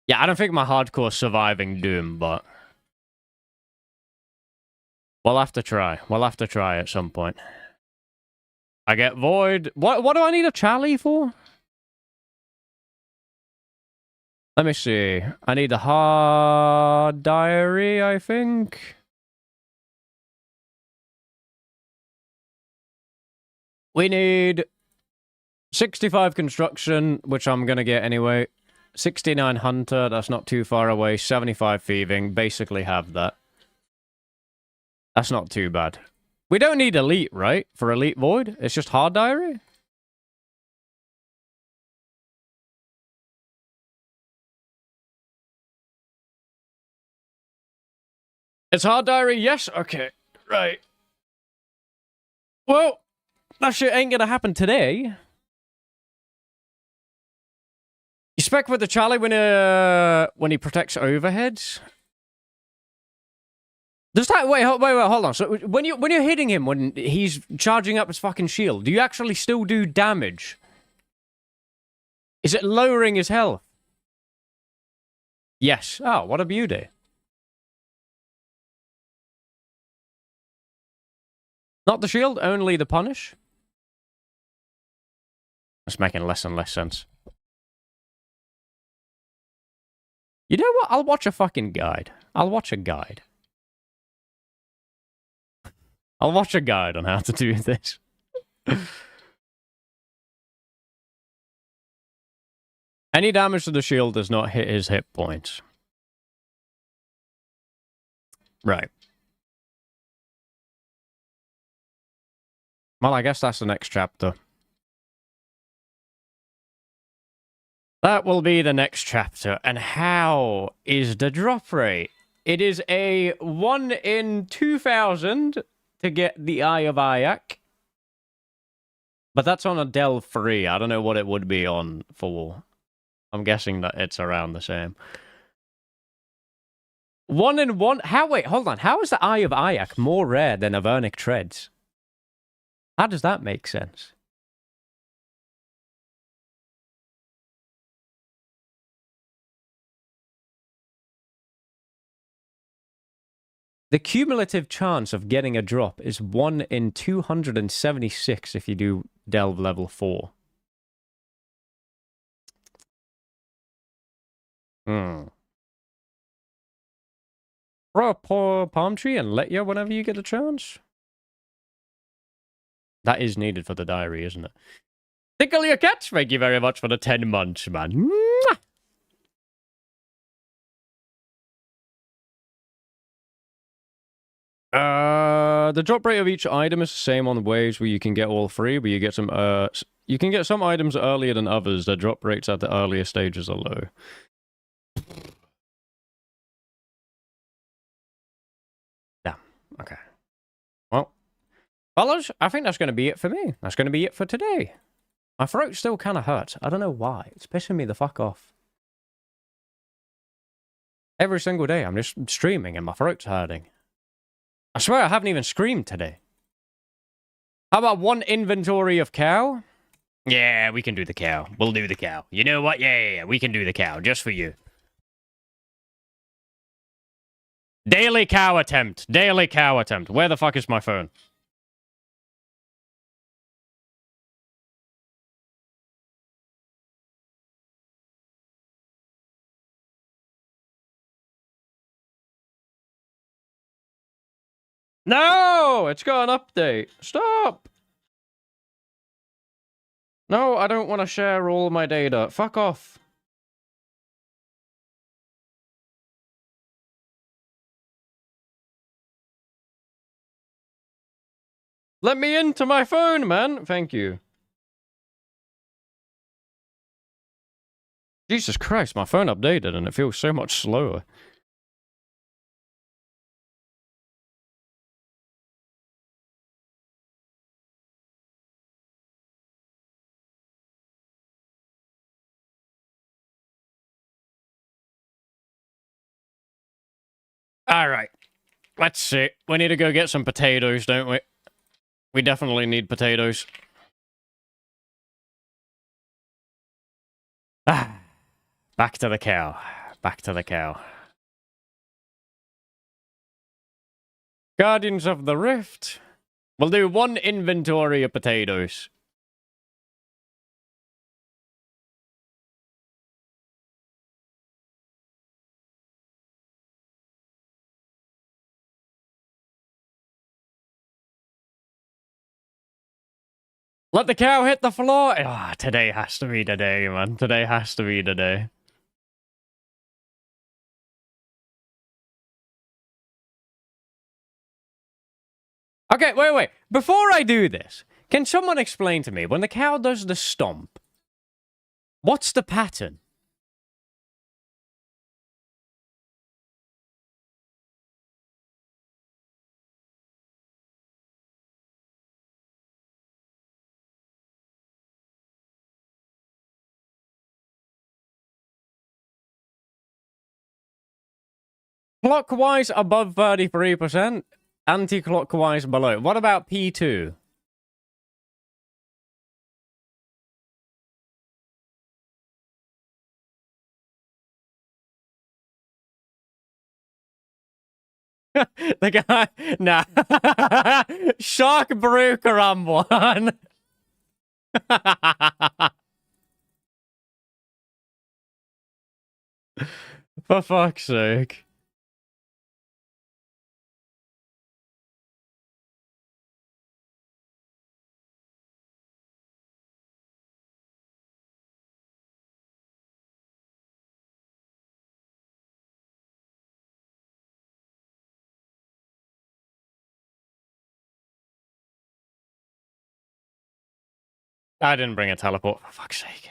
Yeah, I don't think my hardcore's surviving Doom, but... We'll have to try. We'll have to try at some point. I get void. What do I need a Charlie for? Let me see. I need a hard diary, I think. We need 65 construction, which I'm going to get anyway. 69 hunter, that's not too far away. 75 thieving, basically have that. That's not too bad. We don't need elite, right? For elite void? It's just hard diary? It's hard diary, yes? Okay, right. Well, that shit ain't gonna happen today. You spec with the Charlie when he protects overheads? Does that wait, hold on. So when you're hitting him when he's charging up his fucking shield, do you actually still do damage? Is it lowering his health? Yes. Oh, what a beauty. Not the shield, only the punish. It's making less and less sense. You know what? I'll watch a fucking guide. I'll watch a guide. I'll watch a guide on how to do this. Any damage to the shield does not hit his hit points. Right. Well, I guess that's the next chapter. That will be the next chapter. And how is the drop rate? It is a 1 in 2,000 to get the Eye of Ayak. But that's on a Delve 3. I don't know what it would be on 4. I'm guessing that it's around the same. 1 in 1? How, wait, hold on. How is the Eye of Ayak more rare than Avernic Treads? How does that make sense? The cumulative chance of getting a drop is 1 in 276 if you do Delve level 4. Throw a poor palm tree and let you whenever you get a chance. That is needed for the diary, isn't it? Tickle your cat. Thank you very much for the 10 months, man. Mwah! The drop rate of each item is the same on the waves where you can get all 3, but you get some you can get some items earlier than others. The drop rates at the earlier stages are low. Yeah. Okay. Well, fellas, I think that's going to be it for me. That's going to be it for today. My throat still kind of hurts. I don't know why. It's pissing me the fuck off. Every single day, I'm just streaming and my throat's hurting. I swear I haven't even screamed today. How about 1 inventory of cow? Yeah, we can do the cow. We'll do the cow. You know what? Yeah, we can do the cow. Just for you. Daily cow attempt. Daily cow attempt. Where the fuck is my phone? No! It's got an update. Stop! No, I don't want to share all my data. Fuck off. Let me into my phone, man. Thank you. Jesus Christ, my phone updated and it feels so much slower. Alright. Let's see. We need to go get some potatoes, don't we? We definitely need potatoes. Ah. Back to the cow. Back to the cow. Guardians of the Rift. We'll do one inventory of potatoes. Let the cow hit the floor. Ah, today has to be the day, man. Today has to be the day. Okay, wait. Before I do this, can someone explain to me, when the cow does the stomp, what's the pattern? Clockwise above 33%, anti-clockwise below. What about P2? The guy... Nah. Shark Broker on one. For fuck's sake. I didn't bring a teleport, for fuck's sake.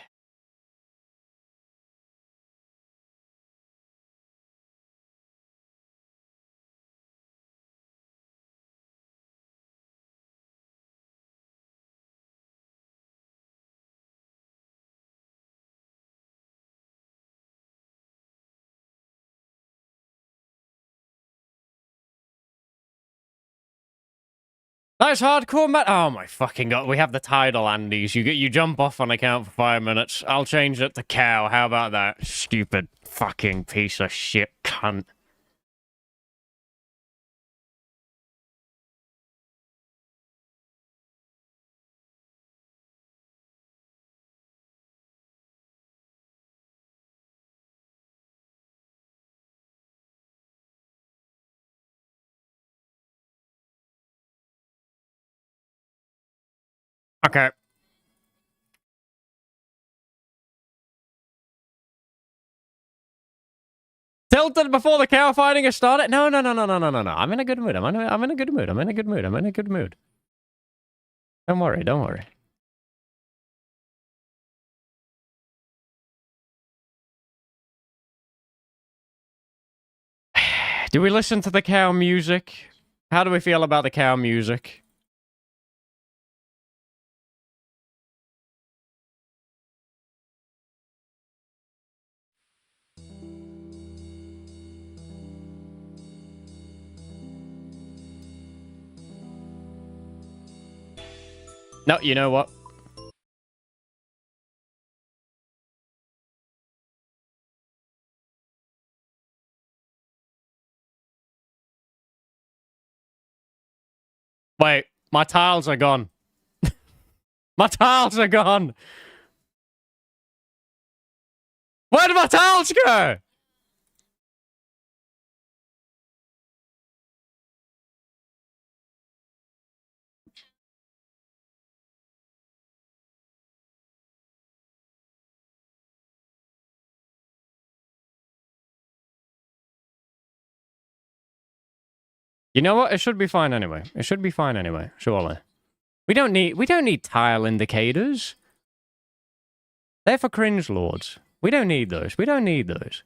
That's hardcore, man. Oh my fucking god. We have the tidal Andes. You jump off on account for 5 minutes. I'll change it to cow. How about that? Stupid fucking piece of shit cunt. Okay. Tilted before the cow fighting has started? No. I'm in a good mood. I'm in a good mood. I'm in a good mood. I'm in a good mood. Don't worry. Don't worry. Do we listen to the cow music? How do we feel about the cow music? No, you know what? Wait, my tiles are gone. My tiles are gone. Where did my tiles go? You know what? It should be fine anyway. It should be fine anyway, surely. We don't need tile indicators. They're for cringe lords. We don't need those. We don't need those.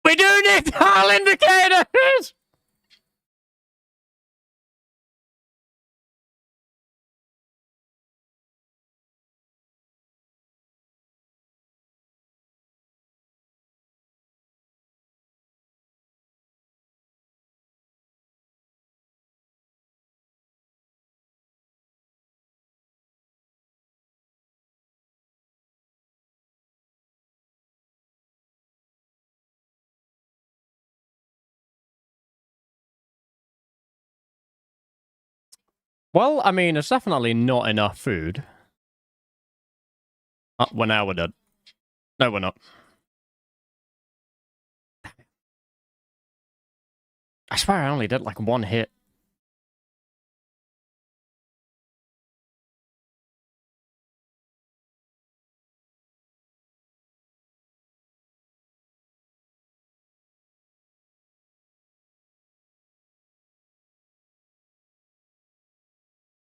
We do need tile indicators! Well, I mean, it's definitely not enough food. Well, now we're dead. No, we're not. I swear I only did like one hit.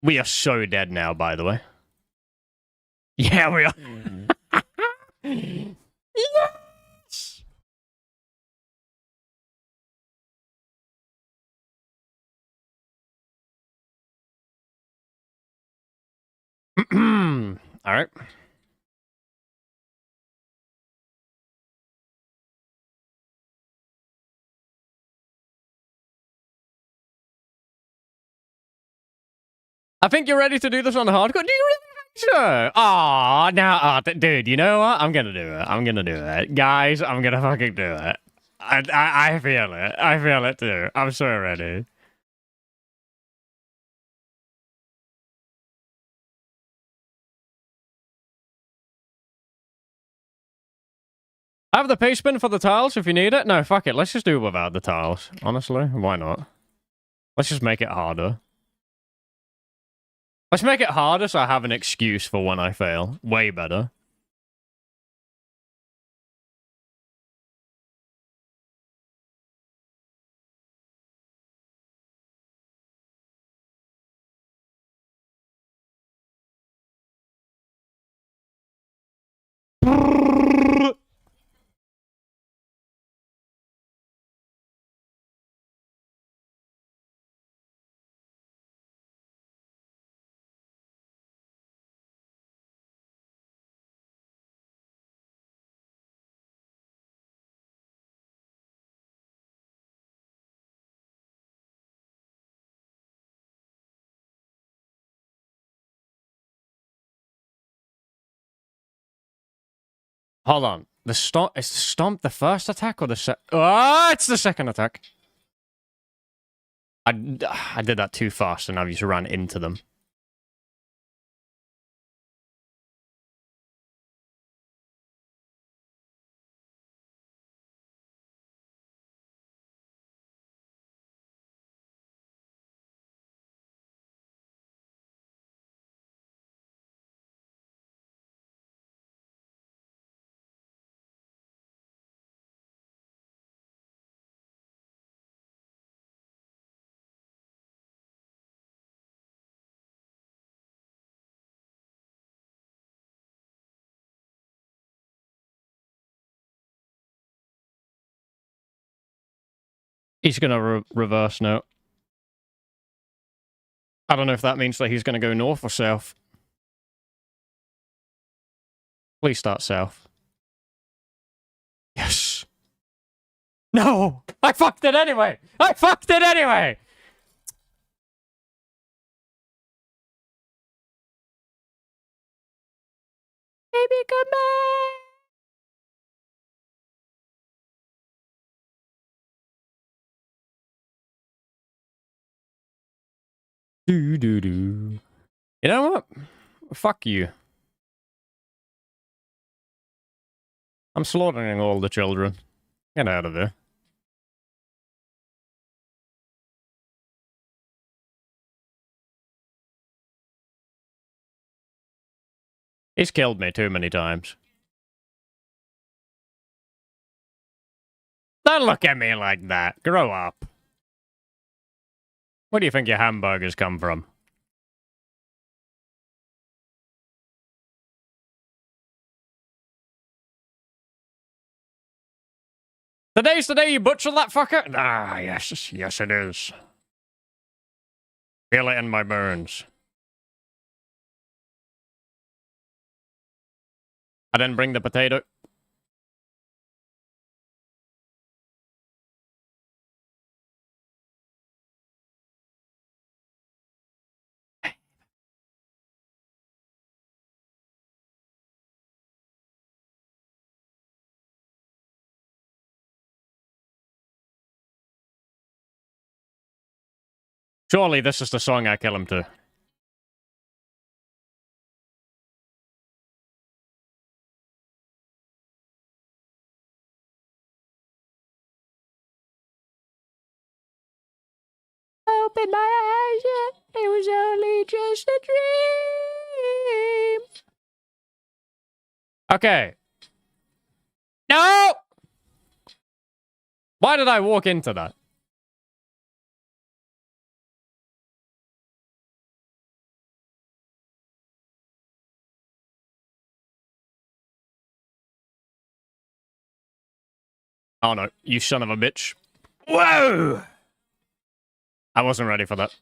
We are so dead now, by the way. Yeah, we are. Yes! All right. I think you're ready to do this on hardcore. Do you really think so? Oh, now, dude, you know what? I'm gonna do it. I'm gonna do it. Guys, I'm gonna fucking do it. I feel it. I feel it too. I'm so ready. I have the paste bin for the tiles if you need it. No, fuck it. Let's just do it without the tiles. Honestly, why not? Let's just make it harder. Let's make it harder so I have an excuse for when I fail. Way better. Hold on. The stomp is the stomp the first attack or the Oh, it's the second attack. I did that too fast and I just ran into them. He's gonna reverse now. I don't know if that means that he's gonna go north or south. Please start south. Yes. No! I fucked it anyway! I fucked it anyway! Baby, come back! Do. You know what? Fuck you. I'm slaughtering all the children. Get out of there. He's killed me too many times. Don't look at me like that. Grow up. Where do you think your hamburgers come from? Today's the day you butcher that fucker? Ah, yes. Yes, it is. Feel it in my bones. I didn't bring the potato. Surely this is the song I kill him to. open my eyes, yeah, it was only just a dream. Okay. No! Why did I walk into that? Oh no, you son of a bitch. Whoa! I wasn't ready for that.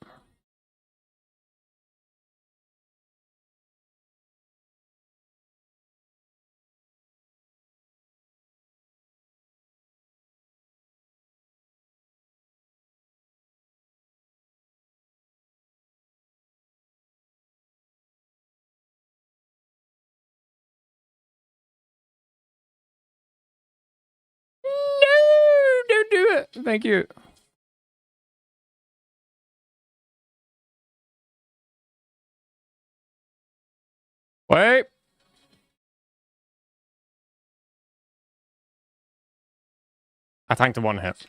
No! Don't do it! Thank you. Wait. I tanked a one hit.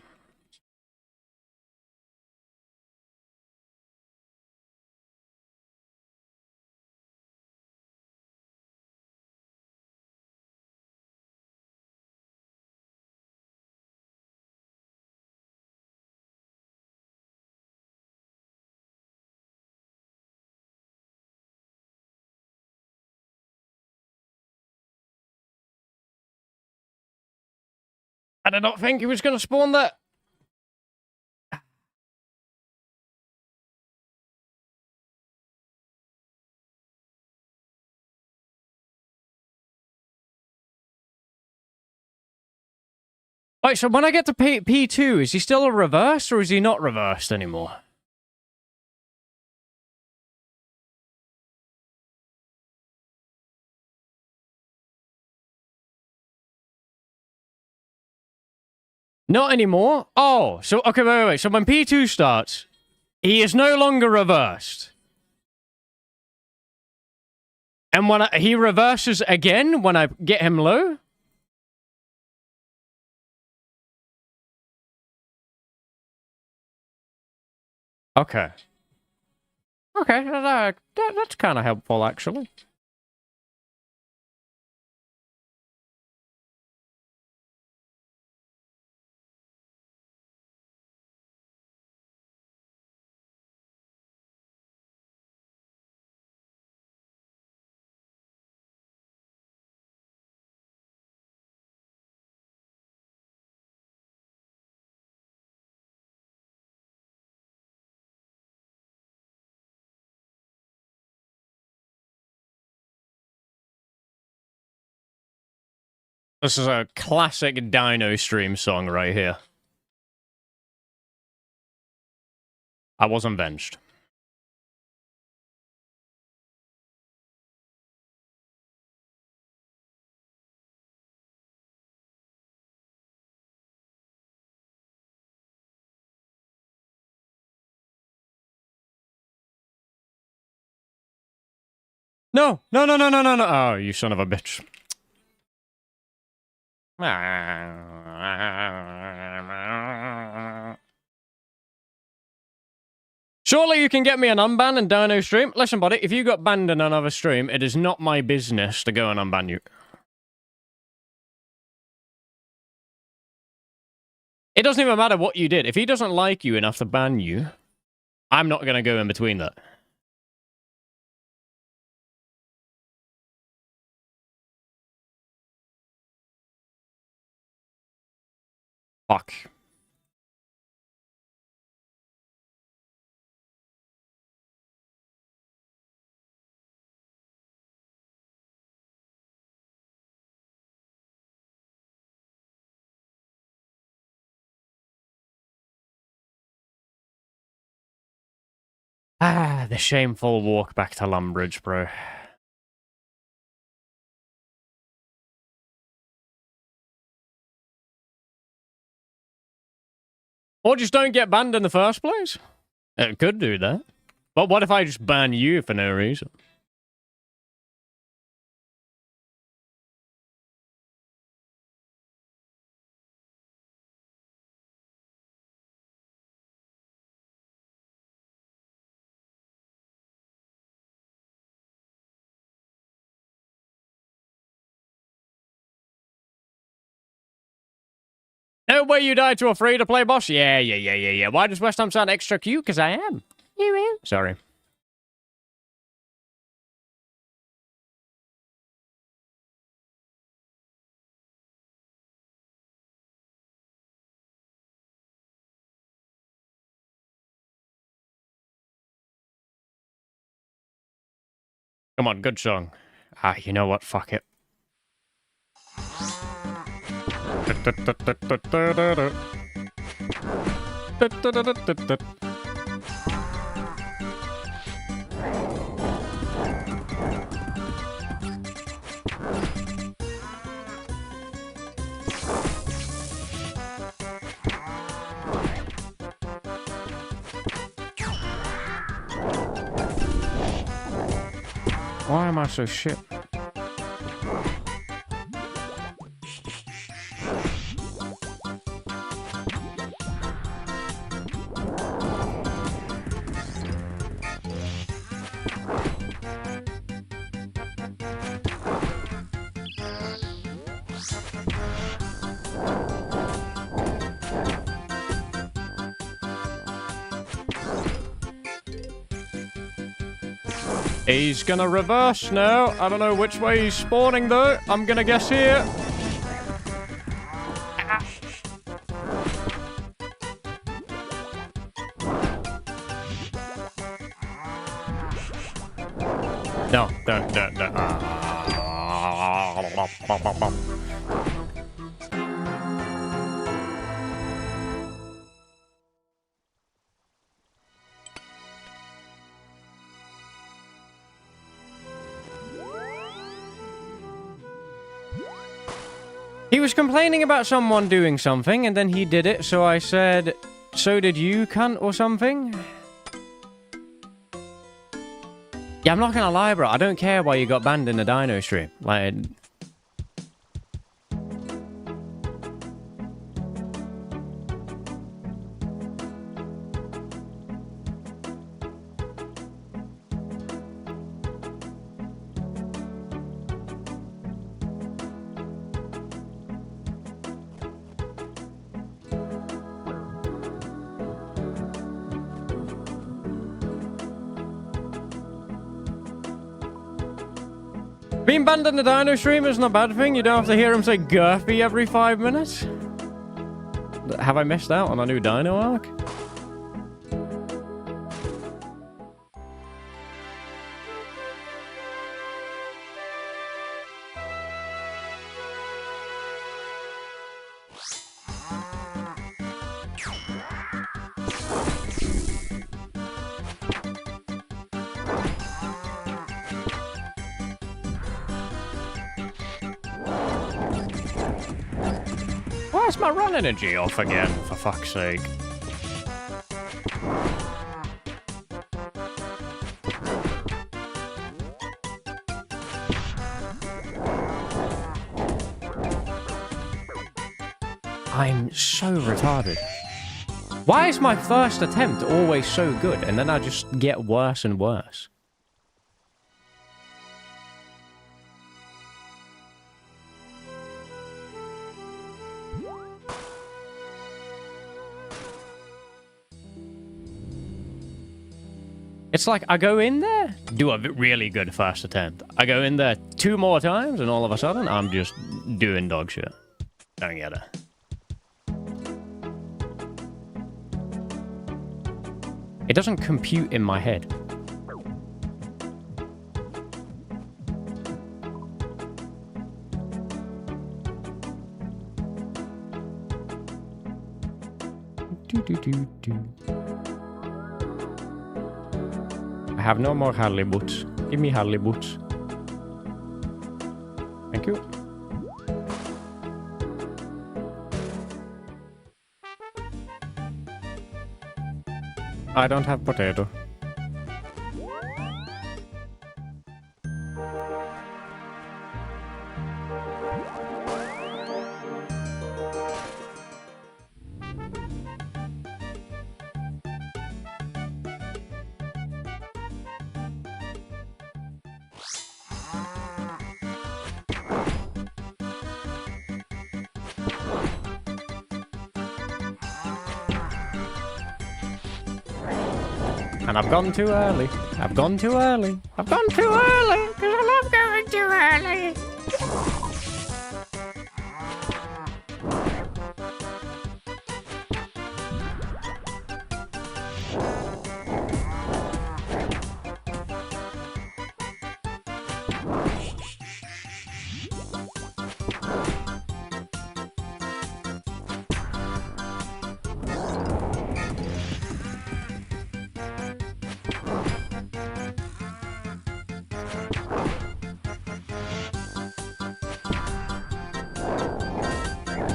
I did not think he was going to spawn that. Wait, so when I get to P2, is he still a reverse or is he not reversed anymore? Not anymore? Oh, so, okay, wait. So when P2 starts, he is no longer reversed. And when he reverses again when I get him low? Okay. Okay, that's kind of helpful, actually. This is a classic Dino Stream song right here. I wasn't benched. No. Oh, you son of a bitch. Surely you can get me an unban in Dino Stream? Listen, buddy, if you got banned in another stream, it is not my business to go and unban you. It doesn't even matter what you did. If he doesn't like you enough to ban you, I'm not going to go in between that. Fuck. Ah, the shameful walk back to Lumbridge, bro. Or just don't get banned in the first place. It could do that. But what if I just ban you for no reason? No way you died to a free-to-play boss? Yeah. Why does Westham sound extra cute? Because I am. Sorry. Come on, good song. Ah, you know what? Fuck it. Why am I so shit? He's gonna reverse now. I don't know which way he's spawning though. I'm gonna guess here. No, don't. He was complaining about someone doing something, and then he did it, so I said, so did you, cunt, or something? Yeah, I'm not gonna lie, bro. I don't care why you got banned in the Dino stream. Like... Being banned in the Dino stream isn't a bad thing. You don't have to hear him say Gurphy every 5 minutes. Have I missed out on a new Dino arc? Why is my run energy off again, for fuck's sake? I'm so retarded. Why is my first attempt always so good, and then I just get worse and worse? It's like, I go in there, do a really good first attempt. I go in there 2 more times, and all of a sudden, I'm just doing dog shit. Don't get it. It doesn't compute in my head. I have no more Harley boots. Give me Harley boots. Thank you. I don't have potato. And I've gone too early. I've gone too early. I've gone too early. Because I love going too early.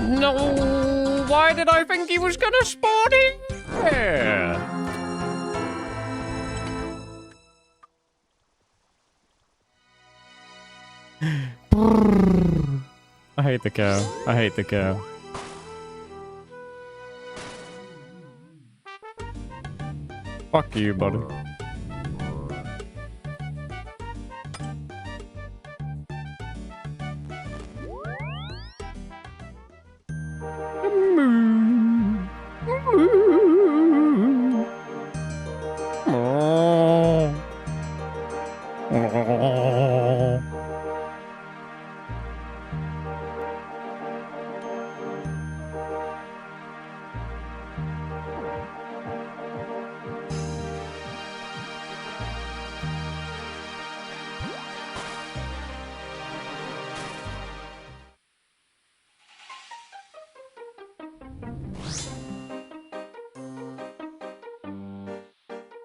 No, why did I think he was gonna spawn in here? I hate the cow. I hate the cow. Fuck you, buddy.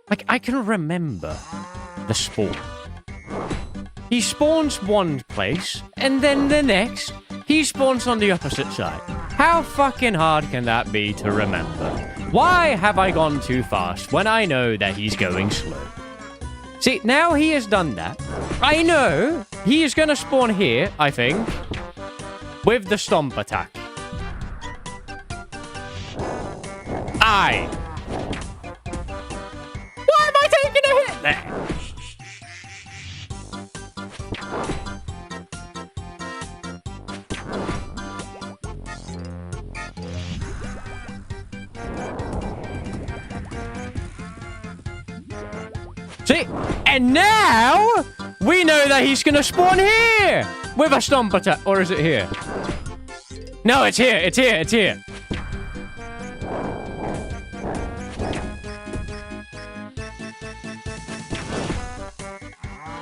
Like, I can remember the spawn. He spawns one place, and then the next, he spawns on the opposite side. How fucking hard can that be to remember? Why have I gone too fast when I know that he's going slow? See, now he has done that. I know he is going to spawn here, I think, with the stomp attack. Why am I taking a hit there? See? And now we know that he's gonna spawn here with a stomp attack. Or is it here? No, it's here. It's here. It's here.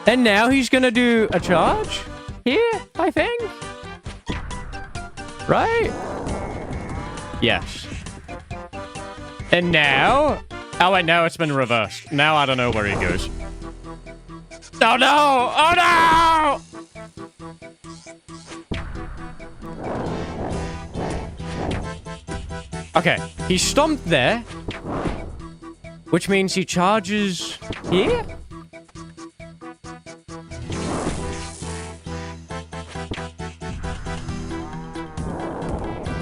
And now he's gonna do a charge here, I think. Right? Yes. And now... Oh, wait, now it's been reversed. Now I don't know where he goes. Oh, no! Oh, no! Okay, he stomped there. Which means he charges here?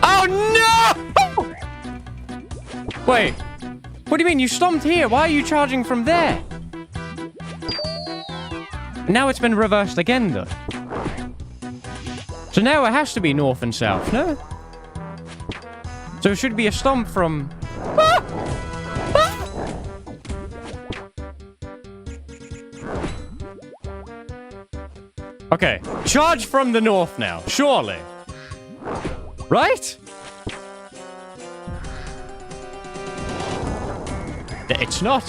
Oh, no! Wait. What do you mean? You stomped here. Why are you charging from there? Now it's been reversed again, though. So now it has to be north and south, no? So it should be a stomp from... Ah! Ah! Okay, charge from the north now, surely. Right? It's not.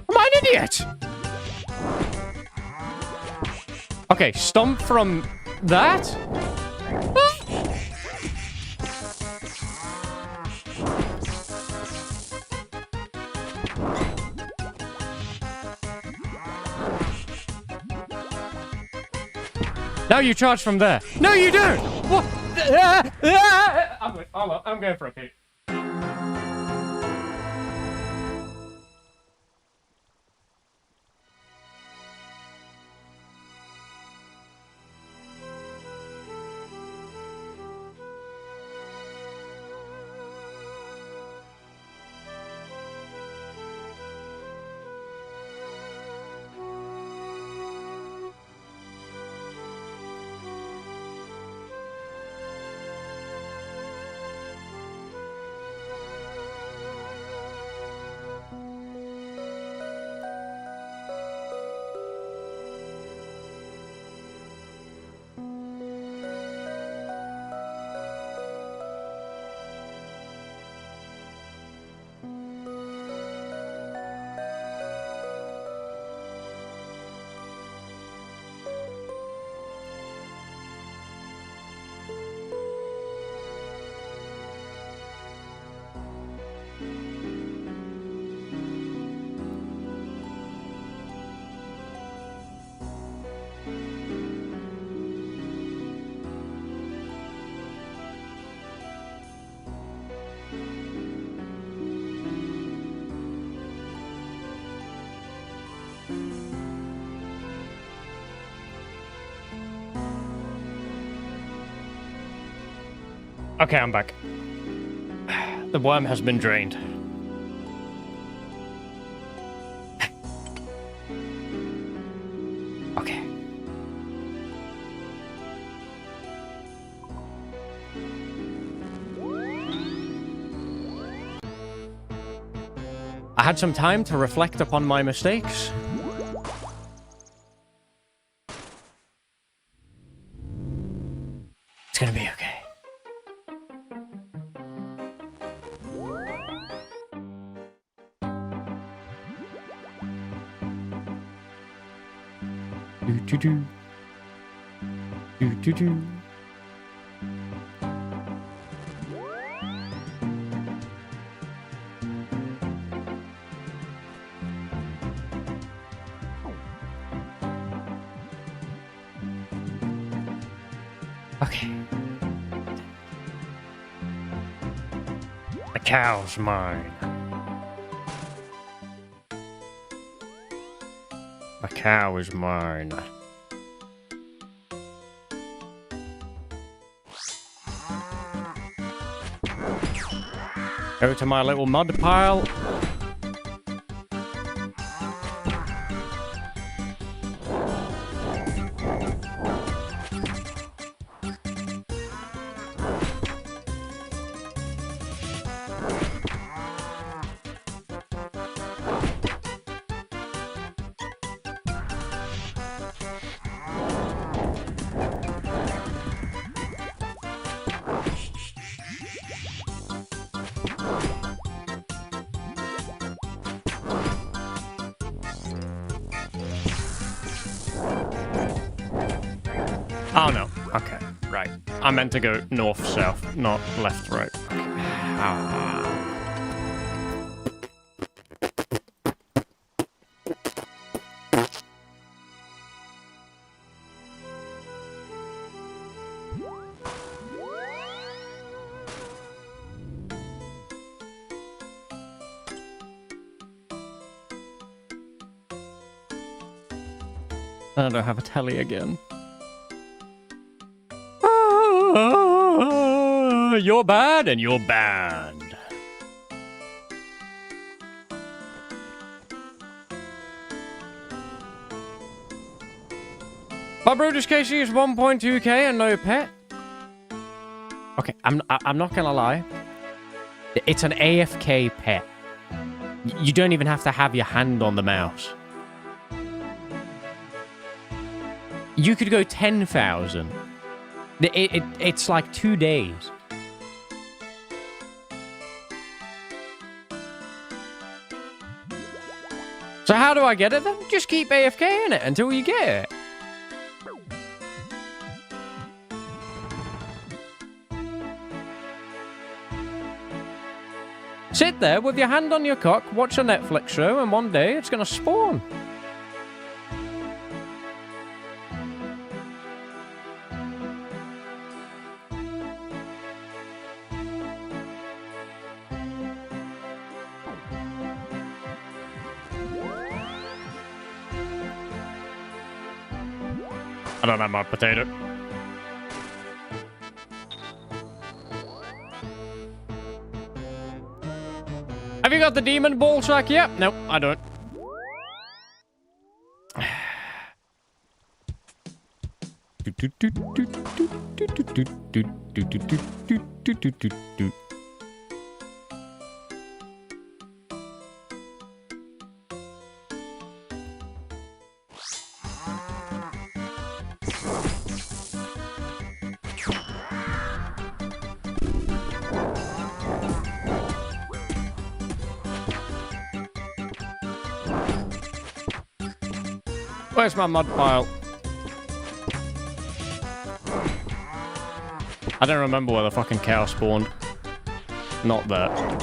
Am I an idiot? Okay, stomp from that? Ah! Now you charge from there. No, you don't! What? I'm going for a pee. Okay, I'm back. The worm has been drained. Okay. I had some time to reflect upon my mistakes. It's gonna be okay. Do-do-do. Do-do-do. Okay. The cow's mine. The cow is mine. Go to my little mud pile. Oh no. Okay, right. I meant to go north, south, not left, right. Okay. I don't have a telly again. You're bad and you're banned. My Brutus KC is 1.2k and no pet. Okay, I'm not gonna lie. It's an AFK pet. You don't even have to have your hand on the mouse. You could go 10,000. It's like 2 days. So how do I get it then? Just keep AFK in it until you get it. Sit there with your hand on your cock, watch a Netflix show, and one day it's gonna spawn. I don't have my potato. Have you got the demon ball sack yet? Nope, I don't. Where's my mud pile? I don't remember where the fucking cow spawned. Not that.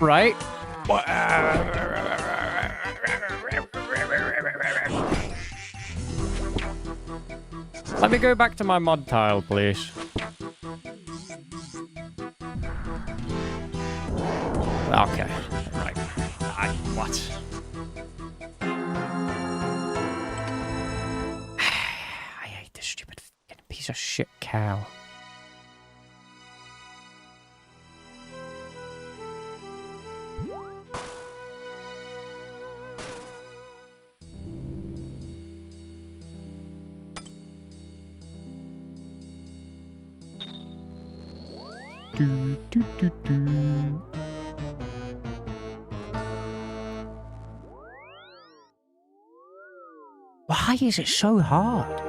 right? Let me go back to my mud tile, please. Okay. Right. What? I hate this stupid fucking piece of shit cow. Why is it so hard?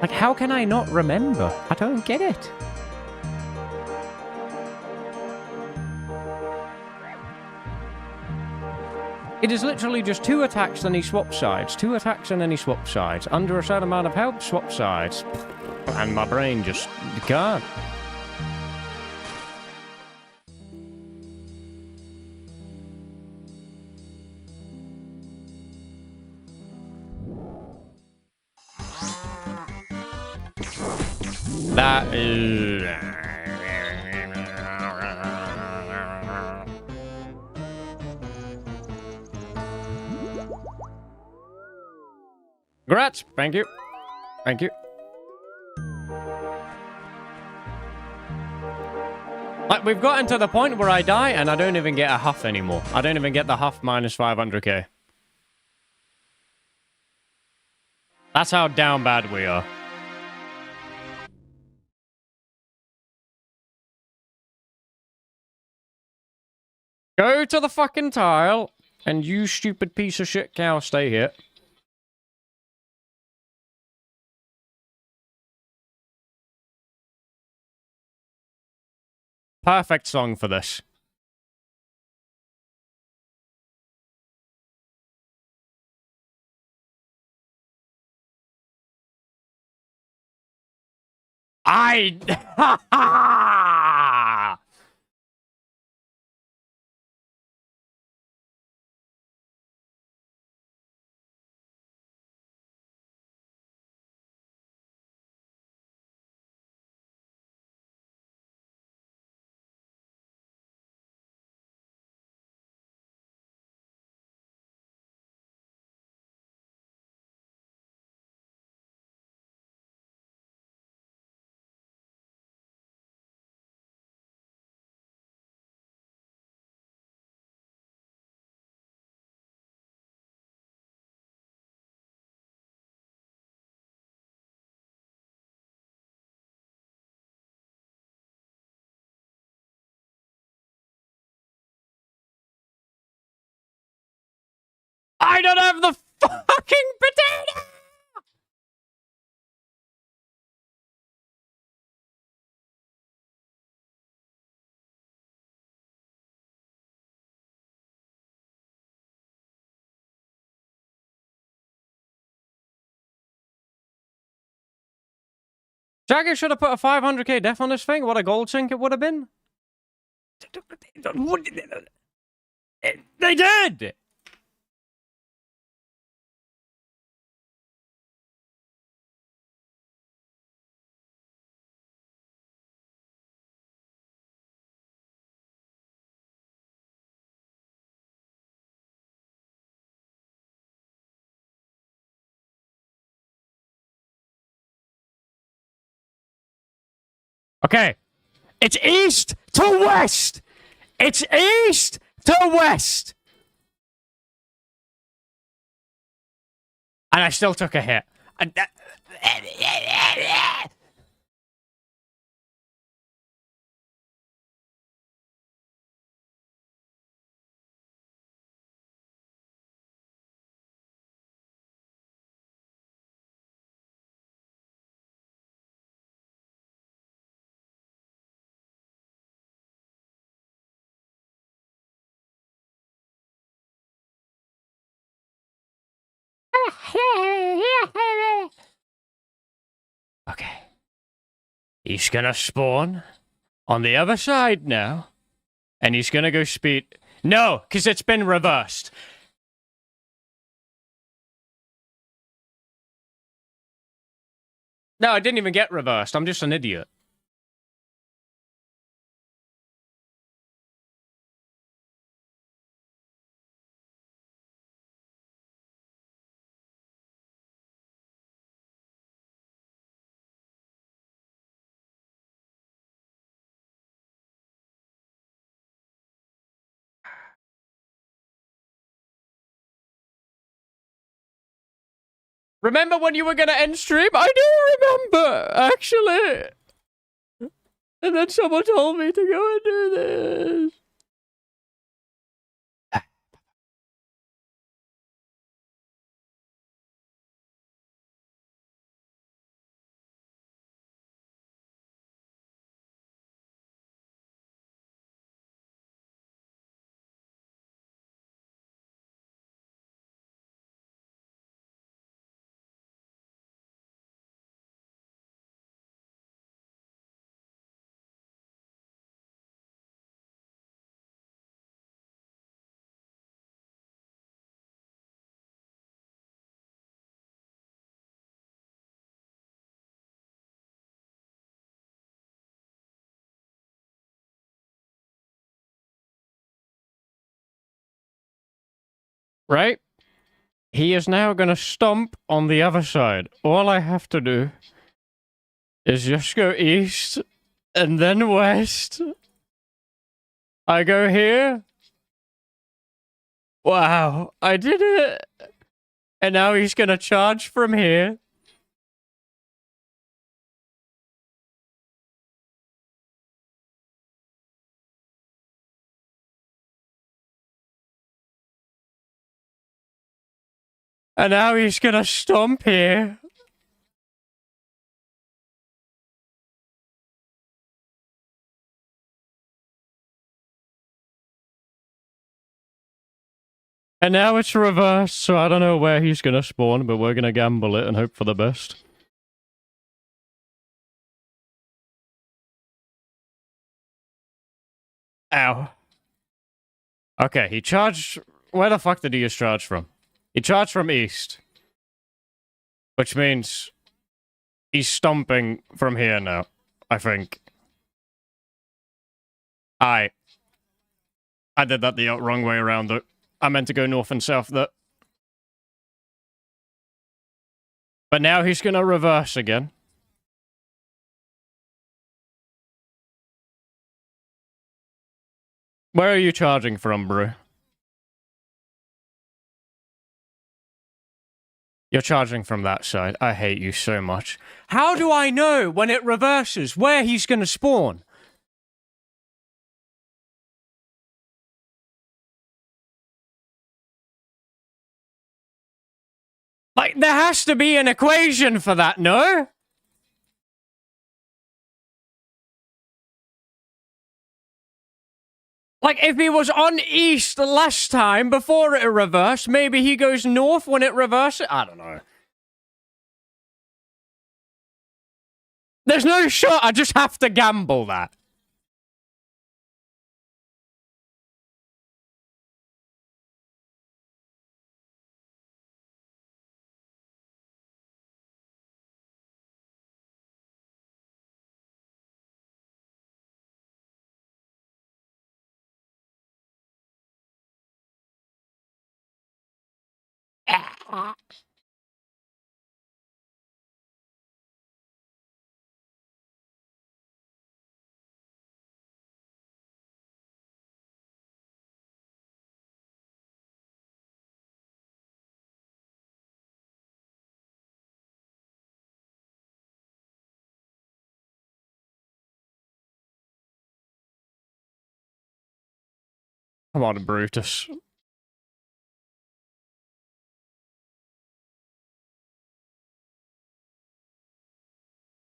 Like, how can I not remember? I don't get it. It is literally just 2 attacks, then he swaps sides. 2 attacks and then he swaps sides. Under a certain amount of health, swap sides. And my brain just can't. That is... Congrats! Thank you. Thank you. Like, we've gotten to the point where I die and I don't even get a huff anymore. I don't even get the huff minus 500k. That's how down bad we are. Go to the fucking tile, and you stupid piece of shit cow stay here. Perfect song for this. I don't have the fucking potato! Jagger should have put a 500k def on this thing. What a gold sink it would have been. They did! Okay. It's east to west! It's east to west! And I still took a hit. Okay. He's gonna spawn on the other side now. And he's gonna go speed. No, because it's been reversed. No, I didn't even get reversed. I'm just an idiot. Remember when you were gonna end stream? I do remember, actually. And then someone told me to go and do this. Right? He is now gonna stomp on the other side. All I have to do is just go east and then west. I go here. Wow, I did it. And now he's gonna charge from here. And now he's gonna stomp here. And now it's reversed, so I don't know where he's gonna spawn, but we're gonna gamble it and hope for the best. Ow. Okay, he charged... Where the fuck did he just charge from? He charged from east. Which means... he's stomping from here now, I think. I did that the wrong way around, though. I meant to go north and south, though. But now he's gonna reverse again. Where are you charging from, bro? You're charging from that side. I hate you so much. How do I know when it reverses where he's gonna spawn? Like, there has to be an equation for that, no? Like, if he was on east last time before it reversed, maybe he goes north when it reverses? I don't know. There's no shot, I just have to gamble that. Come on, Brutus.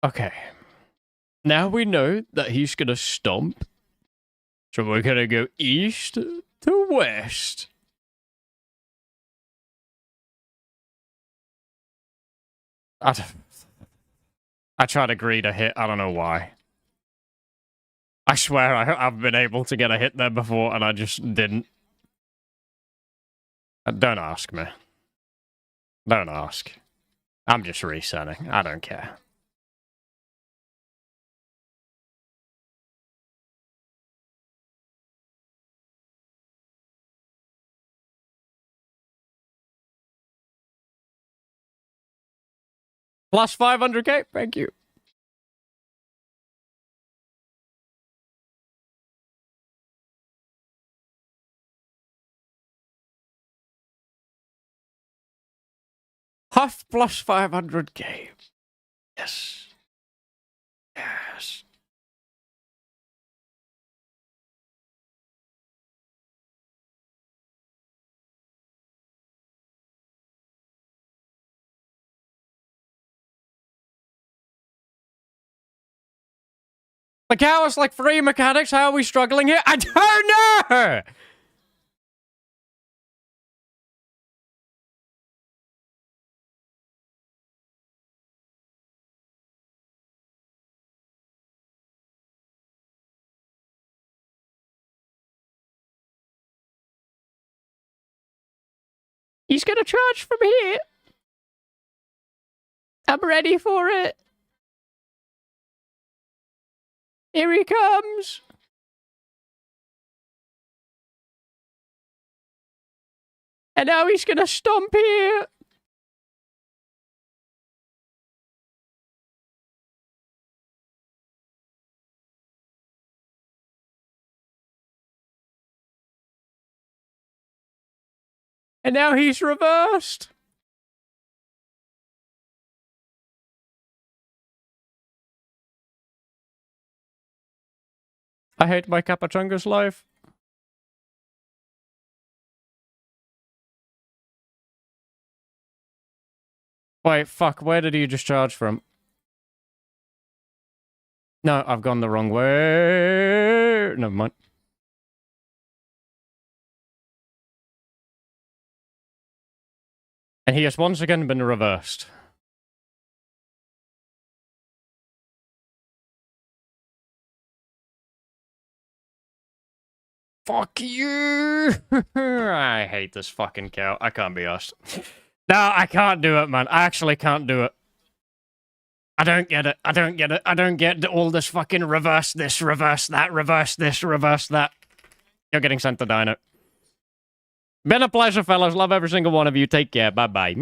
Okay. Now we know that he's gonna stomp. So we're gonna go east to west. I tried to agree to hit, I don't know why. I swear I've been able to get a hit there before, and I just didn't. Don't ask me. Don't ask. I'm just resetting. I don't care. Plus 500k? Thank you. Huff plus 500k. Yes. Yes. The cow is like 3 mechanics. How are we struggling here? I don't know! He's gonna charge from here. I'm ready for it. Here he comes. And now he's gonna stomp here. And now he's reversed. I hate my Capachunga's life. Wait, fuck, where did he just charge from? No, I've gone the wrong way. Never mind. And he has once again been reversed. Fuck you! I hate this fucking cow. I can't be arsed. No, I can't do it, man. I actually can't do it. I don't get it. I don't get it. I don't get all this fucking reverse this, reverse that, reverse this, reverse that. You're getting sent to Dino. Been a pleasure, fellas. Love every single one of you. Take care. Bye-bye.